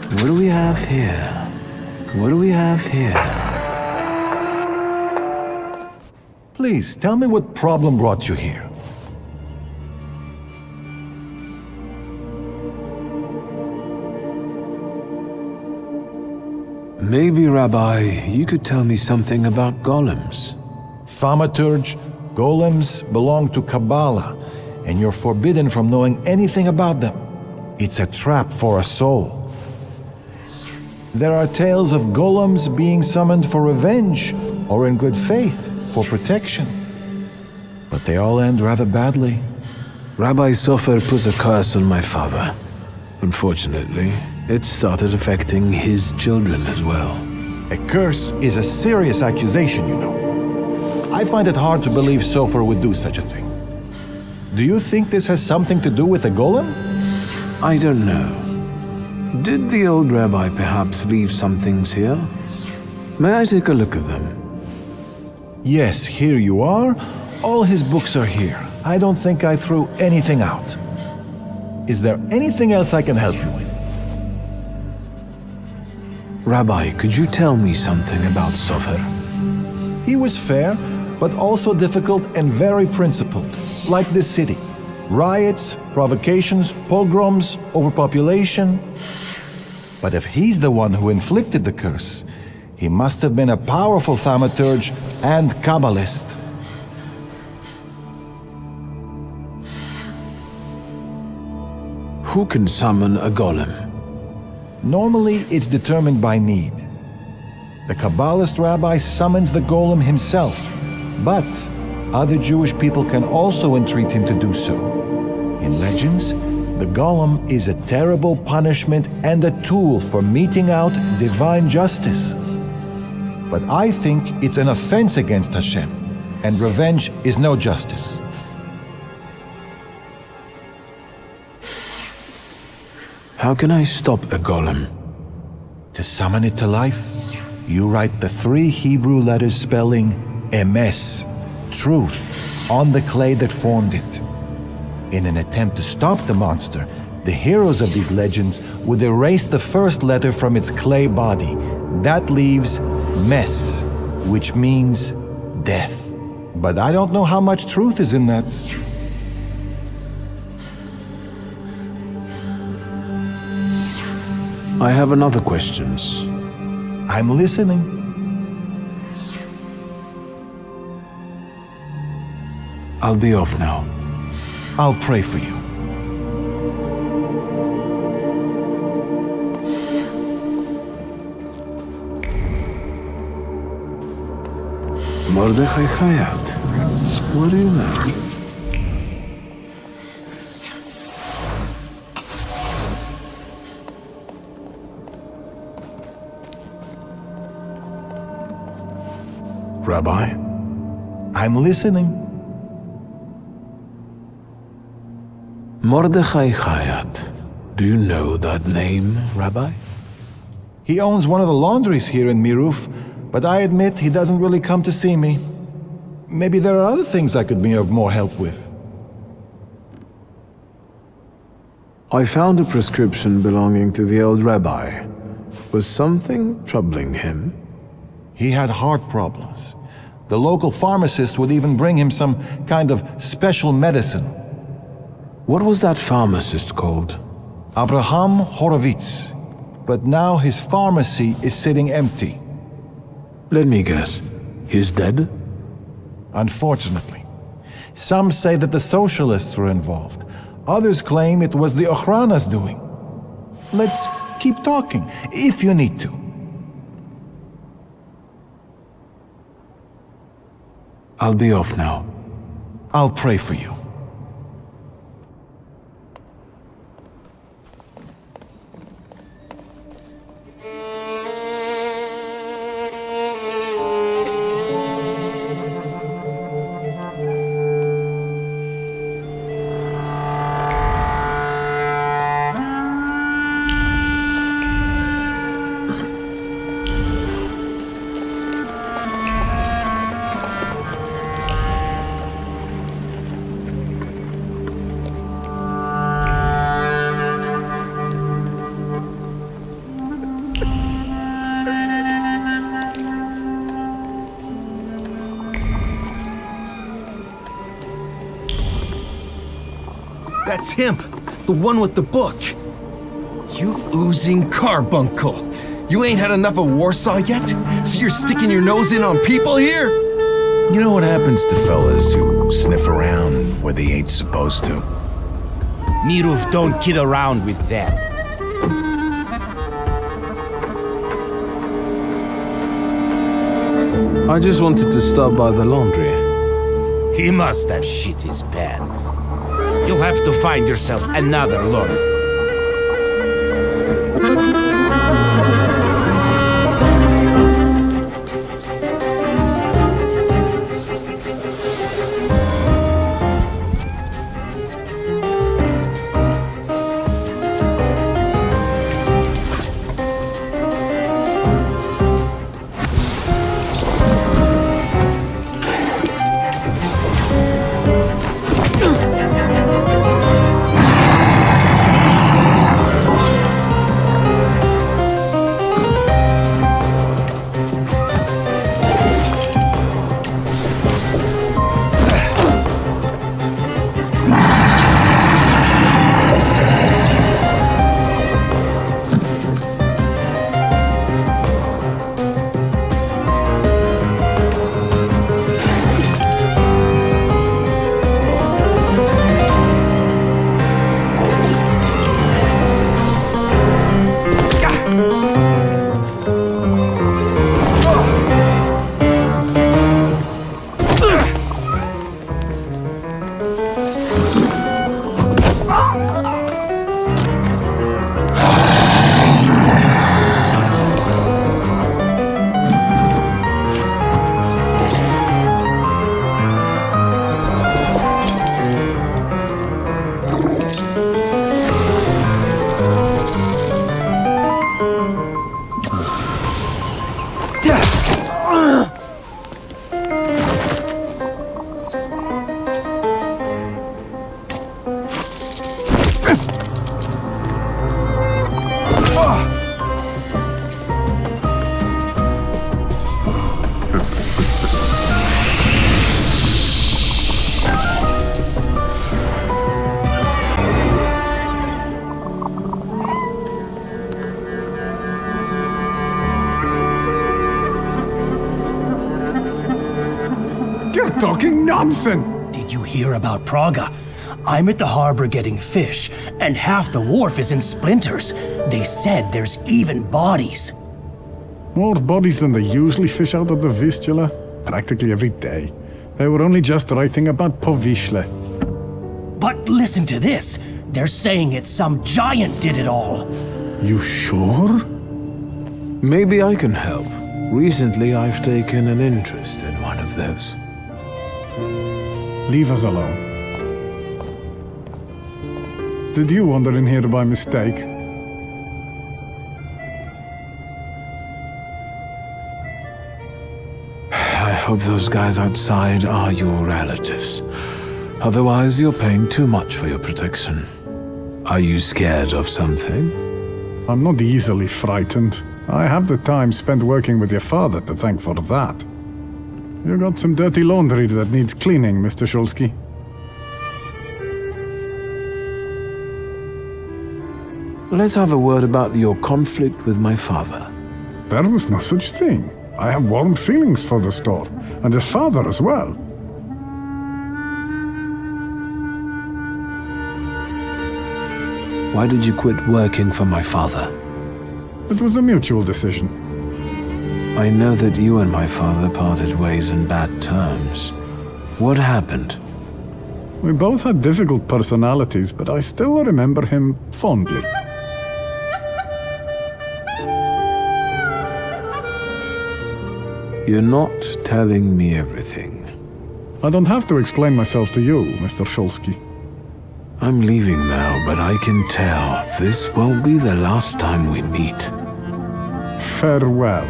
What do we have here? What do we have here? Please, tell me what problem brought you here. Maybe, Rabbi, you could tell me something about golems. Thaumaturge, golems belong to Kabbalah, and you're forbidden from knowing anything about them. It's a trap for a soul. There are tales of golems being summoned for revenge, or in good faith, for protection. But they all end rather badly. Rabbi Sofer put a curse on my father. Unfortunately, it started affecting his children as well. A curse is a serious accusation, you know. I find it hard to believe Sofer would do such a thing. Do you think this has something to do with a golem? I don't know. Did the old rabbi perhaps leave some things here? May I take a look at them? Yes, here you are. All his books are here. I don't think I threw anything out. Is there anything else I can help you with? Rabbi, could you tell me something about Sofer? He was fair, but also difficult and very principled, like this city. Riots, provocations, pogroms, overpopulation. But if he's the one who inflicted the curse, he must have been a powerful thaumaturge and Kabbalist. Who can summon a golem? Normally, it's determined by need. The Kabbalist rabbi summons the golem himself, but other Jewish people can also entreat him to do so. In legends, the golem is a terrible punishment and a tool for meting out divine justice. But I think it's an offense against Hashem, and revenge is no justice. How can I stop a golem? To summon it to life, you write the 3 Hebrew letters spelling emes, truth, on the clay that formed it. In an attempt to stop the monster, the heroes of these legends would erase the first letter from its clay body. That leaves mes, which means death. But I don't know how much truth is in that. I have another questions. I'm listening. I'll be off now. I'll pray for you. Mordechai Hayat. What do you know? Rabbi? I'm listening. Mordechai Hayat. Do you know that name, Rabbi? He owns one of the laundries here in Miruf, but I admit he doesn't really come to see me. Maybe there are other things I could be of more help with. I found a prescription belonging to the old rabbi. Was something troubling him? He had heart problems. The local pharmacist would even bring him some kind of special medicine. What was that pharmacist called? Abraham Horovitz. but now his pharmacy is sitting empty. Let me guess. He's dead? Unfortunately. Some say that the socialists were involved. Others claim it was the Ochrana's doing. Let's keep talking, if you need to. I'll be off now. I'll pray for you. That's him! The one with the book! You oozing carbuncle! You ain't had enough of Warsaw yet? So you're sticking your nose in on people here? You know what happens to fellas who sniff around where they ain't supposed to? Mirov don't kid around with that. I just wanted to stop by the laundry. He must have shit his pants. You'll have to find yourself another laundry. Talking nonsense! Did you hear about Praga? I'm at the harbor getting fish, and half the wharf is in splinters. They said there's even bodies. More bodies than they usually fish out of the Vistula, practically every day. They were only just writing about Powiśle. But listen to this. They're saying it's some giant did it all. You sure? Maybe I can help. Recently, I've taken an interest in one of those. Leave us alone. Did you wander in here by mistake? I hope those guys outside are your relatives. Otherwise, you're paying too much for your protection. Are you scared of something? I'm not easily frightened. I have the time spent working with your father to thank for that. You got some dirty laundry that needs cleaning, Mr. Szulski. let's have a word about your conflict with my father. There was no such thing. I have warm feelings for the store, and his father as well. Why did you quit working for my father? It was a mutual decision. I know that you and my father parted ways in bad terms. What happened? We both had difficult personalities, but I still remember him fondly. You're not telling me everything. I don't have to explain myself to you, Mr. Szulski. I'm leaving now, but I can tell this won't be the last time we meet. Farewell.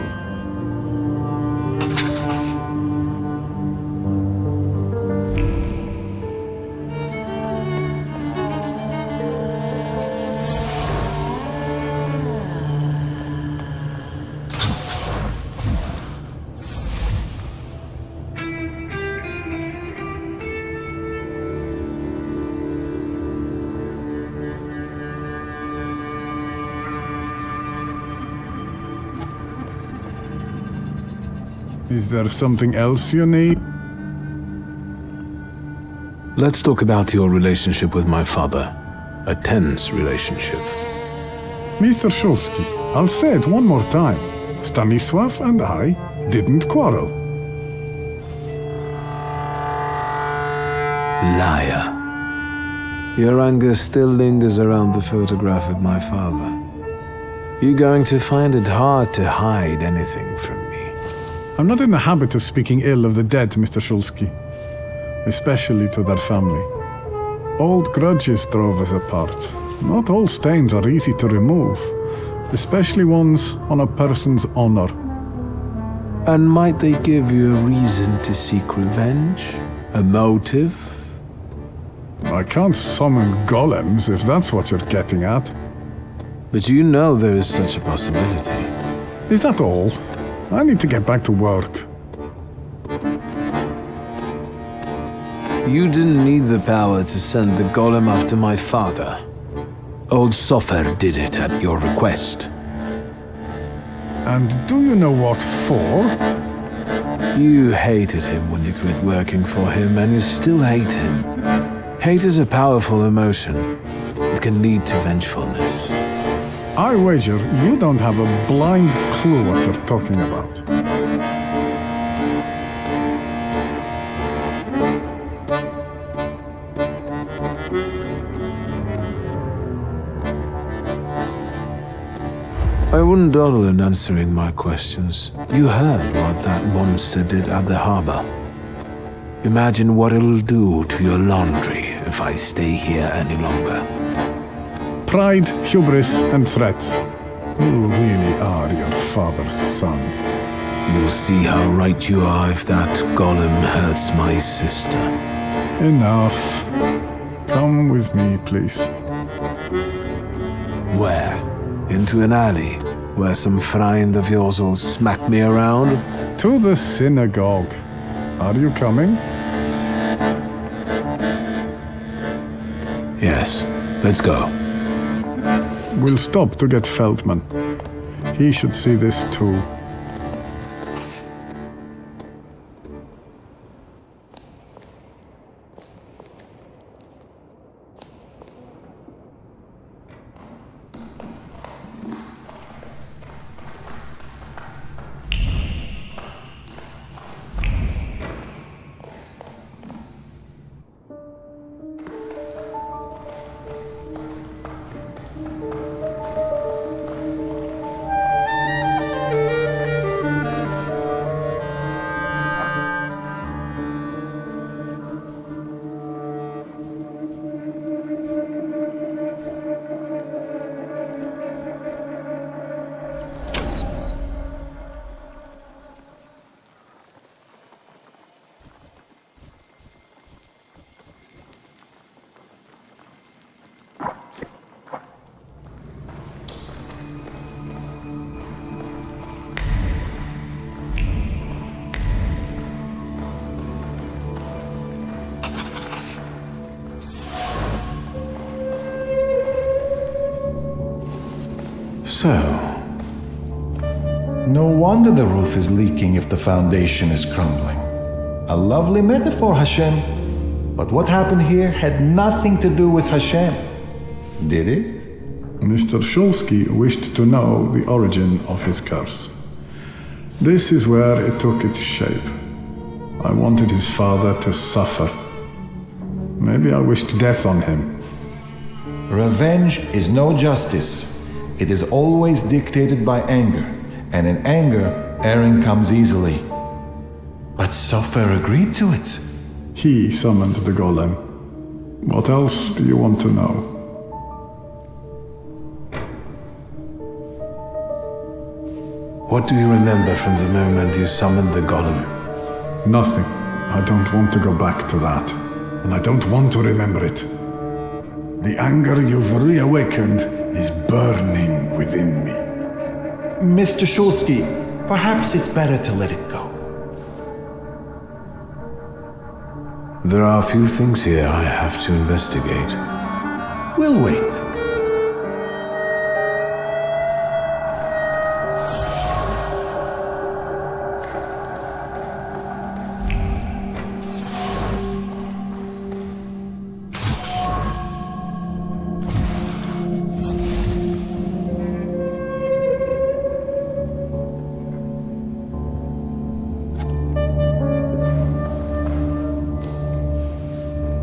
Is there something else you need? Let's talk about your relationship with my father. A tense relationship. Mr. Szulski, I'll say it one more time. Stanisław and I didn't quarrel. Liar. Your anger still lingers around the photograph of my father. You're going to find it hard to hide anything from me. I'm not in the habit of speaking ill of the dead, Mr. Szulski. Especially to their family. Old grudges drove us apart. Not all stains are easy to remove, especially ones on a person's honor. And might they give you a reason to seek revenge? A motive? I can't summon golems if that's what you're getting at. But you know there is such a possibility. Is that all? I need to get back to work. You didn't need the power to send the golem after my father. Old Sofer did it at your request. And do you know what for? You hated him when you quit working for him, and you still hate him. Hate is a powerful emotion. It can lead to vengefulness. I wager you don't have a blind clue what you're talking about. I wouldn't dawdle in answering my questions. You heard what that monster did at the harbor. Imagine what it'll do to your laundry if I stay here any longer. Pride, hubris, and threats. You really are your father's son. You'll see how right you are if that golem hurts my sister. Enough. Come with me, please. Where? Into an alley, where some friend of yours will smack me around? To the synagogue. Are you coming? Yes, let's go. We'll stop to get Feldman. He should see this too. So, No wonder the roof is leaking if the foundation is crumbling. A lovely metaphor, Hashem. But what happened here had nothing to do with Hashem. Did it? Mr. Szulski wished to know the origin of his curse. This is where it took its shape. I wanted his father to suffer. Maybe I wished death on him. Revenge is no justice. It is always dictated by anger, and in anger, erring comes easily. But Sofer agreed to it. He summoned the golem. What else do you want to know? what do you remember from the moment you summoned the golem? Nothing. I don't want to go back to that. And I don't want to remember it. The anger you've reawakened is burning within me. Mr. Szulski, perhaps it's better to let it go. There are a few things here I have to investigate. We'll wait.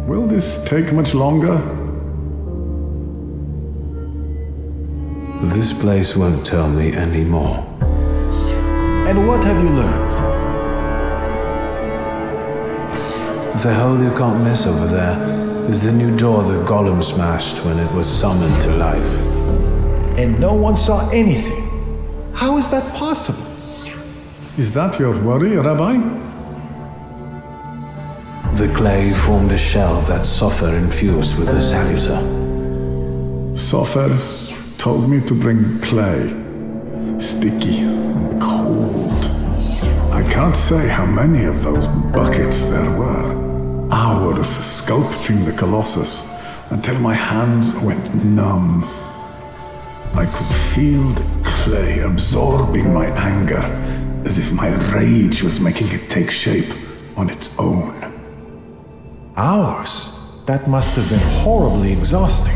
Will this take much longer? This place won't tell me any more. And what have you learned? The hole you can't miss over there is the new door the golem smashed when it was summoned to life. And no one saw anything. How is that possible? Is that your worry, Rabbi? The clay formed a shell that Sofer infused with the salutor. Sofer told me to bring clay. Sticky and cold. I can't say how many of those buckets there were. Hours sculpting the Colossus until my hands went numb. I could feel the clay absorbing my anger as if my rage was making it take shape on its own. Hours? That must have been horribly exhausting.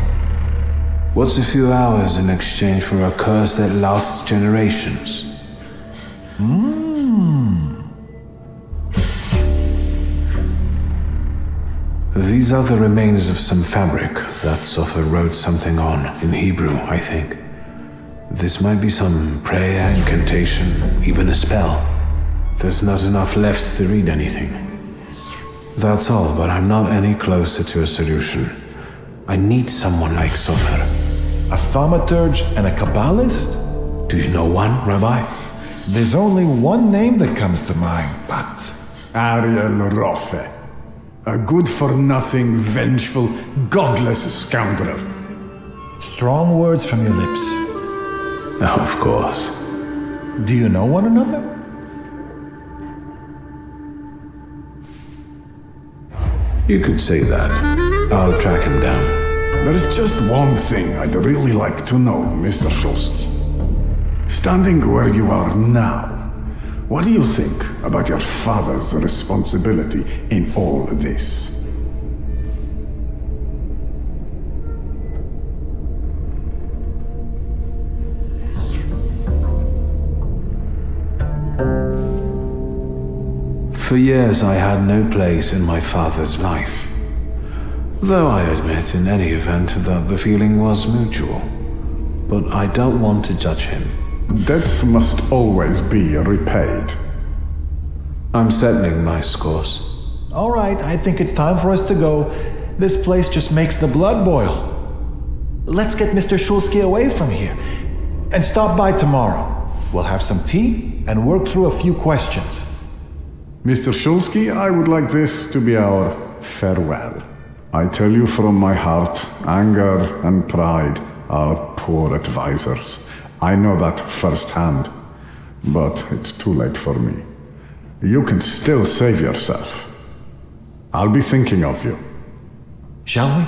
What's a few hours in exchange for a curse that lasts generations? These are the remains of some fabric that Sofer wrote something on, in Hebrew, I think. This might be some prayer, incantation, even a spell. There's not enough left to read anything. That's all, but I'm not any closer to a solution. I need someone like Sofer. A Thaumaturge and a Kabbalist? Do you know one, Rabbi? There's only one name that comes to mind, but... Ariel Roffe. A good-for-nothing, vengeful, godless scoundrel. Strong words from your lips. Of course. Do you know one another? You could say that. I'll track him down. There is just one thing I'd really like to know, Mr. Szulski. Standing where you are now, what do you think about your father's responsibility in all this? For years I had no place in my father's life. Though I admit in any event that the feeling was mutual. But I don't want to judge him. Debts must always be repaid. I'm settling my scores. All right, I think it's time for us to go. This place just makes the blood boil. Let's get Mr. Szulski away from here. And stop by tomorrow. We'll have some tea and work through a few questions. Mr. Szulski, I would like this to be our farewell. I tell you from my heart, anger and pride are poor advisors. I know that firsthand, but it's too late for me. You can still save yourself. I'll be thinking of you. Shall we?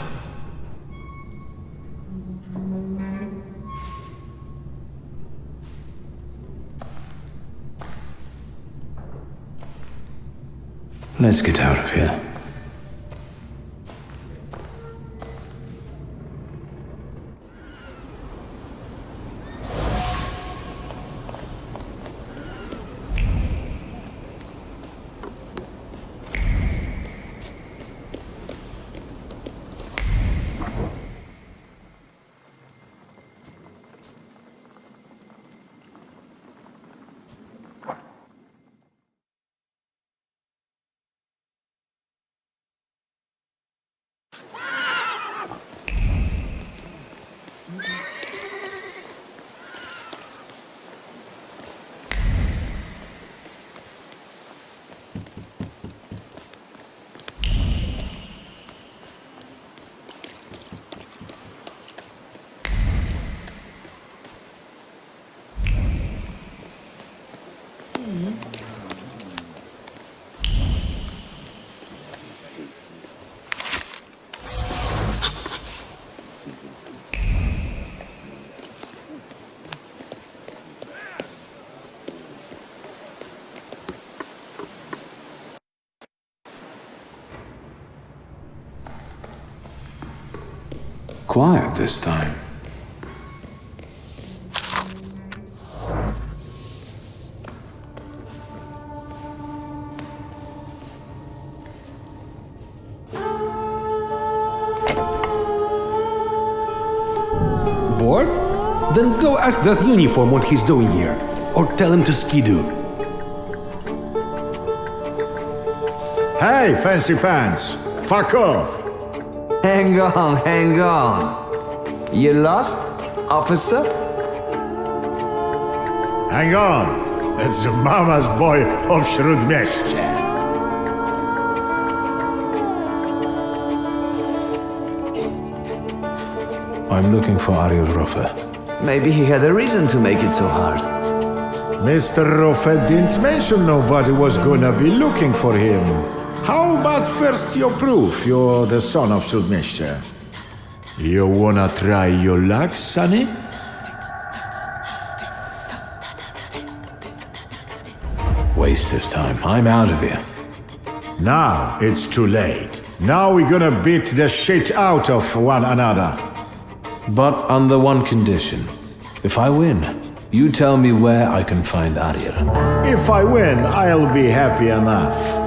Let's get out of here. Quiet this time. Bored? Then go ask that uniform what he's doing here. Or tell him to skidoo. Hey, fancy pants! Fuck off! Hang on. You lost, officer? Hang on! It's the mama's boy of Śródmieście. I'm looking for Ariel Roffe. Maybe he had a reason to make it so hard. Mr. Roffe didn't mention nobody was gonna be looking for him. How about first your proof you're the son of Śródmieście? You wanna try your luck, sonny? Waste of time. I'm out of here. Now it's too late. Now we're gonna beat the shit out of one another. But under one condition. If I win, you tell me where I can find Ariel. If I win, I'll be happy enough.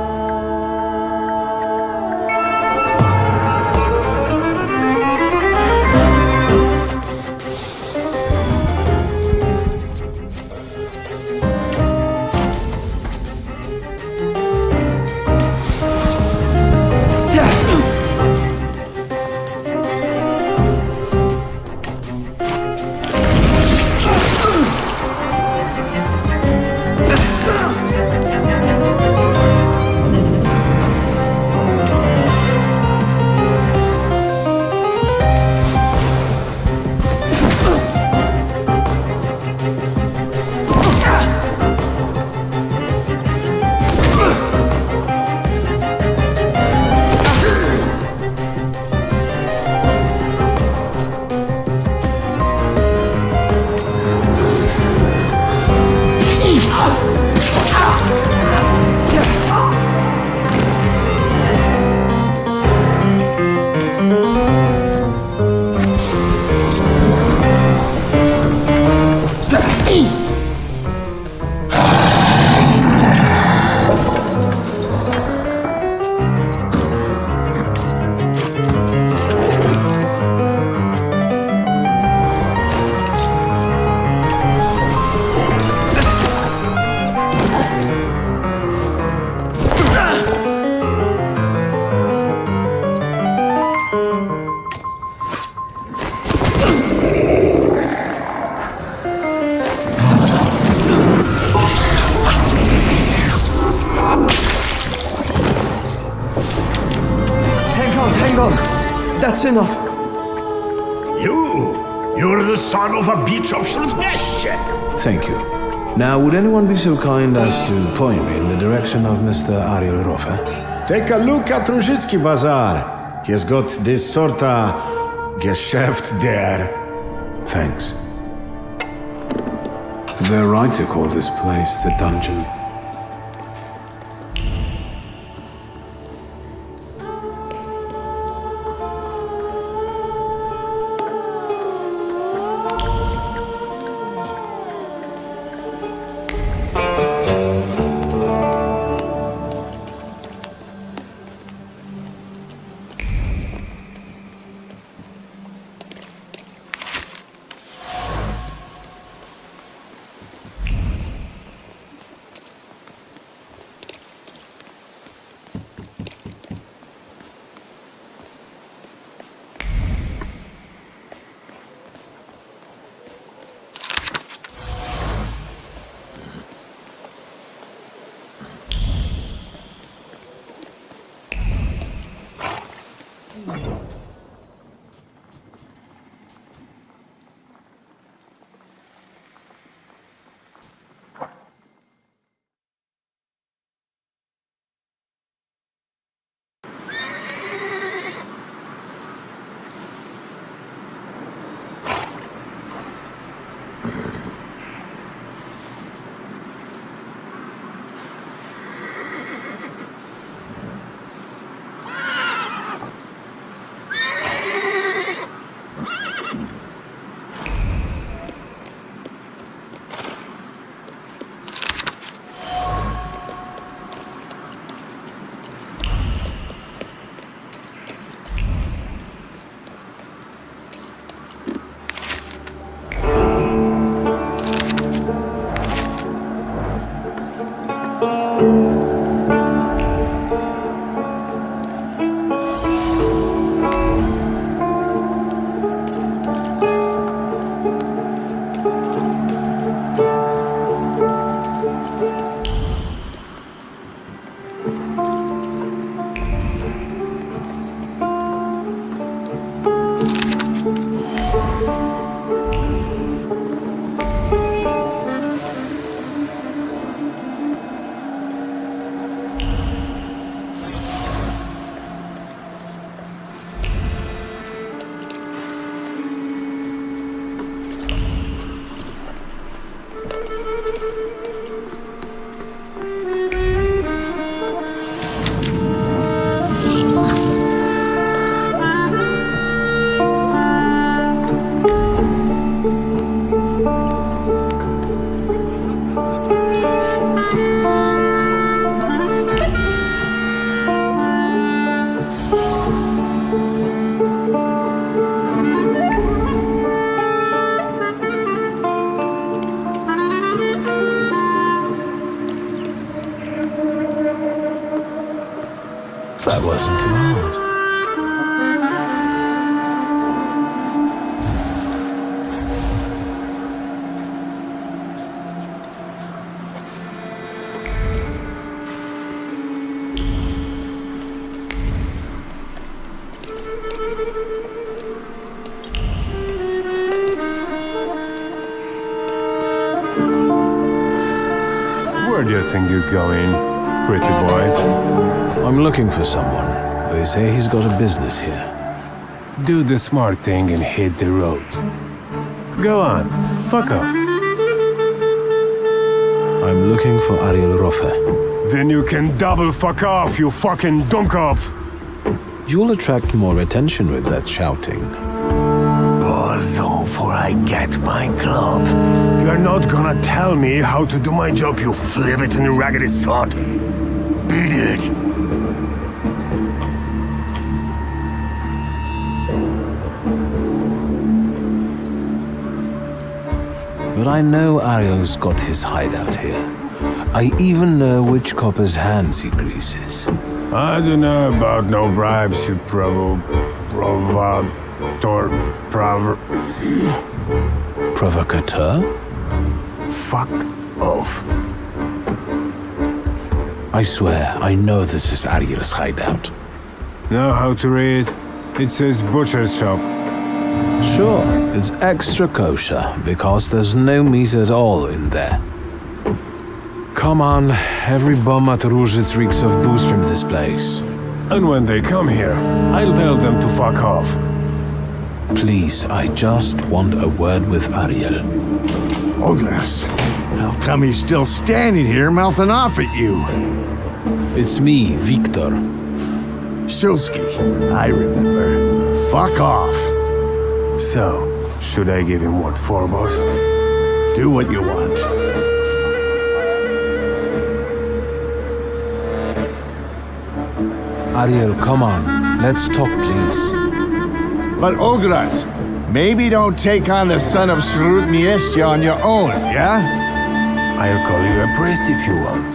That's enough. You're the son of a bitch of Śródmieście. Thank you. Now, would anyone be so kind as to point me in the direction of Mr. Ariel Roffe? Take a look at Różycki Bazaar. He has got this sorta Geschäft there. Thanks. They're right to call this place the dungeon. That wasn't too hard. Where do you think you're going, pretty boy? I'm looking for someone. They say he's got a business here. Do the smart thing and hit the road. Go on, fuck off. I'm looking for Ariel Rofe. Then you can double fuck off, you fucking dunkopf! You'll attract more attention with that shouting. Bozo, for I get my club. You're not gonna tell me how to do my job, you flibbit and raggedy sod. Beat it! But I know Ariel's got his hideout here. I even know which copper's hands he greases. I don't know about no bribes, you Provocateur? Fuck off. I swear, I know this is Ariel's hideout. Know how to read? It says butcher's shop. Sure, it's extra kosher, because there's no meat at all in there. Come on, every bum at Różyc reeks of booze from this place. And when they come here, I'll tell them to fuck off. Please, I just want a word with Ariel. Oglas, how come he's still standing here mouthing off at you? It's me, Wiktor. Szulski, I remember. Fuck off. So, should I give him what for, boss? Do what you want. Ariel, come on. Let's talk, please. But Oglas, maybe don't take on the son of Srutmiestia on your own, yeah? I'll call you a priest if you want.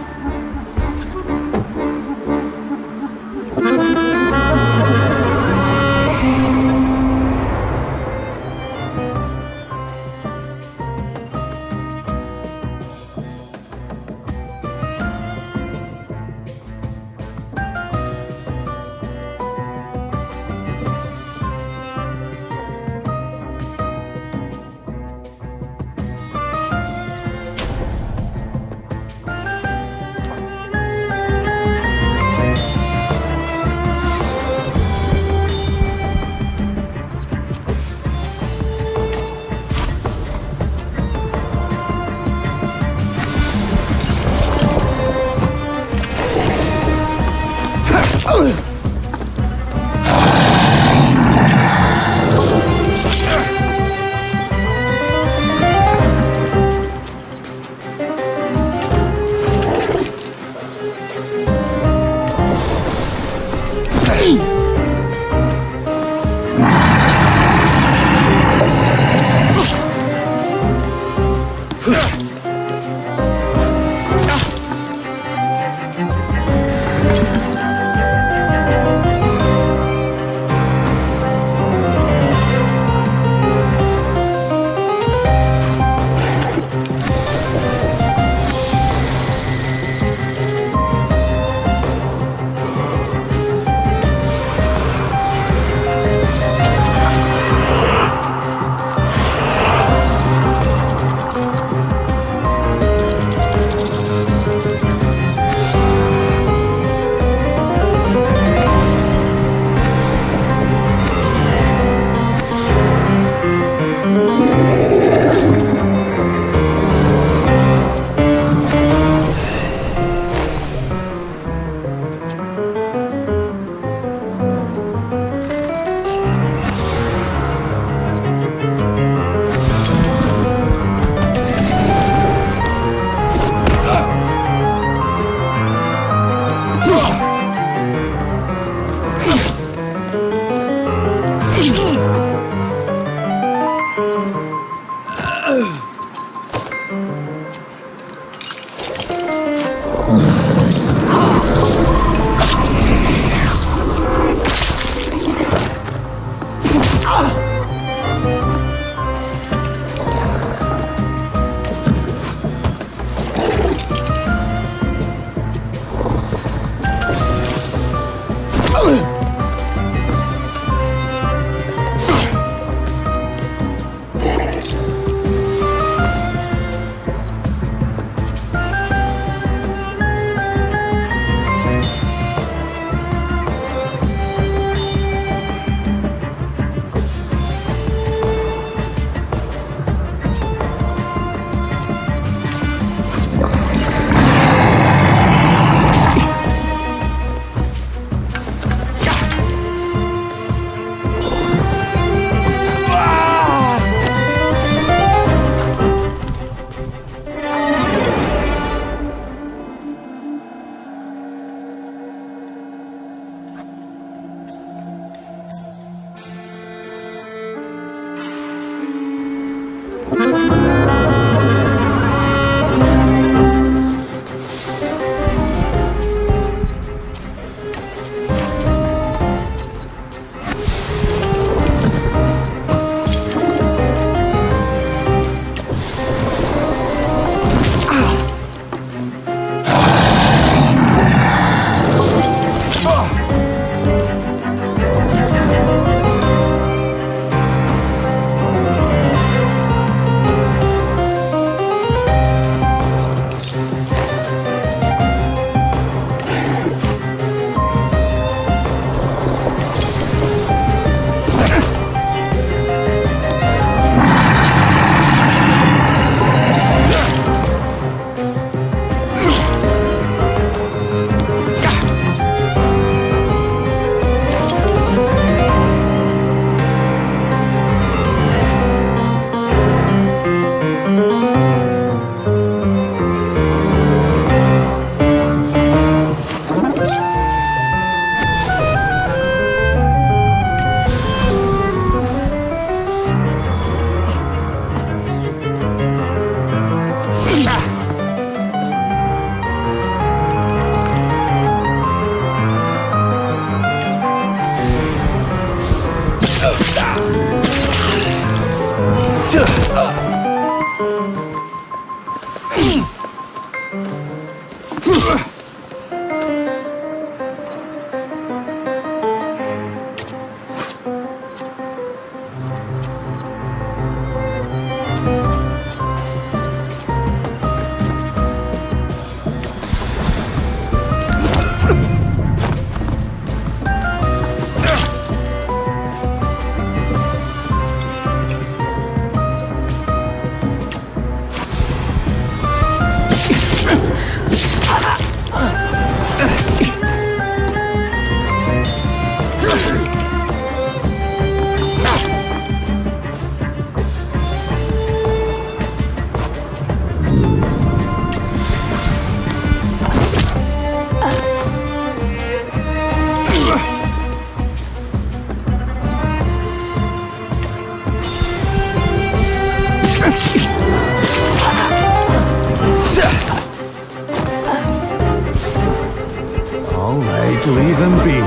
All right, leave him be.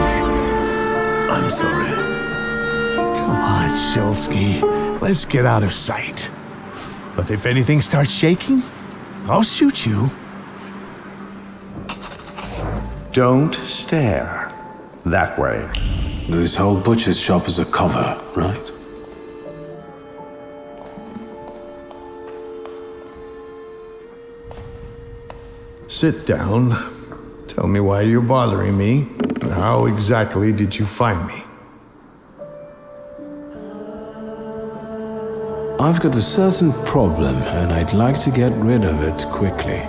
I'm sorry. Come on, Szulski. Let's get out of sight. But if anything starts shaking, I'll shoot you. Don't stare. That way. This whole butcher's shop is a cover, right? Sit down. Tell me why you're bothering me. How exactly did you find me? I've got a certain problem, and I'd like to get rid of it quickly.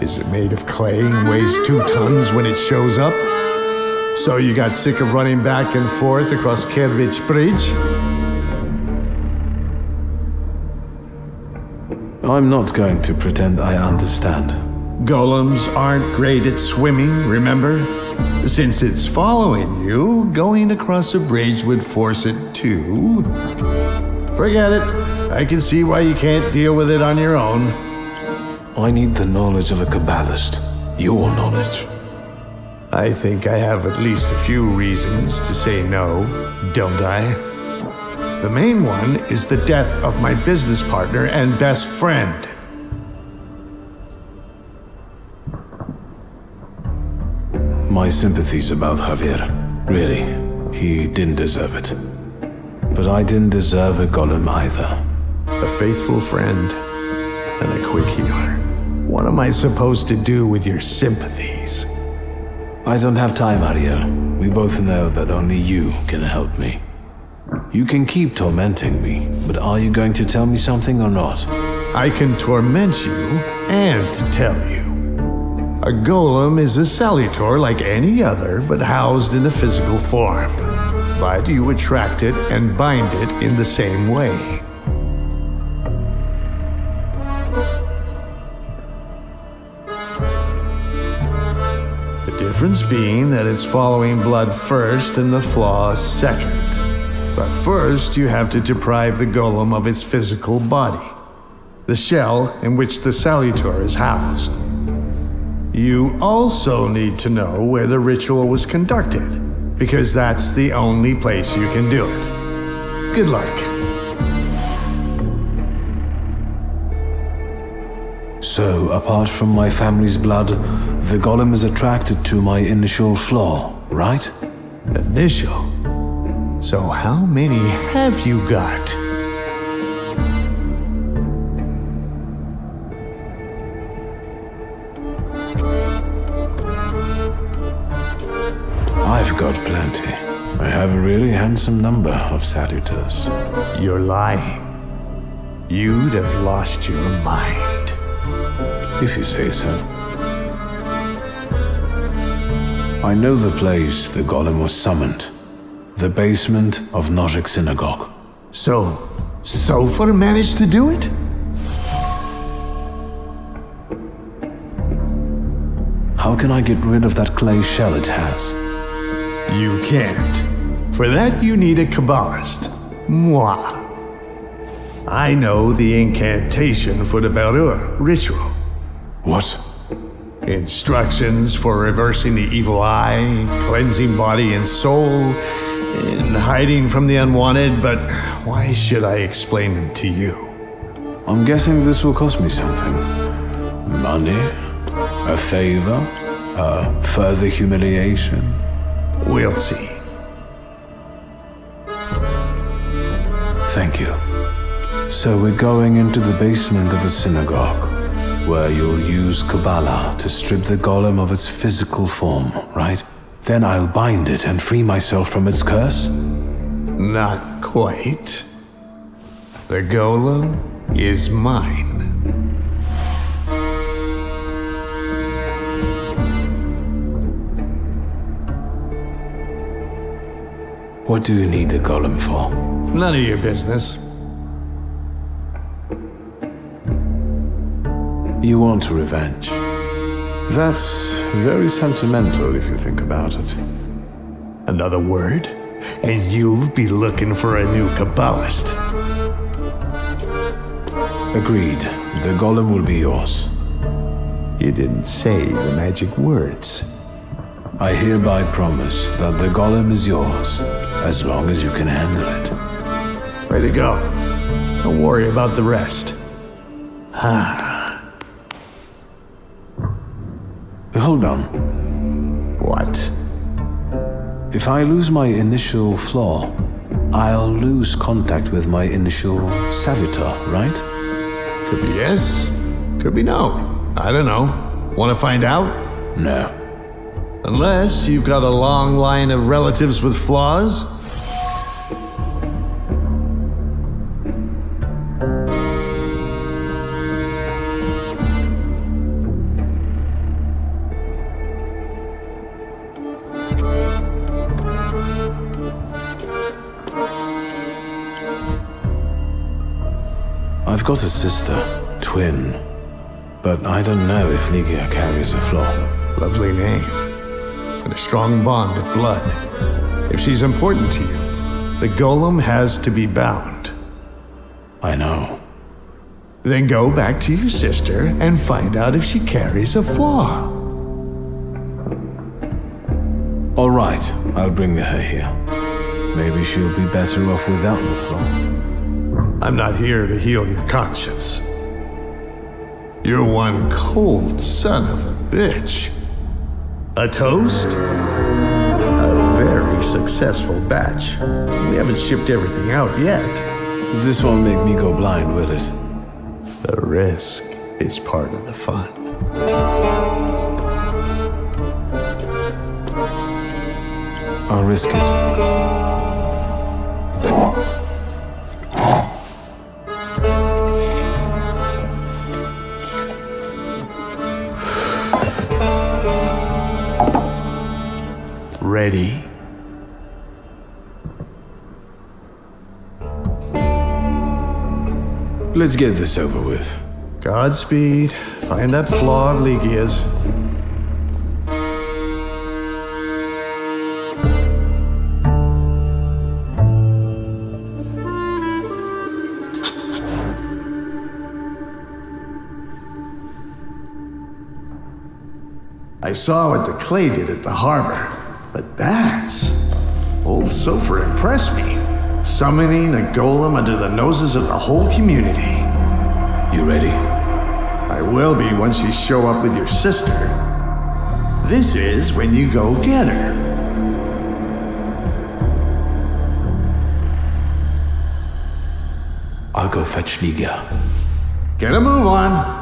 Is it made of clay and weighs 2 tons when it shows up? So you got sick of running back and forth across Kervich Bridge? I'm not going to pretend I understand. Golems aren't great at swimming, remember? Since it's following you, going across a bridge would force it to. Forget it. I can see why you can't deal with it on your own. I need the knowledge of a Kabbalist. Your knowledge. I think I have at least a few reasons to say no, don't I? The main one is the death of my business partner and best friend. My sympathies about Javier. Really, he didn't deserve it. But I didn't deserve a golem either. A faithful friend and a quick healer. What am I supposed to do with your sympathies? I don't have time, Ariel. We both know that only you can help me. You can keep tormenting me, but are you going to tell me something or not? I can torment you and tell you. A golem is a salutor like any other, but housed in a physical form. But you attract it and bind it in the same way. The difference being that it's following blood first and the flaw second. But first you have to deprive the golem of its physical body, the shell in which the salutor is housed. You also need to know where the ritual was conducted, because that's the only place you can do it. Good luck. So, apart from my family's blood, the golem is attracted to my initial flaw, right? Initial? So how many have you got? I've got plenty. I have a really handsome number of salutors. You're lying. You'd have lost your mind. If you say so. I know the place the golem was summoned. The basement of Nozick Synagogue. So, Sofer managed to do it? How can I get rid of that clay shell it has? You can't. For that you need a Kabbalist. Moi. I know the incantation for the Berur ritual. What? Instructions for reversing the evil eye, cleansing body and soul, and hiding from the unwanted, but why should I explain them to you? I'm guessing this will cost me something. Money? A favor? A further humiliation? We'll see. Thank you. So we're going into the basement of a synagogue, where you'll use Kabbalah to strip the golem of its physical form, right? Then I'll bind it and free myself from its curse? Not quite. The golem is mine. What do you need the golem for? None of your business. You want revenge. That's very sentimental if you think about it. Another word, and you'll be looking for a new Kabbalist. Agreed. The golem will be yours. You didn't say the magic words. I hereby promise that the golem is yours, as long as you can handle it. Way to go. Don't worry about the rest. Hold on. What? If I lose my initial flaw, I'll lose contact with my initial salutor, right? Could be yes, could be no. I don't know. Want to find out? No. Unless you've got a long line of relatives with flaws? I've got a sister, twin, but I don't know if Ligia carries a flaw. Lovely name. And a strong bond of blood. If she's important to you, the golem has to be bound. I know. Then go back to your sister and find out if she carries a flaw. All right, I'll bring her here. Maybe she'll be better off without the flaw. I'm not here to heal your conscience. You're one cold son of a bitch. A toast? A very successful batch. We haven't shipped everything out yet. This won't make me go blind, will it? The risk is part of the fun. I'll risk it. Ready? Let's get this over with. Godspeed. Find that flaw of Ligia's. I saw what the clay did at the harbor, but that's... Old Sofer impressed me. Summoning a golem under the noses of the whole community. You ready? I will be once you show up with your sister. This is when you go get her. I'll go fetch Ligia. Get a move on.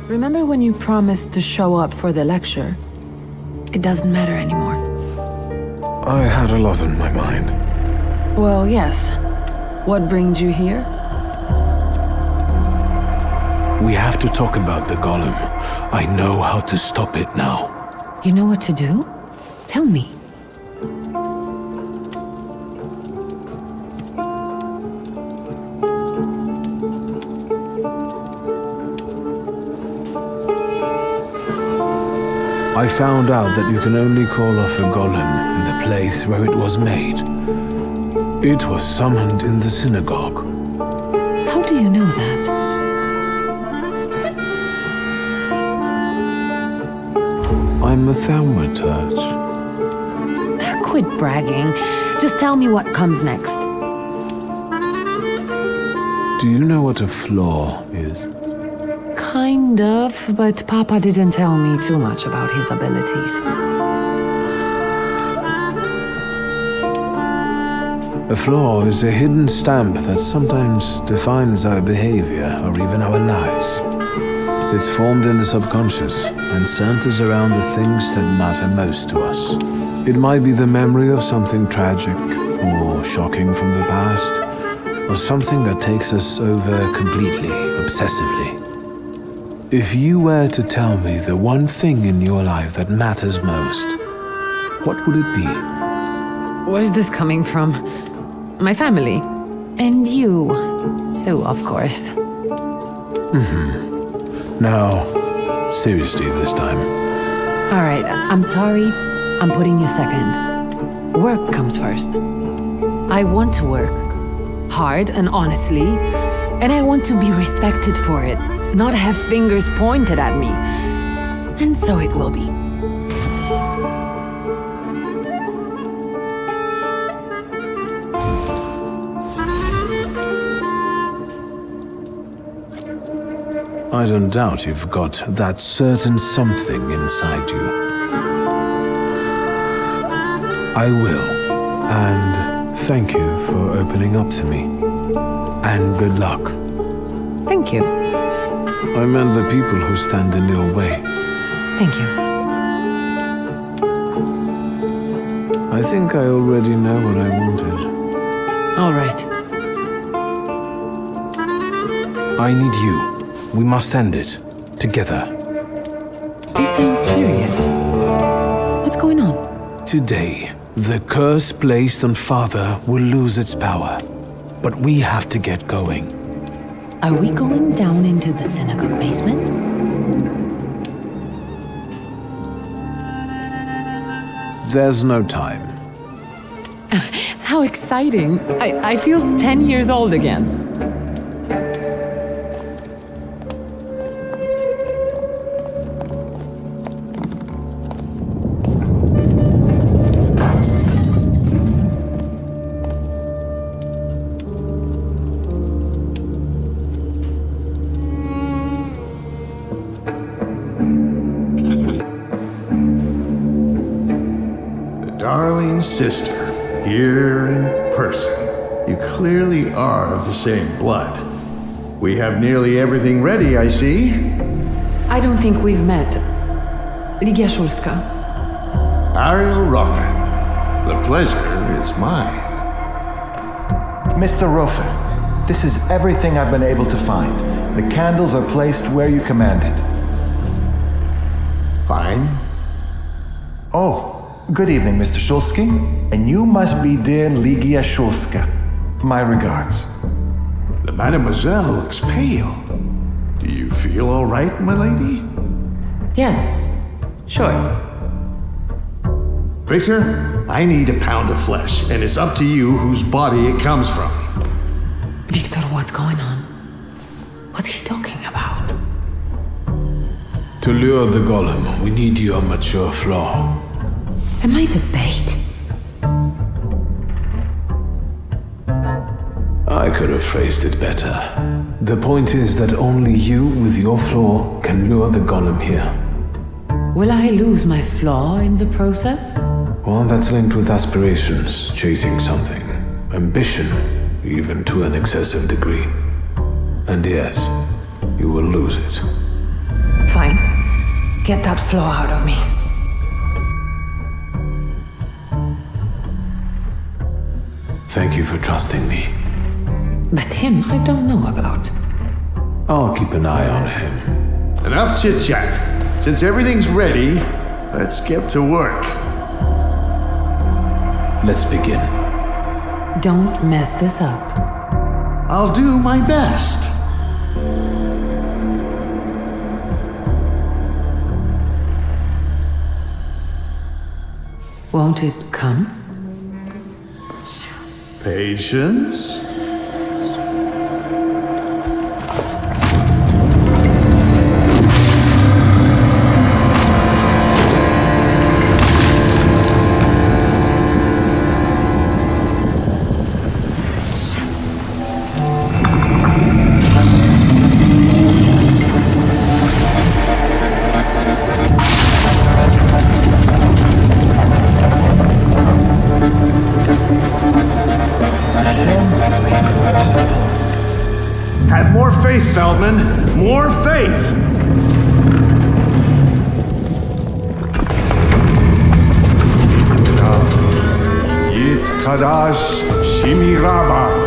Remember when you promised to show up for the lecture? It doesn't matter anymore. I had a lot on my mind. Well, yes. What brings you here? We have to talk about the golem. I know how to stop it now. You know what to do? Tell me. I found out that you can only call off a golem in the place where it was made. It was summoned in the synagogue. How do you know that? I'm a Thaumaturge. Quit bragging. Just tell me what comes next. Do you know what a flaw is? Kind of, but Papa didn't tell me too much about his abilities. A flaw is a hidden stamp that sometimes defines our behavior or even our lives. It's formed in the subconscious and centers around the things that matter most to us. It might be the memory of something tragic or shocking from the past, or something that takes us over completely, obsessively. If you were to tell me the one thing in your life that matters most, what would it be? Where's this coming from? My family. And you, too, of course. Now, seriously this time. All right, I'm sorry. I'm putting you second. Work comes first. I want to work. Hard and honestly. And I want to be respected for it. Not have fingers pointed at me. And so it will be. I don't doubt you've got that certain something inside you. I will. And thank you for opening up to me. And good luck. Thank you. I meant the people who stand in your way. Thank you. I think I already know what I wanted. All right. I need you. We must end it. Together. You sound serious. What's going on? Today, the curse placed on Father will lose its power. But we have to get going. Are we going down into the synagogue basement? There's no time. How exciting. I feel 10 years old again. Darling sister, here in person. You clearly are of the same blood. We have nearly everything ready, I see. I don't think we've met. Wiktor Szulski. Ariel Rother, the pleasure is mine. Mr. Rother, this is everything I've been able to find. The candles are placed where you commanded. Fine. Oh. Good evening, Mr. Szulski. And you must be dear Ligia Szulska. My regards. The mademoiselle looks pale. Do you feel all right, my lady? Yes, sure. Victor, I need a pound of flesh, and it's up to you whose body it comes from. Wiktor, what's going on? What's he talking about? To lure the golem, we need your mature flaw. Am I the bait? I could have phrased it better. The point is that only you with your flaw can lure the golem here. Will I lose my flaw in the process? Well, that's linked with aspirations, chasing something. Ambition, even to an excessive degree. And yes, you will lose it. Fine. Get that flaw out of me. Thank you for trusting me. But him, I don't know about. I'll keep an eye on him. Enough chit-chat. Since everything's ready, let's get to work. Let's begin. Don't mess this up. I'll do my best. Won't it come? Patience. Have more faith, Feldman. More faith. Yit Kadash Shimiraba.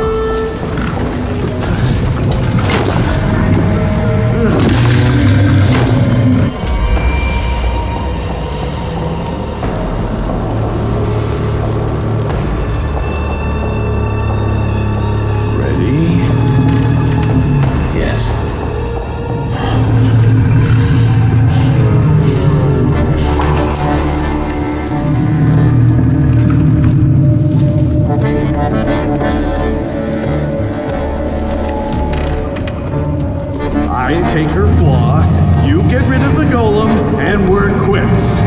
I take her flaw, you get rid of the golem, and we're quits.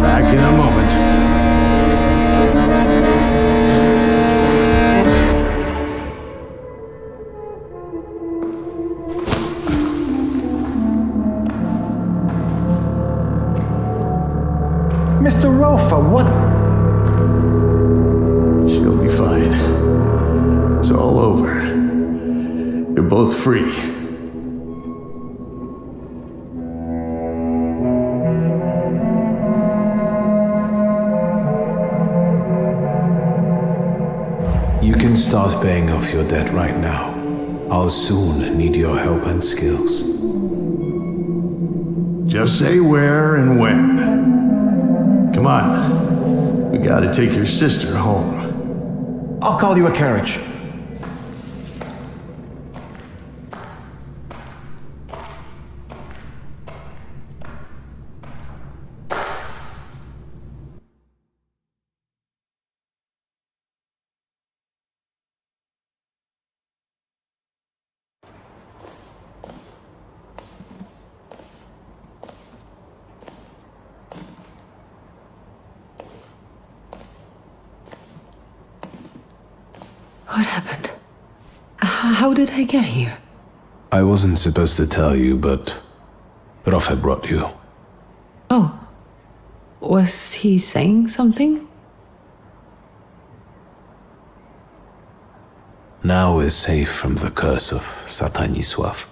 Back in a moment. Mr. Rofa, what? She'll be fine. It's all over. You're both free. You can start paying off your debt right now. I'll soon need your help and skills. Just say where and when. Come on. We gotta take your sister home. I'll call you a carriage. What happened? How did I get here? I wasn't supposed to tell you, but Rofe brought you. Oh. Was he saying something? Now we're safe from the curse of Satanisław.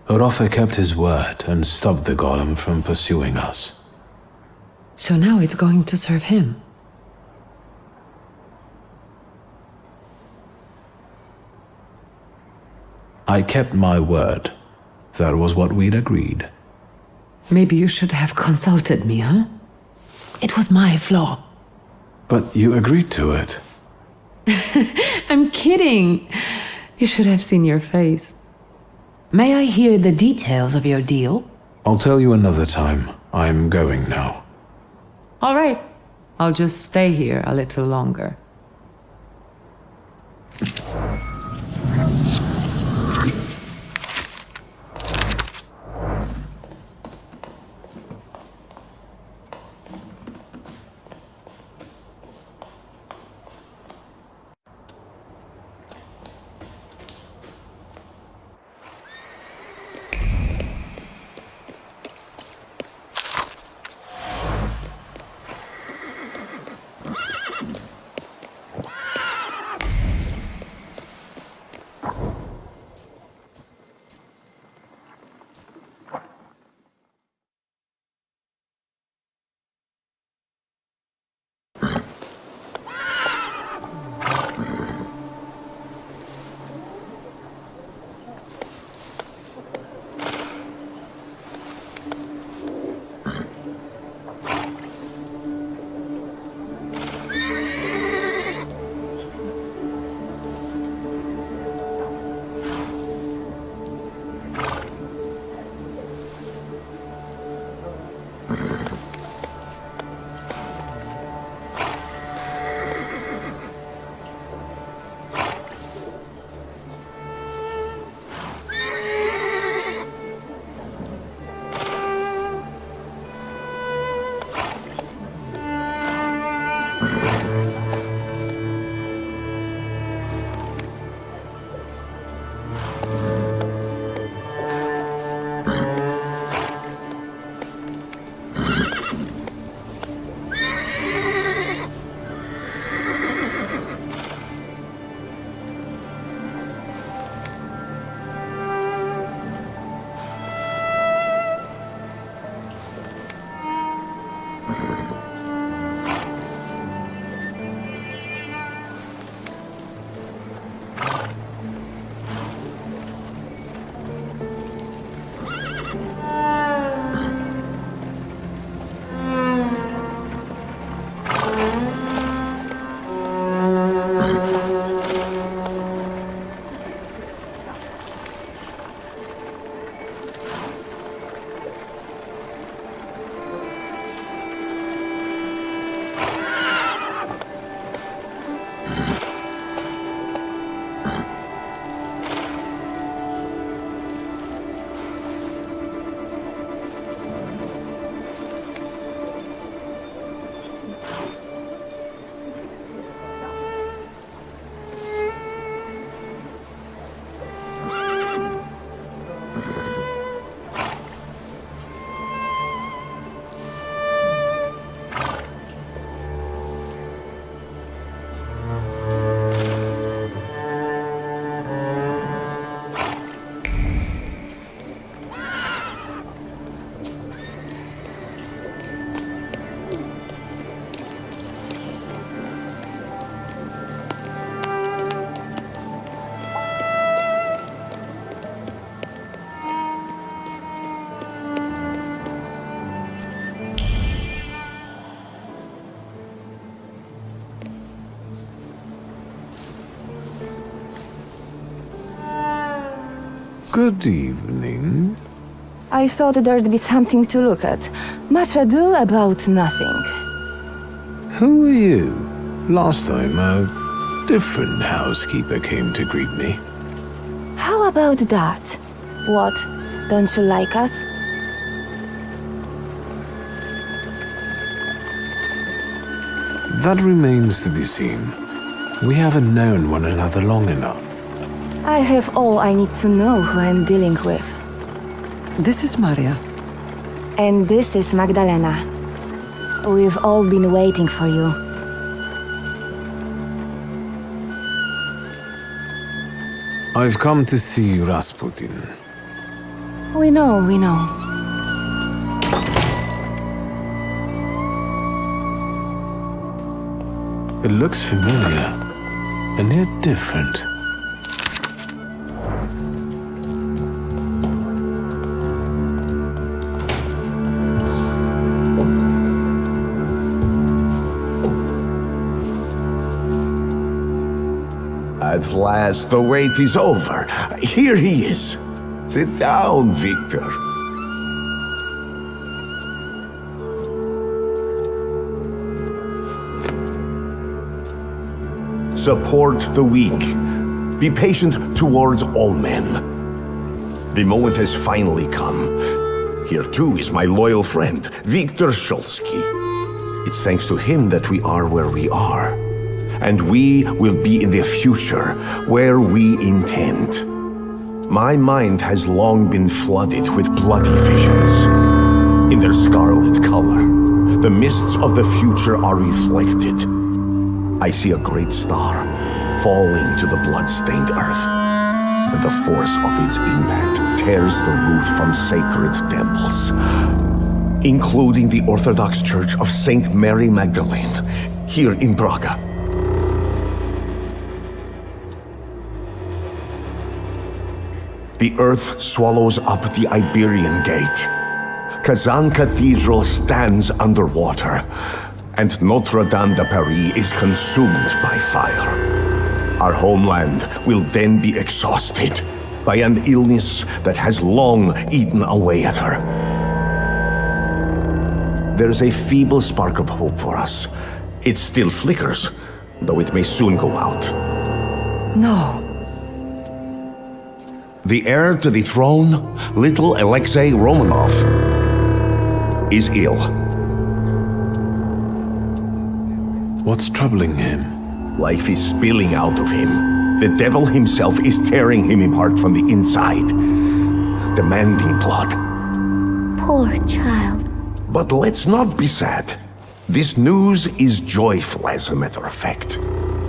Rofe kept his word and stopped the golem from pursuing us. So now it's going to serve him. I kept my word. That was what we'd agreed. Maybe you should have consulted me, huh? It was my flaw. But you agreed to it. I'm kidding. You should have seen your face. May I hear the details of your deal? I'll tell you another time. I'm going now. All right. I'll just stay here a little longer. Good evening. I thought there'd be something to look at. Much ado about nothing. Who are you? Last time, a different housekeeper came to greet me. How about that? What? Don't you like us? That remains to be seen. We haven't known one another long enough. I have all I need to know who I'm dealing with. This is Maria. And this is Magdalena. We've all been waiting for you. I've come to see Rasputin. We know, we know. It looks familiar, and yet different. At last, the wait is over. Here he is. Sit down, Wiktor. Support the weak. Be patient towards all men. The moment has finally come. Here too is my loyal friend, Wiktor Szulski. It's thanks to him that we are where we are. And we will be in the future where we intend. My mind has long been flooded with bloody visions. In their scarlet color, the mists of the future are reflected. I see a great star falling to the blood-stained earth, and the force of its impact tears the roof from sacred temples, including the Orthodox Church of Saint Mary Magdalene, here in Braga. The earth swallows up the Iberian Gate. Kazan Cathedral stands underwater, and Notre Dame de Paris is consumed by fire. Our homeland will then be exhausted by an illness that has long eaten away at her. There's a feeble spark of hope for us. It still flickers, though it may soon go out. No. The heir to the throne, little Alexei Romanov, is ill. What's troubling him? Life is spilling out of him. The devil himself is tearing him apart from the inside, demanding blood. Poor child. But let's not be sad. This news is joyful, as a matter of fact.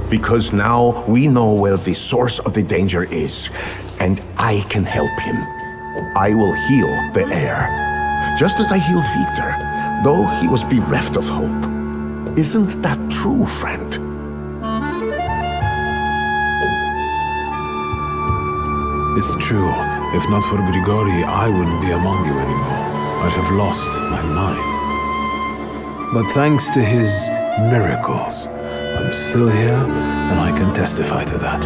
Because now we know where the source of the danger is, and I can help him. I will heal the heir, just as I healed Wiktor, though he was bereft of hope. Isn't that true, friend? It's true. If not for Grigori, I wouldn't be among you anymore. I'd have lost my mind. But thanks to his miracles, I'm still here, and I can testify to that.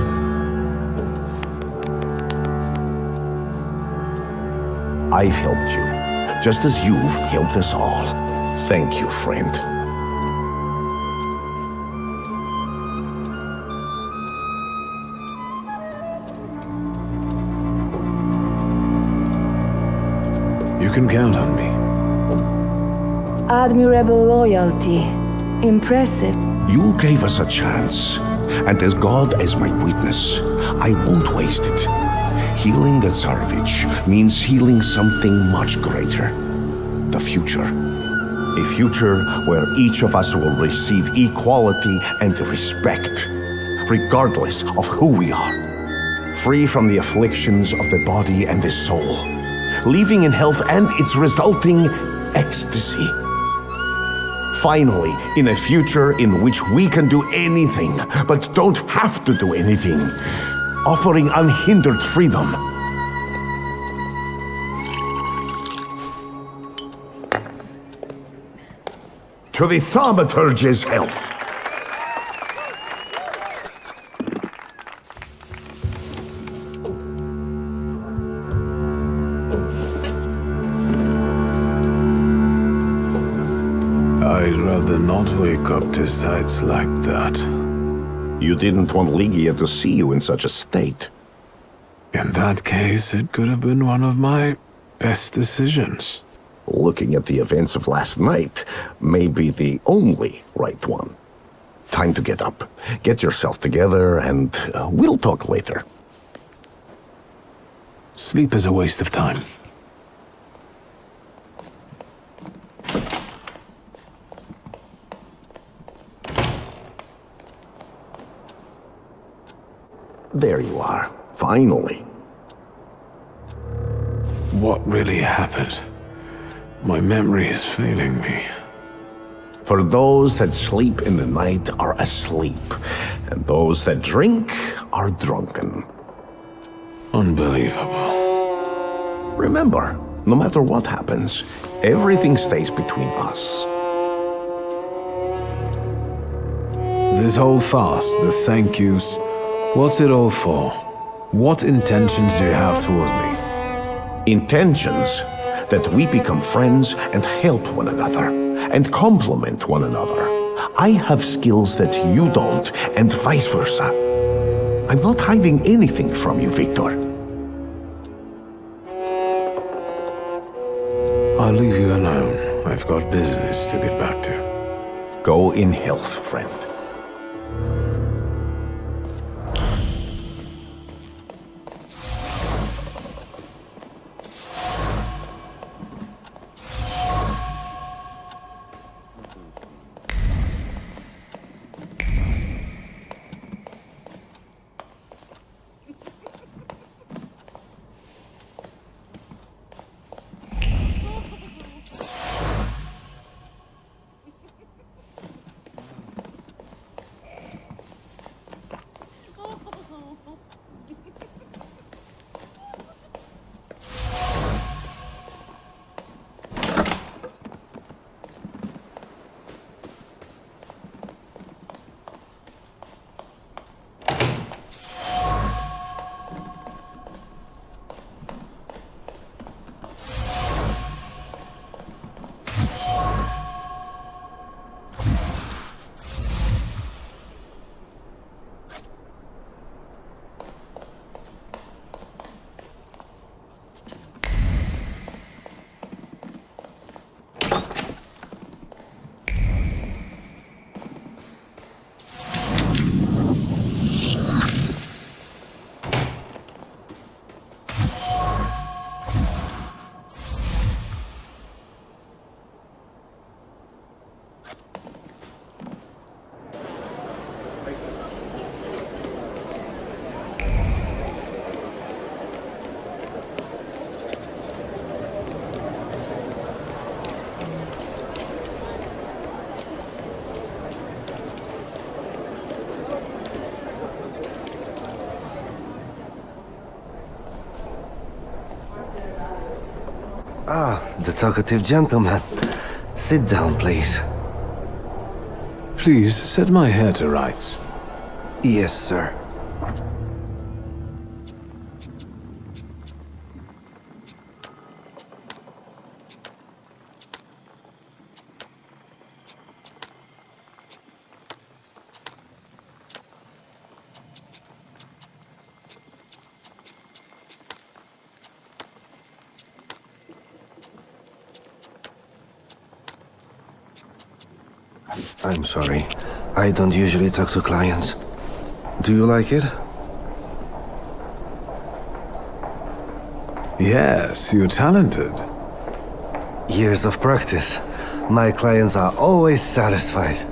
I've helped you, just as you've helped us all. Thank you, friend. You can count on me. Admirable loyalty. Impressive. You gave us a chance, and as God as my witness, I won't waste it. Healing the Tsarevich means healing something much greater. The future. A future where each of us will receive equality and respect, regardless of who we are. Free from the afflictions of the body and the soul. Living in health and its resulting ecstasy. Finally, in a future in which we can do anything, but don't have to do anything. Offering unhindered freedom. To the Thaumaturge's health. I'd rather not wake up to sights like that. You didn't want Ligia to see you in such a state. In that case, it could have been one of my best decisions. Looking at the events of last night may be the only right one. Time to get up. Get yourself together, and we'll talk later. Sleep is a waste of time. There you are, finally. What really happened? My memory is failing me. For those that sleep in the night are asleep, and those that drink are drunken. Unbelievable. Remember, no matter what happens, everything stays between us. This whole farce, the thank yous, what's it all for? What intentions do you have toward me? Intentions that we become friends and help one another, and complement one another. I have skills that you don't, and vice versa. I'm not hiding anything from you, Wiktor. I'll leave you alone. I've got business to get back to. Go in health, friend. Ah, the talkative gentleman. Sit down, please. Please set my hair to rights. Yes, sir. I'm sorry. I don't usually talk to clients. Do you like it? Yes, you're talented. Years of practice. My clients are always satisfied.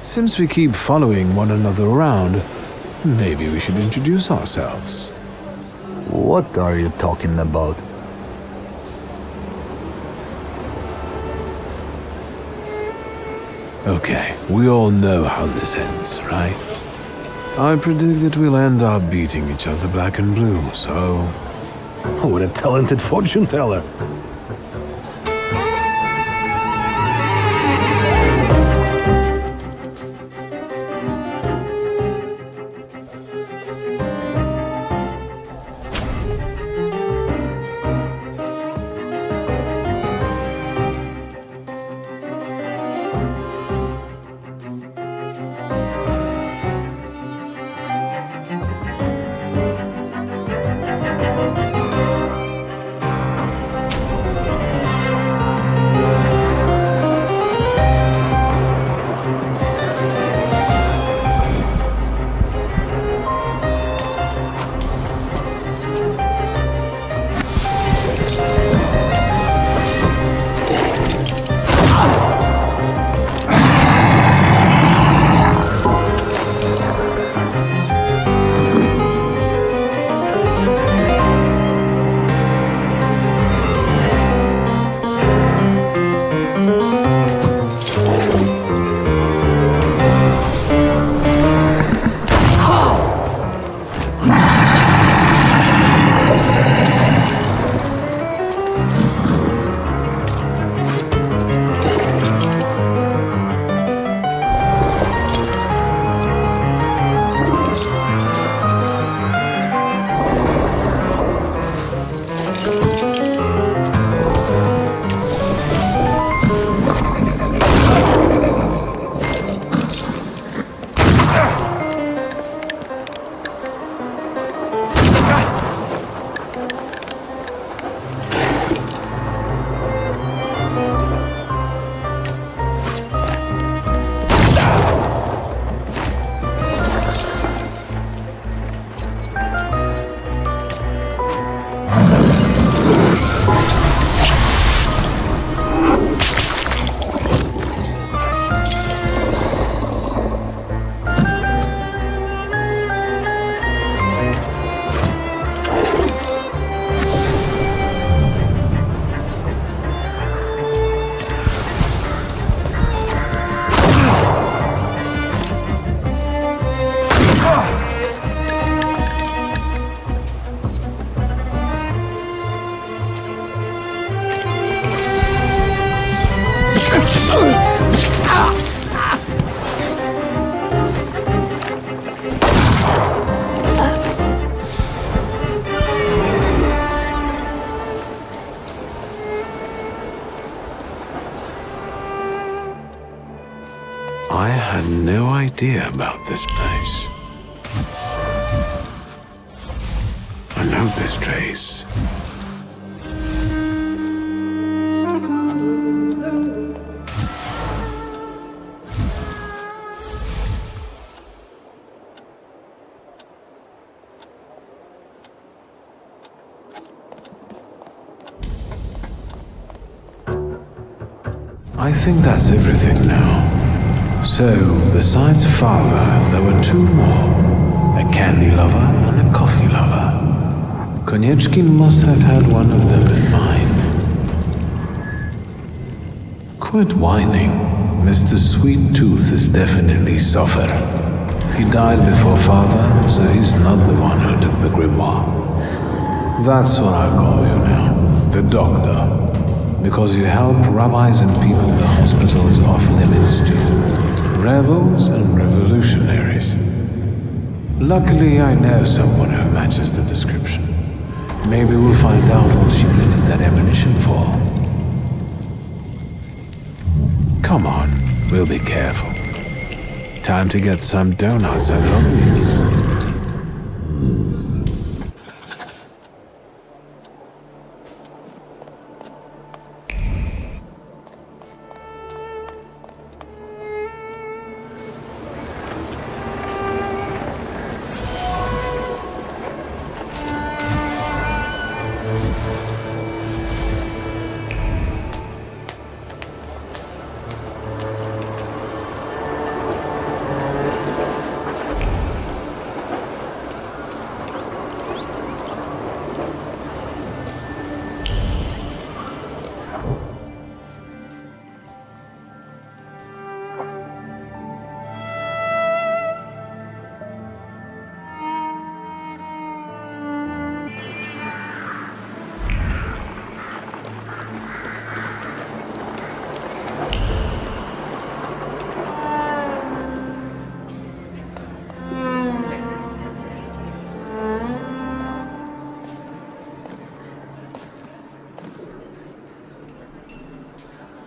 Since we keep following one another around, maybe we should introduce ourselves. What are you talking about? Okay, we all know how this ends, right? I predict that we'll end up beating each other black and blue, so... What a talented fortune teller. I had no idea about this place. I know this trace. I think that's everything now. So, besides father, there were two more. A candy lover and a coffee lover. Konieczkin must have had one of them in mind. Quit whining. Mr. Sweet Tooth is definitely suffered. He died before father, so he's not the one who took the grimoire. That's what I call you now. The doctor. Because you help rabbis and people the hospital is off limits to. Rebels and revolutionaries. Luckily, I know someone who matches the description. Maybe we'll find out what she needed that ammunition for. Come on, we'll be careful. Time to get some donuts and omelets.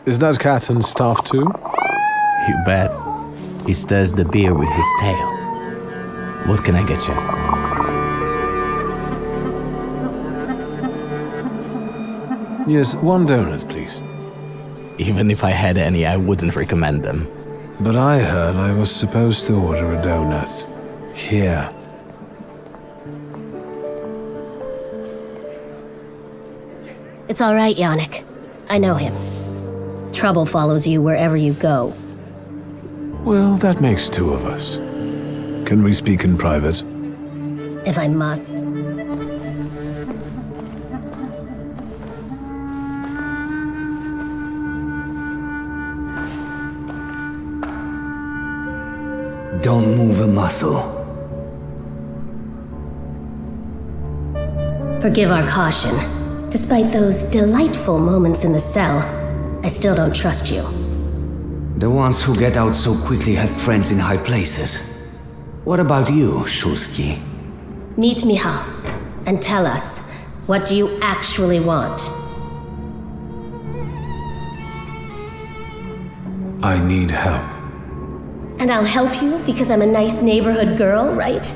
Is that Catton's staff too? You bet. He stirs the beer with his tail. What can I get you? Yes, one donut, please. Even if I had any, I wouldn't recommend them. But I heard I was supposed to order a donut. Here. It's all right, Yannick. I know him. Trouble follows you wherever you go. Well, that makes two of us. Can we speak in private? If I must. Don't move a muscle. Forgive our caution. Despite those delightful moments in the cell, I still don't trust you. The ones who get out so quickly have friends in high places. What about you, Szulski? Meet Michal, and tell us, what do you actually want? I need help. And I'll help you because I'm a nice neighborhood girl, right?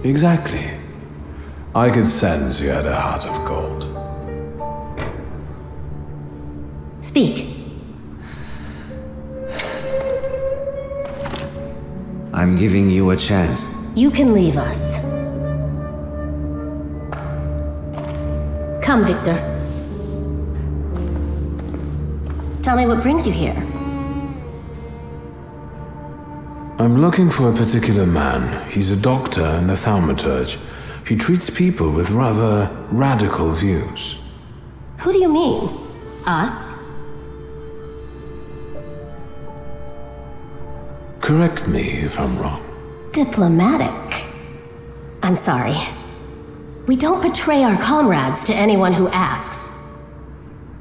Exactly. I could sense you had a heart of gold. Speak. I'm giving you a chance. You can leave us. Come, Wiktor. Tell me what brings you here. I'm looking for a particular man. He's a doctor and a Thaumaturge. He treats people with rather radical views. Who do you mean? Us? Correct me if I'm wrong. Diplomatic. I'm sorry. We don't betray our comrades to anyone who asks.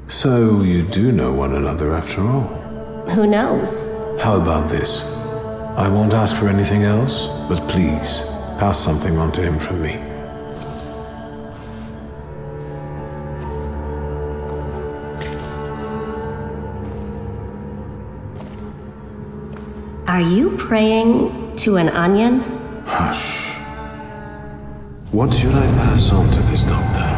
So you do know one another after all? Who knows? How about this? I won't ask for anything else, but please, pass something on to him from me. Are you praying to an onion? Hush. What should I pass on to this doctor?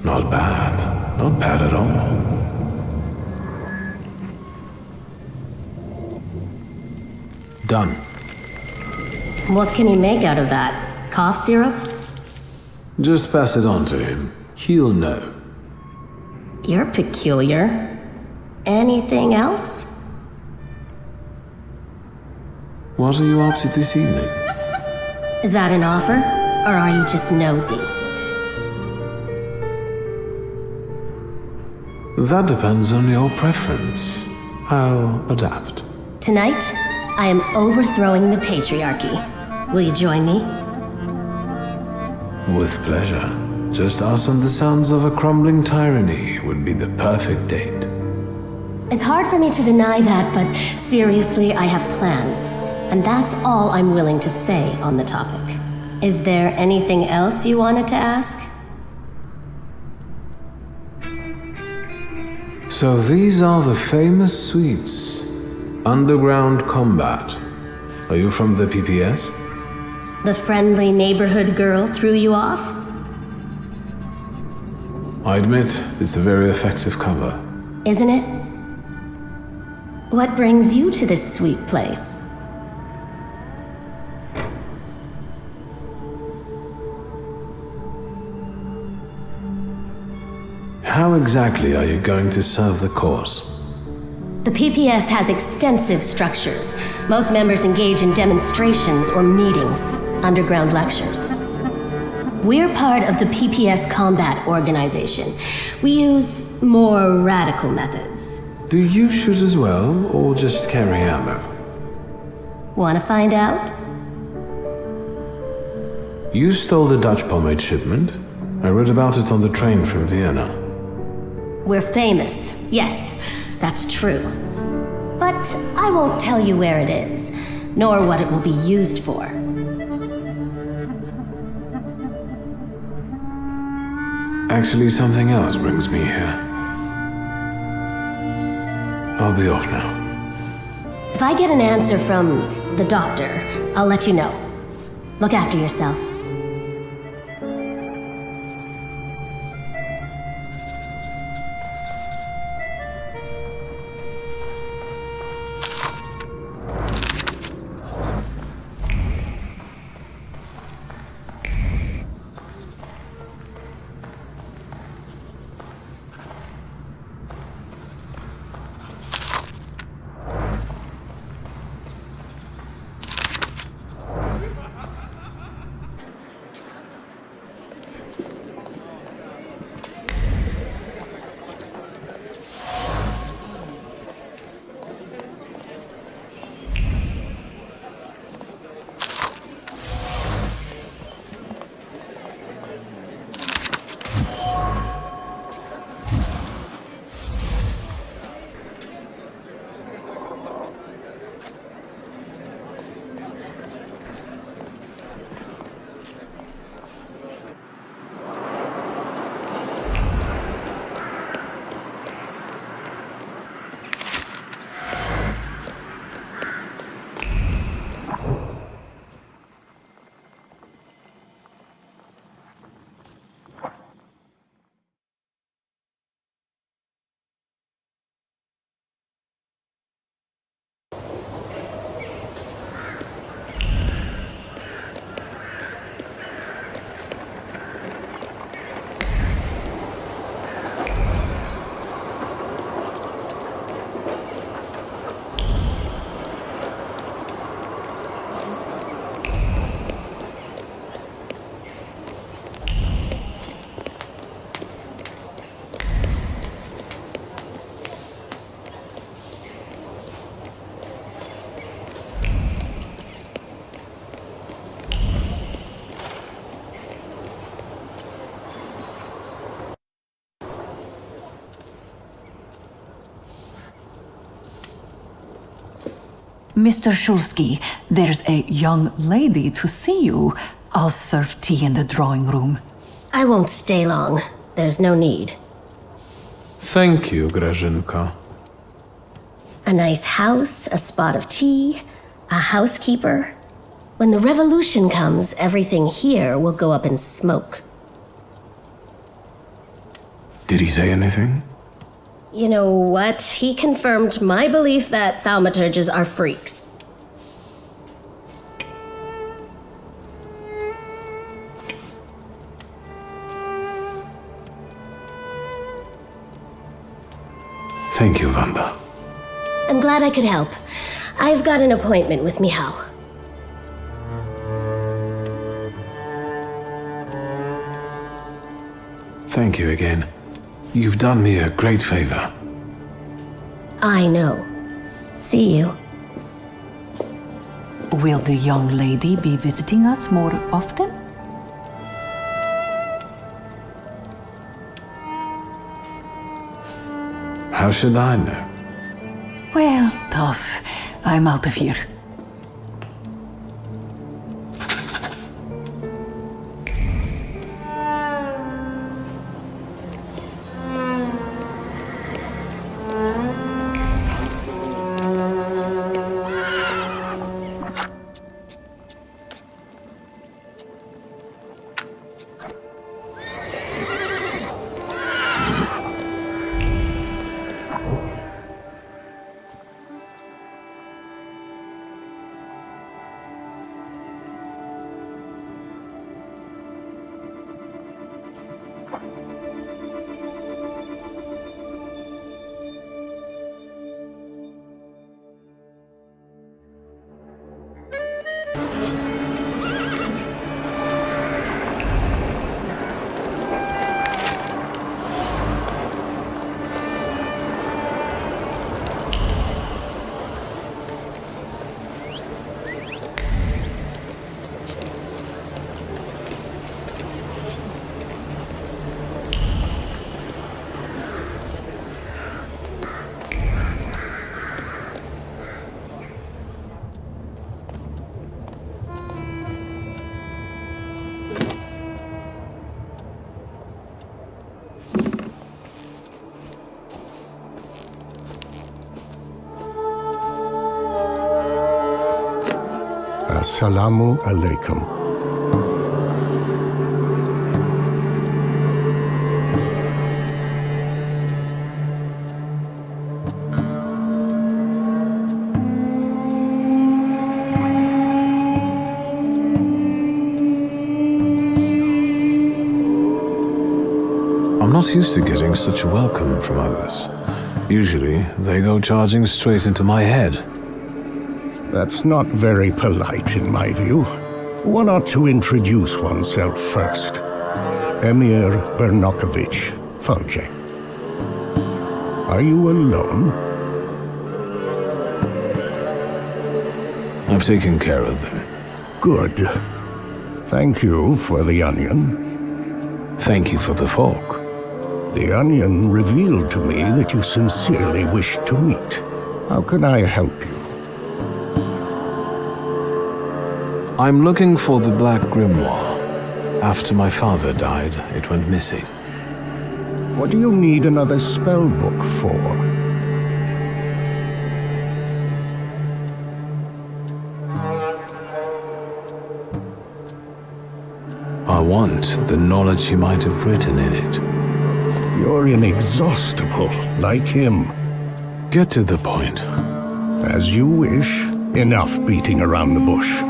Not bad. Not bad at all. Done. What can he make out of that? Cough syrup? Just pass it on to him. He'll know. You're peculiar. Anything else? What are you up to this evening? Is that an offer? Or are you just nosy? That depends on your preference. I'll adapt. Tonight, I am overthrowing the patriarchy. Will you join me? With pleasure. Just us and the sounds of a crumbling tyranny would be the perfect date. It's hard for me to deny that, but seriously, I have plans. And that's all I'm willing to say on the topic. Is there anything else you wanted to ask? So these are the famous suites. Underground combat. Are you from the PPS? The friendly neighborhood girl threw you off? I admit, it's a very effective cover. Isn't it? What brings you to this sweet place? How exactly are you going to serve the cause? The PPS has extensive structures. Most members engage in demonstrations or meetings, underground lectures. We're part of the PPS combat organization. We use more radical methods. Do you shoot as well, or just carry ammo? Want to find out? You stole the Dutch pomade shipment. I read about it on the train from Vienna. We're famous. Yes, that's true. But I won't tell you where it is, nor what it will be used for. Actually, something else brings me here. I'll be off now. If I get an answer from the doctor, I'll let you know. Look after yourself. Mr. Szulski, there's a young lady to see you. I'll serve tea in the drawing room. I won't stay long. There's no need. Thank you, Grażynka. A nice house, a spot of tea, a housekeeper. When the revolution comes, everything here will go up in smoke. Did he say anything? You know what? He confirmed my belief that Thaumaturges are freaks. Thank you, Wanda. I'm glad I could help. I've got an appointment with Michał. Thank you again. You've done me a great favor. I know. See you. Will the young lady be visiting us more often? How should I know? Well, tough. I'm out of here. Assalamu alaikum. I'm not used to getting such a welcome from others. Usually, they go charging straight into my head. That's not very polite in my view. One ought to introduce oneself first. Emir Bernakovich, Folje. Are you alone? I've taken care of them. Good. Thank you for the onion. Thank you for the fork. The onion revealed to me that you sincerely wish to meet. How can I help you? I'm looking for the Black Grimoire. After my father died, it went missing. What do you need another spell book for? I want the knowledge he might have written in it. You're inexhaustible, like him. Get to the point. As you wish. Enough beating around the bush.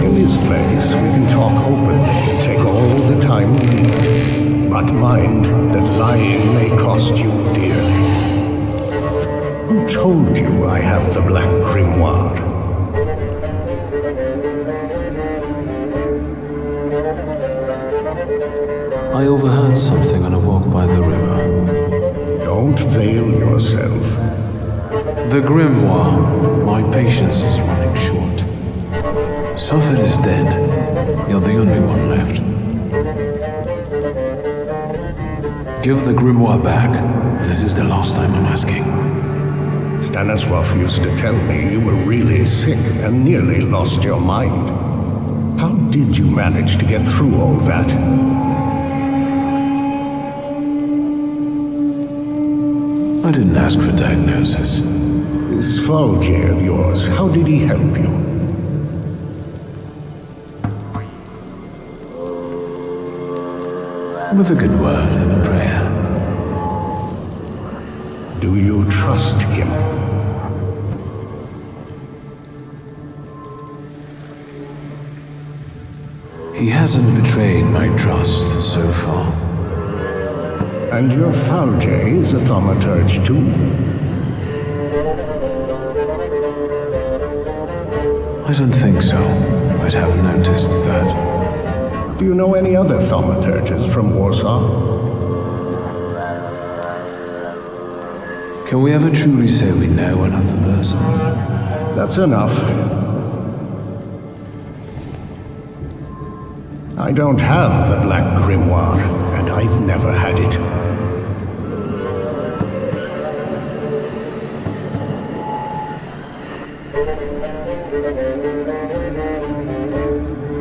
In this place, we can talk openly and take all the time we need. But mind that lying may cost you dearly. Who told you I have the Black Grimoire? I overheard something on a walk by the river. Don't veil yourself. The Grimoire. My patience is running short. Suffolk is dead. You're the only one left. Give the Grimoire back. This is the last time I'm asking. Stanisław used to tell me you were really sick and nearly lost your mind. How did you manage to get through all that? I didn't ask for diagnosis. This Thaumaturge of yours, how did he help you? With a good word and a prayer. Do you trust him? He hasn't betrayed my trust so far. And your Thaumaturge is a Thaumaturge too? I don't think so. I'd have noticed that. Do you know any other Thaumaturges from Warsaw? Can we ever truly say we know another person? That's enough. I don't have the Black Grimoire, and I've never had it.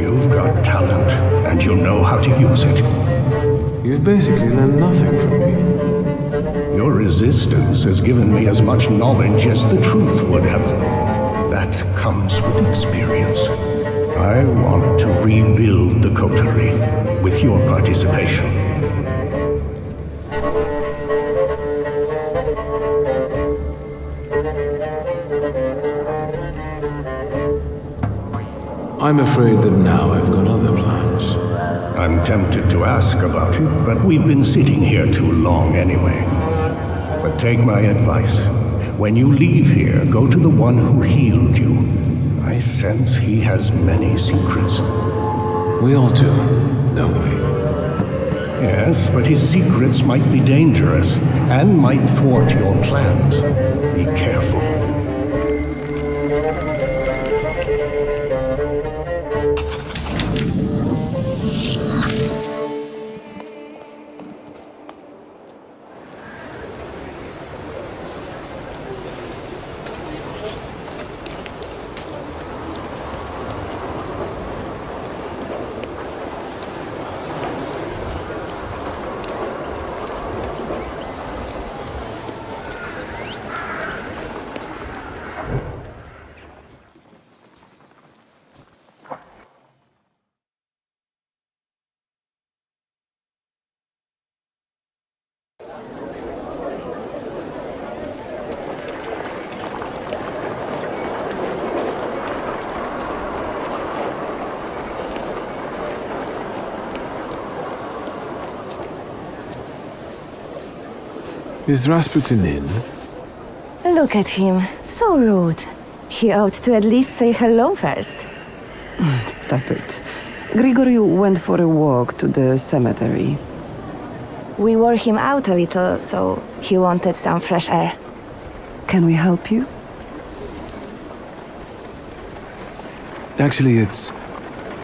You've got talent, and you know how to use it. You've basically learned nothing from me. Your resistance has given me as much knowledge as the truth would have. That comes with experience. I want to rebuild the coterie with your participation. I'm afraid that now I've got other plans. I'm tempted to ask about it, but we've been sitting here too long anyway. But take my advice. When you leave here, go to the one who healed you. I sense he has many secrets. We all do, don't we? Yes, but his secrets might be dangerous and might thwart your plans. Be careful. Is Rasputin in? Look at him, so rude. He ought to at least say hello first. Stop it. Grigory went for a walk to the cemetery. We wore him out a little, so he wanted some fresh air. Can we help you? Actually,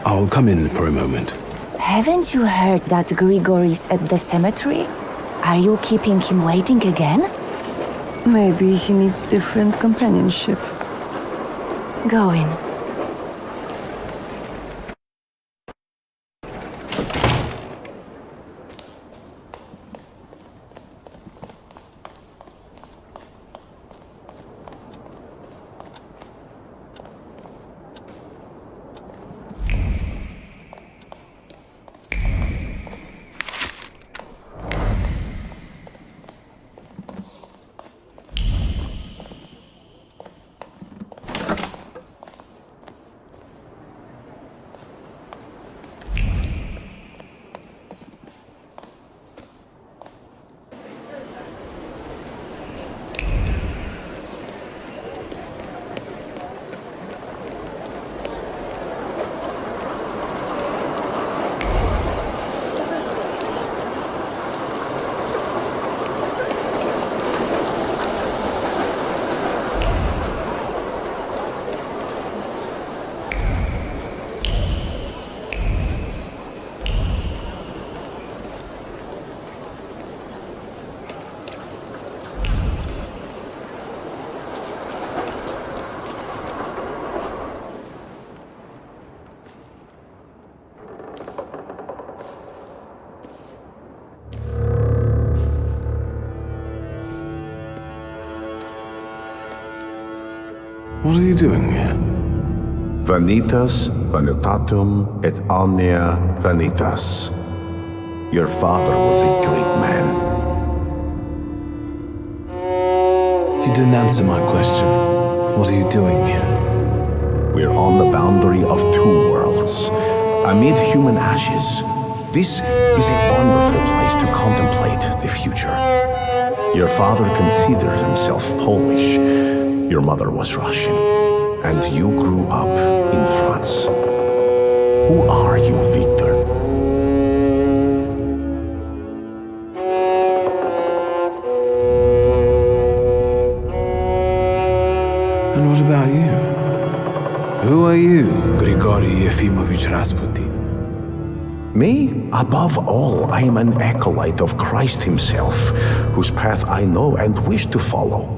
I'll come in for a moment. Haven't you heard that Grigory's at the cemetery? Are you keeping him waiting again? Maybe he needs different companionship. Go in. What are you doing here? Vanitas, vanitatum, et omnia vanitas. Your father was a great man. You didn't answer my question. What are you doing here? We're on the boundary of two worlds, amid human ashes. This is a wonderful place to contemplate the future. Your father considered himself Polish. Your mother was Russian. And you grew up in France. Who are you, Wiktor? And what about you? Who are you, Grigory Yefimovich Rasputin? Me? Above all, I am an acolyte of Christ himself, whose path I know and wish to follow.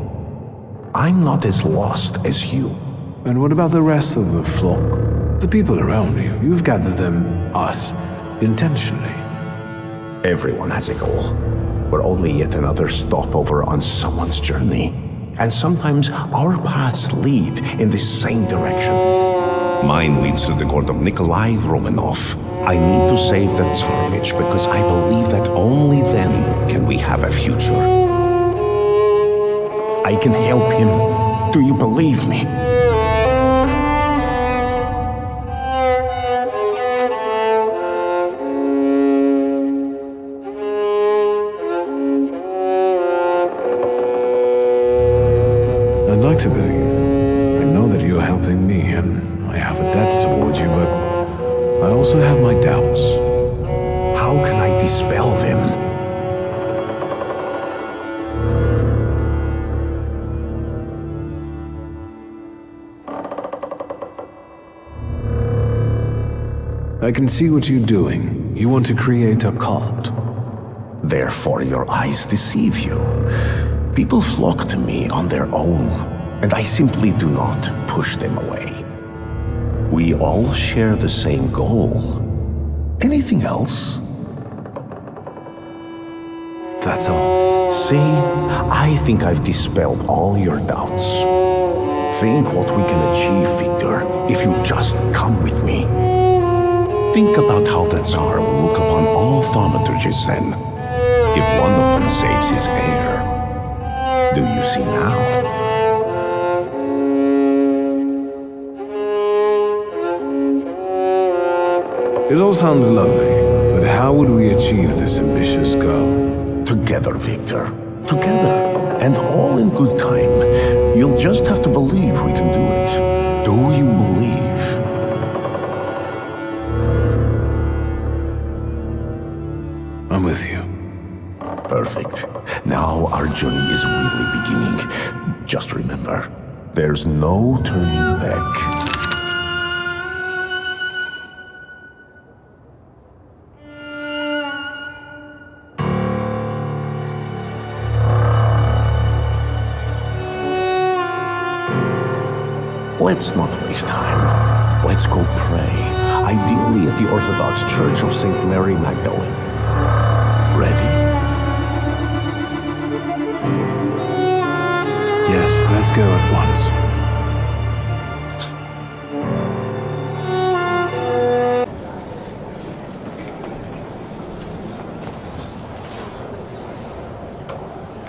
I'm not as lost as you. And what about the rest of the flock? The people around you. You've gathered them, us, intentionally. Everyone has a goal. We're only yet another stopover on someone's journey. And sometimes our paths lead in the same direction. Mine leads to the court of Nikolai Romanov. I need to save the Tsarevich because I believe that only then can we have a future. I can help him. Do you believe me? I'd like to believe. I know that you're helping me, and I have a debt towards you, but I also have my doubts. How can I dispel them? I can see what you're doing. You want to create a cult. Therefore, your eyes deceive you. People flock to me on their own, and I simply do not push them away. We all share the same goal. Anything else? That's all. See, I think I've dispelled all your doubts. Think what we can achieve, Wiktor, if you just come with me. Think about how the Tsar will look upon all Thaumaturges then, if one of them saves his heir. Do you see now? It all sounds lovely, but how would we achieve this ambitious goal? Together, Wiktor. Together. And all in good time. You'll just have to believe we can do it. Do you believe? I'm with you. Perfect. Now our journey is really beginning. Just remember, there's no turning back. Let's not waste time. Let's go pray. Ideally at the Orthodox Church of St. Mary Magdalene. Ready? Yes, let's go at once.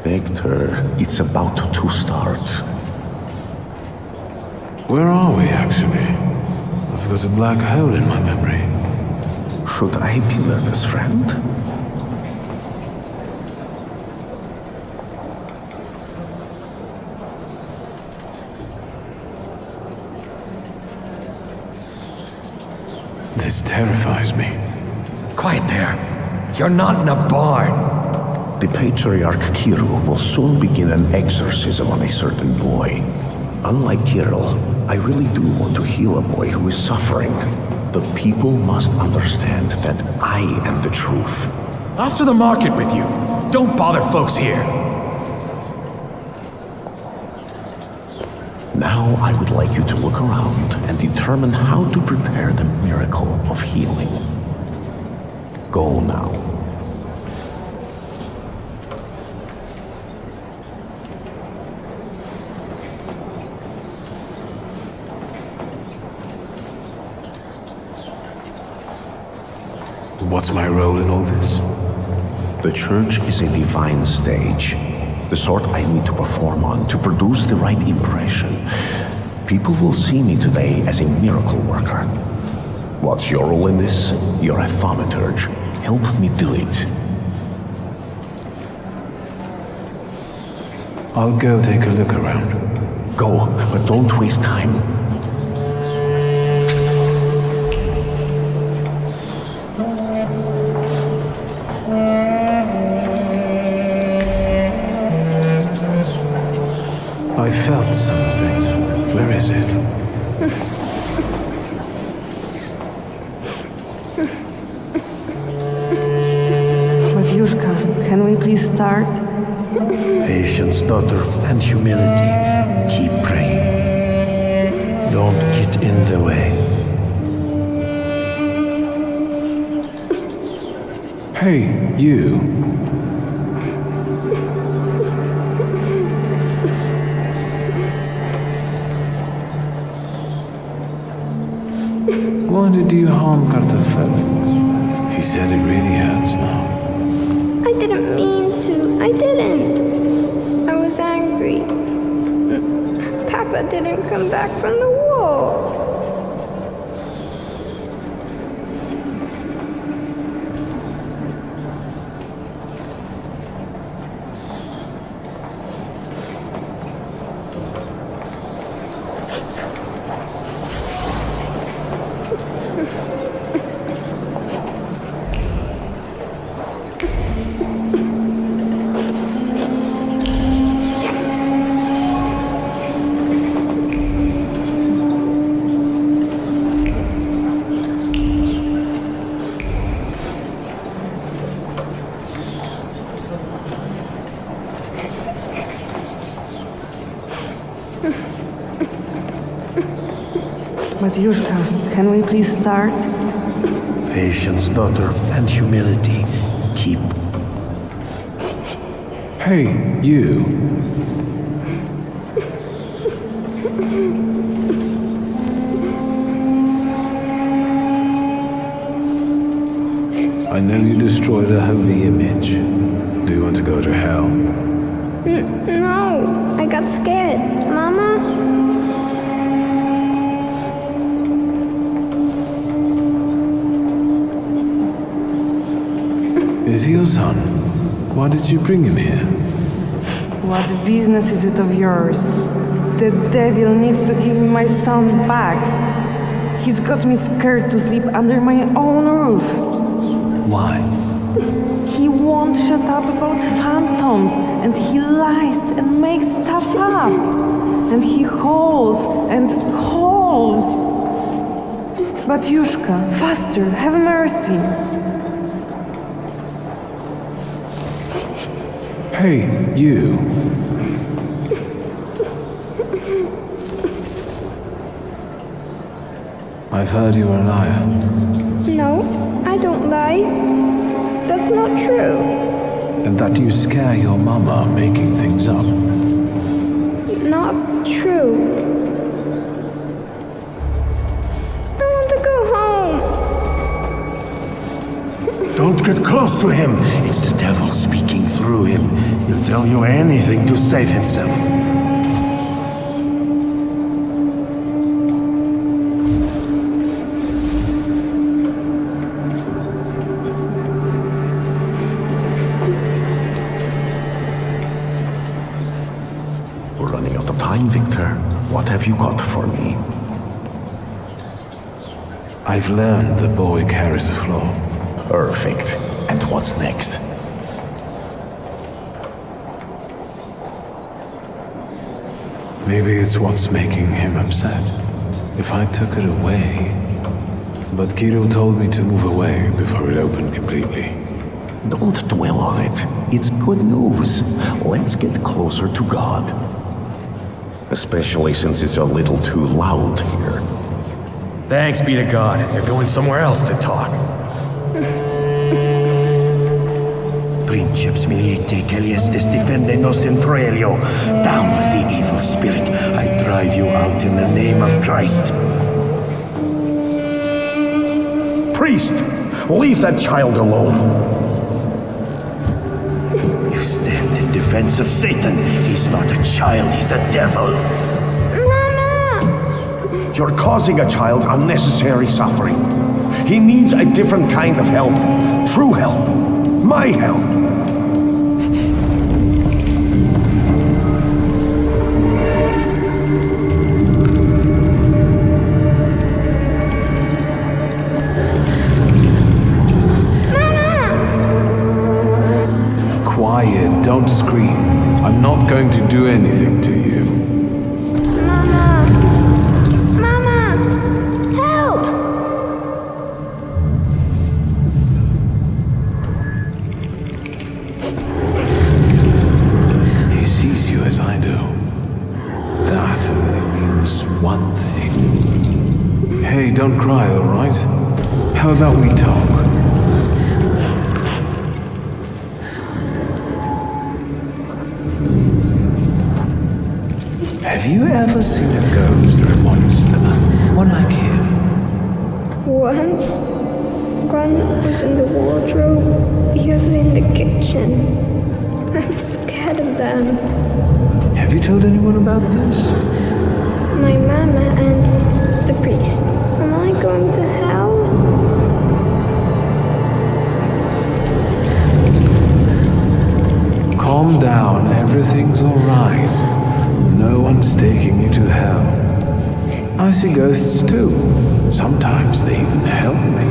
Wiktor, it's about to start. Where are we, actually? I've got a black hole in my memory. Should I be nervous, friend? This terrifies me. Quiet there. You're not in a barn. The Patriarch Kirill will soon begin an exorcism on a certain boy. Unlike Kirill, I really do want to heal a boy who is suffering. The people must understand that I am the truth. Off to the market with you. Don't bother folks here. Now I would like you to look around and determine how to prepare the miracle of healing. Go now. What's my role in all this? The church is a divine stage. The sort I need to perform on to produce the right impression. People will see me today as a miracle worker. What's your role in this? You're a Thaumaturge. Help me do it. I'll go take a look around. Go, but don't waste time. I felt something. Where is it? Matyushka, can we please start? Patience, daughter, and humility. Keep praying. Don't get in the way. Hey, you. Why did you harm Kartoffel? He said it really hurts now. I didn't mean to. I didn't. I was angry. Papa didn't come back from the war. Matyushka, can we please start? Patience, daughter, and humility. Keep. Hey, you. I know you destroyed a holy image. Do you want to go to hell? No, I got scared. Mama? Is he your son? Why did you bring him here? What business is it of yours? The devil needs to give me my son back. He's got me scared to sleep under my own roof. Why? He won't shut up about phantoms, and he lies and makes stuff up. And he hauls and hauls. Matyushka, faster, have mercy. Hey, you. I've heard you were a liar. No, I don't lie. That's not true. And that you scare your mama making things up. Not true. I want to go home. Don't get close to him. It's the devil speaking through him. He'll tell you anything to save himself. We're running out of time, Wiktor. What have you got for me? I've learned the boy carries a flaw. Perfect. And what's next? Maybe it's what's making him upset. If I took it away... But Kiro told me to move away before it opened completely. Don't dwell on it. It's good news. Let's get closer to God. Especially since it's a little too loud here. Thanks be to God. They're going somewhere else to talk. Princeps miliete celiestes defende nos in proelio. Down with the evil spirit. I drive you out in the name of Christ. Priest, Leave that child alone. You stand in defense of Satan. He's not a child, he's a devil. Mama! You're causing a child unnecessary suffering. He needs a different kind of help. True help. My help. Quiet, don't scream. I'm not going to do anything to you. Mama! Mama! Help! He sees you as I do. That only means one thing. Hey, don't cry, all right? How about we talk? Have you ever seen a ghost or a monster? One like him? Once, one was in the wardrobe, the other in the kitchen. I'm scared of them. Have you told anyone about this? My mama and the priest. Am I going to hell? Calm down, everything's all right. No one's taking you to hell. I see ghosts too. Sometimes they even help me.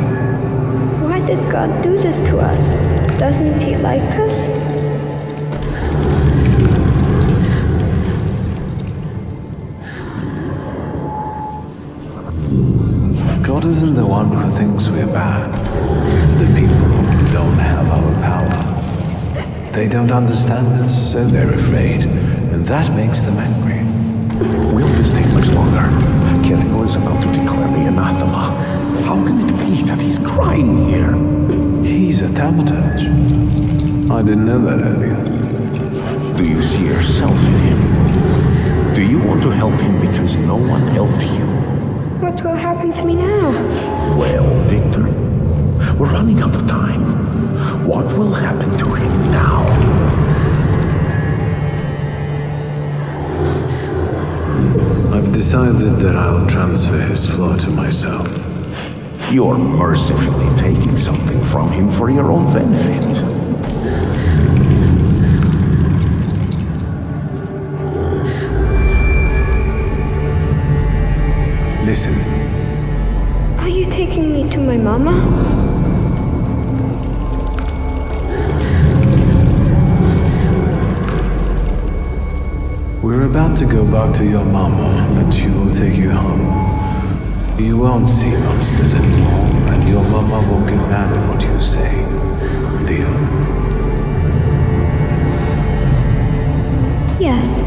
Why did God do this to us? Doesn't he like us? God isn't the one who thinks we're bad. It's the people who don't have our power. They don't understand us, so they're afraid. And that makes them angry. Will this take much longer? Kiriko is about to declare me anathema. How can it be that he's crying here? He's a Thaumaturge. I didn't know that earlier. Do you see yourself in him? Do you want to help him because no one helped you? What will happen to me now? Well, Victor, we're running out of time. What will happen to him now? I've decided that I'll transfer his flaw to myself. You're mercifully taking something from him for your own benefit. Listen. Are you taking me to my mama? We're about to go back to your mama, and she will take you home. You won't see monsters anymore, and your mama won't get mad at what you say. Deal? Yes.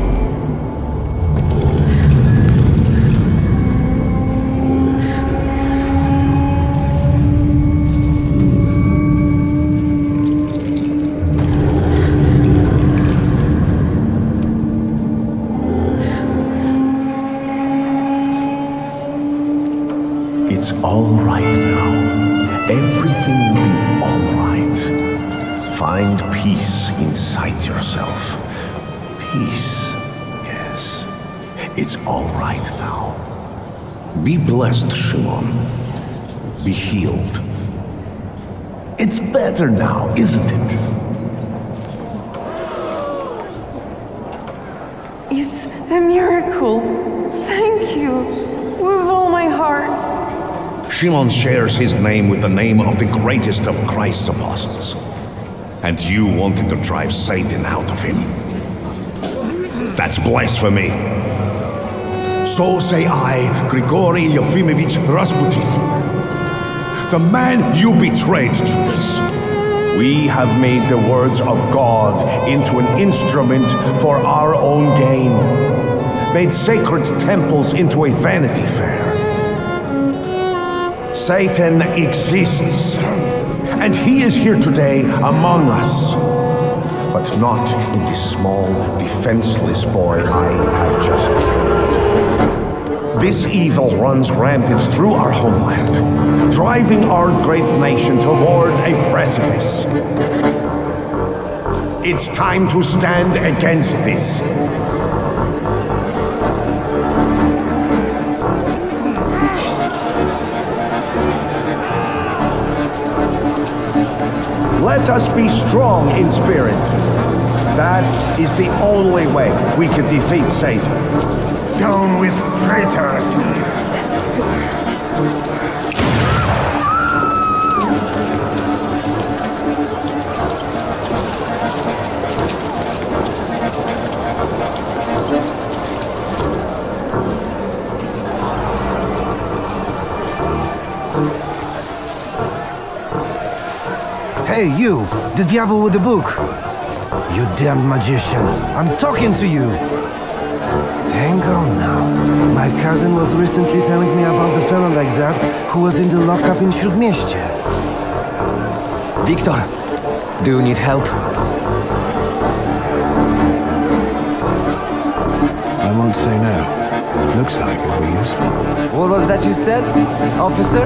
It's all right now. Everything will be all right. Find peace inside yourself. Peace. Yes. It's all right now. Be blessed, Shimon. Be healed. It's better now, isn't it? It's a miracle. Thank you. With all my heart. Shimon shares his name with the name of the greatest of Christ's apostles. And you wanted to drive Satan out of him. That's blasphemy. So say I, Grigory Yefimovich Rasputin, the man you betrayed, Judas. We have made the words of God into an instrument for our own gain, made sacred temples into a vanity fair. Satan exists, and he is here today among us, but not in the small, defenseless boy I have just killed. This evil runs rampant through our homeland, driving our great nation toward a precipice. It's time to stand against this. Let us be strong in spirit. That is the only way we can defeat Satan. Down with traitors! Hey, you! The devil with the book! You damned magician! I'm talking to you! Hang on now. My cousin was recently telling me about the fellow like that who was in the lockup in Śródmieście. Wiktor, do you need help? I won't say no. Looks like it'll be useful. What was that you said, officer?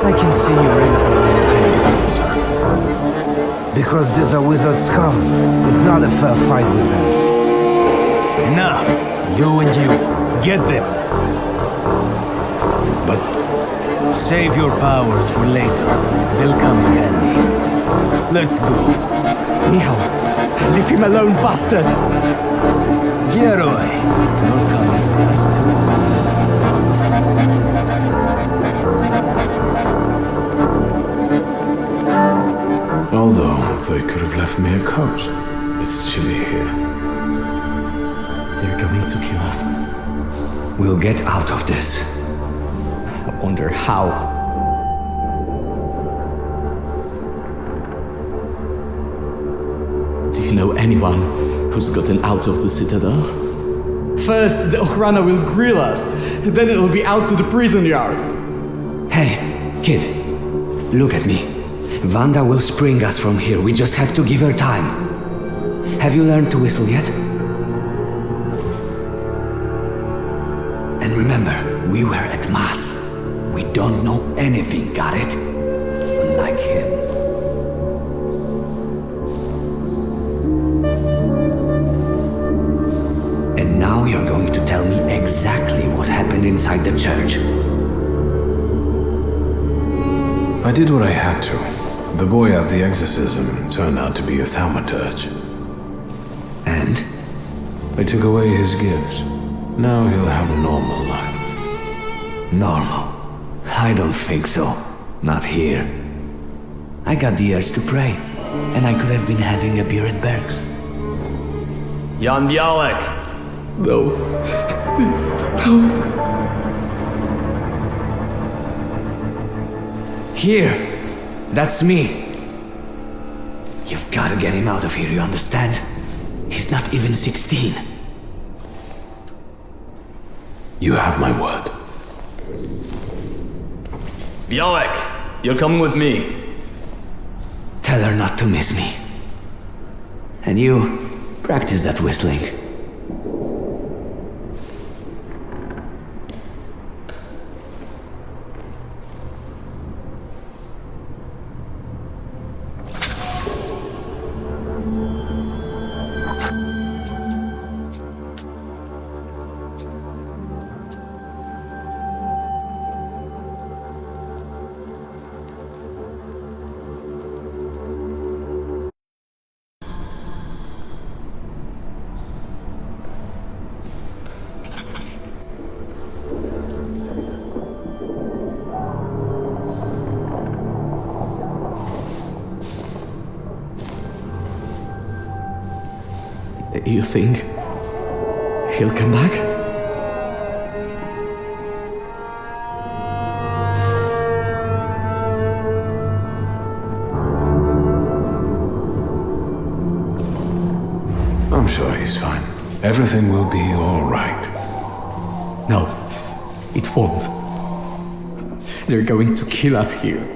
I can see you're in on it, officer. Because these are wizard scum. It's not a fair fight with them. Enough! You and you. Get them. But save your powers for later. They'll come in handy. Let's go. Michal, leave him alone, bastards! Gieroj, you're coming with us too. Although they could have left me a coat. It's chilly here. They're going to kill us. We'll get out of this. I wonder how. Do you know anyone who's gotten out of the Citadel? First, the Ochrana will grill us, then it'll be out to the prison yard. Hey, kid, look at me. Wanda will spring us from here. We just have to give her time. Have you learned to whistle yet? And remember, we were at Mass. We don't know anything, got it? Unlike him. And now you're going to tell me exactly what happened inside the church. I did what I had to. The boy at the exorcism turned out to be a Thaumaturge. And? I took away his gifts. Now he'll have a normal life. Normal? I don't think so. Not here. I got the urge to pray, and I could have been having a beer at Berg's. Jan Białek! No. Please, no. Here! That's me! You've gotta get him out of here, you understand? He's not even 16. You have my word. Białek, you're coming with me. Tell her not to miss me. And you, practice that whistling. You think he'll come back? I'm sure he's fine. Everything will be all right. No, it won't. They're going to kill us here.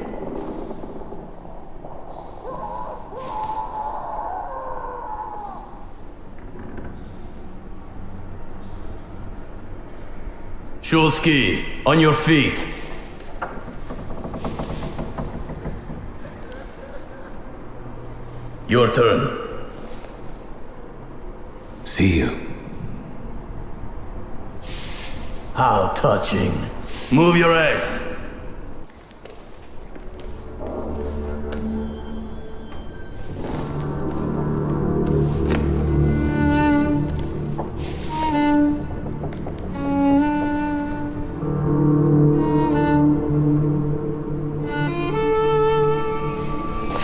Szulski, on your feet. Your turn. See you. How touching. Move your ass.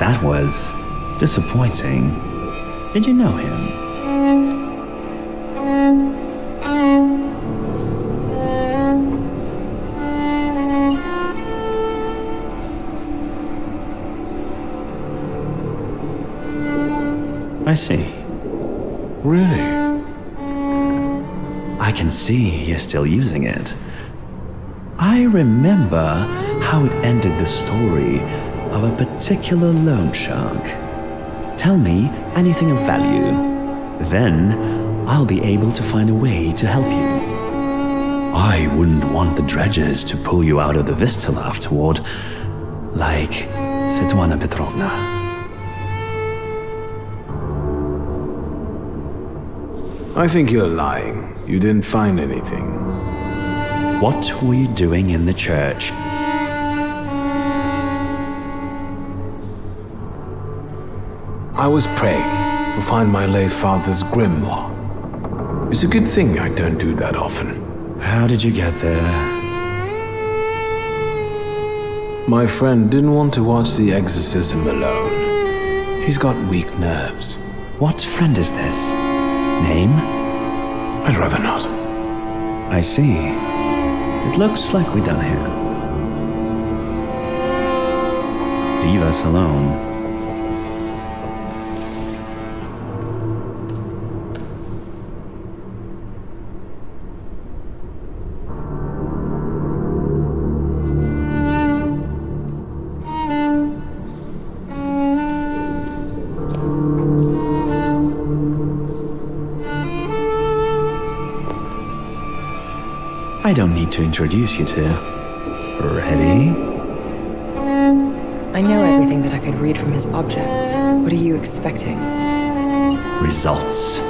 That was disappointing. Did you know him? I see. Really? I can see you're still using it. I remember how it ended the story of a particular loan shark. Tell me anything of value. Then I'll be able to find a way to help you. I wouldn't want the dredgers to pull you out of the Vistula afterward, like Svetlana Petrovna. I think you're lying. You didn't find anything. What were you doing in the church? I was praying to find my late father's grimoire. It's a good thing I don't do that often. How did you get there? My friend didn't want to watch the exorcism alone. He's got weak nerves. What friend is this? Name? I'd rather not. I see. It looks like we're done here. Leave us alone. I don't need to introduce you to. Ready? I know everything that I could read from his objects. What are you expecting? Results.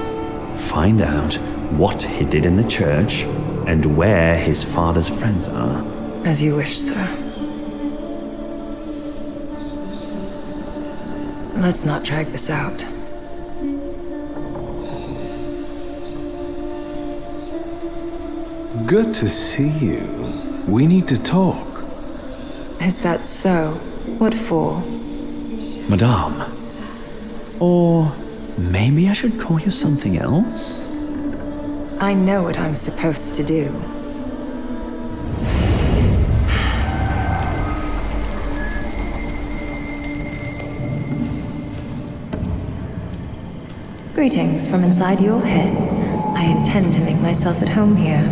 Find out what he did in the church and where his father's friends are. As you wish, sir. Let's not drag this out. Good to see you. We need to talk. Is that so? What for? Madame. Or maybe I should call you something else? I know what I'm supposed to do. Greetings from inside your head. I intend to make myself at home here.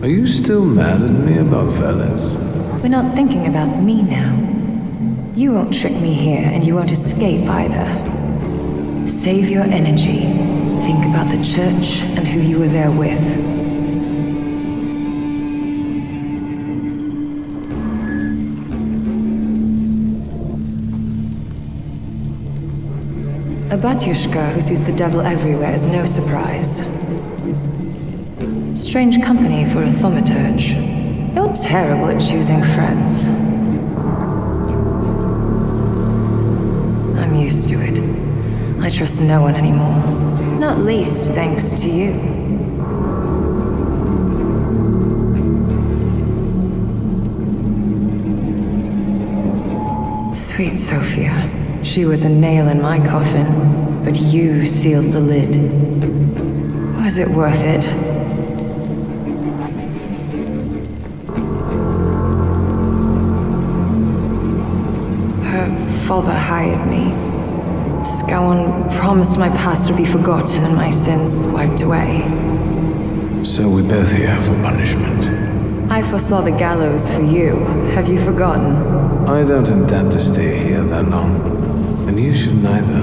Are you still mad at me about Veles? We're not thinking about me now. You won't trick me here, and you won't escape either. Save your energy. Think about the church and who you were there with. A batyushka who sees the devil everywhere is no surprise. Strange company for a thaumaturge. You're terrible at choosing friends. I'm used to it. I trust no one anymore. Not least thanks to you. Sweet Sophia. She was a nail in my coffin, but you sealed the lid. Was it worth it? Father hired me. Scowan promised my past would be forgotten and my sins wiped away. So we both here for punishment. I foresaw the gallows for you. Have you forgotten? I don't intend to stay here that long. And you should neither.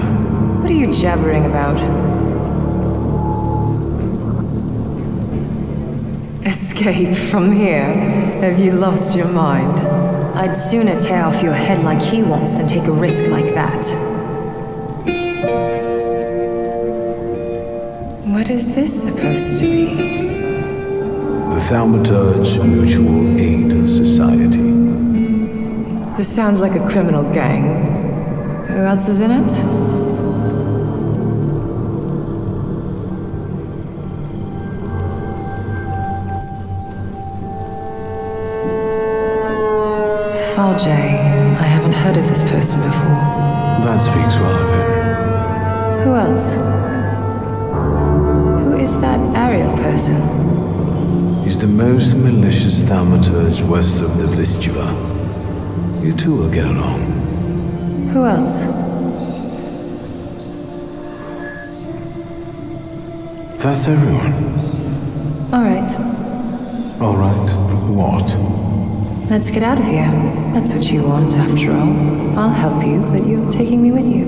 What are you jabbering about? Escape from here? Have you lost your mind? I'd sooner tear off your head like he wants than take a risk like that. What is this supposed to be? The Thaumaturge Mutual Aid Society. This sounds like a criminal gang. Who else is in it? Falje. I haven't heard of this person before. That speaks well of him. Who else? Who is that Ariel person? He's the most malicious thaumaturge west of the Vistula. You two will get along. Who else? That's everyone. All right. All right. What? Let's get out of here. That's what you want, after all. I'll help you, but you're taking me with you.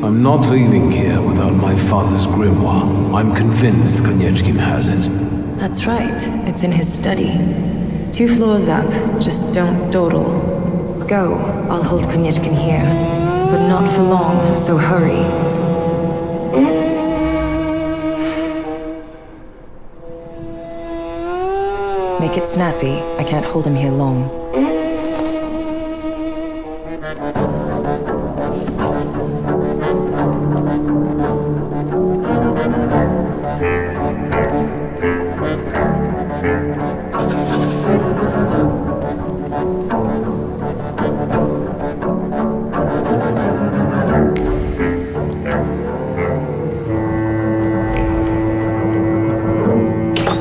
I'm not leaving here without my father's grimoire. I'm convinced Konieczkin has it. That's right. It's in his study. 2 floors up. Just don't dawdle. Go. I'll hold Konieczkin here. But not for long, so hurry. Make it snappy. I can't hold him here long.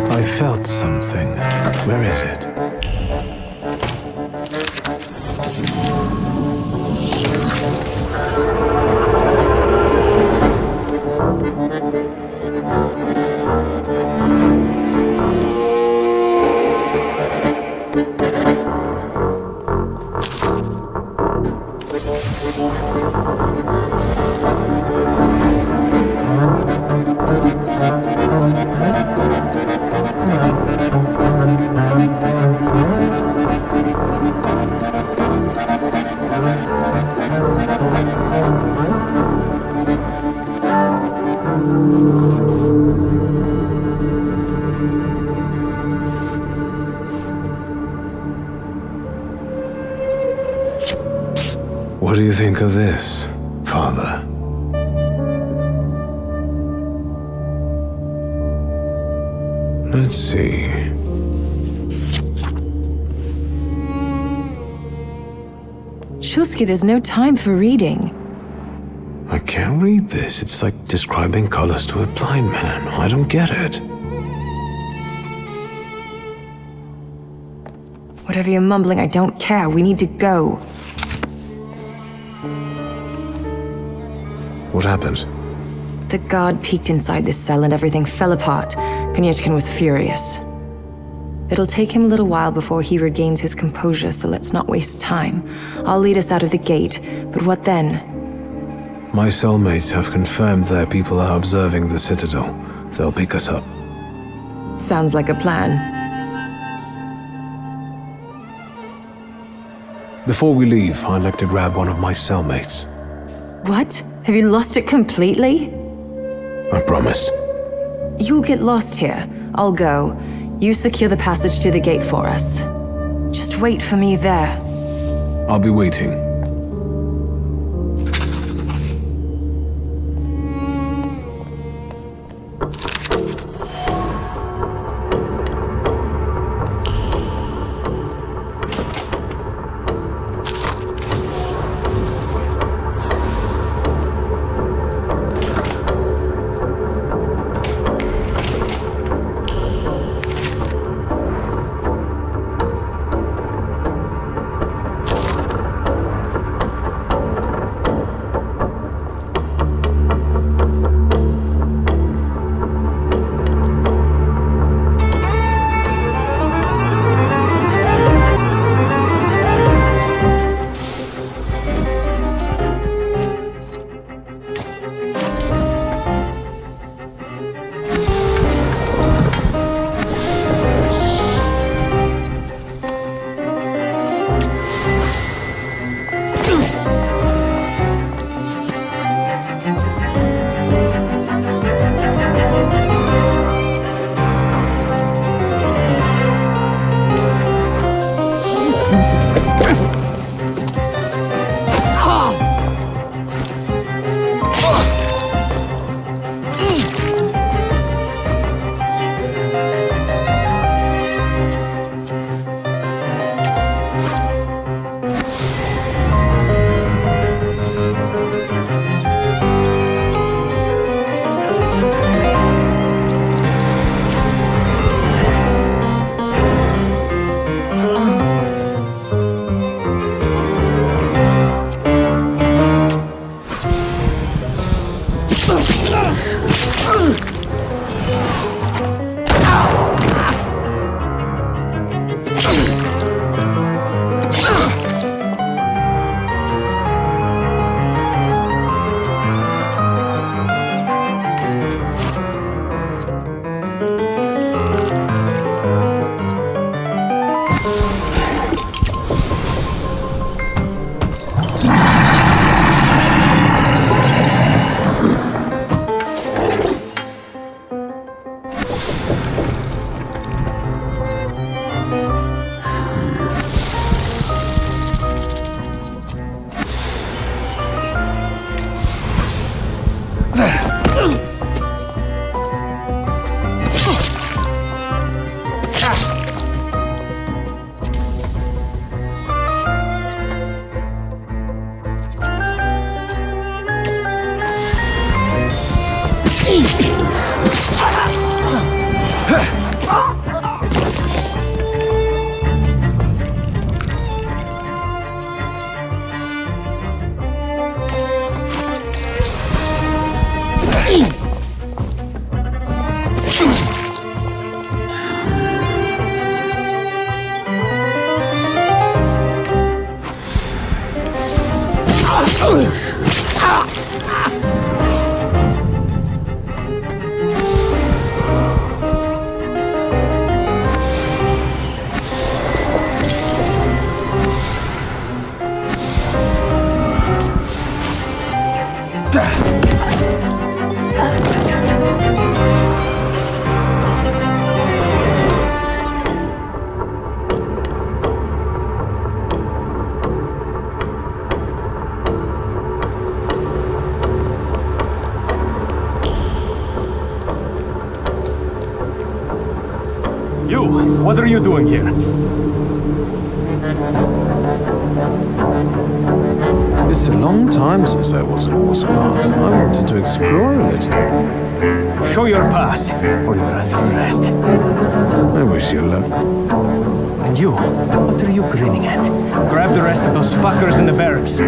I felt something. Where is it? What do you think of this, Father? Let's see. Szulski, there's no time for reading. I can't read this. It's like describing colors to a blind man. I don't get it. Whatever you're mumbling, I don't care. We need to go. What happened? The guard peeked inside this cell and everything fell apart. Konieczkin was furious. It'll take him a little while before he regains his composure, so let's not waste time. I'll lead us out of the gate, but what then? My cellmates have confirmed their people are observing the Citadel. They'll pick us up. Sounds like a plan. Before we leave, I'd like to grab one of my cellmates. What? Have you lost it completely? I promised. You'll get lost here. I'll go. You secure the passage to the gate for us. Just wait for me there. I'll be waiting. You, what are you doing here? It's a long time since I was in Warsaw last. I wanted to explore a little. Show your pass, or you're under arrest. I wish you luck. And you, what are you grinning at? Grab the rest of those fuckers in the barracks.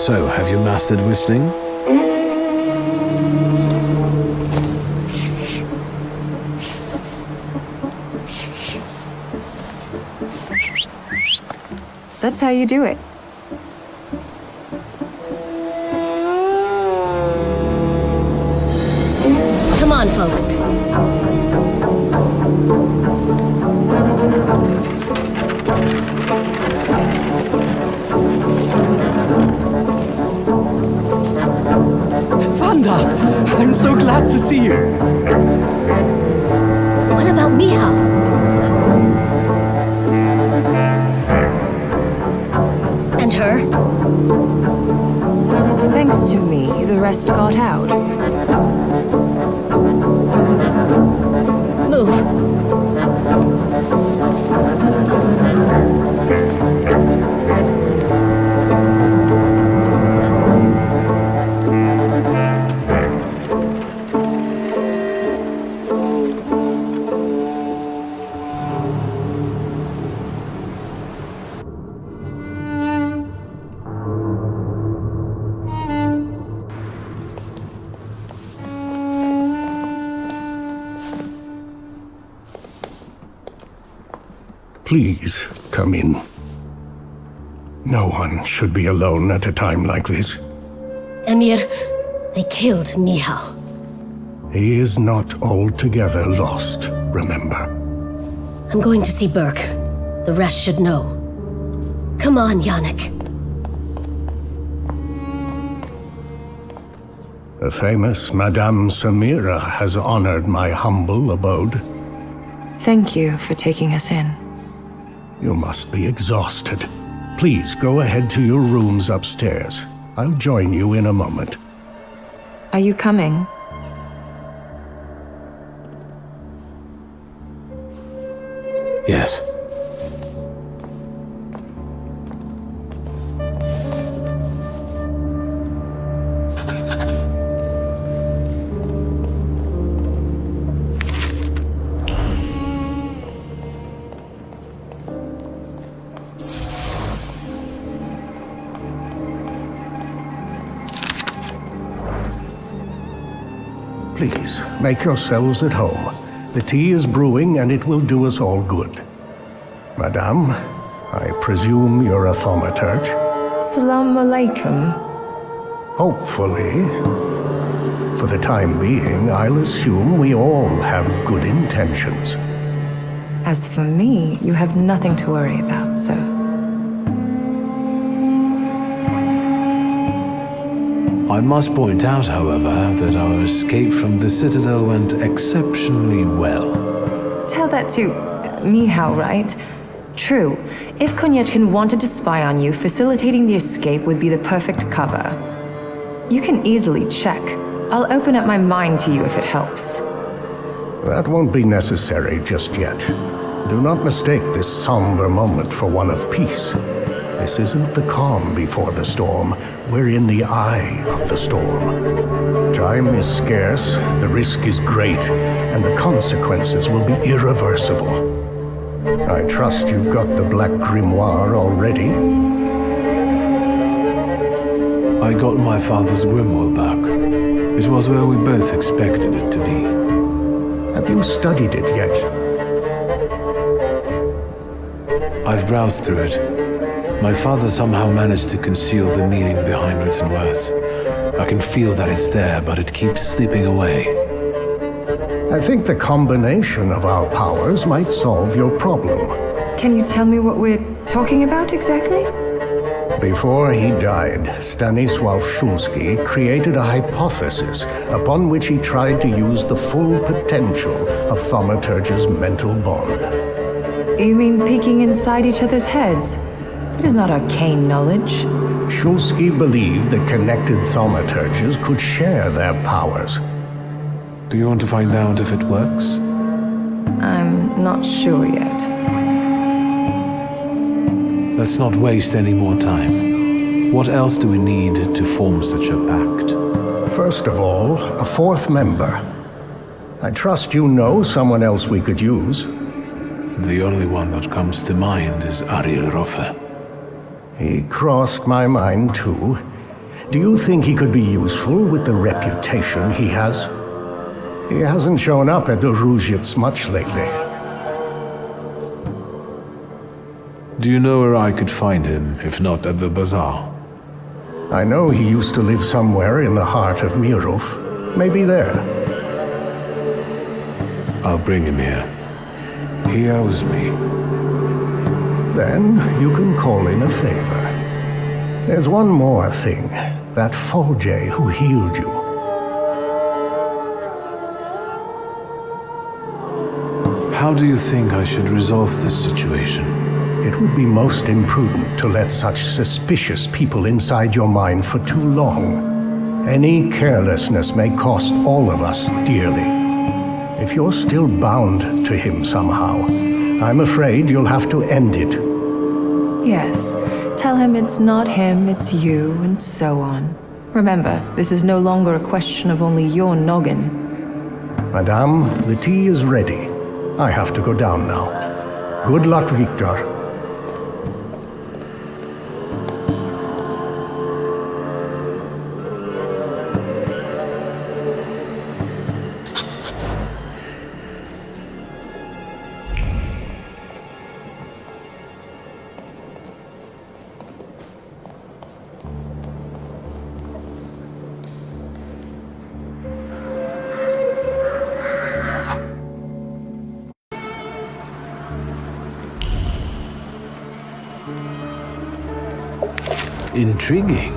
So, have you mastered whistling? That's how you do it. Come on, folks. Wanda! I'm so glad to see you! What about Michał? And her? Thanks to me, the rest got out. Move. Please, come in. No one should be alone at a time like this. Emir, they killed Michał. He is not altogether lost, remember. I'm going to see Burke. The rest should know. Come on, Yannick. The famous Madame Samira has honored my humble abode. Thank you for taking us in. You must be exhausted. Please go ahead to your rooms upstairs. I'll join you in a moment. Are you coming? Yes. Please, make yourselves at home. The tea is brewing and it will do us all good. Madame, I presume you're a thaumaturge? Salam alaikum. Hopefully. For the time being, I'll assume we all have good intentions. As for me, you have nothing to worry about, sir. I must point out, however, that our escape from the Citadel went exceptionally well. Tell that to Michał, right? True. If Konieczkin wanted to spy on you, facilitating the escape would be the perfect cover. You can easily check. I'll open up my mind to you if it helps. That won't be necessary just yet. Do not mistake this somber moment for one of peace. This isn't the calm before the storm. We're in the eye of the storm. Time is scarce, the risk is great, and the consequences will be irreversible. I trust you've got the Black Grimoire already? I got my father's grimoire back. It was where we both expected it to be. Have you studied it yet? I've browsed through it. My father somehow managed to conceal the meaning behind written words. I can feel that it's there, but it keeps slipping away. I think the combination of our powers might solve your problem. Can you tell me what we're talking about exactly? Before he died, Wiktor Szulski created a hypothesis upon which he tried to use the full potential of Thaumaturge's mental bond. You mean peeking inside each other's heads? It is not arcane knowledge. Szulski believed that connected thaumaturges could share their powers. Do you want to find out if it works? I'm not sure yet. Let's not waste any more time. What else do we need to form such a pact? First of all, a fourth member. I trust you know someone else we could use. The only one that comes to mind is Ariel Rofe. He crossed my mind too. Do you think he could be useful with the reputation he has? He hasn't shown up at the Rouget's much lately. Do you know where I could find him, if not at the bazaar? I know he used to live somewhere in the heart of Mirov. Maybe there. I'll bring him here. He owes me. Then you can call in a favor. There's one more thing. That Folje who healed you. How do you think I should resolve this situation? It would be most imprudent to let such suspicious people inside your mind for too long. Any carelessness may cost all of us dearly. If you're still bound to him somehow, I'm afraid you'll have to end it. Yes. Tell him it's not him, it's you, and so on. Remember, this is no longer a question of only your noggin. Madame, the tea is ready. I have to go down now. Good luck, Wiktor. Intriguing.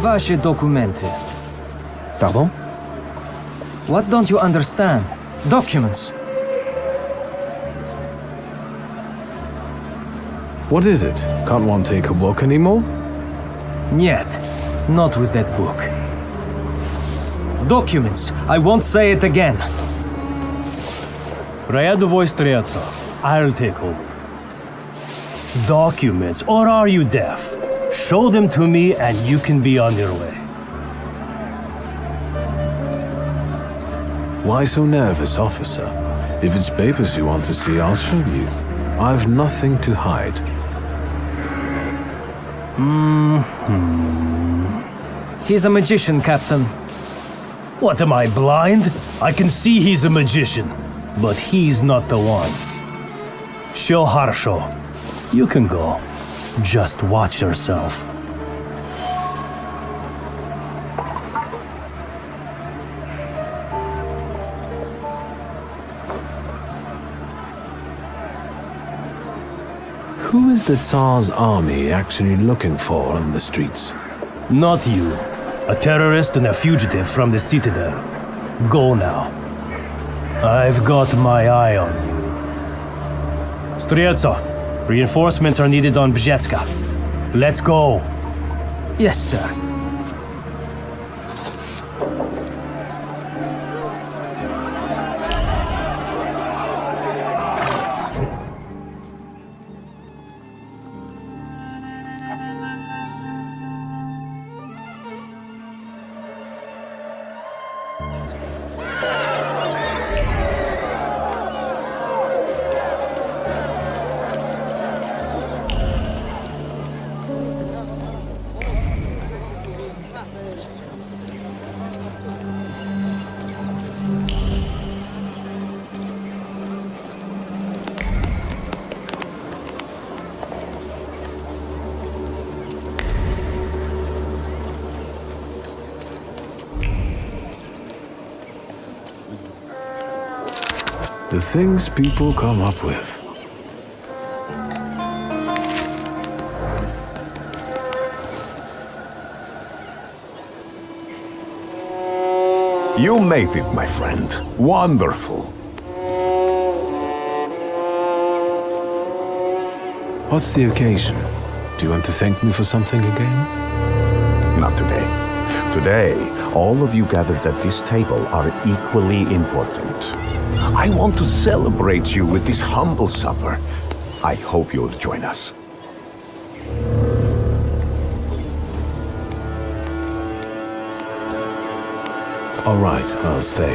Ваши документы. Pardon? What don't you understand? Documents. What is it? Can't one take a walk anymore? Нет, not with that book. Documents. I won't say it again. Рядовой Стрецов. I'll take over. Documents, or are you deaf? Show them to me and you can be on your way. Why so nervous, officer? If it's papers you want to see, I'll show you. I've nothing to hide. He's a magician, Captain. What, am I blind? I can see he's a magician, but he's not the one. Show Harsho. You can go. Just watch yourself. Who is the Tsar's army actually looking for on the streets? Not you. A terrorist and a fugitive from the Citadel. Go now. I've got my eye on you. Streltsov, reinforcements are needed on Bzetska. Let's go. Yes, sir. The things people come up with. You made it, my friend. Wonderful. What's the occasion? Do you want to thank me for something again? Not today. Today, all of you gathered at this table are equally important. I want to celebrate you with this humble supper. I hope you'll join us. All right, I'll stay.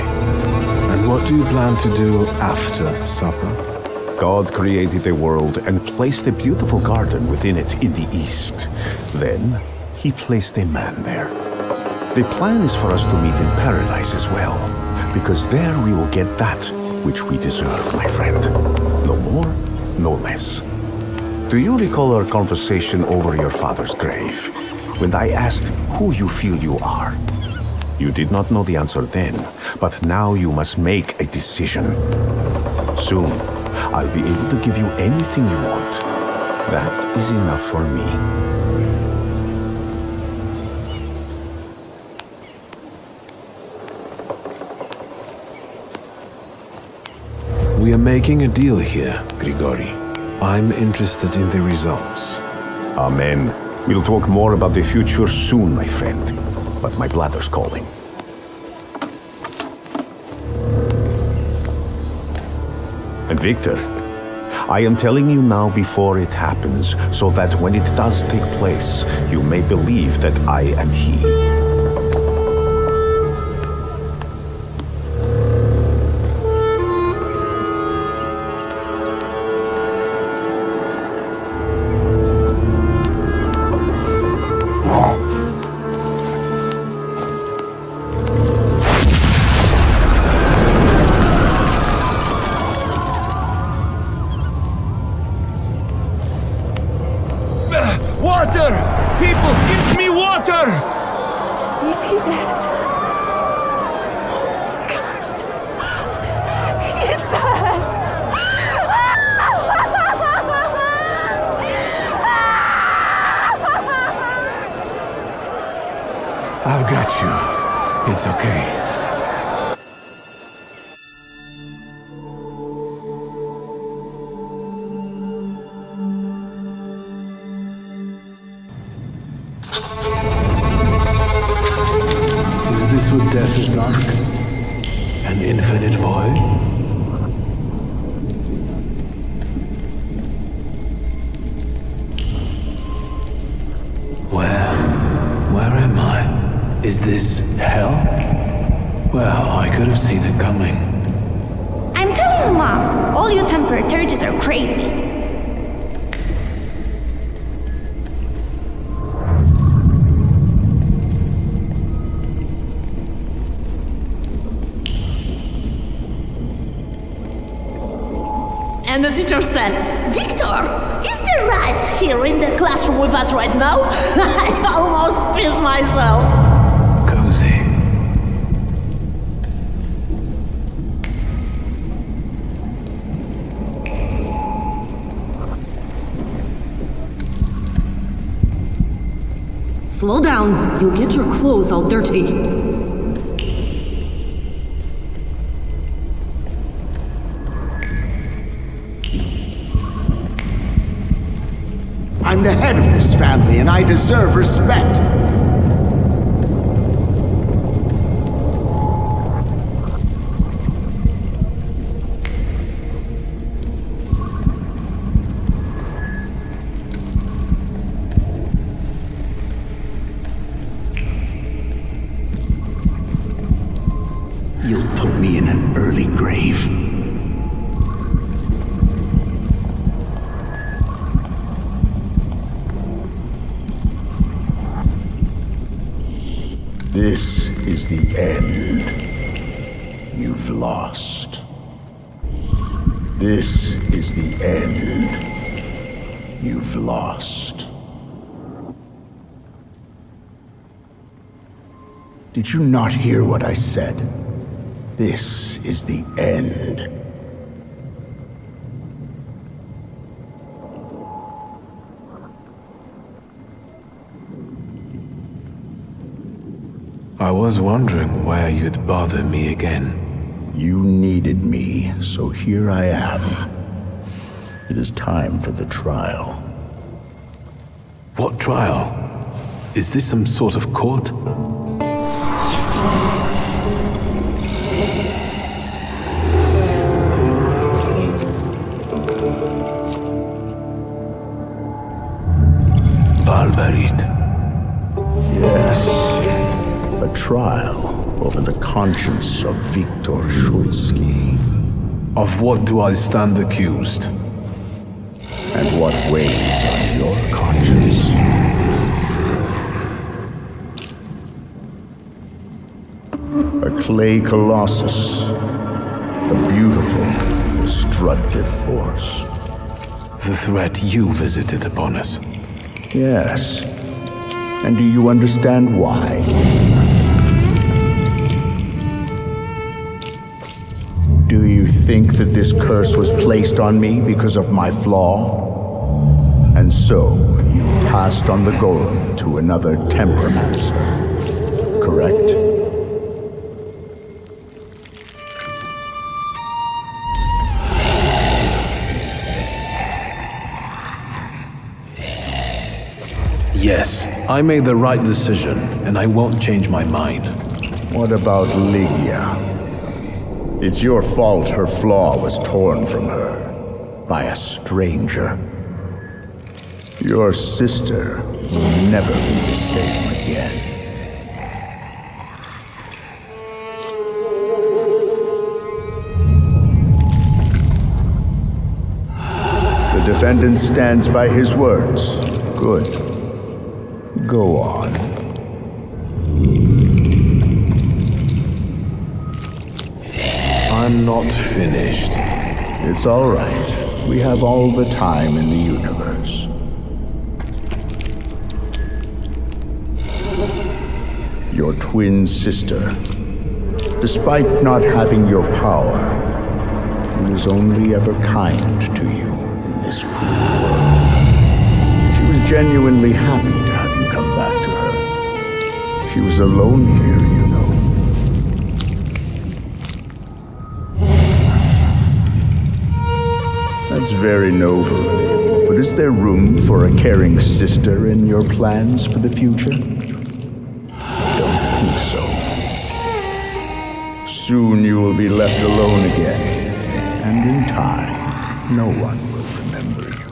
And what do you plan to do after supper? God created a world and placed a beautiful garden within it in the east. Then, he placed a man there. The plan is for us to meet in paradise as well, because there we will get that which we deserve, my friend. No more, no less. Do you recall our conversation over your father's grave, when I asked who you feel you are? You did not know the answer then, but now you must make a decision. Soon, I'll be able to give you anything you want. That is enough for me. We are making a deal here, Grigori. I'm interested in the results. Amen. We'll talk more about the future soon, my friend. But my bladder's calling. And Victor, I am telling you now before it happens, so that when it does take place, you may believe that I am he. Water! People, give me water! Is he dead? Oh, God. He's dead! I've got you. It's okay. Is this what death is like? An infinite void? Where am I? Is this hell? Well, I could have seen it coming. I'm telling you, Mom, all you Thaumaturges are crazy. And the teacher said, Victor, is there right here in the classroom with us right now? I almost pissed myself. Cozy. Slow down, you'll get your clothes all dirty. I'm the head of this family, and I deserve respect. You'll put me in an early grave. This is the end. You've lost. This is the end. You've lost. Did you not hear what I said? This is the end. I was wondering where you'd bother me again. You needed me, so here I am. It is time for the trial. What trial? Is this some sort of court? Barbarit. Yes. A trial over the conscience of Wiktor Szulski. Of what do I stand accused? And what weighs on your conscience? A clay colossus. A beautiful, destructive force. The threat you visited upon us. Yes. And do you understand why? Do you think that this curse was placed on me because of my flaw? And so, you passed on the golem to another temperamencer, correct? Yes, I made the right decision, and I won't change my mind. What about Lygia? It's your fault her flaw was torn from her by a stranger. Your sister will never be the same again. The defendant stands by his words. Good. Go on. I'm not finished. It's all right. We have all the time in the universe. Your twin sister, despite not having your power, she was only ever kind to you in this cruel world. She was genuinely happy to have you come back to her. She was alone here, you know. That's very noble, but is there room for a caring sister in your plans for the future? I don't think so. Soon you will be left alone again, and in time, no one will remember you.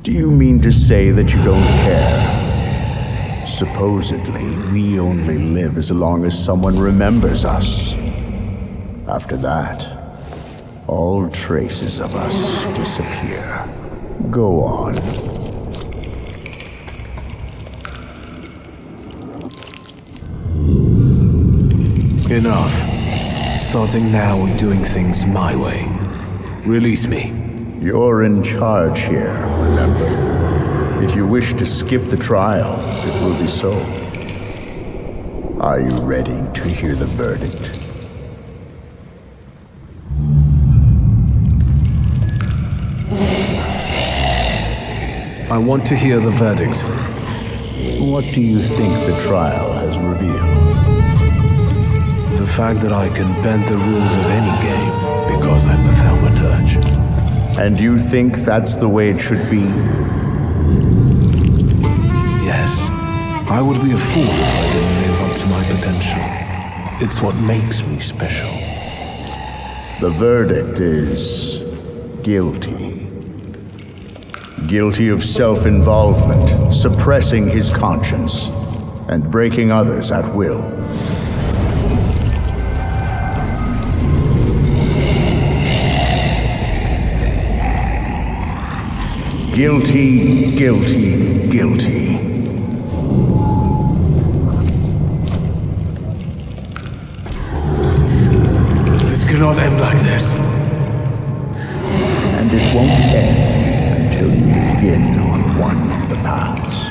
Do you mean to say that you don't care? Supposedly, we only live as long as someone remembers us. After that, all traces of us disappear. Go on. Enough. Starting now, we're doing things my way. Release me. You're in charge here, remember? If you wish to skip the trial, it will be so. Are you ready to hear the verdict? I want to hear the verdict. What do you think the trial has revealed? The fact that I can bend the rules of any game because I'm a Thaumaturge. And you think that's the way it should be? Yes. I would be a fool if I didn't live up to my potential. It's what makes me special. The verdict is guilty. Guilty of self-involvement, suppressing his conscience, and breaking others at will. Guilty, guilty, guilty. This cannot end like this. And it won't end until you begin on one of the paths.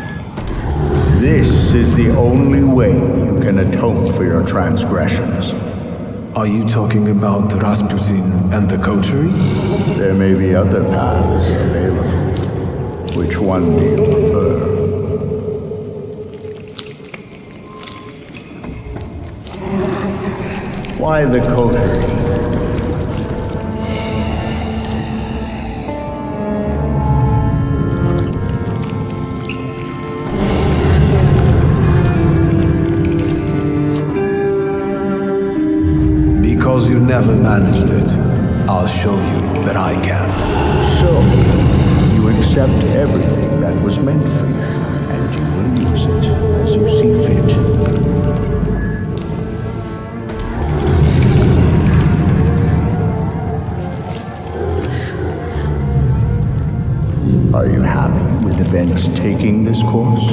This is the only way you can atone for your transgressions. Are you talking about Rasputin and the coterie? There may be other paths available. Which one do you prefer? Why the coterie? Because you never managed it, I'll show you that I can. So, you accept accept everything that was meant for you, and you will use it as you see fit. Are you happy with events taking this course?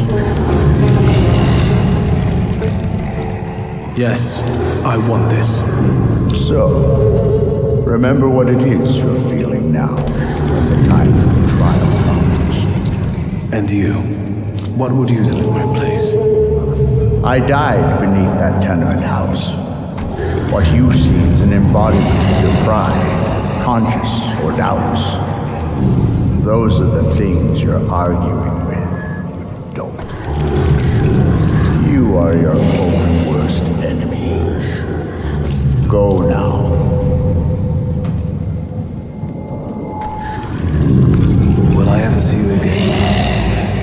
Yes, I want this. So, remember what it is you're feeling now, when the time for the trial comes. And you? What would you do in my place? I died beneath that tenement house. What you see is an embodiment of your pride, conscious or doubts. Those are the things you're arguing with. Don't. You are your own worst enemy. Go now. Will I ever see you again?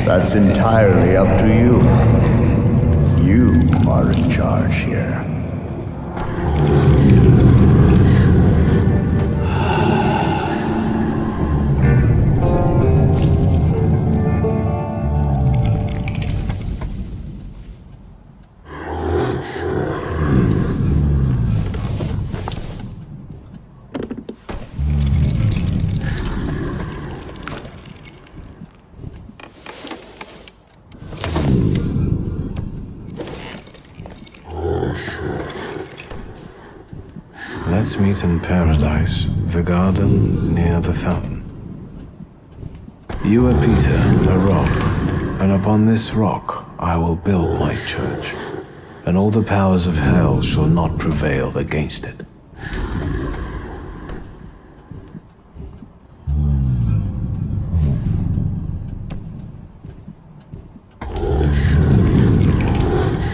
That's entirely up to you. You are in charge here. Let's meet in paradise, the garden near the fountain. You are Peter, a rock, and upon this rock I will build my church, and all the powers of hell shall not prevail against it.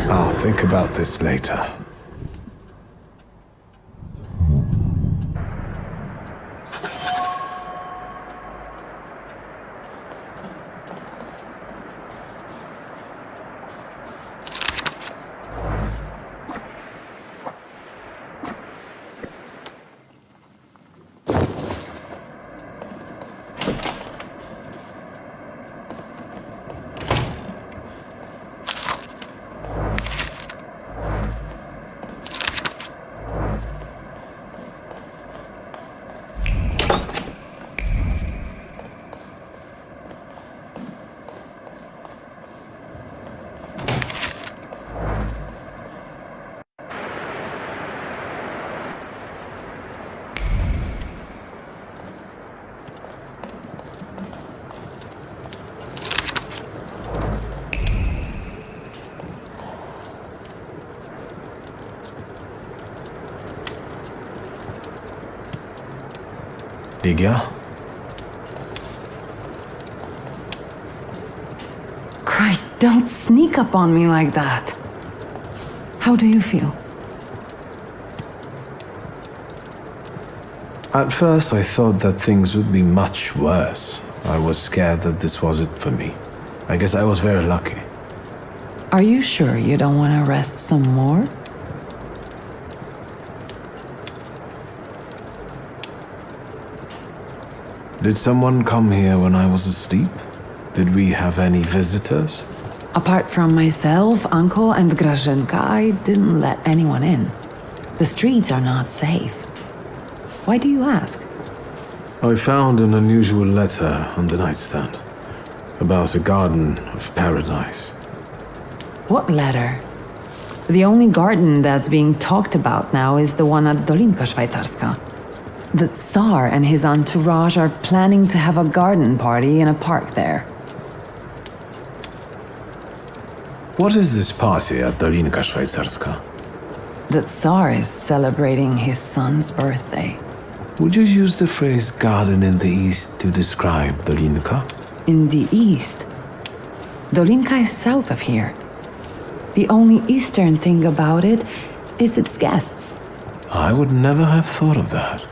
I'll think about this later. Ligia? Christ, don't sneak up on me like that. How do you feel? At first I thought that things would be much worse. I was scared that this was it for me. I guess I was very lucky. Are you sure you don't want to rest some more? Did someone come here when I was asleep? Did we have any visitors? Apart from myself, Uncle, and Grażynka, I didn't let anyone in. The streets are not safe. Why do you ask? I found an unusual letter on the nightstand about a garden of paradise. What letter? The only garden that's being talked about now is the one at Dolinka Szwajcarska. The Tsar and his entourage are planning to have a garden party in a park there. What is this party at Dolinka Szwajcarska? The Tsar is celebrating his son's birthday. Would you use the phrase garden in the east to describe Dolinka? In the east? Dolinka is south of here. The only eastern thing about it is its guests. I would never have thought of that.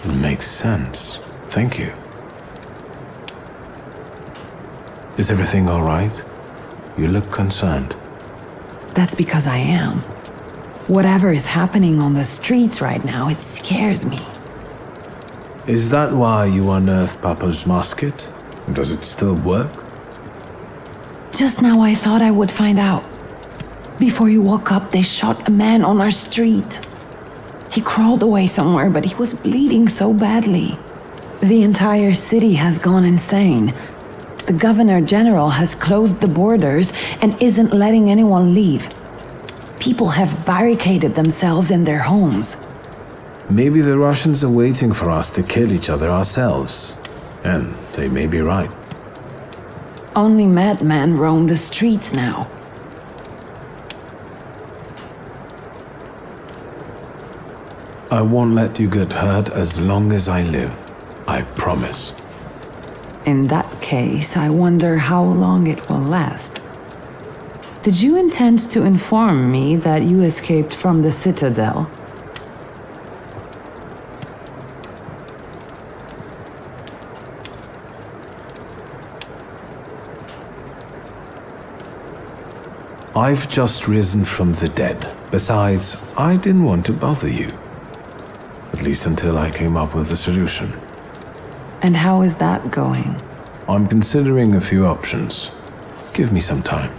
It makes sense. Thank you. Is everything all right? You look concerned. That's because I am. Whatever is happening on the streets right now, it scares me. Is that why you unearthed Papa's musket? Does it still work? Just now I thought I would find out. Before you woke up, they shot a man on our street. He crawled away somewhere, but he was bleeding so badly. The entire city has gone insane. The Governor General has closed the borders and isn't letting anyone leave. People have barricaded themselves in their homes. Maybe the Russians are waiting for us to kill each other ourselves. And they may be right. Only madmen roam the streets now. I won't let you get hurt as long as I live. I promise. In that case, I wonder how long it will last. Did you intend to inform me that you escaped from the Citadel? I've just risen from the dead. Besides, I didn't want to bother you. At least until I came up with a solution. And how is that going? I'm considering a few options. Give me some time.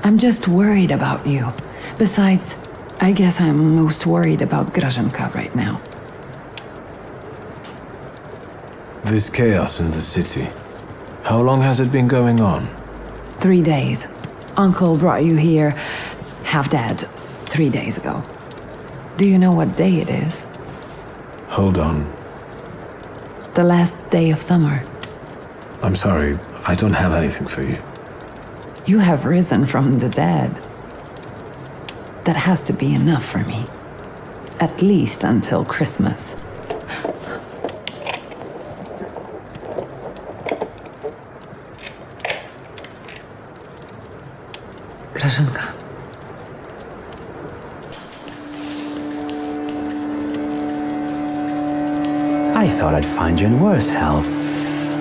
I'm just worried about you. Besides, I guess I'm most worried about Grażynka right now. This chaos in the city. How long has it been going on? 3 days. Uncle brought you here, half dead, 3 days ago. Do you know what day it is? Hold on. The last day of summer. I'm sorry, I don't have anything for you. You have risen from the dead. That has to be enough for me. At least until Christmas. Grażynka. I thought I'd find you in worse health.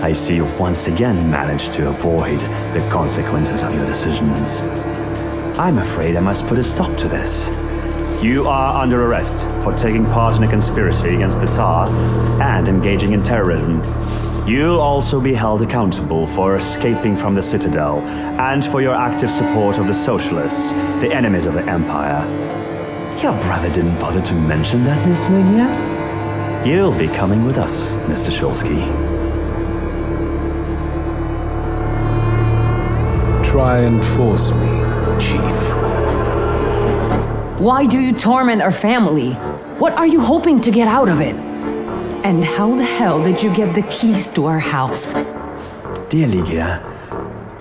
I see you once again managed to avoid the consequences of your decisions. I'm afraid I must put a stop to this. You are under arrest for taking part in a conspiracy against the Tsar and engaging in terrorism. You'll also be held accountable for escaping from the Citadel and for your active support of the Socialists, the enemies of the Empire. Your brother didn't bother to mention that, Miss Lydia? You'll be coming with us, Mr. Szulski. Try and force me, Chief. Why do you torment our family? What are you hoping to get out of it? And how the hell did you get the keys to our house? Dear Ligia,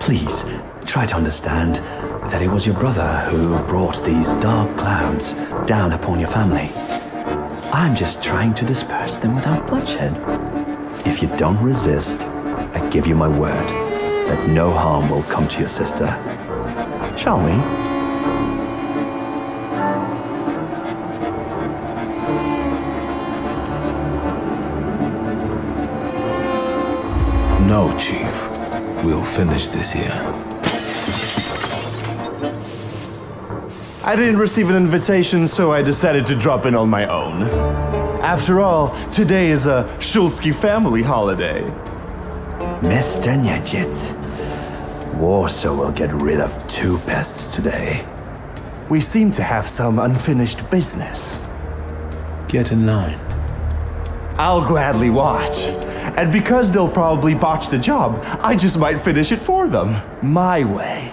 please try to understand that it was your brother who brought these dark clouds down upon your family. I'm just trying to disperse them without bloodshed. If you don't resist, I give you my word that no harm will come to your sister. Shall we? No, Chief. We'll finish this here. I didn't receive an invitation, so I decided to drop in on my own. After all, today is a Szulski family holiday. Mr. Niedziec, Warsaw will get rid of 2 pests today. We seem to have some unfinished business. Get in line. I'll gladly watch. And because they'll probably botch the job, I just might finish it for them. My way.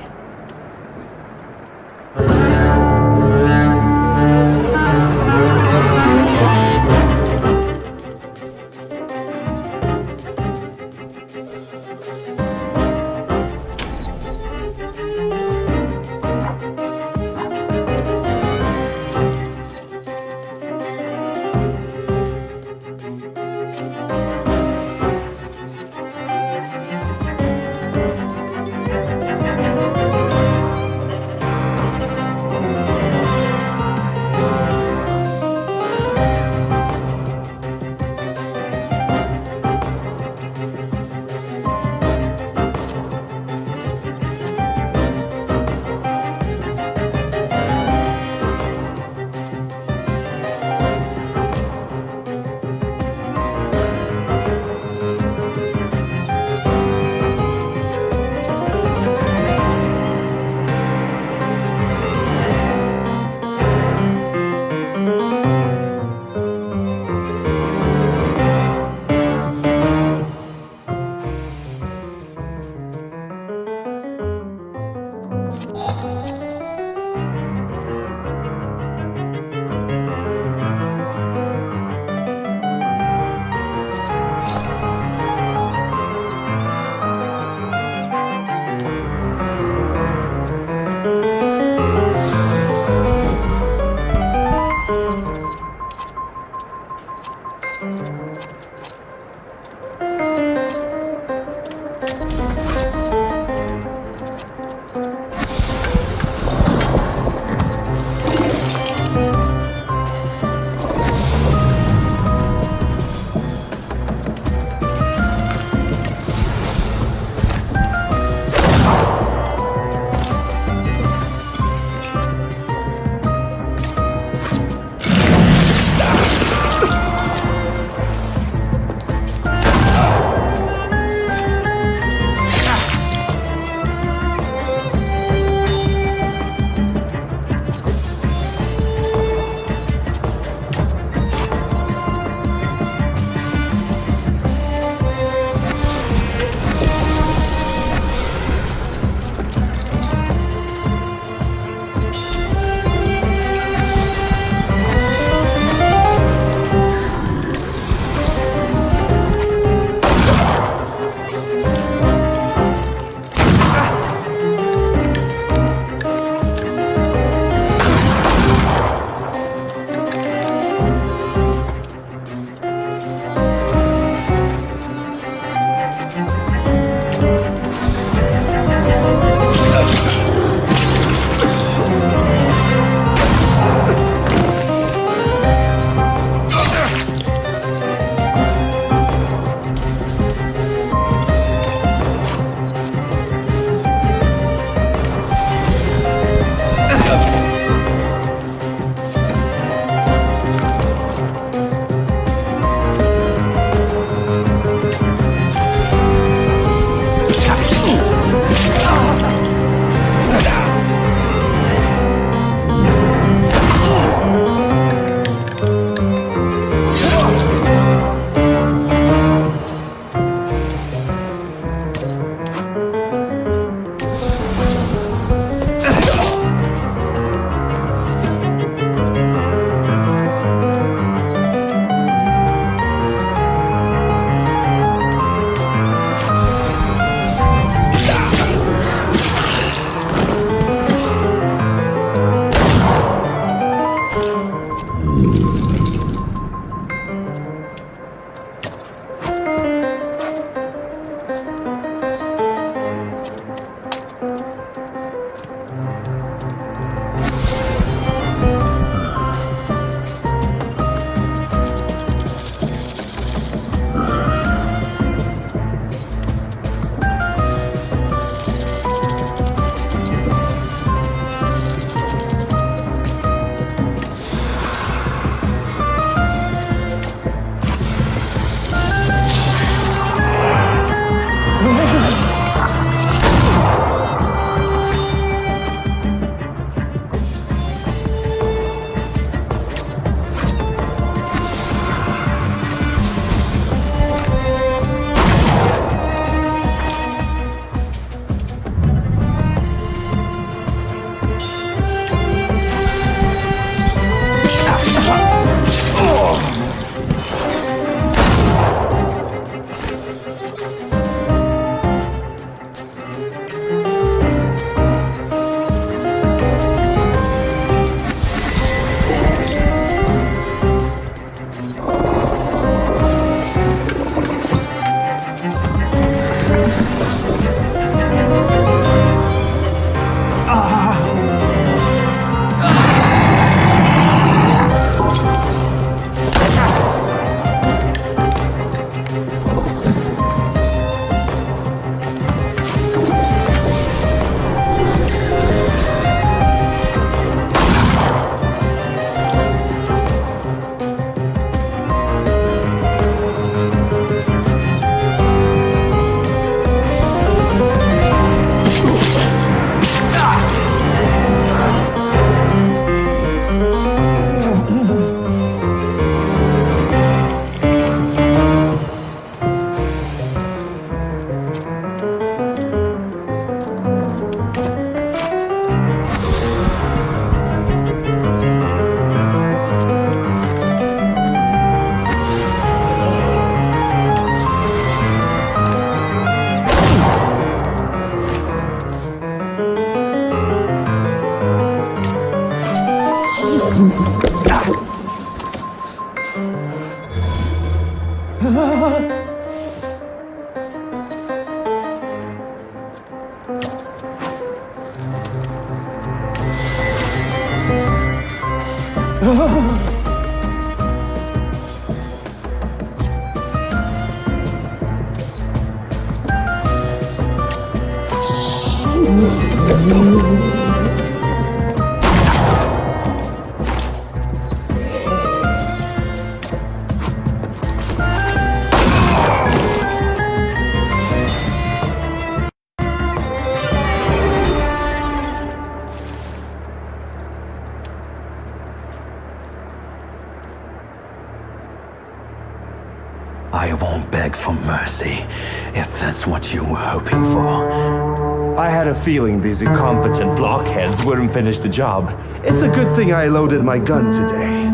I won't beg for mercy, if that's what you were hoping for. I had a feeling these incompetent blockheads wouldn't finish the job. It's a good thing I loaded my gun today.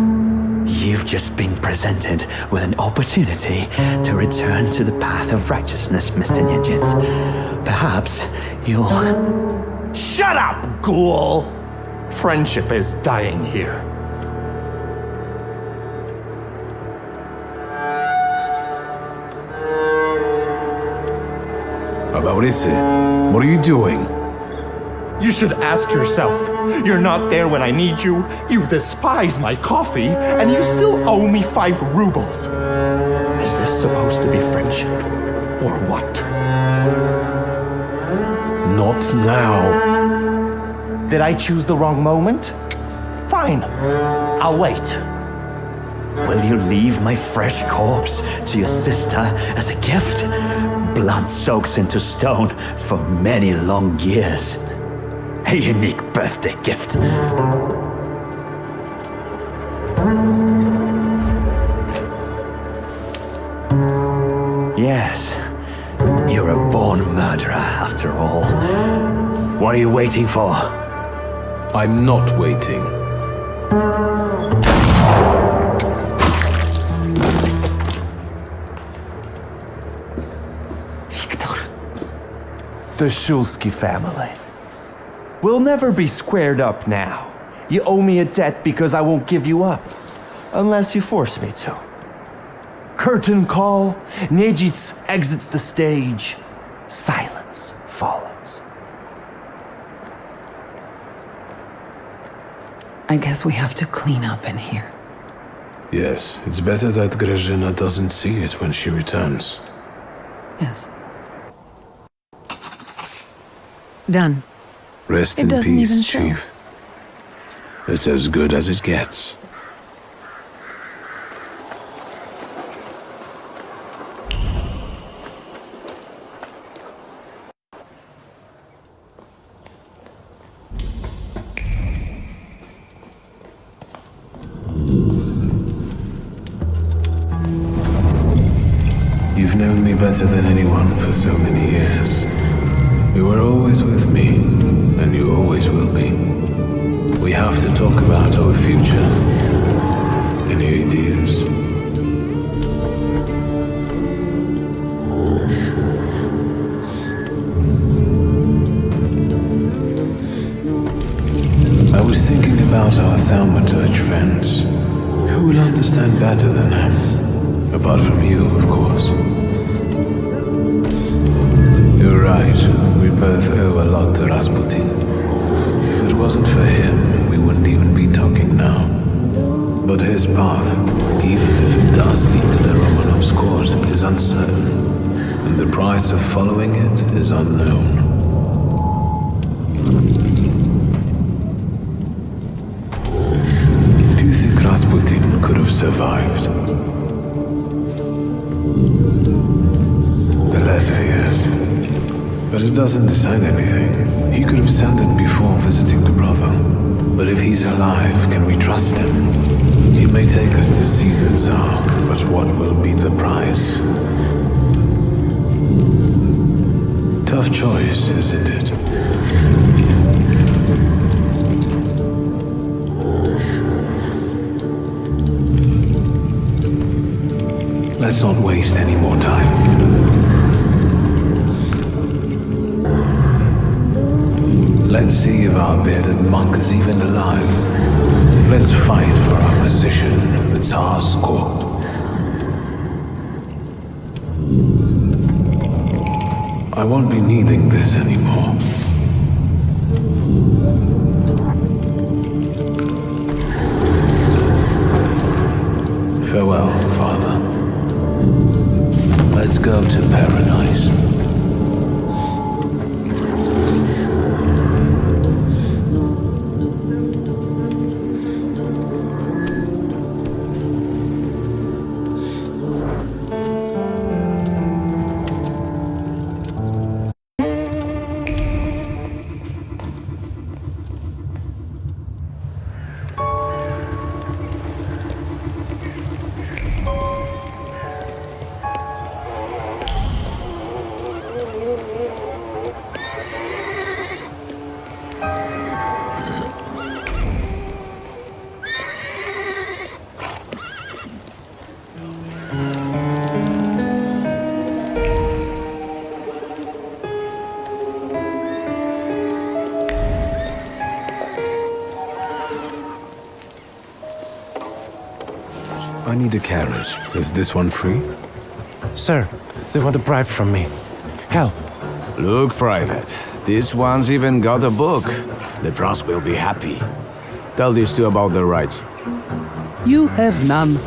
You've just been presented with an opportunity to return to the path of righteousness, Mr. Nijits. Perhaps you'll... Shut up, ghoul! Friendship is dying here. What is it? What are you doing? You should ask yourself. You're not there when I need you, you despise my coffee, and you still owe me 5 rubles. Is this supposed to be friendship? Or what? Not now. Did I choose the wrong moment? Fine. I'll wait. Will you leave my fresh corpse to your sister as a gift? Blood soaks into stone for many long years. A unique birthday gift. Yes, you're a born murderer after all. What are you waiting for? I'm not waiting. The Szulski family. We'll never be squared up now. You owe me a debt because I won't give you up. Unless you force me to. Curtain call, Nijits exits the stage. Silence follows. I guess we have to clean up in here. Yes, it's better that Grażyna doesn't see it when she returns. Yes. Done. Rest It in doesn't even peace, show. Chief. It's as good as it gets. You've known me better than anyone for so many years. You were always with me, and you always will be. We have to talk about our future. Any ideas? I was thinking about our Thaumaturge friends. Who will understand better than him? Apart from you, of course. You're right. We both owe a lot to Rasputin. If it wasn't for him, we wouldn't even be talking now. But his path, even if it does lead to the Romanovs' court, is uncertain. And the price of following it is unknown. Do you think Rasputin could have survived? The letter, yes. But it doesn't decide anything. He could have sent it before visiting the brother. But if he's alive, can we trust him? He may take us to see the Tsar, but what will be the price? Tough choice, isn't it? Let's not waste any more time. Let's see if our bearded monk is even alive. Let's fight for our position in the Tsar's court. I won't be needing this anymore. Farewell, Father. Let's go to paradise. I need a carriage. Is this one free? Sir, they want a bribe from me. Hell. Look, Private. This one's even got a book. The brass will be happy. Tell these two about their rights. You have none.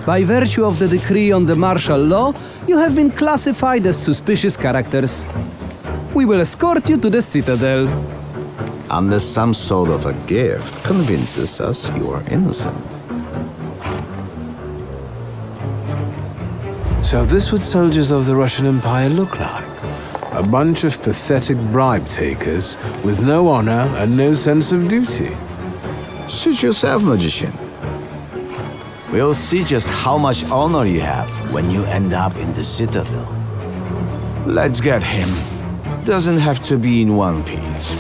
By virtue of the decree on the martial law, you have been classified as suspicious characters. We will escort you to the Citadel. Unless some sort of a gift convinces us you are innocent. So this what soldiers of the Russian Empire look like. A bunch of pathetic bribe takers with no honor and no sense of duty. Suit yourself, magician. We'll see just how much honor you have when you end up in the Citadel. Let's get him. Doesn't have to be in one piece.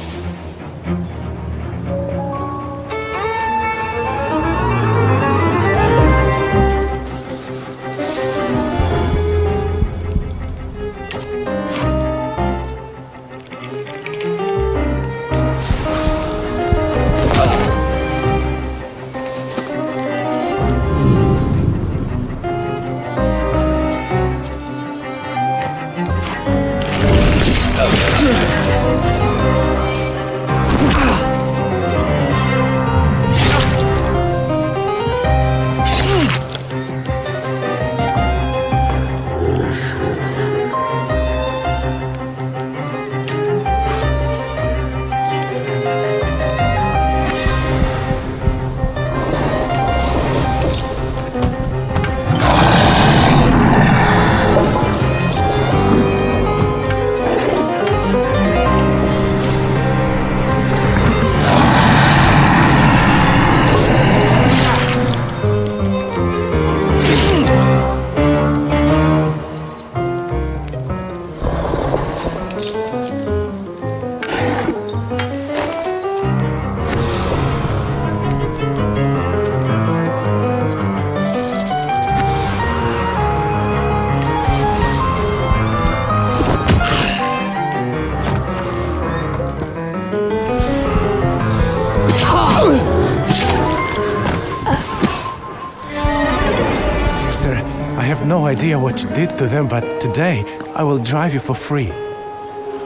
No idea what you did to them, but today I will drive you for free.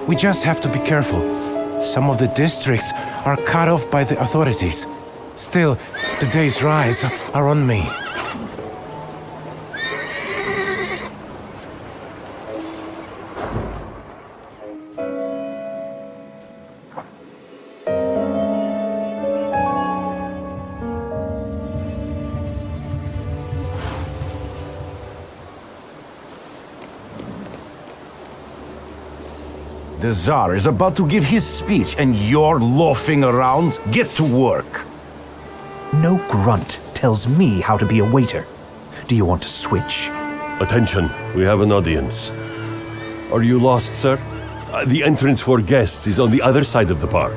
We just have to be careful. Some of the districts are cut off by the authorities. Still, today's rides are on me. The Tsar is about to give his speech and you're loafing around? Get to work! No grunt tells me how to be a waiter. Do you want to switch? Attention, we have an audience. Are you lost, sir? The entrance for guests is on the other side of the park.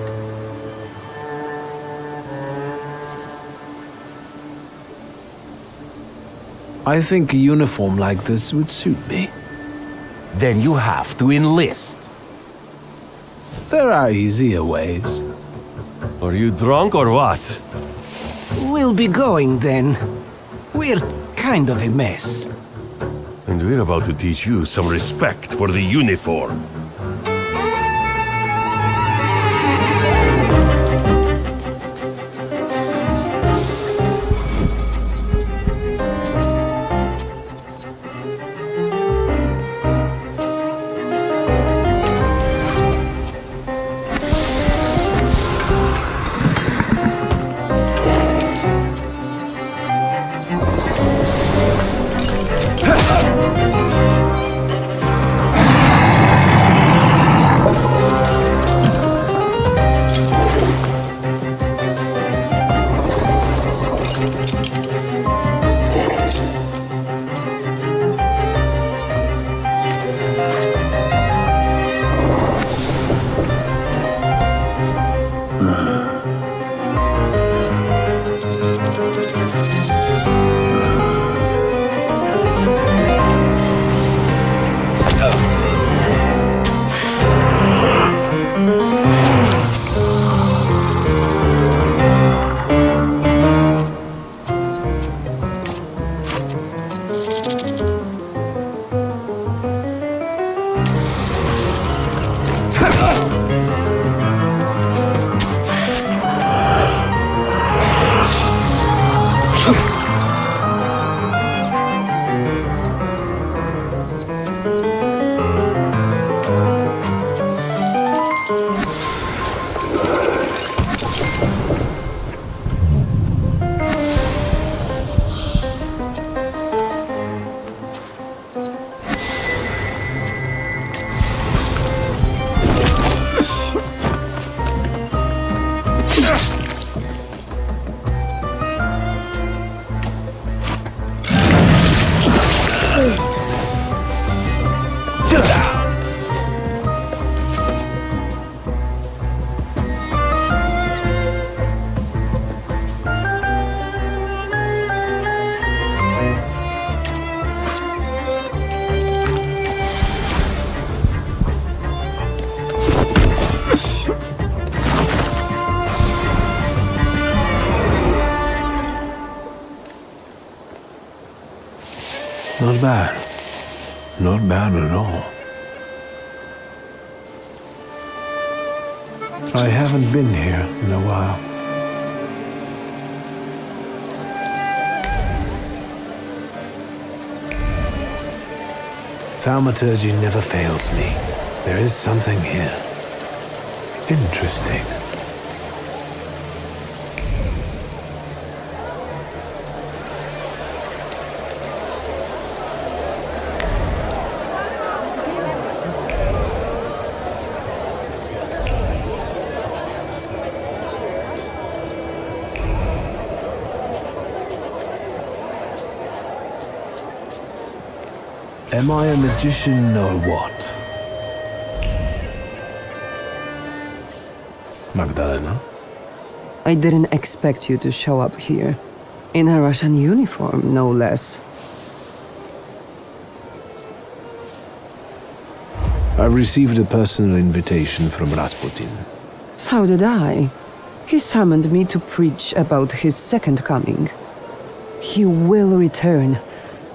I think a uniform like this would suit me. Then you have to enlist. There are easier ways. Are you drunk or what? We'll be going then. We're kind of a mess. And we're about to teach you some respect for the uniform. Not bad. Not bad at all. I haven't been here in a while. Thaumaturge never fails me. There is something here. Interesting. Am I a magician or what? Magdalena? I didn't expect you to show up here. In a Russian uniform, no less. I received a personal invitation from Rasputin. So did I. He summoned me to preach about his second coming. He will return,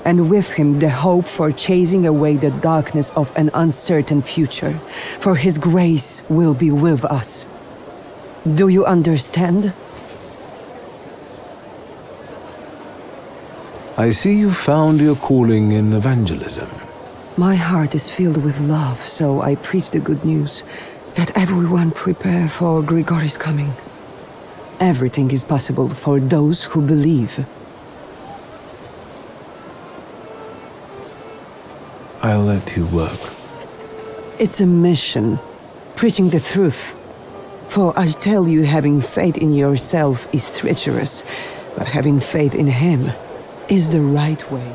and with him the hope for chasing away the darkness of an uncertain future. For his grace will be with us. Do you understand? I see you found your calling in evangelism. My heart is filled with love, so I preach the good news. Let everyone prepare for Grigory's coming. Everything is possible for those who believe. I'll let you work. It's a mission, preaching the truth. For I tell you, having faith in yourself is treacherous, but having faith in him is the right way.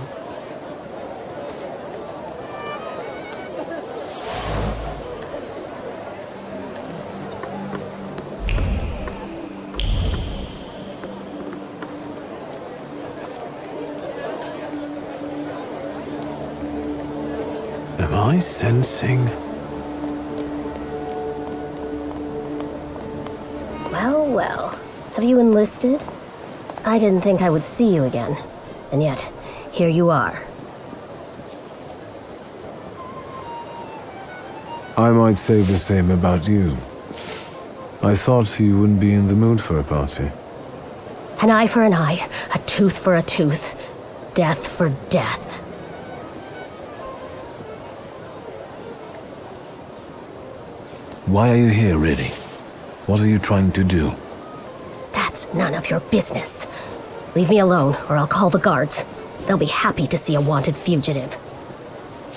Am I sensing? Well, well. Have you enlisted? I didn't think I would see you again. And yet, here you are. I might say the same about you. I thought you wouldn't be in the mood for a party. An eye for an eye, a tooth for a tooth, death for death. Why are you here, really? What are you trying to do? That's none of your business. Leave me alone, or I'll call the guards. They'll be happy to see a wanted fugitive.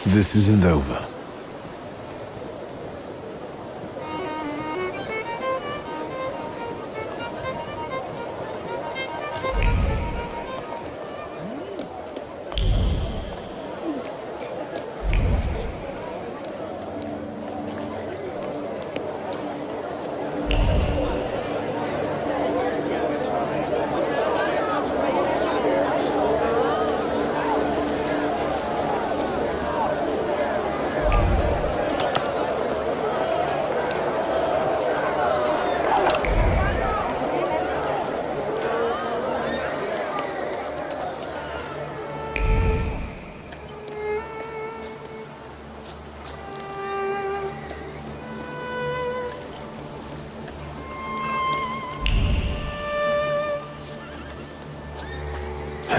This isn't over.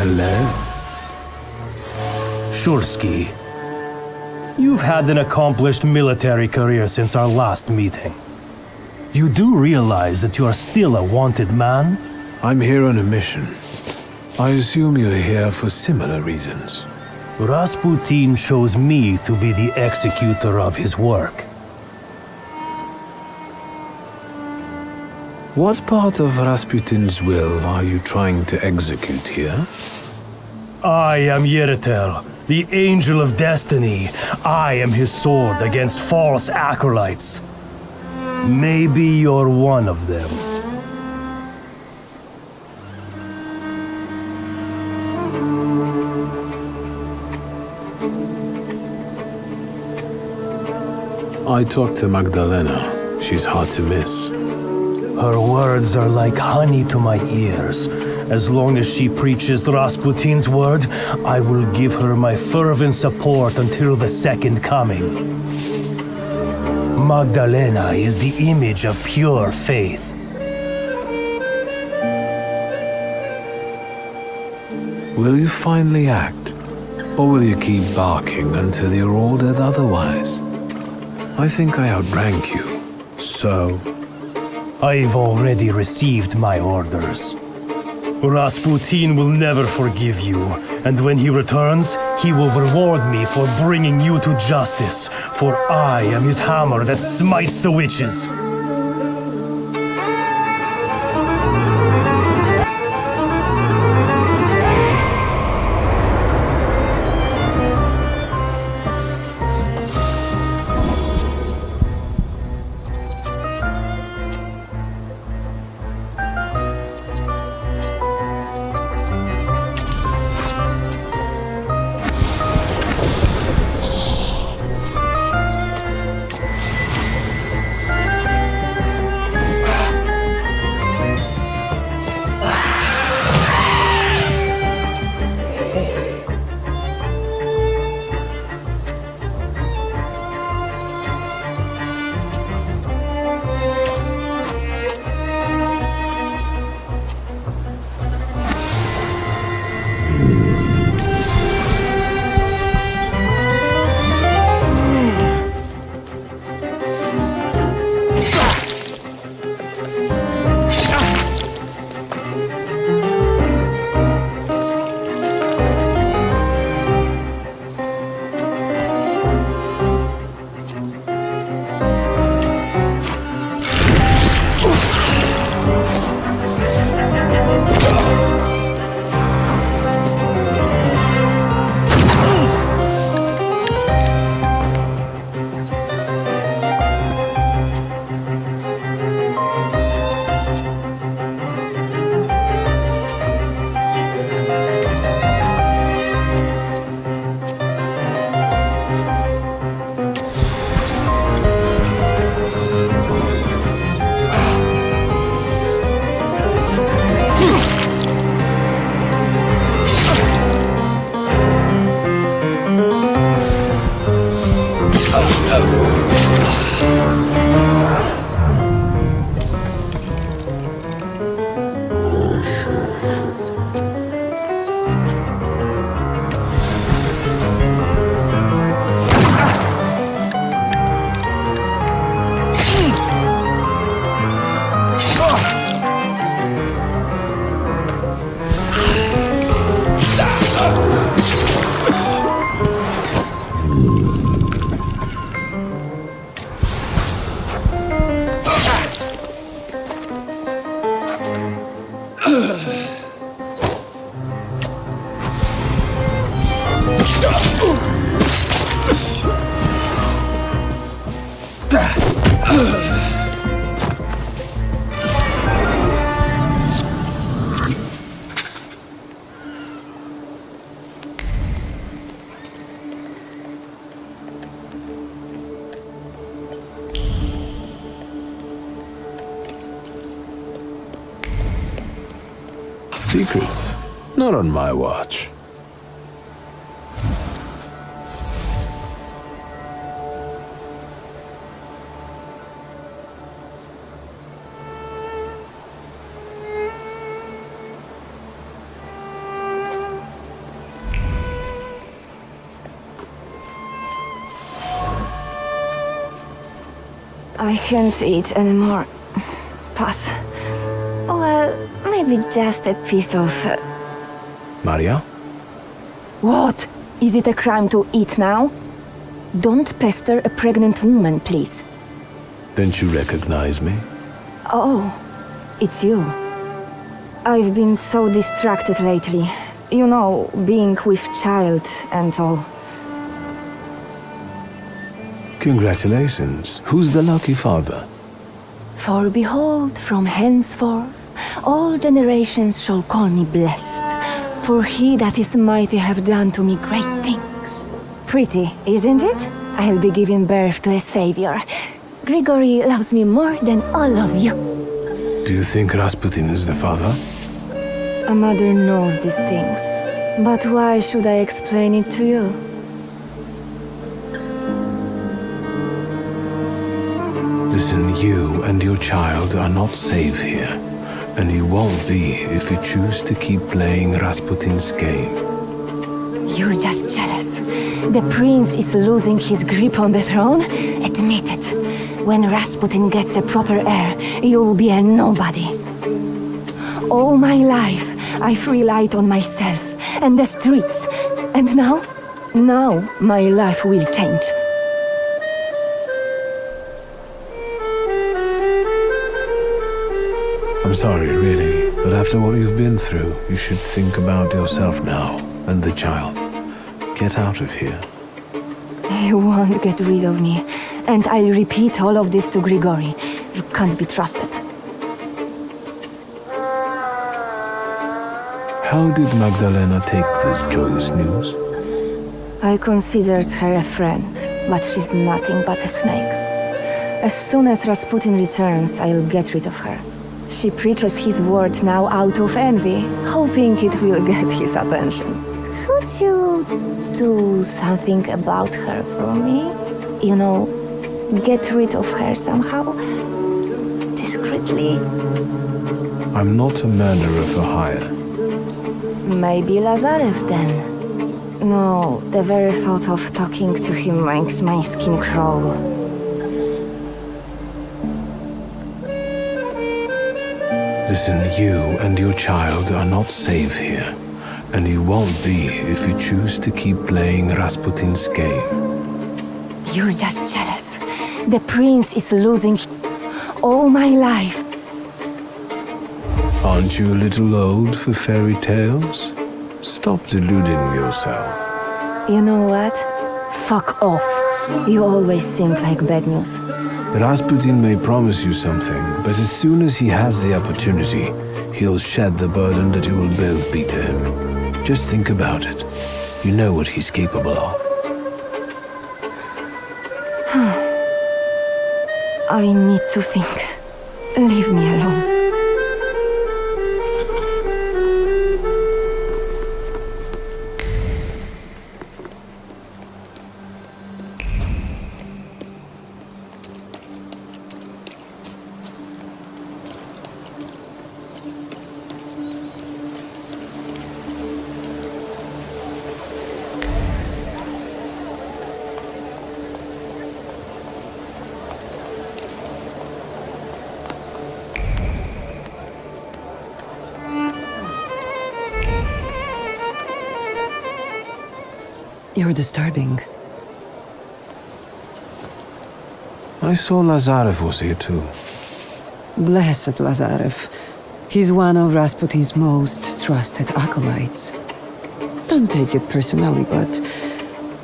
Hello? Szulski, you've had an accomplished military career since our last meeting. You do realize that you are still a wanted man? I'm here on a mission. I assume you're here for similar reasons. Rasputin chose me to be the executor of his work. What part of Rasputin's will are you trying to execute here? I am Yeritel, the Angel of Destiny. I am his sword against false acolytes. Maybe you're one of them. I talked to Magdalena. She's hard to miss. Her words are like honey to my ears. As long as she preaches Rasputin's word, I will give her my fervent support until the second coming. Magdalena is the image of pure faith. Will you finally act? Or will you keep barking until you're ordered otherwise? I think I outrank you, so... I've already received my orders. Rasputin will never forgive you, and when he returns, he will reward me for bringing you to justice, for I am his hammer that smites the witches. Secrets? Not on my watch. I can't eat anymore. Pass. Well, maybe just a piece of... Maria? What? Is it a crime to eat now? Don't pester a pregnant woman, please. Don't you recognize me? Oh, it's you. I've been so distracted lately. You know, being with child and all. Congratulations. Who's the lucky father? For behold, from henceforth, all generations shall call me blessed. For he that is mighty have done to me great things. Pretty, isn't it? I'll be giving birth to a savior. Grigory loves me more than all of you. Do you think Rasputin is the father? A mother knows these things. But why should I explain it to you? Listen, you and your child are not safe here. And you won't be if you choose to keep playing Rasputin's game. You're just jealous. The prince is losing his grip on the throne? Admit it. When Rasputin gets a proper heir, you'll be a nobody. All my life, I've relied on myself and the streets. And now my life will change. I'm sorry, really, but after what you've been through, you should think about yourself now, and the child. Get out of here. You won't get rid of me, and I'll repeat all of this to Grigory. You can't be trusted. How did Magdalena take this joyous news? I considered her a friend, but she's nothing but a snake. As soon as Rasputin returns, I'll get rid of her. She preaches his word now out of envy, hoping it will get his attention. Could you do something about her for me? You know, get rid of her somehow? Discreetly? I'm not a murderer for hire. Maybe Lazarev then. No, the very thought of talking to him makes my skin crawl. Listen, you and your child are not safe here, and you won't be if you choose to keep playing Rasputin's game. You're just jealous. The prince is losing all my life. Aren't you a little old for fairy tales? Stop deluding yourself. You know what? Fuck off. You always seem like bad news. Rasputin may promise you something, but as soon as he has the opportunity, he'll shed the burden that you will both be to him. Just think about it. You know what he's capable of. I need to think. Leave me alone. You're disturbing. I saw Lazarev was here too. Blessed Lazarev. He's one of Rasputin's most trusted acolytes. Don't take it personally, but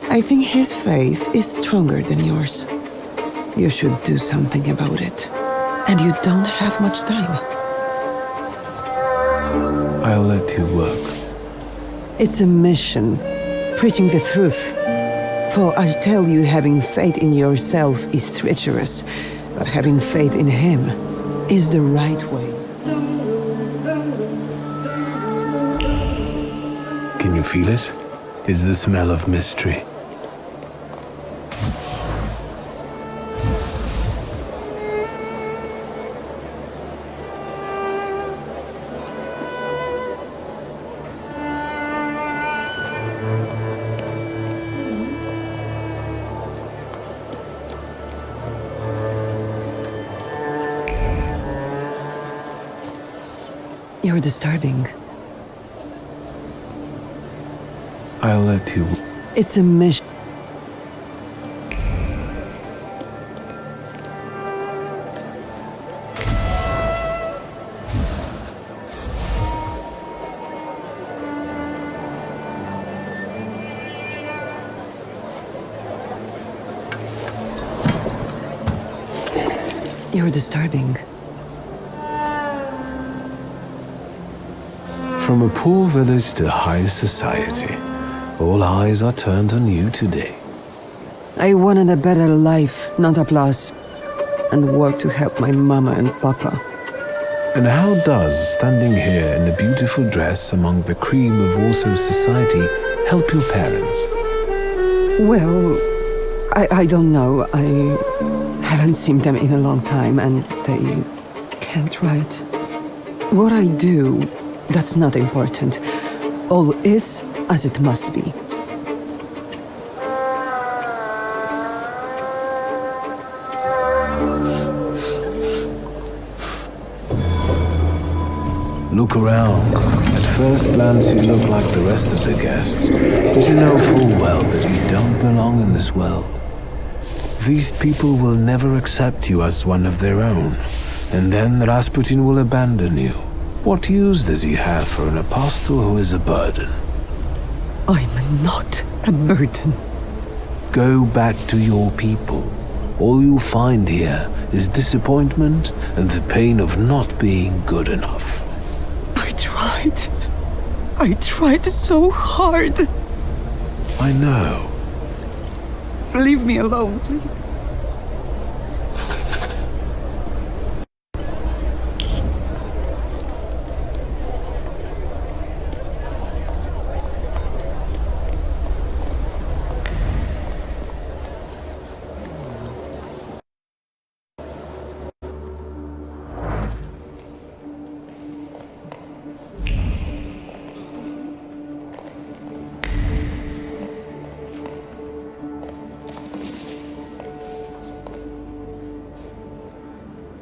I think his faith is stronger than yours. You should do something about it. And you don't have much time. I'll let you work. It's a mission. Preaching the truth. For I tell you, having faith in yourself is treacherous, but having faith in him is the right way. feel it? It's the smell of mystery. You're disturbing. I'll let you. It's a mission. You're disturbing. From a poor village to high society, all eyes are turned on you today. I wanted a better life, not applause, and work to help my mama and papa. And how does standing here in a beautiful dress among the cream of Warsaw society help your parents? Well, I don't know. I haven't seen them in a long time, and they can't write. What I do, that's not important. All is as it must be. Look around. At first glance, you look like the rest of the guests, but you know full well that you don't belong in this world. These people will never accept you as one of their own, and then Rasputin will abandon you. What use does he have for an apostle who is a burden? I'm not a burden. Go back to your people. All you'll find here is disappointment and the pain of not being good enough. I tried so hard. I know. Leave me alone, please.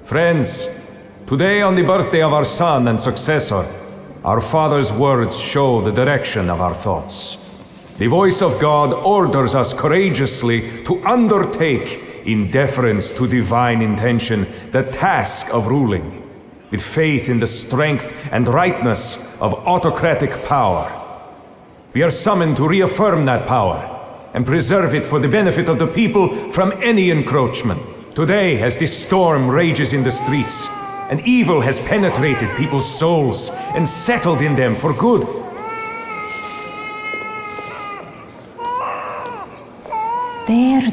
Friends, today on the birthday of our son and successor, our Father's words show the direction of our thoughts. The voice of God orders us courageously to undertake, in deference to divine intention, the task of ruling, with faith in the strength and rightness of autocratic power. We are summoned to reaffirm that power and preserve it for the benefit of the people from any encroachment. Today, as this storm rages in the streets, and evil has penetrated people's souls and settled in them for good.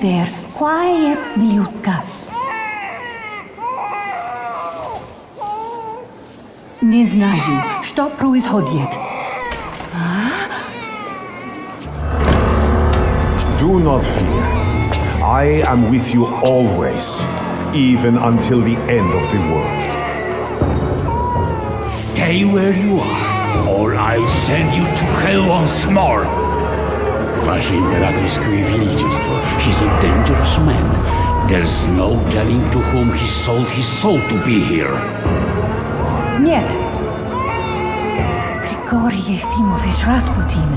There, quiet, Miliutka. Не знаю, что происходит. Do not fear. I am with you always, even until the end of the world. Stay where you are, or I'll send you to hell once more. Wasze Imperatorskoje Wielичество, he's a dangerous man. There's no telling to whom he sold his soul to be here. Нет. Grigori Yefimovich Rasputin,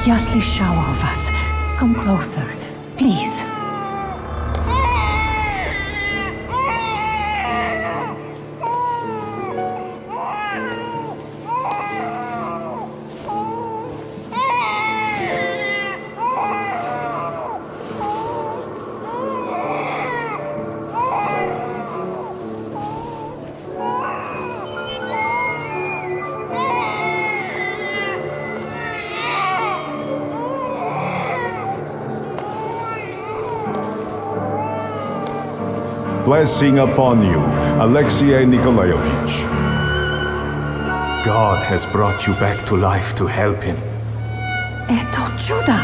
я слышала о вас. Come closer, please. Blessing upon you, Alexei Nikolaevich. God has brought you back to life to help him. Eto Juda!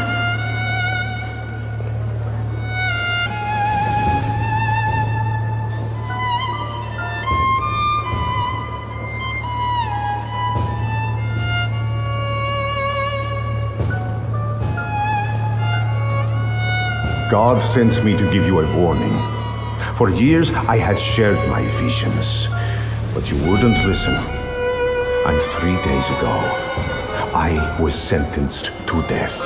God sent me to give you a warning. For years I had shared my visions, but you wouldn't listen. And 3 days ago, I was sentenced to death.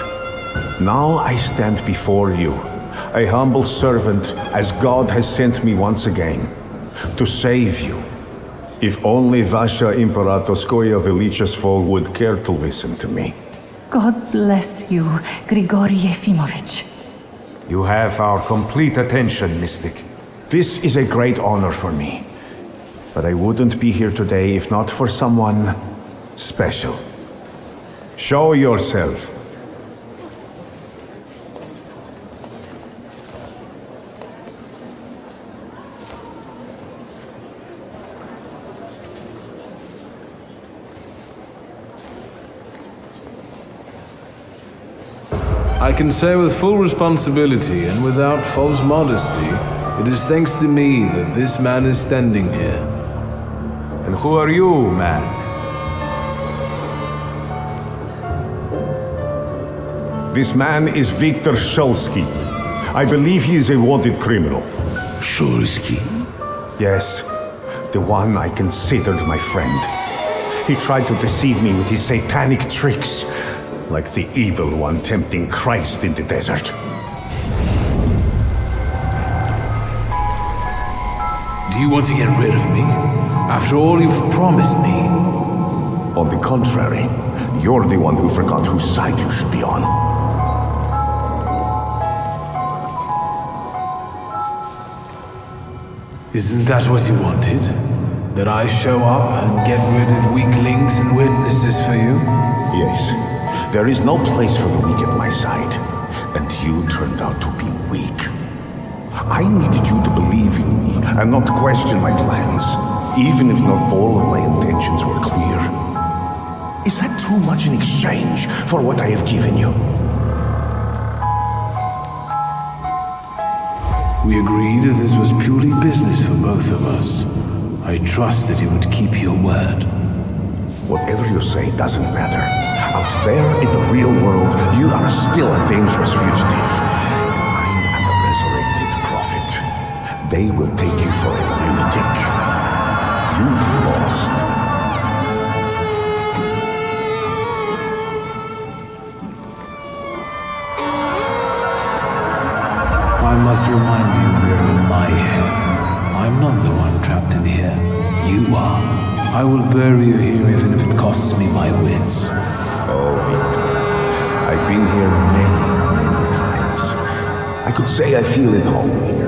Now I stand before you, a humble servant, as God has sent me once again, to save you. If only Vasha Imperatorskoye Velichesvol would care to listen to me. God bless you, Grigory Yefimovich. You have our complete attention, Mystic. This is a great honor for me. But I wouldn't be here today if not for someone special. Show yourself. I can say with full responsibility and without false modesty, it is thanks to me that this man is standing here. And who are you, man? This man is Wiktor Szulski. I believe he is a wanted criminal. Szulski? Yes, the one I considered my friend. He tried to deceive me with his satanic tricks, like the evil one tempting Christ in the desert. Do you want to get rid of me? After all you've promised me? On the contrary, you're the one who forgot whose side you should be on. Isn't that what you wanted? That I show up and get rid of weaklings and witnesses for you? Yes. There is no place for the weak at my side. And you turned out to be weak. I needed you to believe in me and not question my plans, even if not all of my intentions were clear. Is that too much in exchange for what I have given you? We agreed that this was purely business for both of us. I trusted you would keep your word. Whatever you say doesn't matter. Out there in the real world, you are still a dangerous fugitive. I am the resurrected prophet. They will take you for a lunatic. You've lost. I must remind you we're in my head. I'm not the one trapped in here. You are. I will bury you here even if it costs me my wits. Oh, Wiktor. I've been here many, many times. I could say I feel at home here.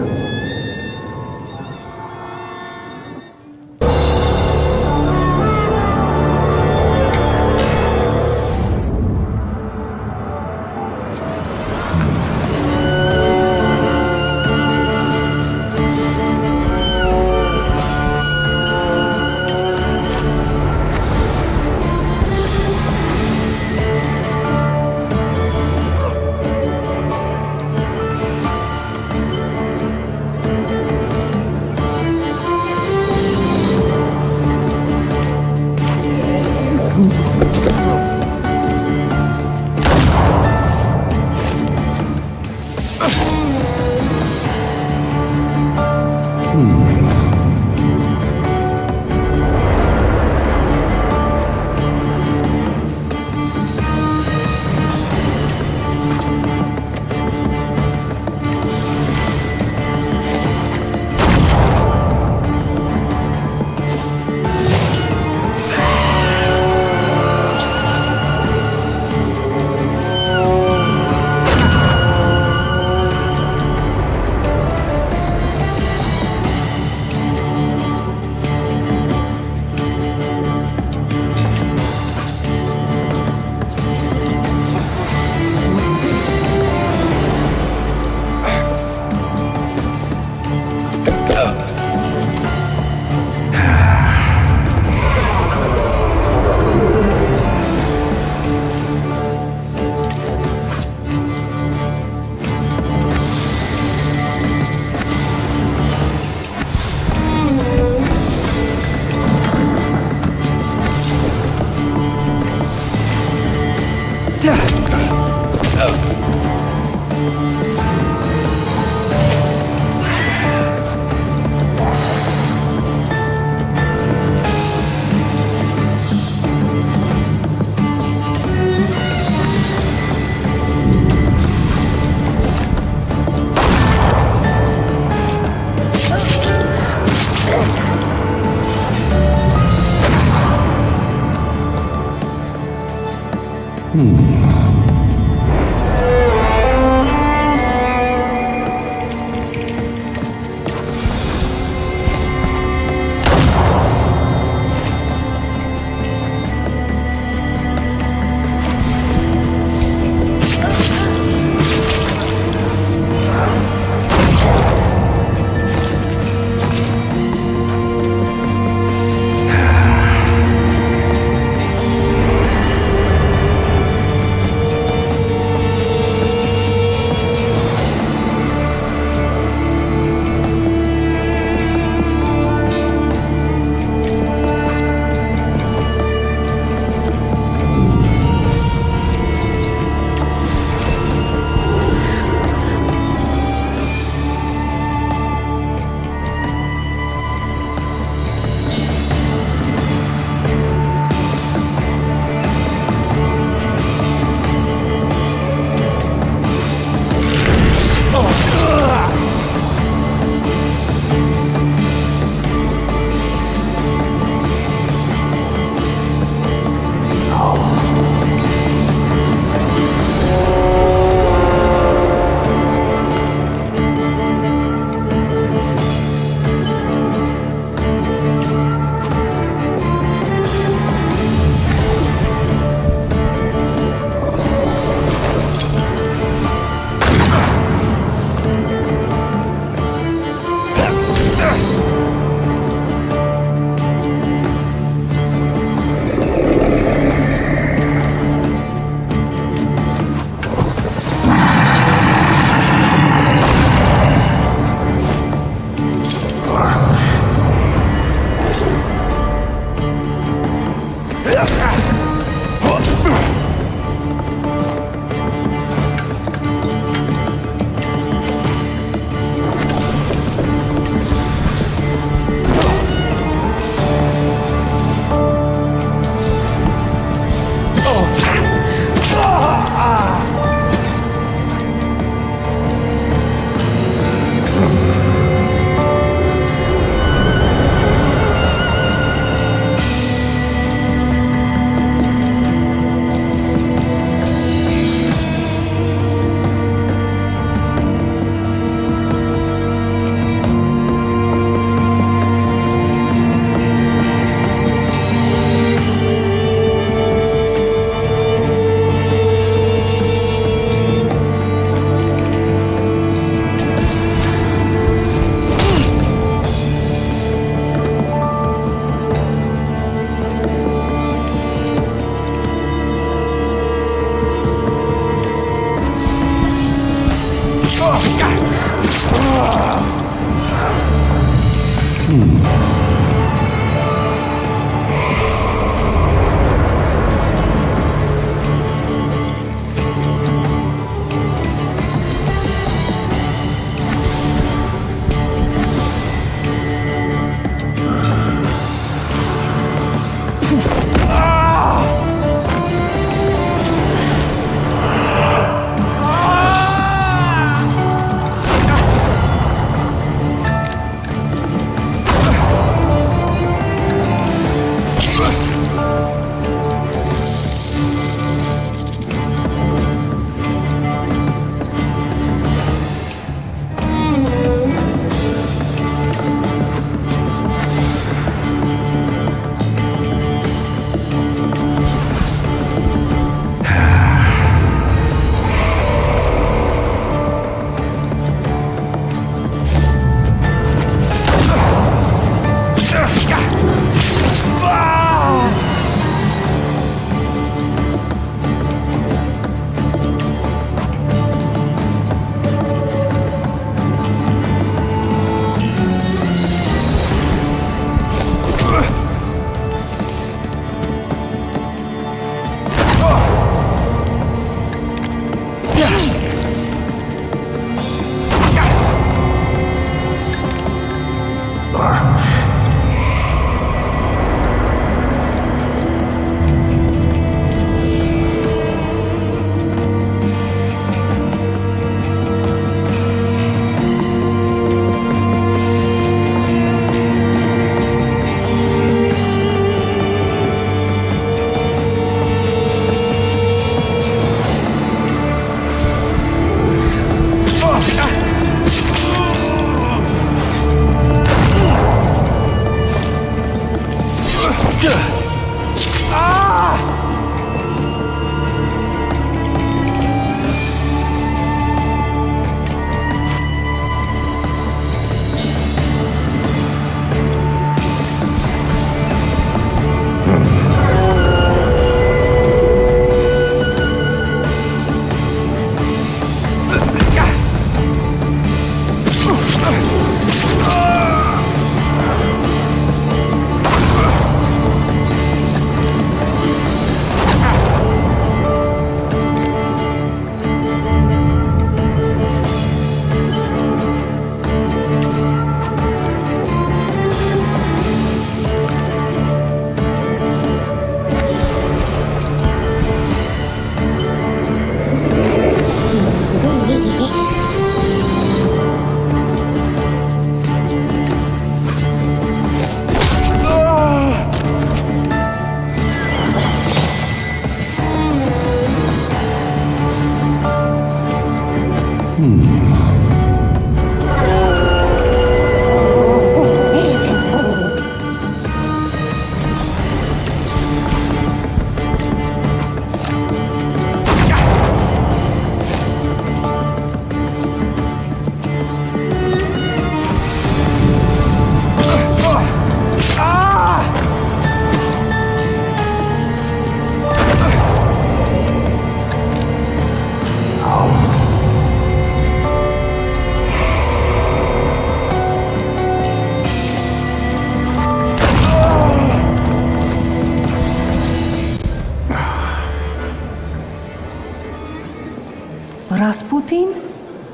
Rasputin?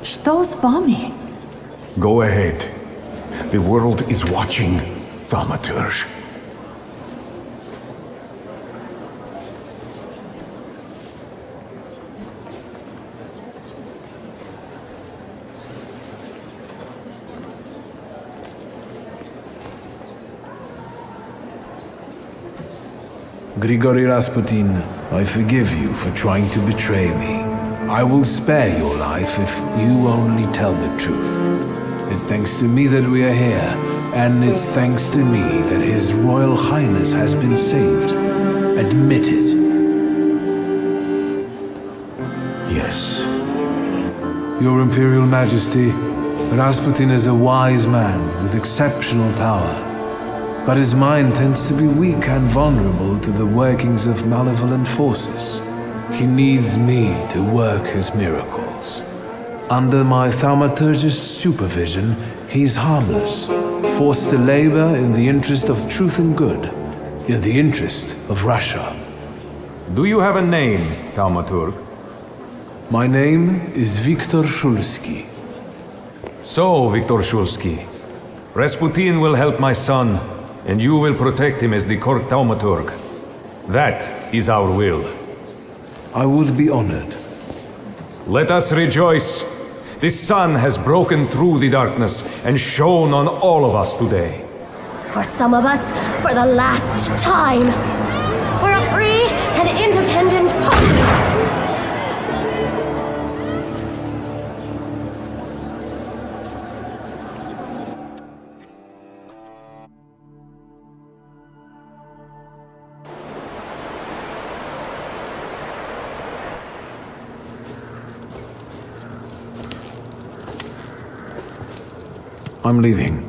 Что с вами? Go ahead. The world is watching, Thaumaturge. Grigory Rasputin, I forgive you for trying to betray me. I will spare your life if you only tell the truth. It's thanks to me that we are here, and it's thanks to me that His Royal Highness has been saved. Admit it. Yes. Your Imperial Majesty, Rasputin is a wise man with exceptional power, but his mind tends to be weak and vulnerable to the workings of malevolent forces. He needs me to work his miracles. Under my thaumaturgist supervision, he's harmless, forced to labor in the interest of truth and good, in the interest of Russia. Do you have a name, Thaumaturge? My name is Wiktor Szulski. So, Wiktor Szulski, Rasputin will help my son, and you will protect him as the court Thaumaturge. That is our will. I would be honored. Let us rejoice. The sun has broken through the darkness and shone on all of us today. For some of us, for the last time. We're a free and independent party. I'm leaving.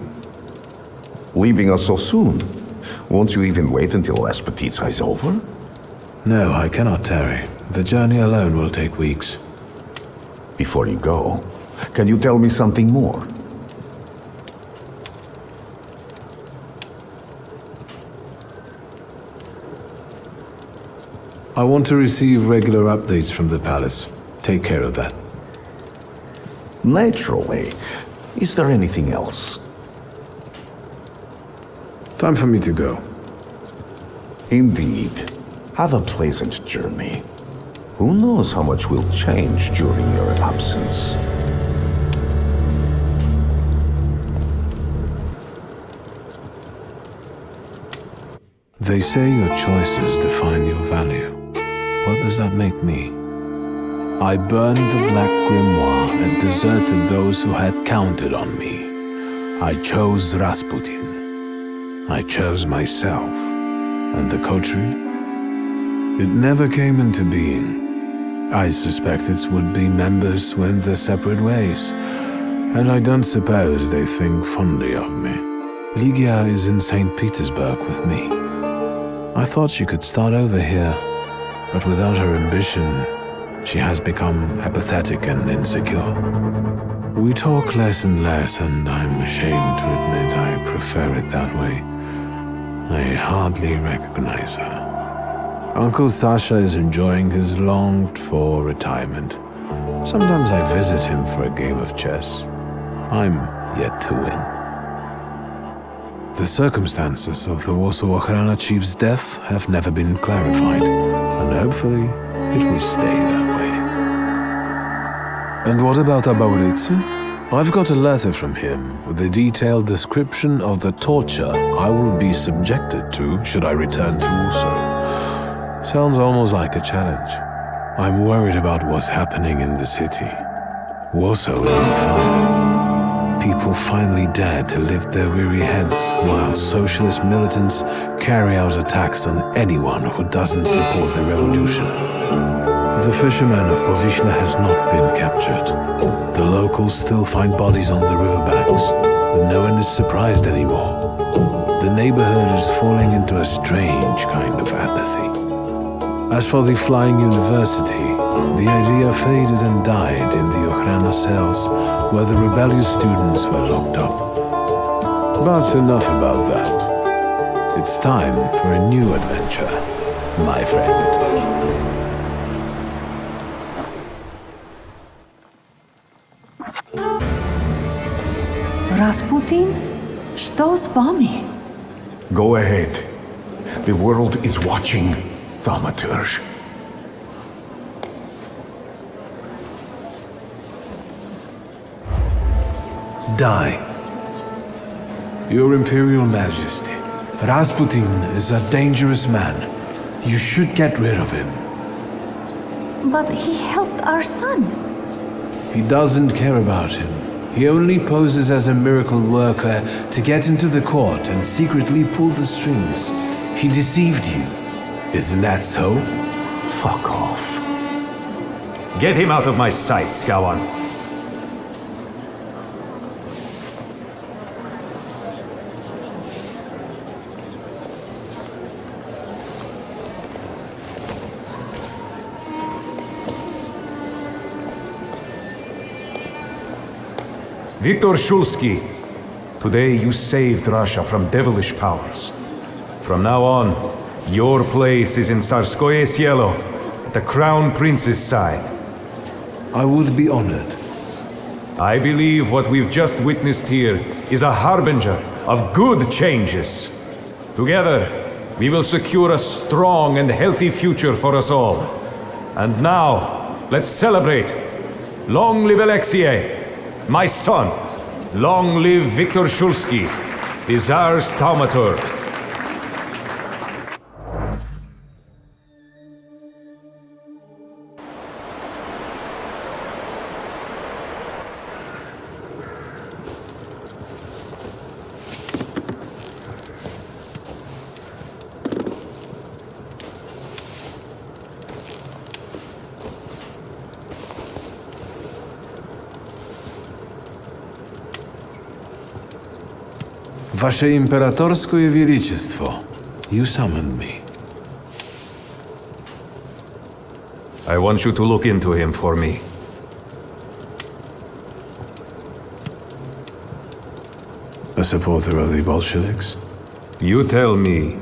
Leaving us so soon? Won't you even wait until Rasputin's is over? No, I cannot tarry. The journey alone will take weeks. Before you go, can you tell me something more? I want to receive regular updates from the palace. Take care of that. Naturally. Is there anything else? Time for me to go. Indeed. Have a pleasant journey. Who knows how much will change during your absence? They say your choices define your value. What does that make me? I burned the Black Grimoire and deserted those who had counted on me. I chose Rasputin. I chose myself. And the coterie? It never came into being. I suspect its would-be members went their separate ways, and I don't suppose they think fondly of me. Ligia is in St. Petersburg with me. I thought she could start over here, but without her ambition, she has become apathetic and insecure. We talk less and less, and I'm ashamed to admit I prefer it that way. I hardly recognize her. Uncle Sasha is enjoying his longed-for retirement. Sometimes I visit him for a game of chess. I'm yet to win. The circumstances of the Warsaw Ochrana chief's death have never been clarified, and hopefully it will stay that way. And what about Abauritze? I've got a letter from him with a detailed description of the torture I will be subjected to should I return to Warsaw. Sounds almost like a challenge. I'm worried about what's happening in the city. Warsaw is on fire. People finally dare to lift their weary heads while socialist militants carry out attacks on anyone who doesn't support the revolution. The fisherman of Povishna has not been captured. The locals still find bodies on the riverbanks, but no one is surprised anymore. The neighborhood is falling into a strange kind of apathy. As for the flying university, the idea faded and died in the Ochrana cells where the rebellious students were locked up. But enough about that. It's time for a new adventure, my friend. Rasputin? Что с вами? Go ahead. The world is watching, Thaumaturge. Die. Your Imperial Majesty, Rasputin is a dangerous man. You should get rid of him. But he helped our son. He doesn't care about him. He only poses as a miracle worker to get into the court and secretly pull the strings. He deceived you. Isn't that so? Fuck off. Get him out of my sight, Skawan. Wiktor Szulski, today you saved Russia from devilish powers. From now on, your place is in Tsarskoye Sielo, the Crown Prince's side. I would be honored. I believe what we've just witnessed here is a harbinger of good changes. Together, we will secure a strong and healthy future for us all. And now, let's celebrate. Long live Alexei! My son, long live Wiktor Szulski, the Tsar's Thaumaturge. Wasze Imperatorskie Wielичество, you summoned me. I want you to look into him for me. A supporter of the Bolsheviks? You tell me.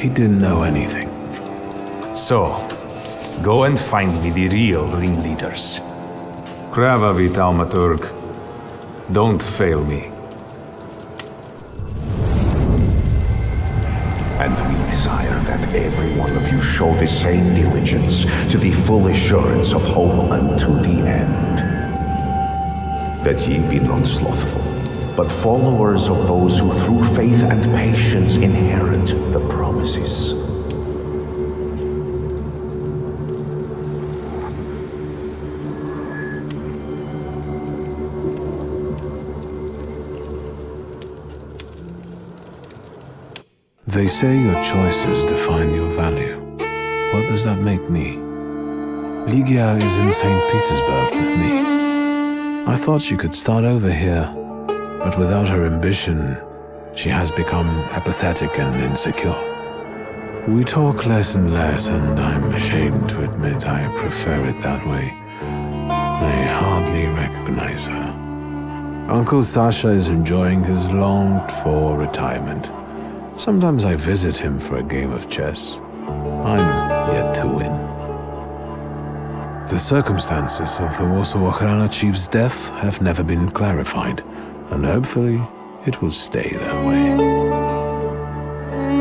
He didn't know anything. So, go and find me the real ringleaders. Kravavi Thaumaturge. Don't fail me. And we desire that every one of you show the same diligence to the full assurance of hope unto the end. That ye be not slothful, but followers of those who through faith and patience inherit the promises. They say your choices define your value. What does that make me? Ligia is in St. Petersburg with me. I thought she could start over here, but without her ambition, she has become apathetic and insecure. We talk less and less, and I'm ashamed to admit I prefer it that way. I hardly recognize her. Uncle Sasha is enjoying his longed-for retirement. Sometimes I visit him for a game of chess. I'm yet to win. The circumstances of the Warsaw Ochrana chief's death have never been clarified, and hopefully it will stay that way.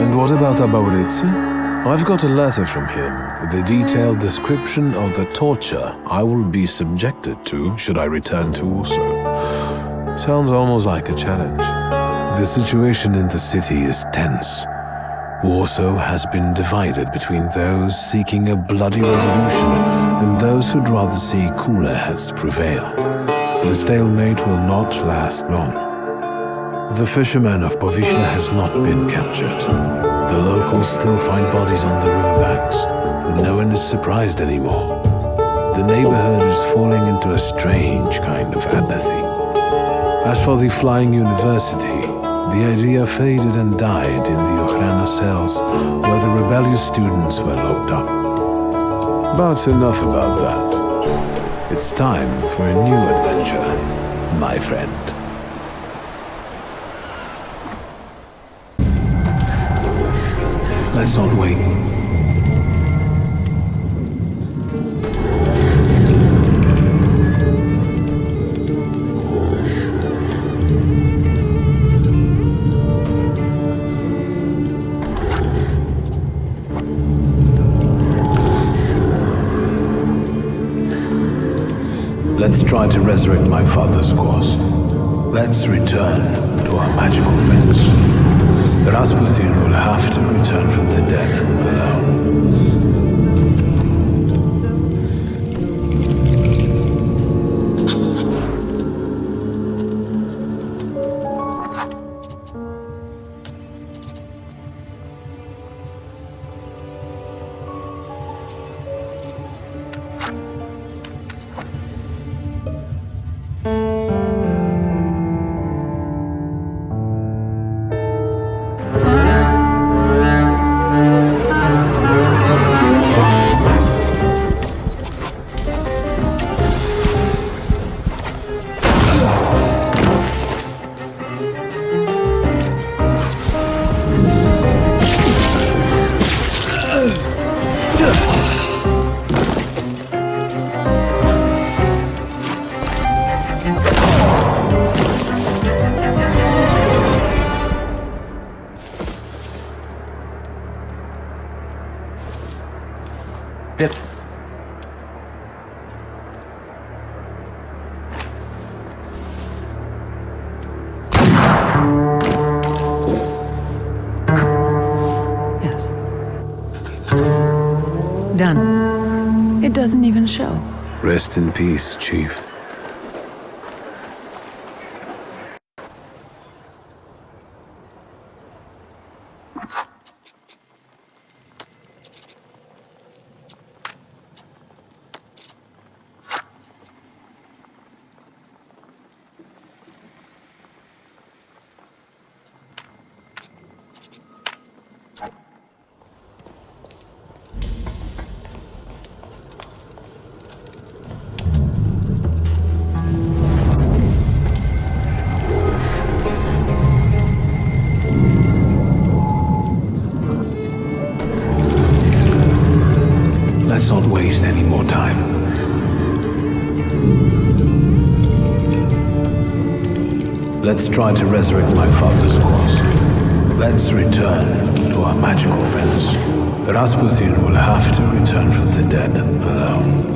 And what about Abaurycy? I've got a letter from him with a detailed description of the torture I will be subjected to should I return to Warsaw. Sounds almost like a challenge. The situation in the city is tense. Warsaw has been divided between those seeking a bloody revolution and those who'd rather see cooler heads prevail. The stalemate will not last long. The fisherman of Powiśla has not been captured. The locals still find bodies on the riverbanks, but no one is surprised anymore. The neighborhood is falling into a strange kind of apathy. As for the flying university, the idea faded and died in the Ochrana cells where the rebellious students were locked up. But enough about that. It's time for a new adventure, my friend. Let's not wait. Let's try to resurrect my father's cause. Let's return to our magical friends. Rasputin will have to return from the dead alone. Done. It doesn't even show. Rest in peace, Chief. Let's not waste any more time. Let's try to resurrect my father's cause. Let's return to our magical friends. Rasputin will have to return from the dead alone.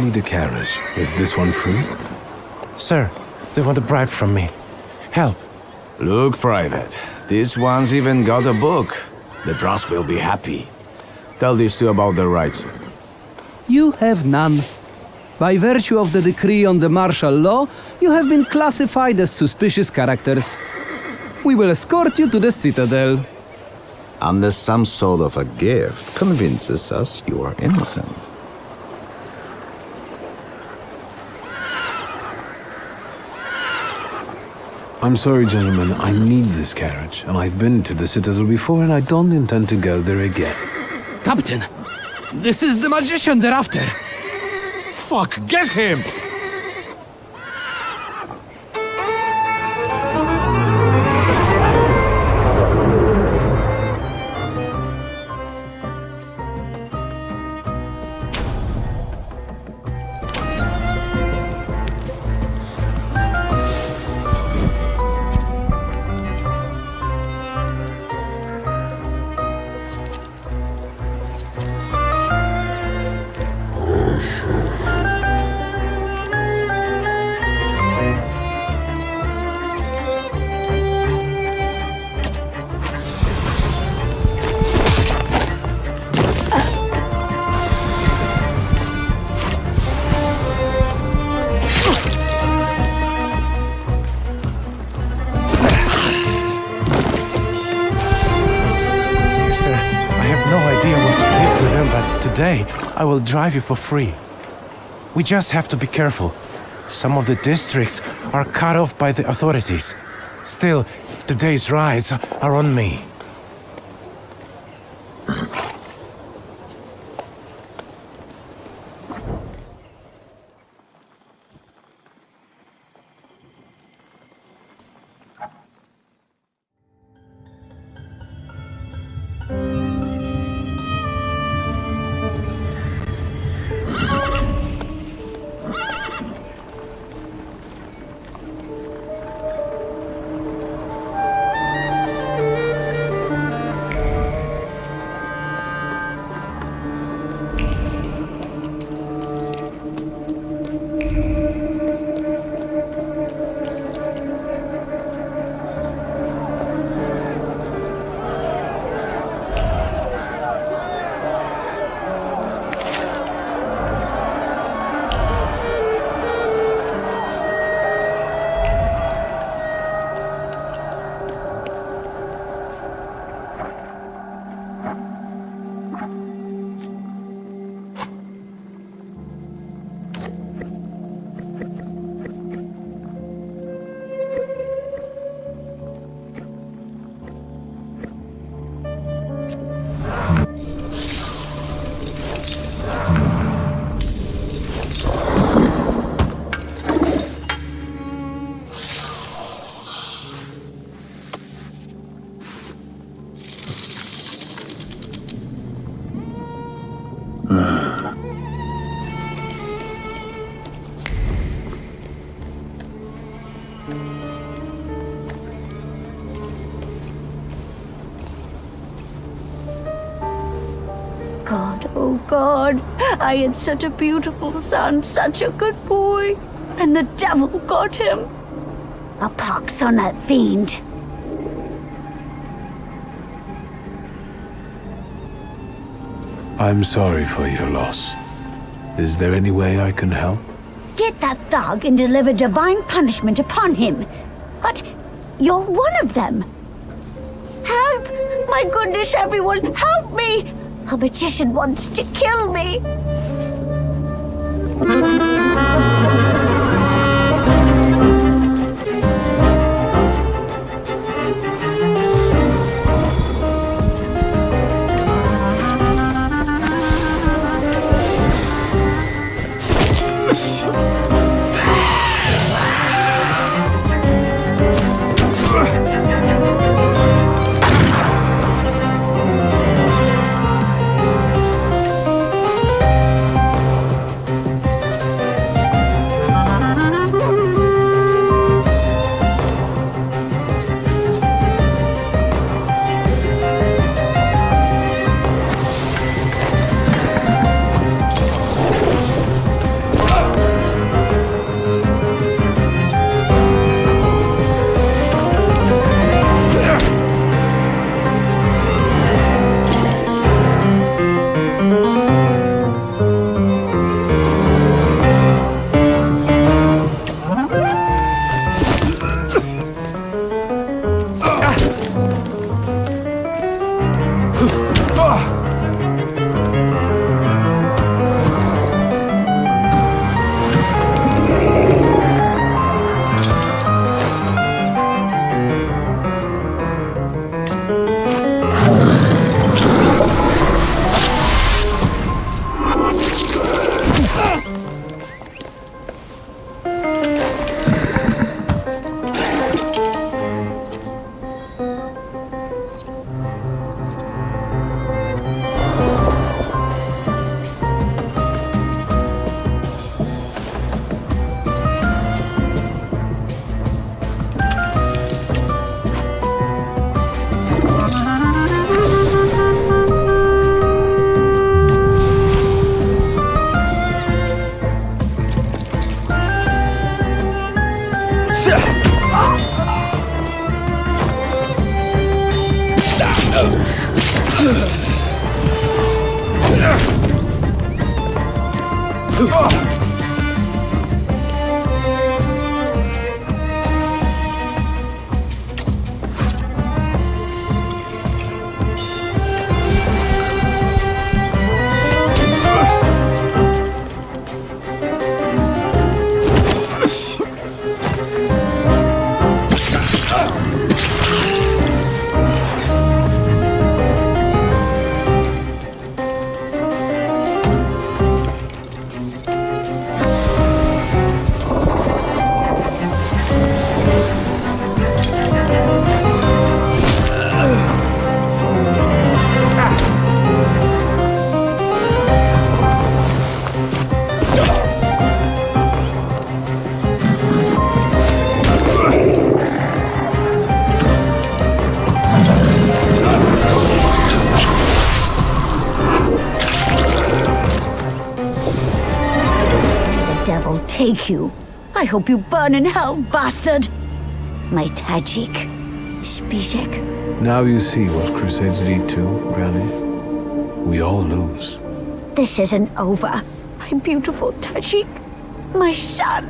need a carriage. Is this one free? Sir, they want a bribe from me. Help. Look, Private. This one's even got a book. The brass will be happy. Tell these two about their rights. You have none. By virtue of the decree on the martial law, you have been classified as suspicious characters. We will escort you to the Citadel. Unless some sort of a gift convinces us you are innocent. I'm sorry, gentlemen. I need this carriage, and I've been to the Citadel before, and I don't intend to go there again. Captain, this is the magician they're after. Fuck, get him! Today, I will drive you for free. We just have to be careful. Some of the districts are cut off by the authorities. Still, today's rides are on me. God, oh God, I had such a beautiful son, such a good boy, and the devil got him. A pox on that fiend. I'm sorry for your loss. Is there any way I can help? Get that thug and deliver divine punishment upon him. But you're one of them. Help! My goodness, everyone, help me! A magician wants to kill me. Take you. I hope you burn in hell, bastard! My Tajik. Spizek. Now you see what crusades lead to, Granny. We all lose. This isn't over. My beautiful Tajik. My son.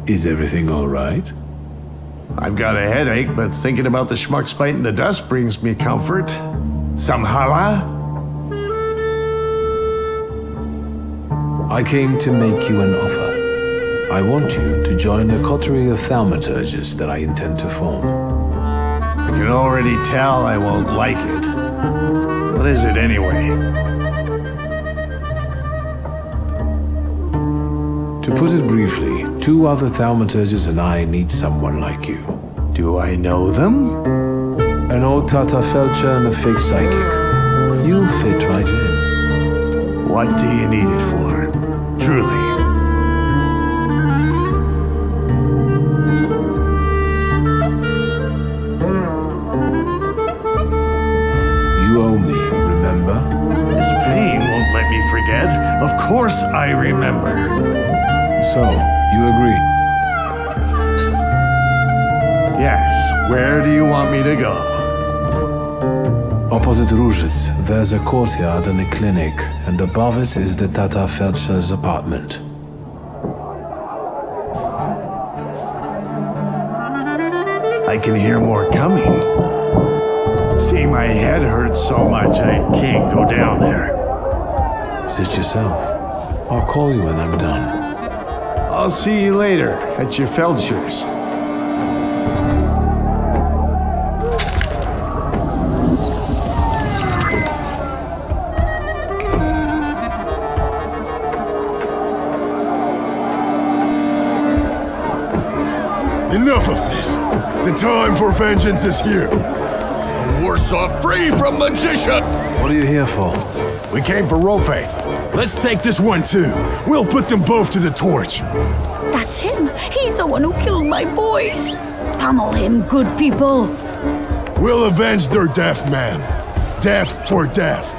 Is everything all right? I've got a headache, but thinking about the schmucks biting the dust brings me comfort. Some challah? I came to make you an offer. I want you to join the coterie of Thaumaturges that I intend to form. I can already tell I won't like it. What is it anyway? To put it briefly, 2 other Thaumaturges and I need someone like you. Do I know them? An old Tatar Felcher and a fake psychic. You fit right in. What do you need it for? Truly. You owe me, remember? This pain won't let me forget. Of course I remember. So, you agree? Yes. Where do you want me to go? Opposite Różyc, there's a courtyard and a clinic, and above it is the Tatar Felcher's apartment. I can hear more coming. See, my head hurts so much I can't go down there. Sit yourself. I'll call you when I'm done. I'll see you later at your Felcher's. Enough of this. The time for vengeance is here. Warsaw free from magician! What are you here for? We came for Rope. Let's take this one too. We'll put them both to the torch. That's him. He's the one who killed my boys. Pummel him, good people. We'll avenge their death, man. Death for death.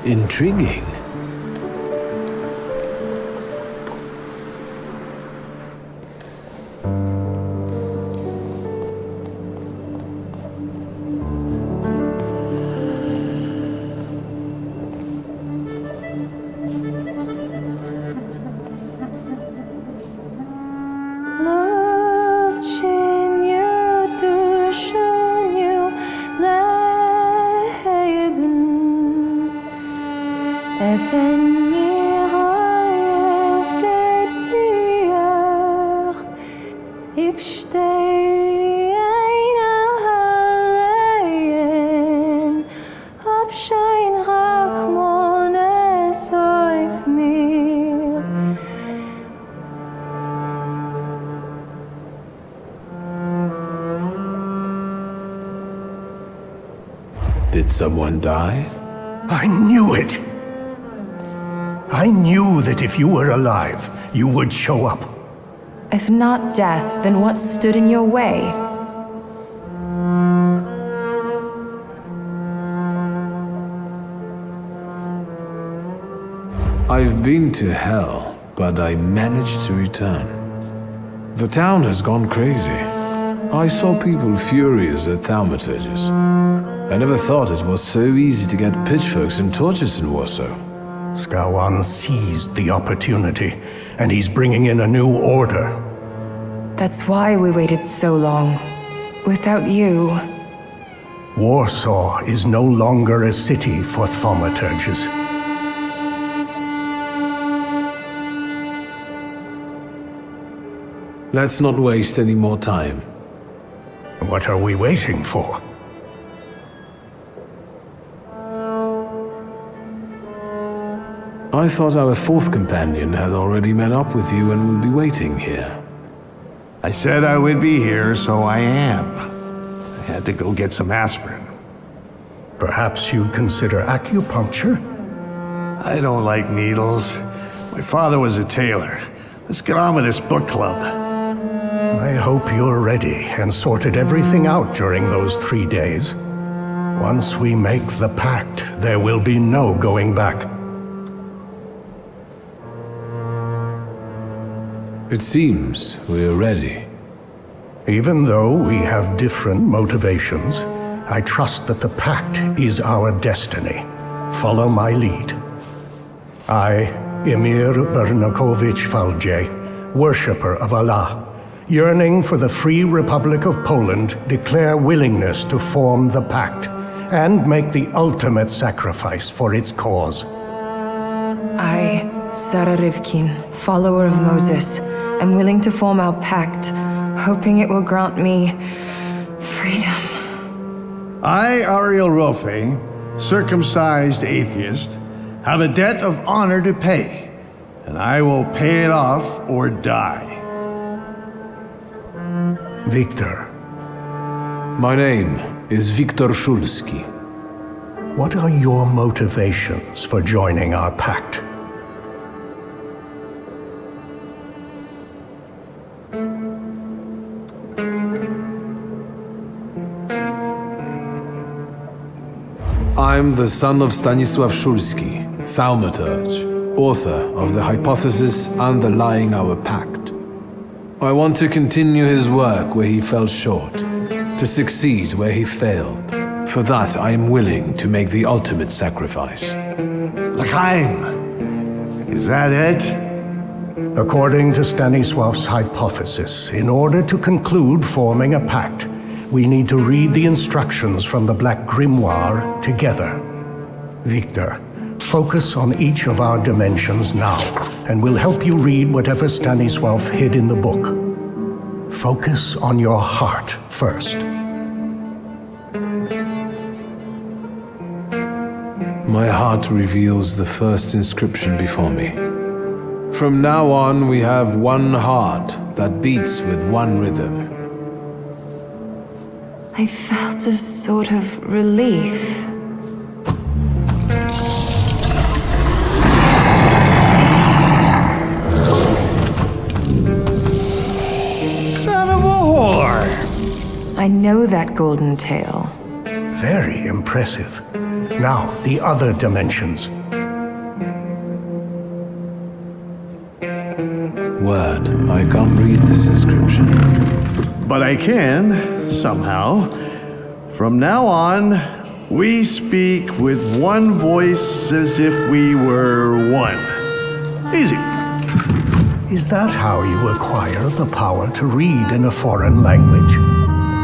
Intriguing. Did someone die? I knew it! I knew that if you were alive, you would show up. If not death, then what stood in your way? I've been to hell, but I managed to return. The town has gone crazy. I saw people furious at Thaumaturges. I never thought it was so easy to get pitchforks and torches in Warsaw. Skawan seized the opportunity, and he's bringing in a new order. That's why we waited so long. Without you... Warsaw is no longer a city for thaumaturges. Let's not waste any more time. What are we waiting for? I thought our fourth companion had already met up with you and would be waiting here. I said I would be here, so I am. I had to go get some aspirin. Perhaps you'd consider acupuncture? I don't like needles. My father was a tailor. Let's get on with this book club. I hope you're ready and sorted everything out during those 3 days. Once we make the pact, there will be no going back. It seems we're ready. Even though we have different motivations, I trust that the pact is our destiny. Follow my lead. I, Emir Bernakovich Falje, worshipper of Allah, yearning for the free Republic of Poland, declare willingness to form the pact and make the ultimate sacrifice for its cause. I, Sarah Rivkin, follower of Moses, am willing to form our pact, hoping it will grant me freedom. I, Ariel Rofe, circumcised atheist, have a debt of honor to pay, and I will pay it off or die. Wiktor. My name is Wiktor Szulski. What are your motivations for joining our pact? I'm the son of Stanisław Szulski, Thaumaturge, author of the hypothesis underlying our pact. I want to continue his work where he fell short, to succeed where he failed. For that, I am willing to make the ultimate sacrifice. L'chaim! Is that it? According to Stanisław's hypothesis, in order to conclude forming a pact, we need to read the instructions from the Black Grimoire together. Wiktor, focus on each of our dimensions now, and we'll help you read whatever Stanisław hid in the book. Focus on your heart first. My heart reveals the first inscription before me. From now on, we have one heart that beats with one rhythm. I felt a sort of relief. Son of a whore! I know that golden tail. Very impressive. Now, the other dimensions. Word, I can't read this inscription. But I can, somehow. From now on, we speak with one voice as if we were one. Easy. Is that how you acquire the power to read in a foreign language?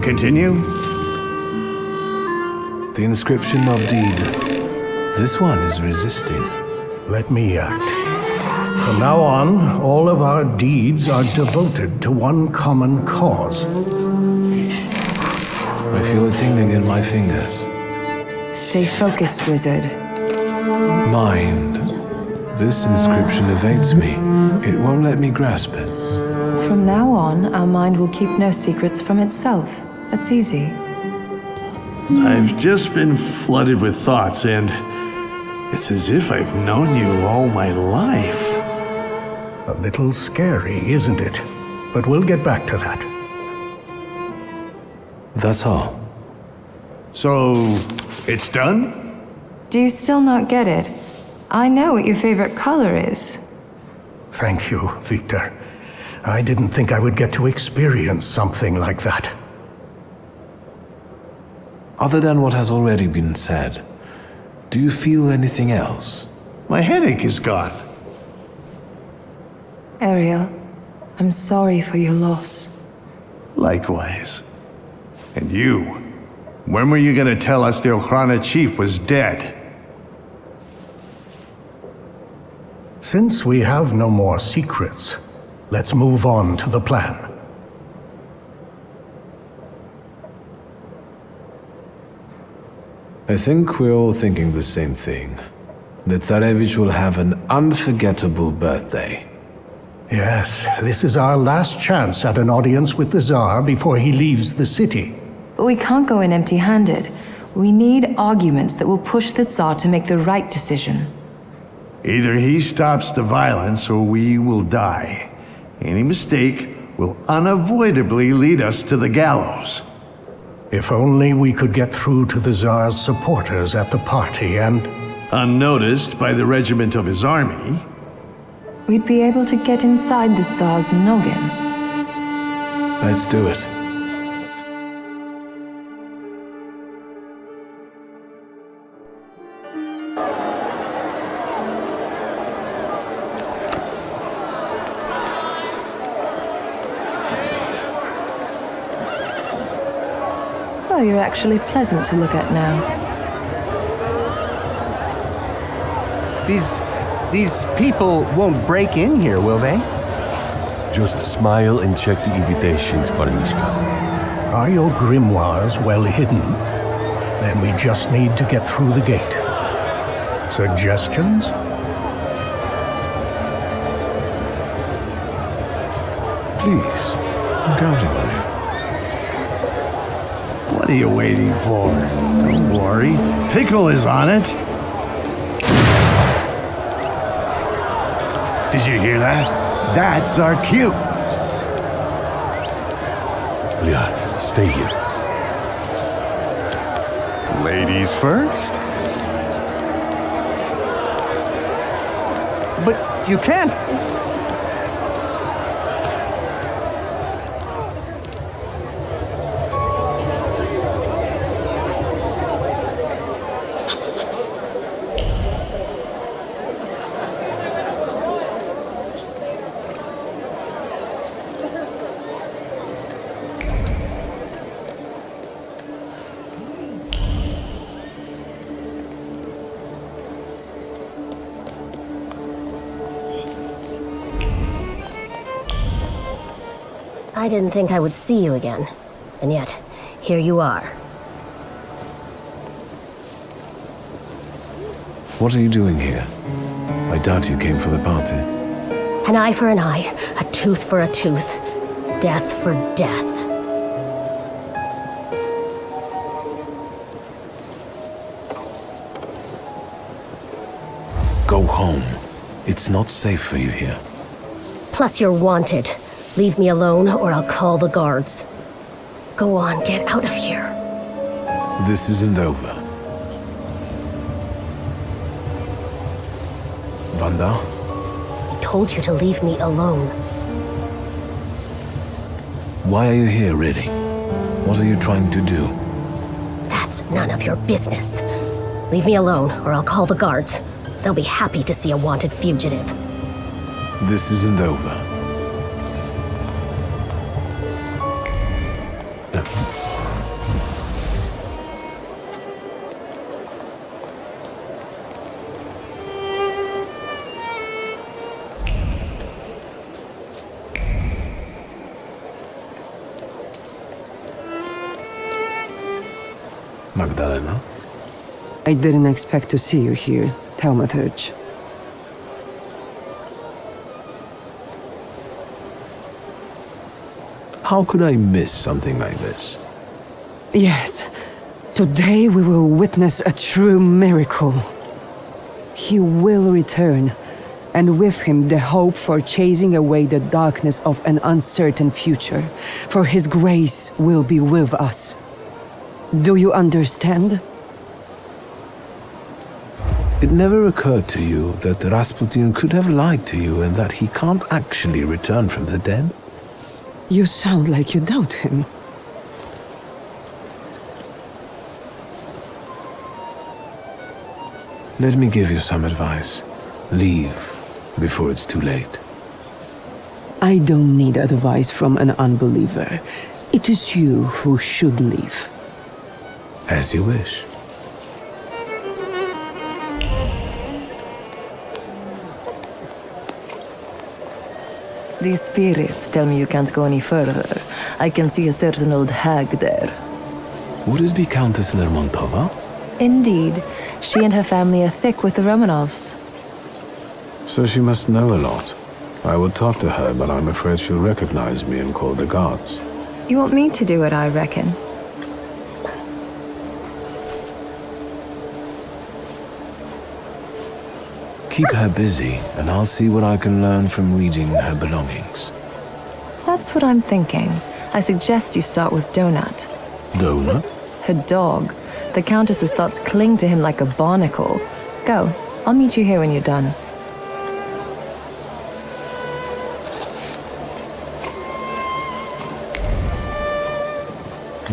Continue. The inscription of deed. This one is resisting. Let me act. From now on, all of our deeds are devoted to one common cause. I feel a tingling in my fingers. Stay focused, wizard. Mind. This inscription evades me. It won't let me grasp it. From now on, our mind will keep no secrets from itself. That's easy. I've just been flooded with thoughts, and it's as if I've known you all my life. A little scary, isn't it? But we'll get back to that. That's all. So, it's done? Do you still not get it? I know what your favorite color is. Thank you, Wiktor. I didn't think I would get to experience something like that. Other than what has already been said, do you feel anything else? My headache is gone. Ariel, I'm sorry for your loss. Likewise. And you, when were you gonna tell us the Okhrana chief was dead? Since we have no more secrets, let's move on to the plan. I think we're all thinking the same thing. That Tsarevich will have an unforgettable birthday. Yes, this is our last chance at an audience with the Tsar before he leaves the city. But we can't go in empty-handed. We need arguments that will push the Tsar to make the right decision. Either he stops the violence or we will die. Any mistake will unavoidably lead us to the gallows. If only we could get through to the Tsar's supporters at the party and... Unnoticed by the regiment of his army. We'd be able to get inside the Tsar's noggin. Let's do it. Oh, you're actually pleasant to look at now. These people won't break in here, will they? Just smile and check the invitations, Parnishka. Are your grimoires well hidden? Then we just need to get through the gate. Suggestions? Please, I'm counting on you. What are you waiting for? Don't worry. Pickle is on it. Did you hear that? That's our cue. Liat, stay here. Ladies first. But you can't. I didn't think I would see you again. And yet, here you are. What are you doing here? I doubt you came for the party. An eye for an eye, a tooth for a tooth, death for death. Go home. It's not safe for you here. Plus you're wanted. Leave me alone or I'll call the guards. Go on, get out of here. This isn't over. Vanda? I told you to leave me alone. Why are you here, really? What are you trying to do? That's none of your business. Leave me alone or I'll call the guards. They'll be happy to see a wanted fugitive. This isn't over. Magdalena? I didn't expect to see you here, Thaumaturge. How could I miss something like this? Yes. Today we will witness a true miracle. He will return, and with him the hope for chasing away the darkness of an uncertain future, for his grace will be with us. Do you understand? It never occurred to you that Rasputin could have lied to you and that he can't actually return from the dead? You sound like you doubt him. Let me give you some advice. Leave before it's too late. I don't need advice from an unbeliever. It is you who should leave. As you wish. The spirits tell me you can't go any further. I can see a certain old hag there. Would it be Countess Lermontova? Indeed. She and her family are thick with the Romanovs. So she must know a lot. I would talk to her, but I'm afraid she'll recognize me and call the guards. You want me to do it, I reckon. Keep her busy, and I'll see what I can learn from reading her belongings. That's what I'm thinking. I suggest you start with Donut. Donut? Her dog. The Countess's thoughts cling to him like a barnacle. Go. I'll meet you here when you're done.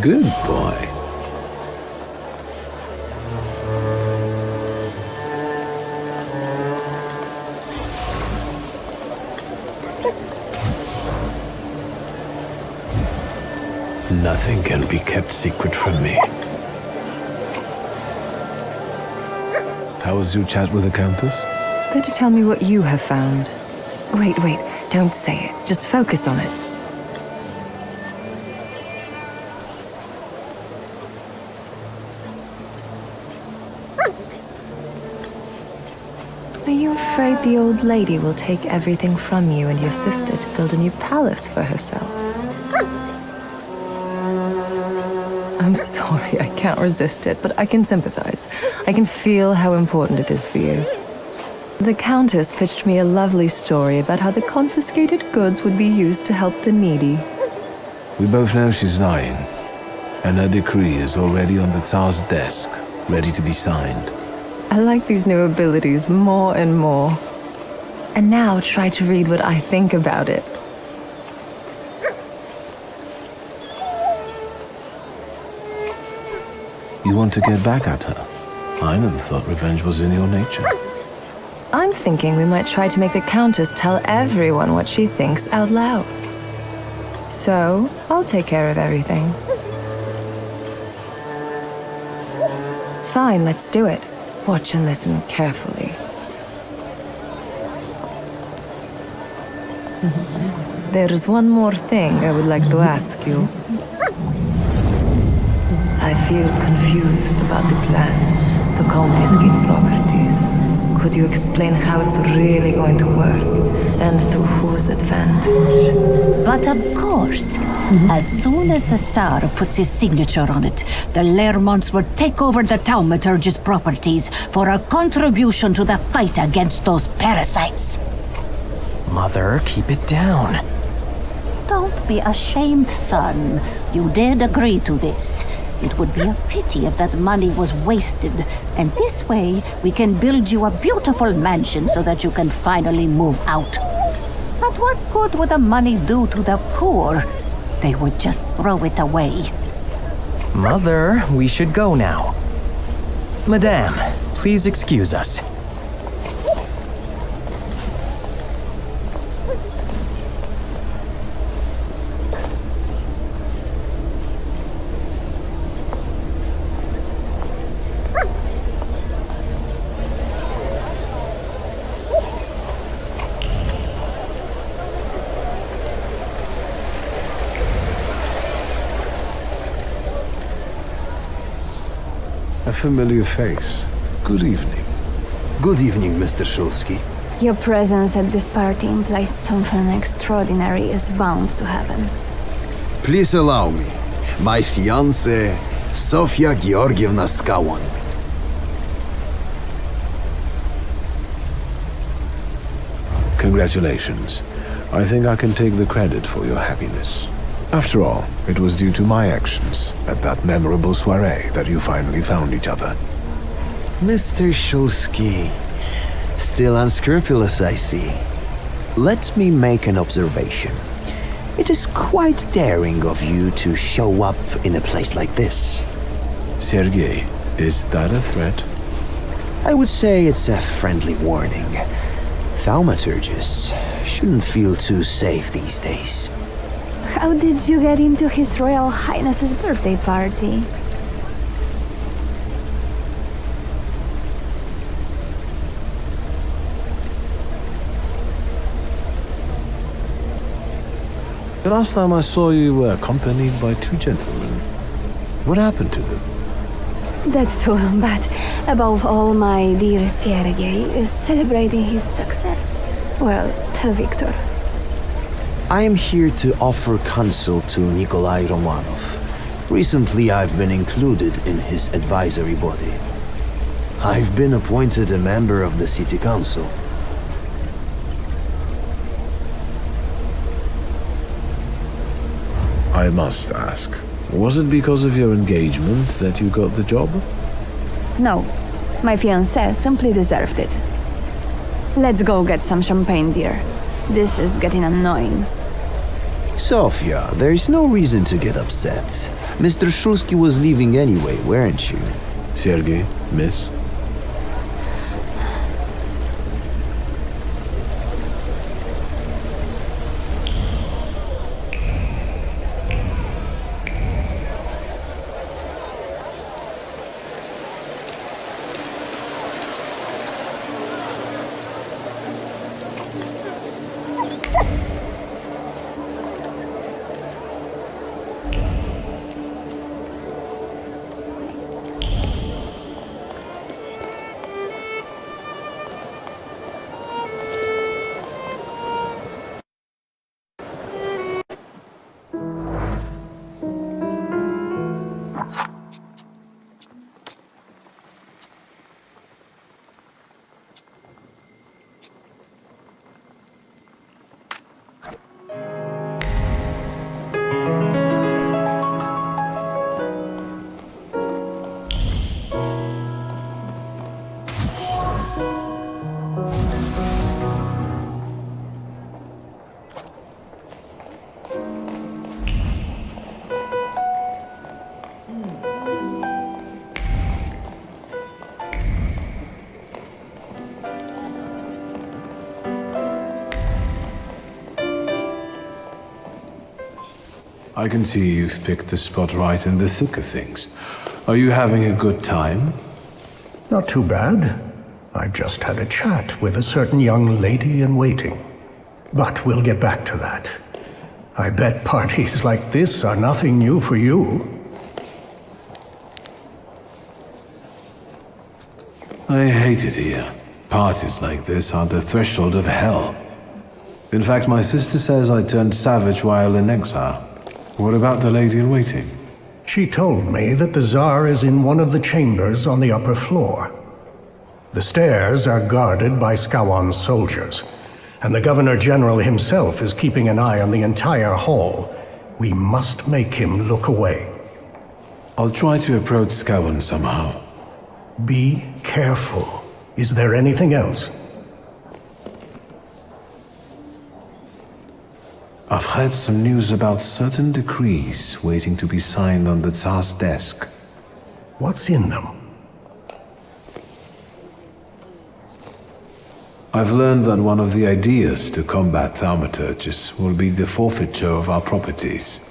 Good boy. Nothing can be kept secret from me. How was your chat with the Countess? Better tell me what you have found. Wait, don't say it. Just focus on it. Are you afraid the old lady will take everything from you and your sister to build a new palace for herself? I'm sorry, I can't resist it, but I can sympathize. I can feel how important it is for you. The Countess pitched me a lovely story about how the confiscated goods would be used to help the needy. We both know she's lying, and her decree is already on the Tsar's desk, ready to be signed. I like these new abilities more and more. And now try to read what I think about it. You want to get back at her? I never thought revenge was in your nature. I'm thinking we might try to make the Countess tell everyone what she thinks out loud. So, I'll take care of everything. Fine, let's do it. Watch and listen carefully. There's one more thing I would like to ask you. feel confused about the plan to confiscate properties. Could you explain how it's really going to work, and to whose advantage? But of course. As soon as the Tsar puts his signature on it, the Lermonts will take over the Thaumaturge's properties for a contribution to the fight against those parasites. Mother, keep it down. Don't be ashamed, son. You did agree to this. It would be a pity if that money was wasted, and this way we can build you a beautiful mansion so that you can finally move out. But what good would the money do to the poor? They would just throw it away. Mother, we should go now. Madame, please excuse us. A familiar face. Good evening. Good evening, Mr. Szulski. Your presence at this party implies something extraordinary is bound to happen. Please allow me. My fiancée, Sofia Georgievna Skawan. Congratulations. I think I can take the credit for your happiness. After all, it was due to my actions at that memorable soirée that you finally found each other. Mr. Szulski. Still unscrupulous, I see. Let me make an observation. It is quite daring of you to show up in a place like this. Sergei, is that a threat? I would say it's a friendly warning. Thaumaturges shouldn't feel too safe these days. How did you get into His Royal Highness's birthday party? The last time I saw you were accompanied by two gentlemen. What happened to them? That's too bad. Above all, my dear Sergei is celebrating his success. Well, tell Wiktor. I am here to offer counsel to Nikolai Romanov. Recently, I've been included in his advisory body. I've been appointed a member of the city council. I must ask, was it because of your engagement that you got the job? No, my fiancé simply deserved it. Let's go get some champagne, dear. This is getting annoying. Sofia, there's no reason to get upset. Mr. Szulski was leaving anyway, weren't you? Sergei, miss? I can see you've picked the spot right in the thick of things. Are you having a good time? Not too bad. I've just had a chat with a certain young lady in waiting. But we'll get back to that. I bet parties like this are nothing new for you. I hate it here. Parties like this are the threshold of hell. In fact, my sister says I turned savage while in exile. What about the lady in waiting? She told me that the Tsar is in one of the chambers on the upper floor. The stairs are guarded by Skawan's soldiers, and the Governor General himself is keeping an eye on the entire hall. We must make him look away. I'll try to approach Skawan somehow. Be careful. Is there anything else? I've heard some news about certain decrees waiting to be signed on the Tsar's desk. What's in them? I've learned that one of the ideas to combat Thaumaturges will be the forfeiture of our properties.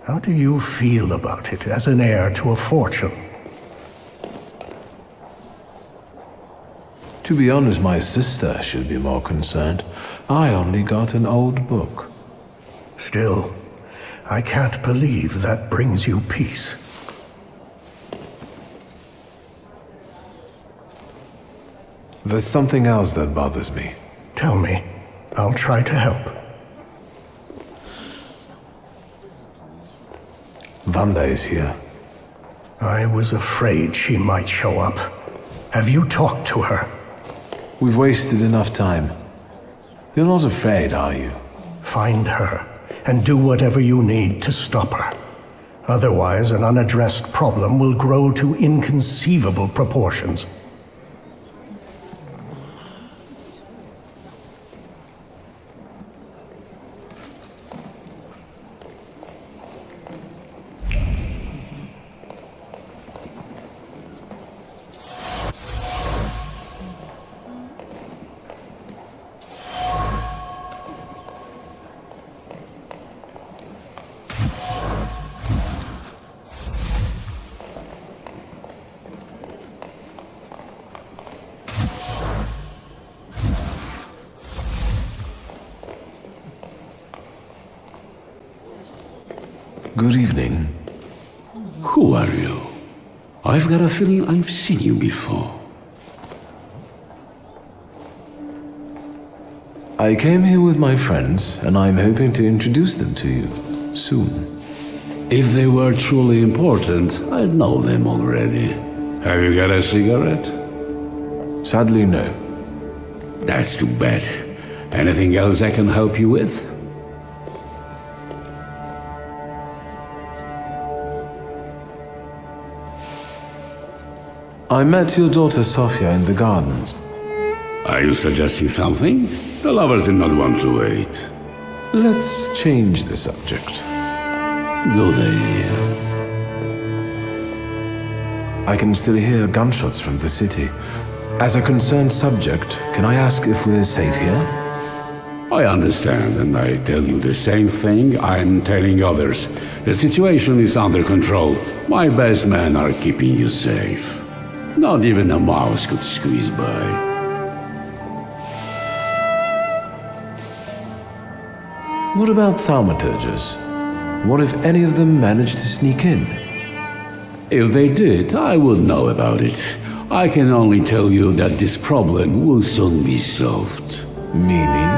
How do you feel about it as an heir to a fortune? To be honest, my sister should be more concerned. I only got an old book. Still, I can't believe that brings you peace. There's something else that bothers me. Tell me. I'll try to help. Vanda is here. I was afraid she might show up. Have you talked to her? We've wasted enough time. You're not afraid, are you? Find her, and do whatever you need to stop her. Otherwise, an unaddressed problem will grow to inconceivable proportions. Good evening. Who are you? I've got a feeling I've seen you before. I came here with my friends, and I'm hoping to introduce them to you soon. If they were truly important, I'd know them already. Have you got a cigarette? Sadly, no. That's too bad. Anything else I can help you with? I met your daughter Sofia in the gardens. Are you suggesting something? The lovers did not want to wait. Let's change the subject. Good idea. I can still hear gunshots from the city. As a concerned subject, can I ask if we're safe here? I understand, and I tell you the same thing I'm telling others. The situation is under control. My best men are keeping you safe. Not even a mouse could squeeze by. What about Thaumaturges? What if any of them managed to sneak in? If they did, I would know about it. I can only tell you that this problem will soon be solved. Meaning?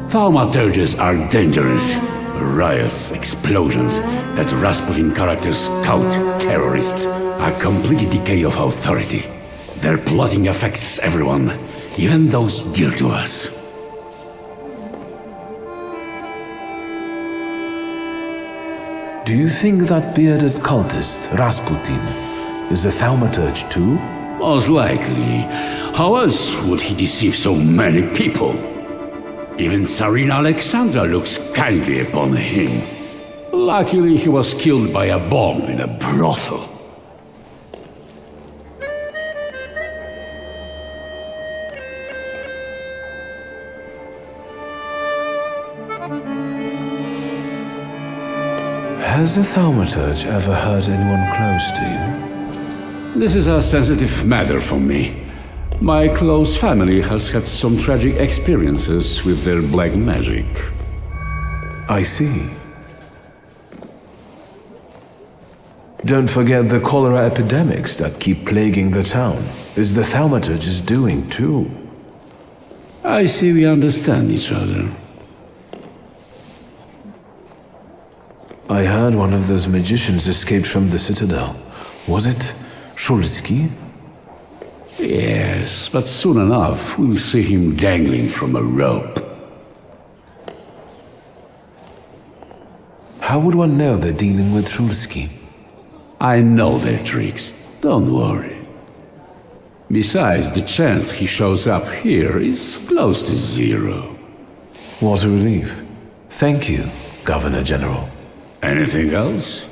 Thaumaturges are dangerous. Riots, explosions, that Rasputin characters, cult terrorists, a complete decay of authority. Their plotting affects everyone, even those dear to us. Do you think that bearded cultist, Rasputin, is a Thaumaturge too? Most likely. How else would he deceive so many people? Even Tsarina Alexandra looks kindly upon him. Luckily, he was killed by a bomb in a brothel. Has the Thaumaturge ever hurt anyone close to you? This is a sensitive matter for me. My close family has had some tragic experiences with their black magic. I see. Don't forget the cholera epidemics that keep plaguing the town. Is the Thaumaturge doing too? I see we understand each other. I heard one of those magicians escaped from the citadel. Was it Szulski? Yes, but soon enough we'll see him dangling from a rope. How would one know they're dealing with Szulski? I know their tricks. Don't worry. Besides, the chance he shows up here is close to zero. What a relief. Thank you, Governor General. Anything else?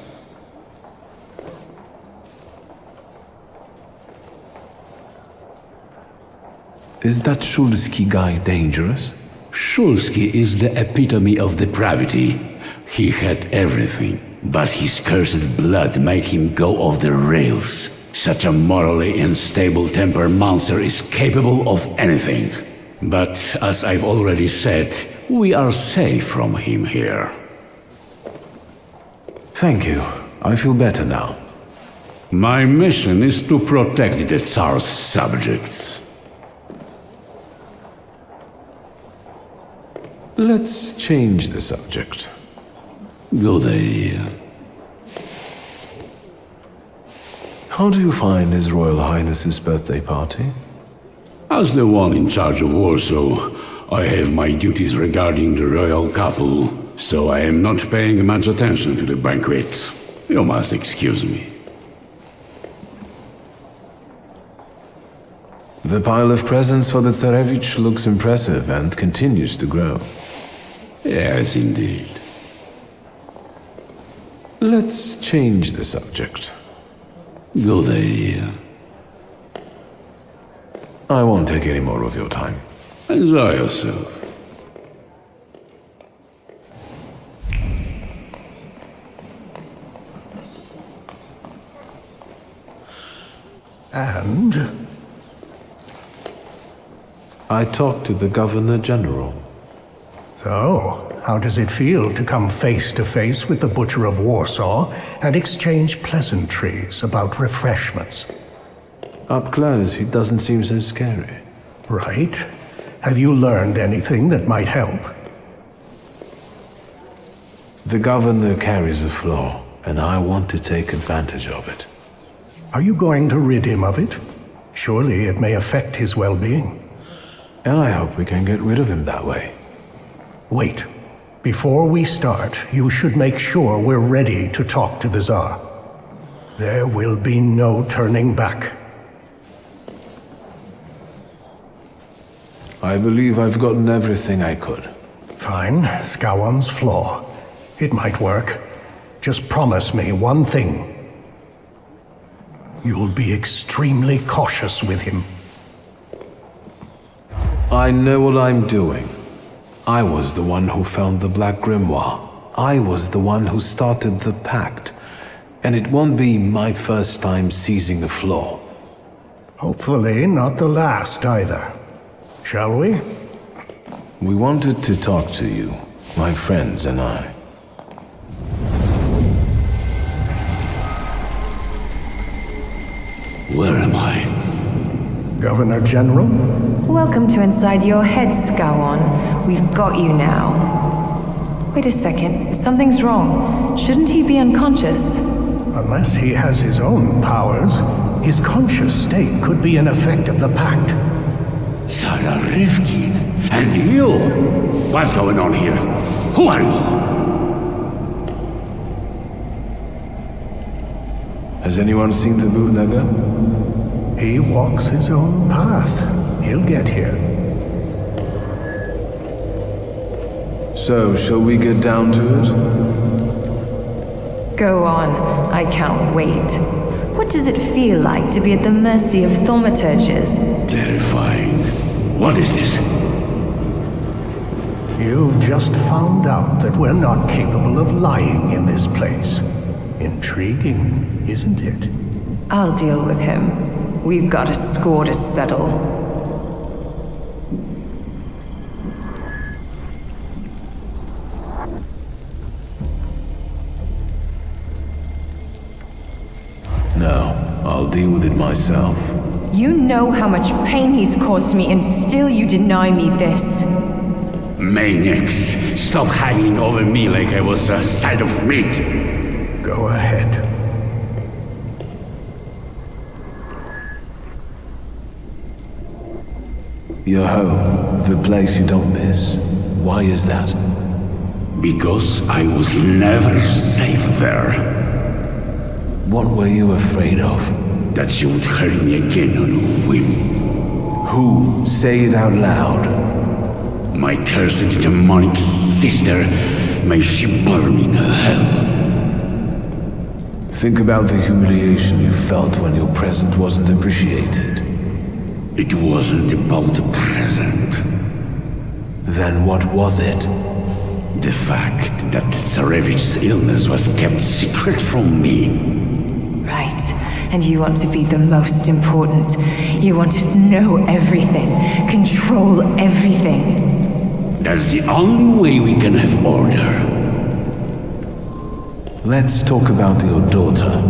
Is that Szulski guy dangerous? Szulski is the epitome of depravity. He had everything, but his cursed blood made him go off the rails. Such a morally unstable temper monster is capable of anything. But as I've already said, we are safe from him here. Thank you. I feel better now. My mission is to protect the Tsar's subjects. Let's change the subject. Good idea. How do you find His Royal Highness's birthday party? As the one in charge of Warsaw, I have my duties regarding the royal couple, so I am not paying much attention to the banquet. You must excuse me. The pile of presents for the Tsarevich looks impressive and continues to grow. Yes, indeed. Let's change the subject. Good idea. I won't take any more of your time. Enjoy yourself. And? I talked to the Governor General. So, how does it feel to come face to face with the Butcher of Warsaw and exchange pleasantries about refreshments? Up close, he doesn't seem so scary. Right. Have you learned anything that might help? The Governor carries a flaw, and I want to take advantage of it. Are you going to rid him of it? Surely it may affect his well-being. And I hope we can get rid of him that way. Wait. Before we start, you should make sure we're ready to talk to the Tsar. There will be no turning back. I believe I've gotten everything I could. Fine. Scowan's flaw. It might work. Just promise me one thing. You'll be extremely cautious with him. I know what I'm doing. I was the one who found the Black Grimoire. I was the one who started the pact. And it won't be my first time seizing a flaw. Hopefully not the last either. Shall we? We wanted to talk to you, my friends and I. Where am I? Governor General? Welcome to inside your head, Scowan. We've got you now. Wait a second. Something's wrong. Shouldn't he be unconscious? Unless he has his own powers, his conscious state could be an effect of the pact. Sarah Rifkin, and you! What's going on here? Who are you? Has anyone seen the bootlegger? He walks his own path. He'll get here. So, shall we get down to it? Go on. I can't wait. What does it feel like to be at the mercy of thaumaturges? Terrifying. What is this? You've just found out that we're not capable of lying in this place. Intriguing, isn't it? I'll deal with him. We've got a score to settle. No, I'll deal with it myself. You know how much pain he's caused me, and still you deny me this. Maniacs, stop haggling over me like I was a side of meat. Go ahead. Your home, the place you don't miss. Why is that? Because I was never safe there. What were you afraid of? That she would hurt me again on a whim. Who? Say it out loud. My cursed demonic sister, may she burn in hell. Think about the humiliation you felt when your present wasn't appreciated. It wasn't about the present. Then what was it? The fact that Tsarevich's illness was kept secret from me. Right. And you want to be the most important. You want to know everything, control everything. That's the only way we can have order. Let's talk about your daughter.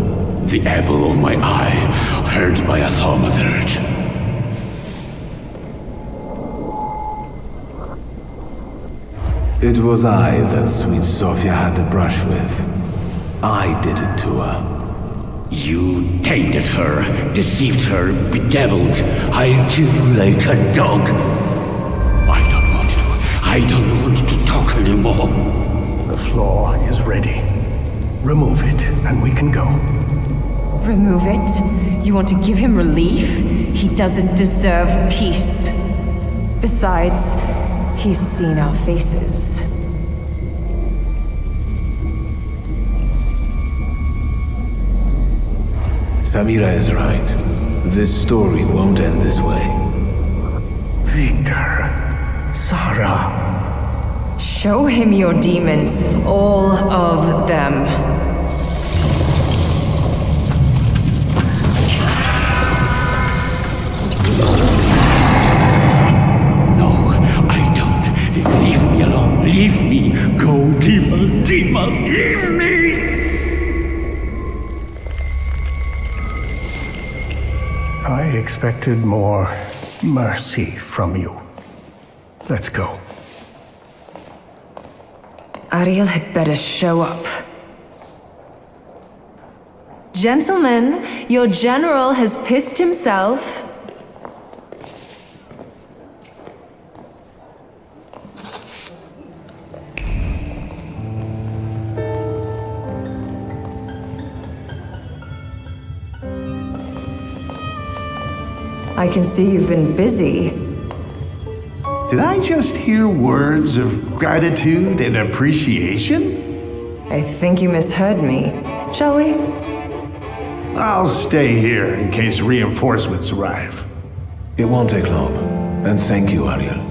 The apple of my eye, hurt by a Thaumaturge. It was I that sweet Sophia had to brush with. I did it to her. You tainted her, deceived her, bedeviled. I'll kill you like a dog. I don't want to talk anymore. The flaw is ready. Remove it, and we can go. Remove it? You want to give him relief? He doesn't deserve peace. Besides, he's seen our faces. Samira is right. This story won't end this way. Wiktor. Sarah. Show him your demons. All of them. No, I don't. Leave me alone. Leave me. Go, demon, demon. Leave me. I expected more mercy from you. Let's go. Ariel had better show up. Gentlemen, your general has pissed himself. I can see you've been busy. Did I just hear words of gratitude and appreciation? I think you misheard me. Shall we? I'll stay here in case reinforcements arrive. It won't take long. And thank you, Ariel.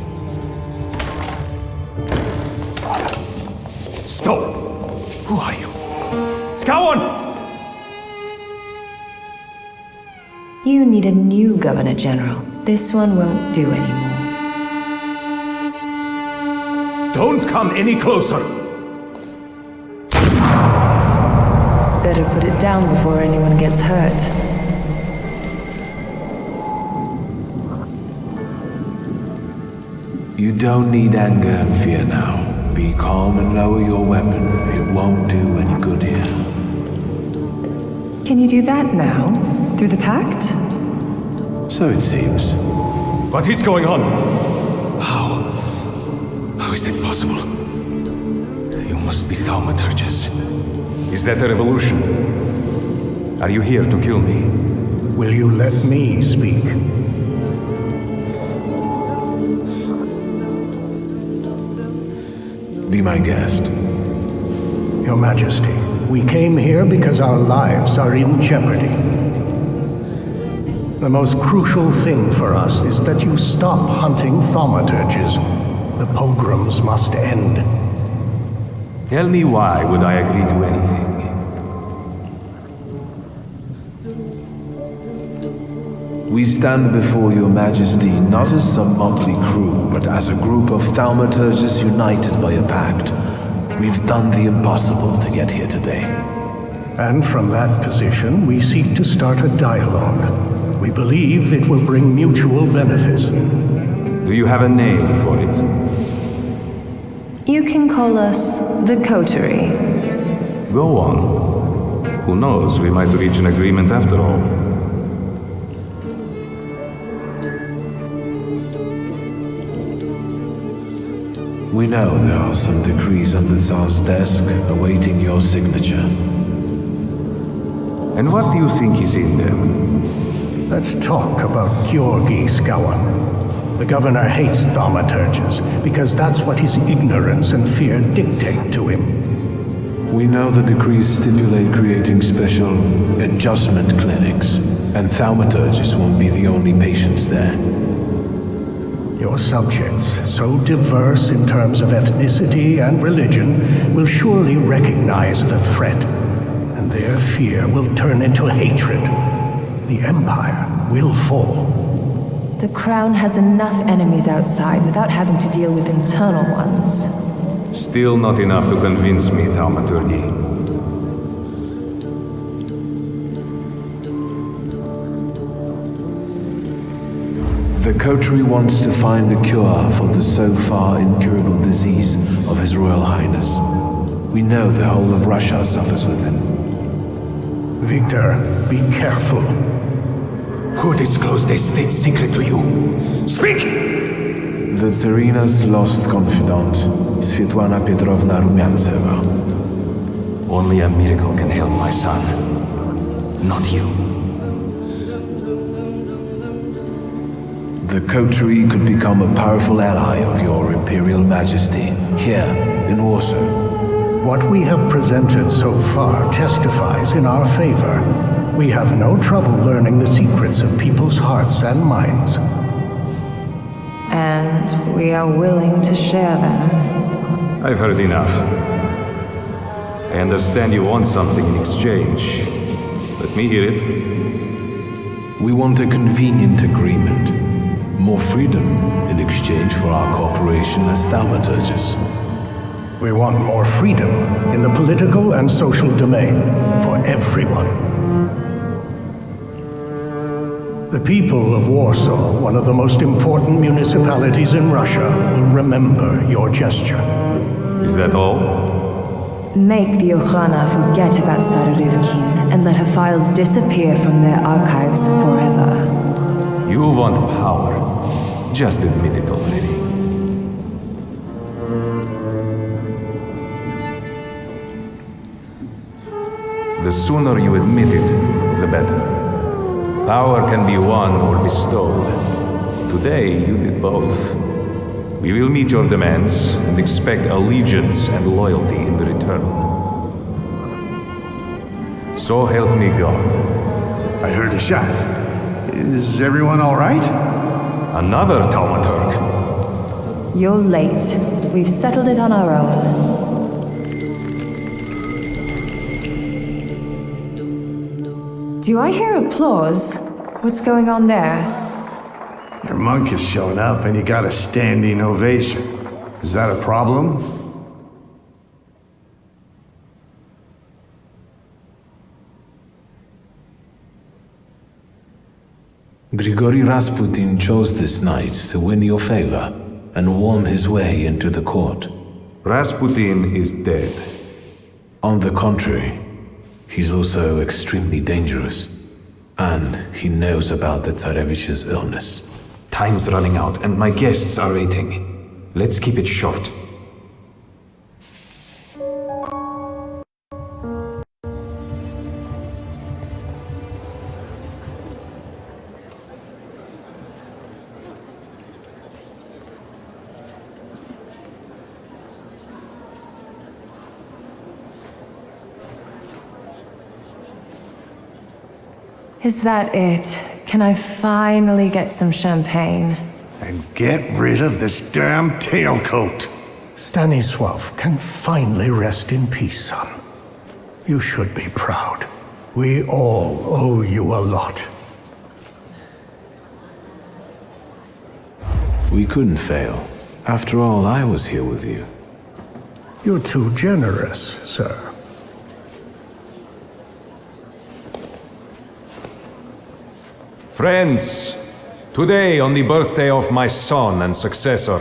Stop! Who are you? Skawan! You need a new Governor General. This one won't do anymore. Don't come any closer! Better put it down before anyone gets hurt. You don't need anger and fear now. Be calm and lower your weapon. It won't do any good here. Can you do that now? Through the pact? So it seems. What is going on? How is that possible? You must be Thaumaturges. Is that a revolution? Are you here to kill me? Will you let me speak? Be my guest. Your Majesty, we came here because our lives are in jeopardy. The most crucial thing for us is that you stop hunting thaumaturges. The pogroms must end. Tell me why would I agree to anything? We stand before your majesty not as some motley crew, but as a group of thaumaturges united by a pact. We've done the impossible to get here today. And from that position, we seek to start a dialogue. We believe it will bring mutual benefits. Do you have a name for it? You can call us the Coterie. Go on. Who knows, we might reach an agreement after all. We know there are some decrees on the Tsar's desk awaiting your signature. And what do you think is in them? Let's talk about Georgi Skawan. The governor hates thaumaturges because that's what his ignorance and fear dictate to him. We know the decrees stipulate creating special adjustment clinics, and thaumaturges won't be the only patients there. Your subjects, so diverse in terms of ethnicity and religion, will surely recognize the threat, and their fear will turn into hatred. The Empire will fall. The Crown has enough enemies outside without having to deal with internal ones. Still not enough to convince me, Thaumaturge. The Coterie wants to find a cure for the so far incurable disease of His Royal Highness. We know the whole of Russia suffers with him. Wiktor, be careful. Who disclosed this state secret to you? Speak! The Tsarina's lost confidant, Svetlana Petrovna Rumiantseva. Only a miracle can help my son. Not you. The Coterie could become a powerful ally of your Imperial Majesty, here in Warsaw. What we have presented so far testifies in our favor. We have no trouble learning the secrets of people's hearts and minds. And we are willing to share them. I've heard enough. I understand you want something in exchange. Let me hear it. We want a convenient agreement. More freedom in exchange for our cooperation as thaumaturges. We want more freedom in the political and social domain for everyone. The people of Warsaw, one of the most important municipalities in Russia, will remember your gesture. Is that all? Make the Okhrana forget about Tsarevkin and let her files disappear from their archives forever. You want power. Just admit it already. The sooner you admit it, the better. Power can be won or bestowed. Today, you did both. We will meet your demands and expect allegiance and loyalty in return. So help me God. I heard a shot. Is everyone all right? Another Thaumaturge. You're late. We've settled it on our own. Do I hear applause? What's going on there? Your monk has shown up and you got a standing ovation. Is that a problem? Grigory Rasputin chose this night to win your favor and worm his way into the court. Rasputin is dead. On the contrary, he's also extremely dangerous. And he knows about the Tsarevich's illness. Time's running out and my guests are waiting. Let's keep it short. Is that it? Can I finally get some champagne? And get rid of this damn tailcoat. Stanisław can finally rest in peace, son. You should be proud. We all owe you a lot. We couldn't fail. After all, I was here with you. You're too generous, sir. Friends, today, on the birthday of my son and successor,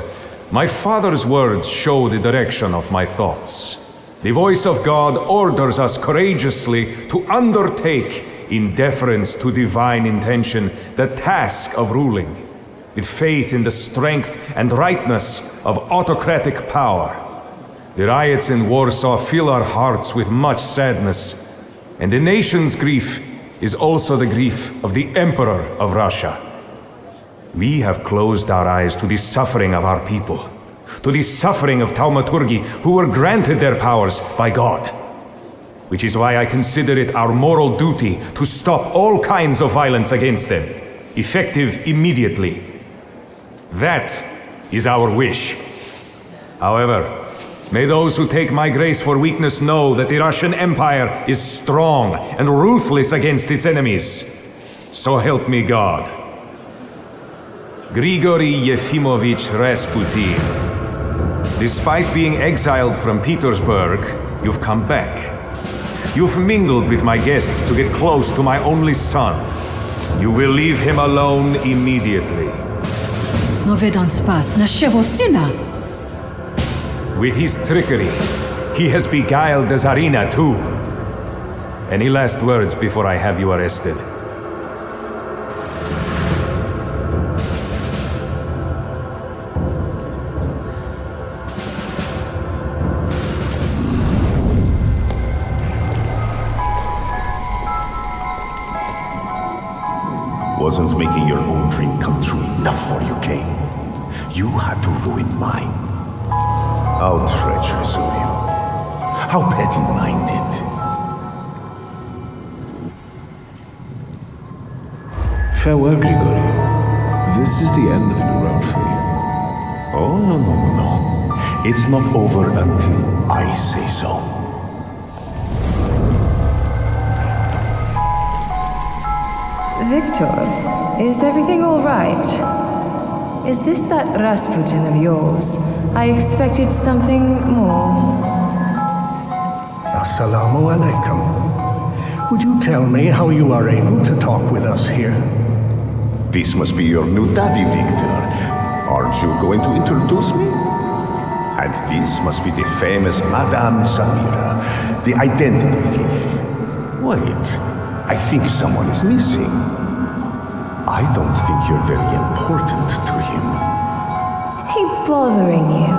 my father's words show the direction of my thoughts. The voice of God orders us courageously to undertake, in deference to divine intention, the task of ruling, with faith in the strength and rightness of autocratic power. The riots in Warsaw fill our hearts with much sadness, and the nation's grief is also the grief of the Emperor of Russia. We have closed our eyes to the suffering of our people, to the suffering of Thaumaturge, who were granted their powers by God. Which is why I consider it our moral duty to stop all kinds of violence against them, effective immediately. That is our wish. However, may those who take my grace for weakness know that the Russian Empire is strong and ruthless against its enemies. So help me God. Grigory Yefimovich Rasputin. Despite being exiled from Petersburg, you've come back. You've mingled with my guests to get close to my only son. You will leave him alone immediately. No vedam spas naszego syna. With his trickery, he has beguiled the Tsarina too. Any last words before I have you arrested? Wasn't making your own dream come true enough for you, Kane? You had to ruin mine. How treacherous of you. How petty-minded. Farewell, Grigory. This is the end of the road for you. Oh, no. It's not over until I say so. Wiktor, is everything all right? Is this that Rasputin of yours? I expected something more. Assalamu alaikum. Would you tell me how you are able to talk with us here? This must be your new daddy, Wiktor. Aren't you going to introduce me? And this must be the famous Madame Samira, the identity thief. Wait, I think someone is missing. I don't think you're very important to him. Is he bothering you?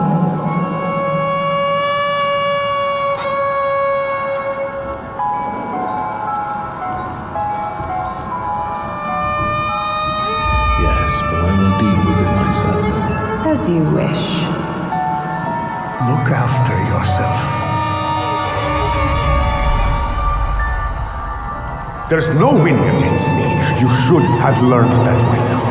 Yes, but I will deal with it myself. As you wish. Look after yourself. There's no winning against me. You should have learned that by now.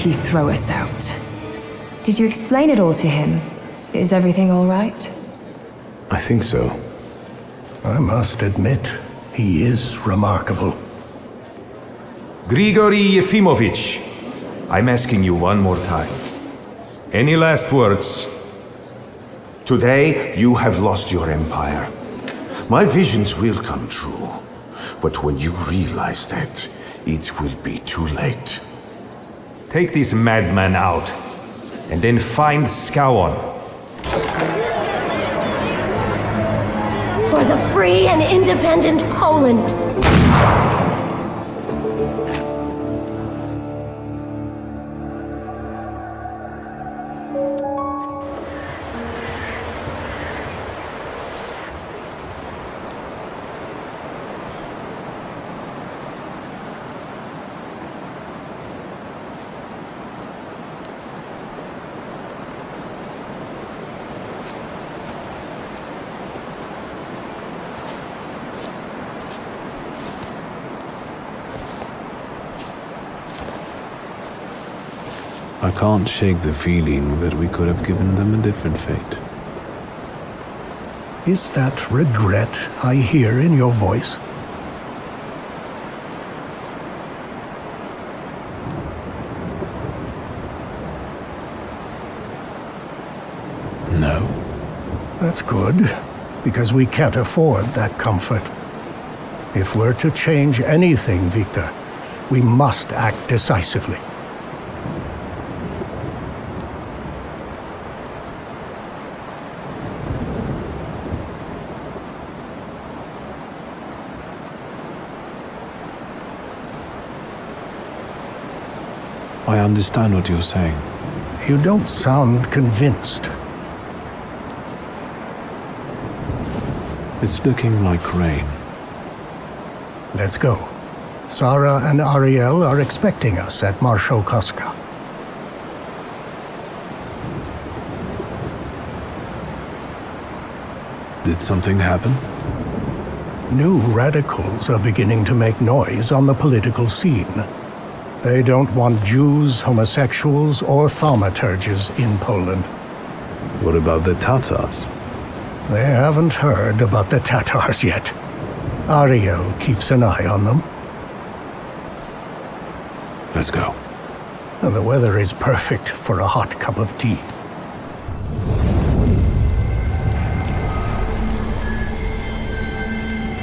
he throw us out. Did you explain it all to him? Is everything all right? I think so. I must admit, he is remarkable. Grigory Yefimovich, I'm asking you one more time. Any last words? Today, you have lost your empire. My visions will come true. But when you realize that, it will be too late. Take this madman out, and then find Skowon. For the free and independent Poland. I can't shake the feeling that we could have given them a different fate. Is that regret I hear in your voice? No. That's good, because we can't afford that comfort. If we're to change anything, Wiktor, we must act decisively. I understand what you're saying. You don't sound convinced. It's looking like rain. Let's go. Sarah and Ariel are expecting us at Marsho Koska. Did something happen? New radicals are beginning to make noise on the political scene. They don't want Jews, homosexuals, or thaumaturges in Poland. What about the Tatars? They haven't heard about the Tatars yet. Ariel keeps an eye on them. Let's go. And the weather is perfect for a hot cup of tea.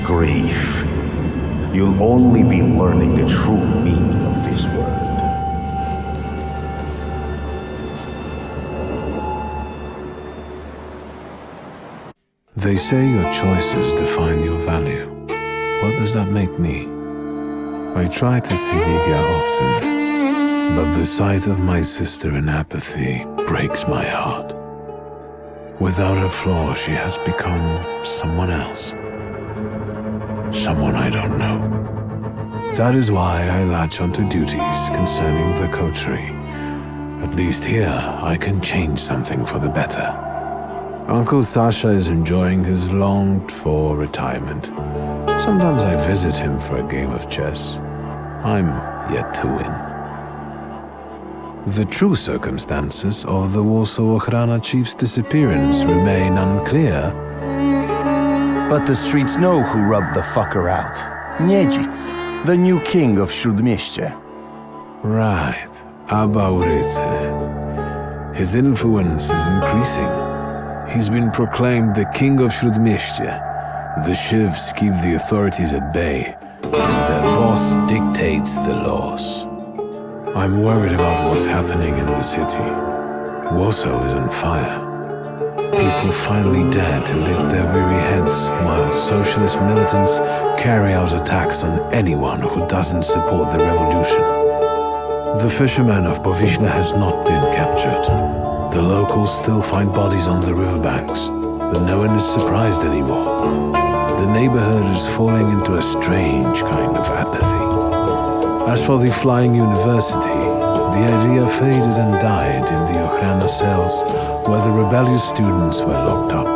Grief. You'll only be learning the true meaning of this word. They say your choices define your value. What does that make me? I try to see Liga often, but the sight of my sister in apathy breaks my heart. Without her flaw, she has become someone else. Someone I don't know. That is why I latch onto duties concerning the coterie. At least here, I can change something for the better. Uncle Sasha is enjoying his longed-for retirement. Sometimes I visit him for a game of chess. I'm yet to win. The true circumstances of the Warsaw Ochrana chief's disappearance remain unclear. But the streets know who rubbed the fucker out. Niedzic, the new king of Śródmieście. Right, Abauryce. His influence is increasing. He's been proclaimed the king of Śródmieście. The Shivs keep the authorities at bay. Their boss dictates the laws. I'm worried about what's happening in the city. Warsaw is on fire. People finally dare to lift their weary heads while socialist militants carry out attacks on anyone who doesn't support the revolution. The fisherman of Boviśla has not been captured. The locals still find bodies on the riverbanks, but no one is surprised anymore. The neighborhood is falling into a strange kind of apathy. As for the flying university, the idea faded and died in the Ochrana cells where the rebellious students were locked up.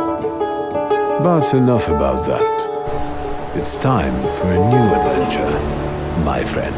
But enough about that. It's time for a new adventure, my friend.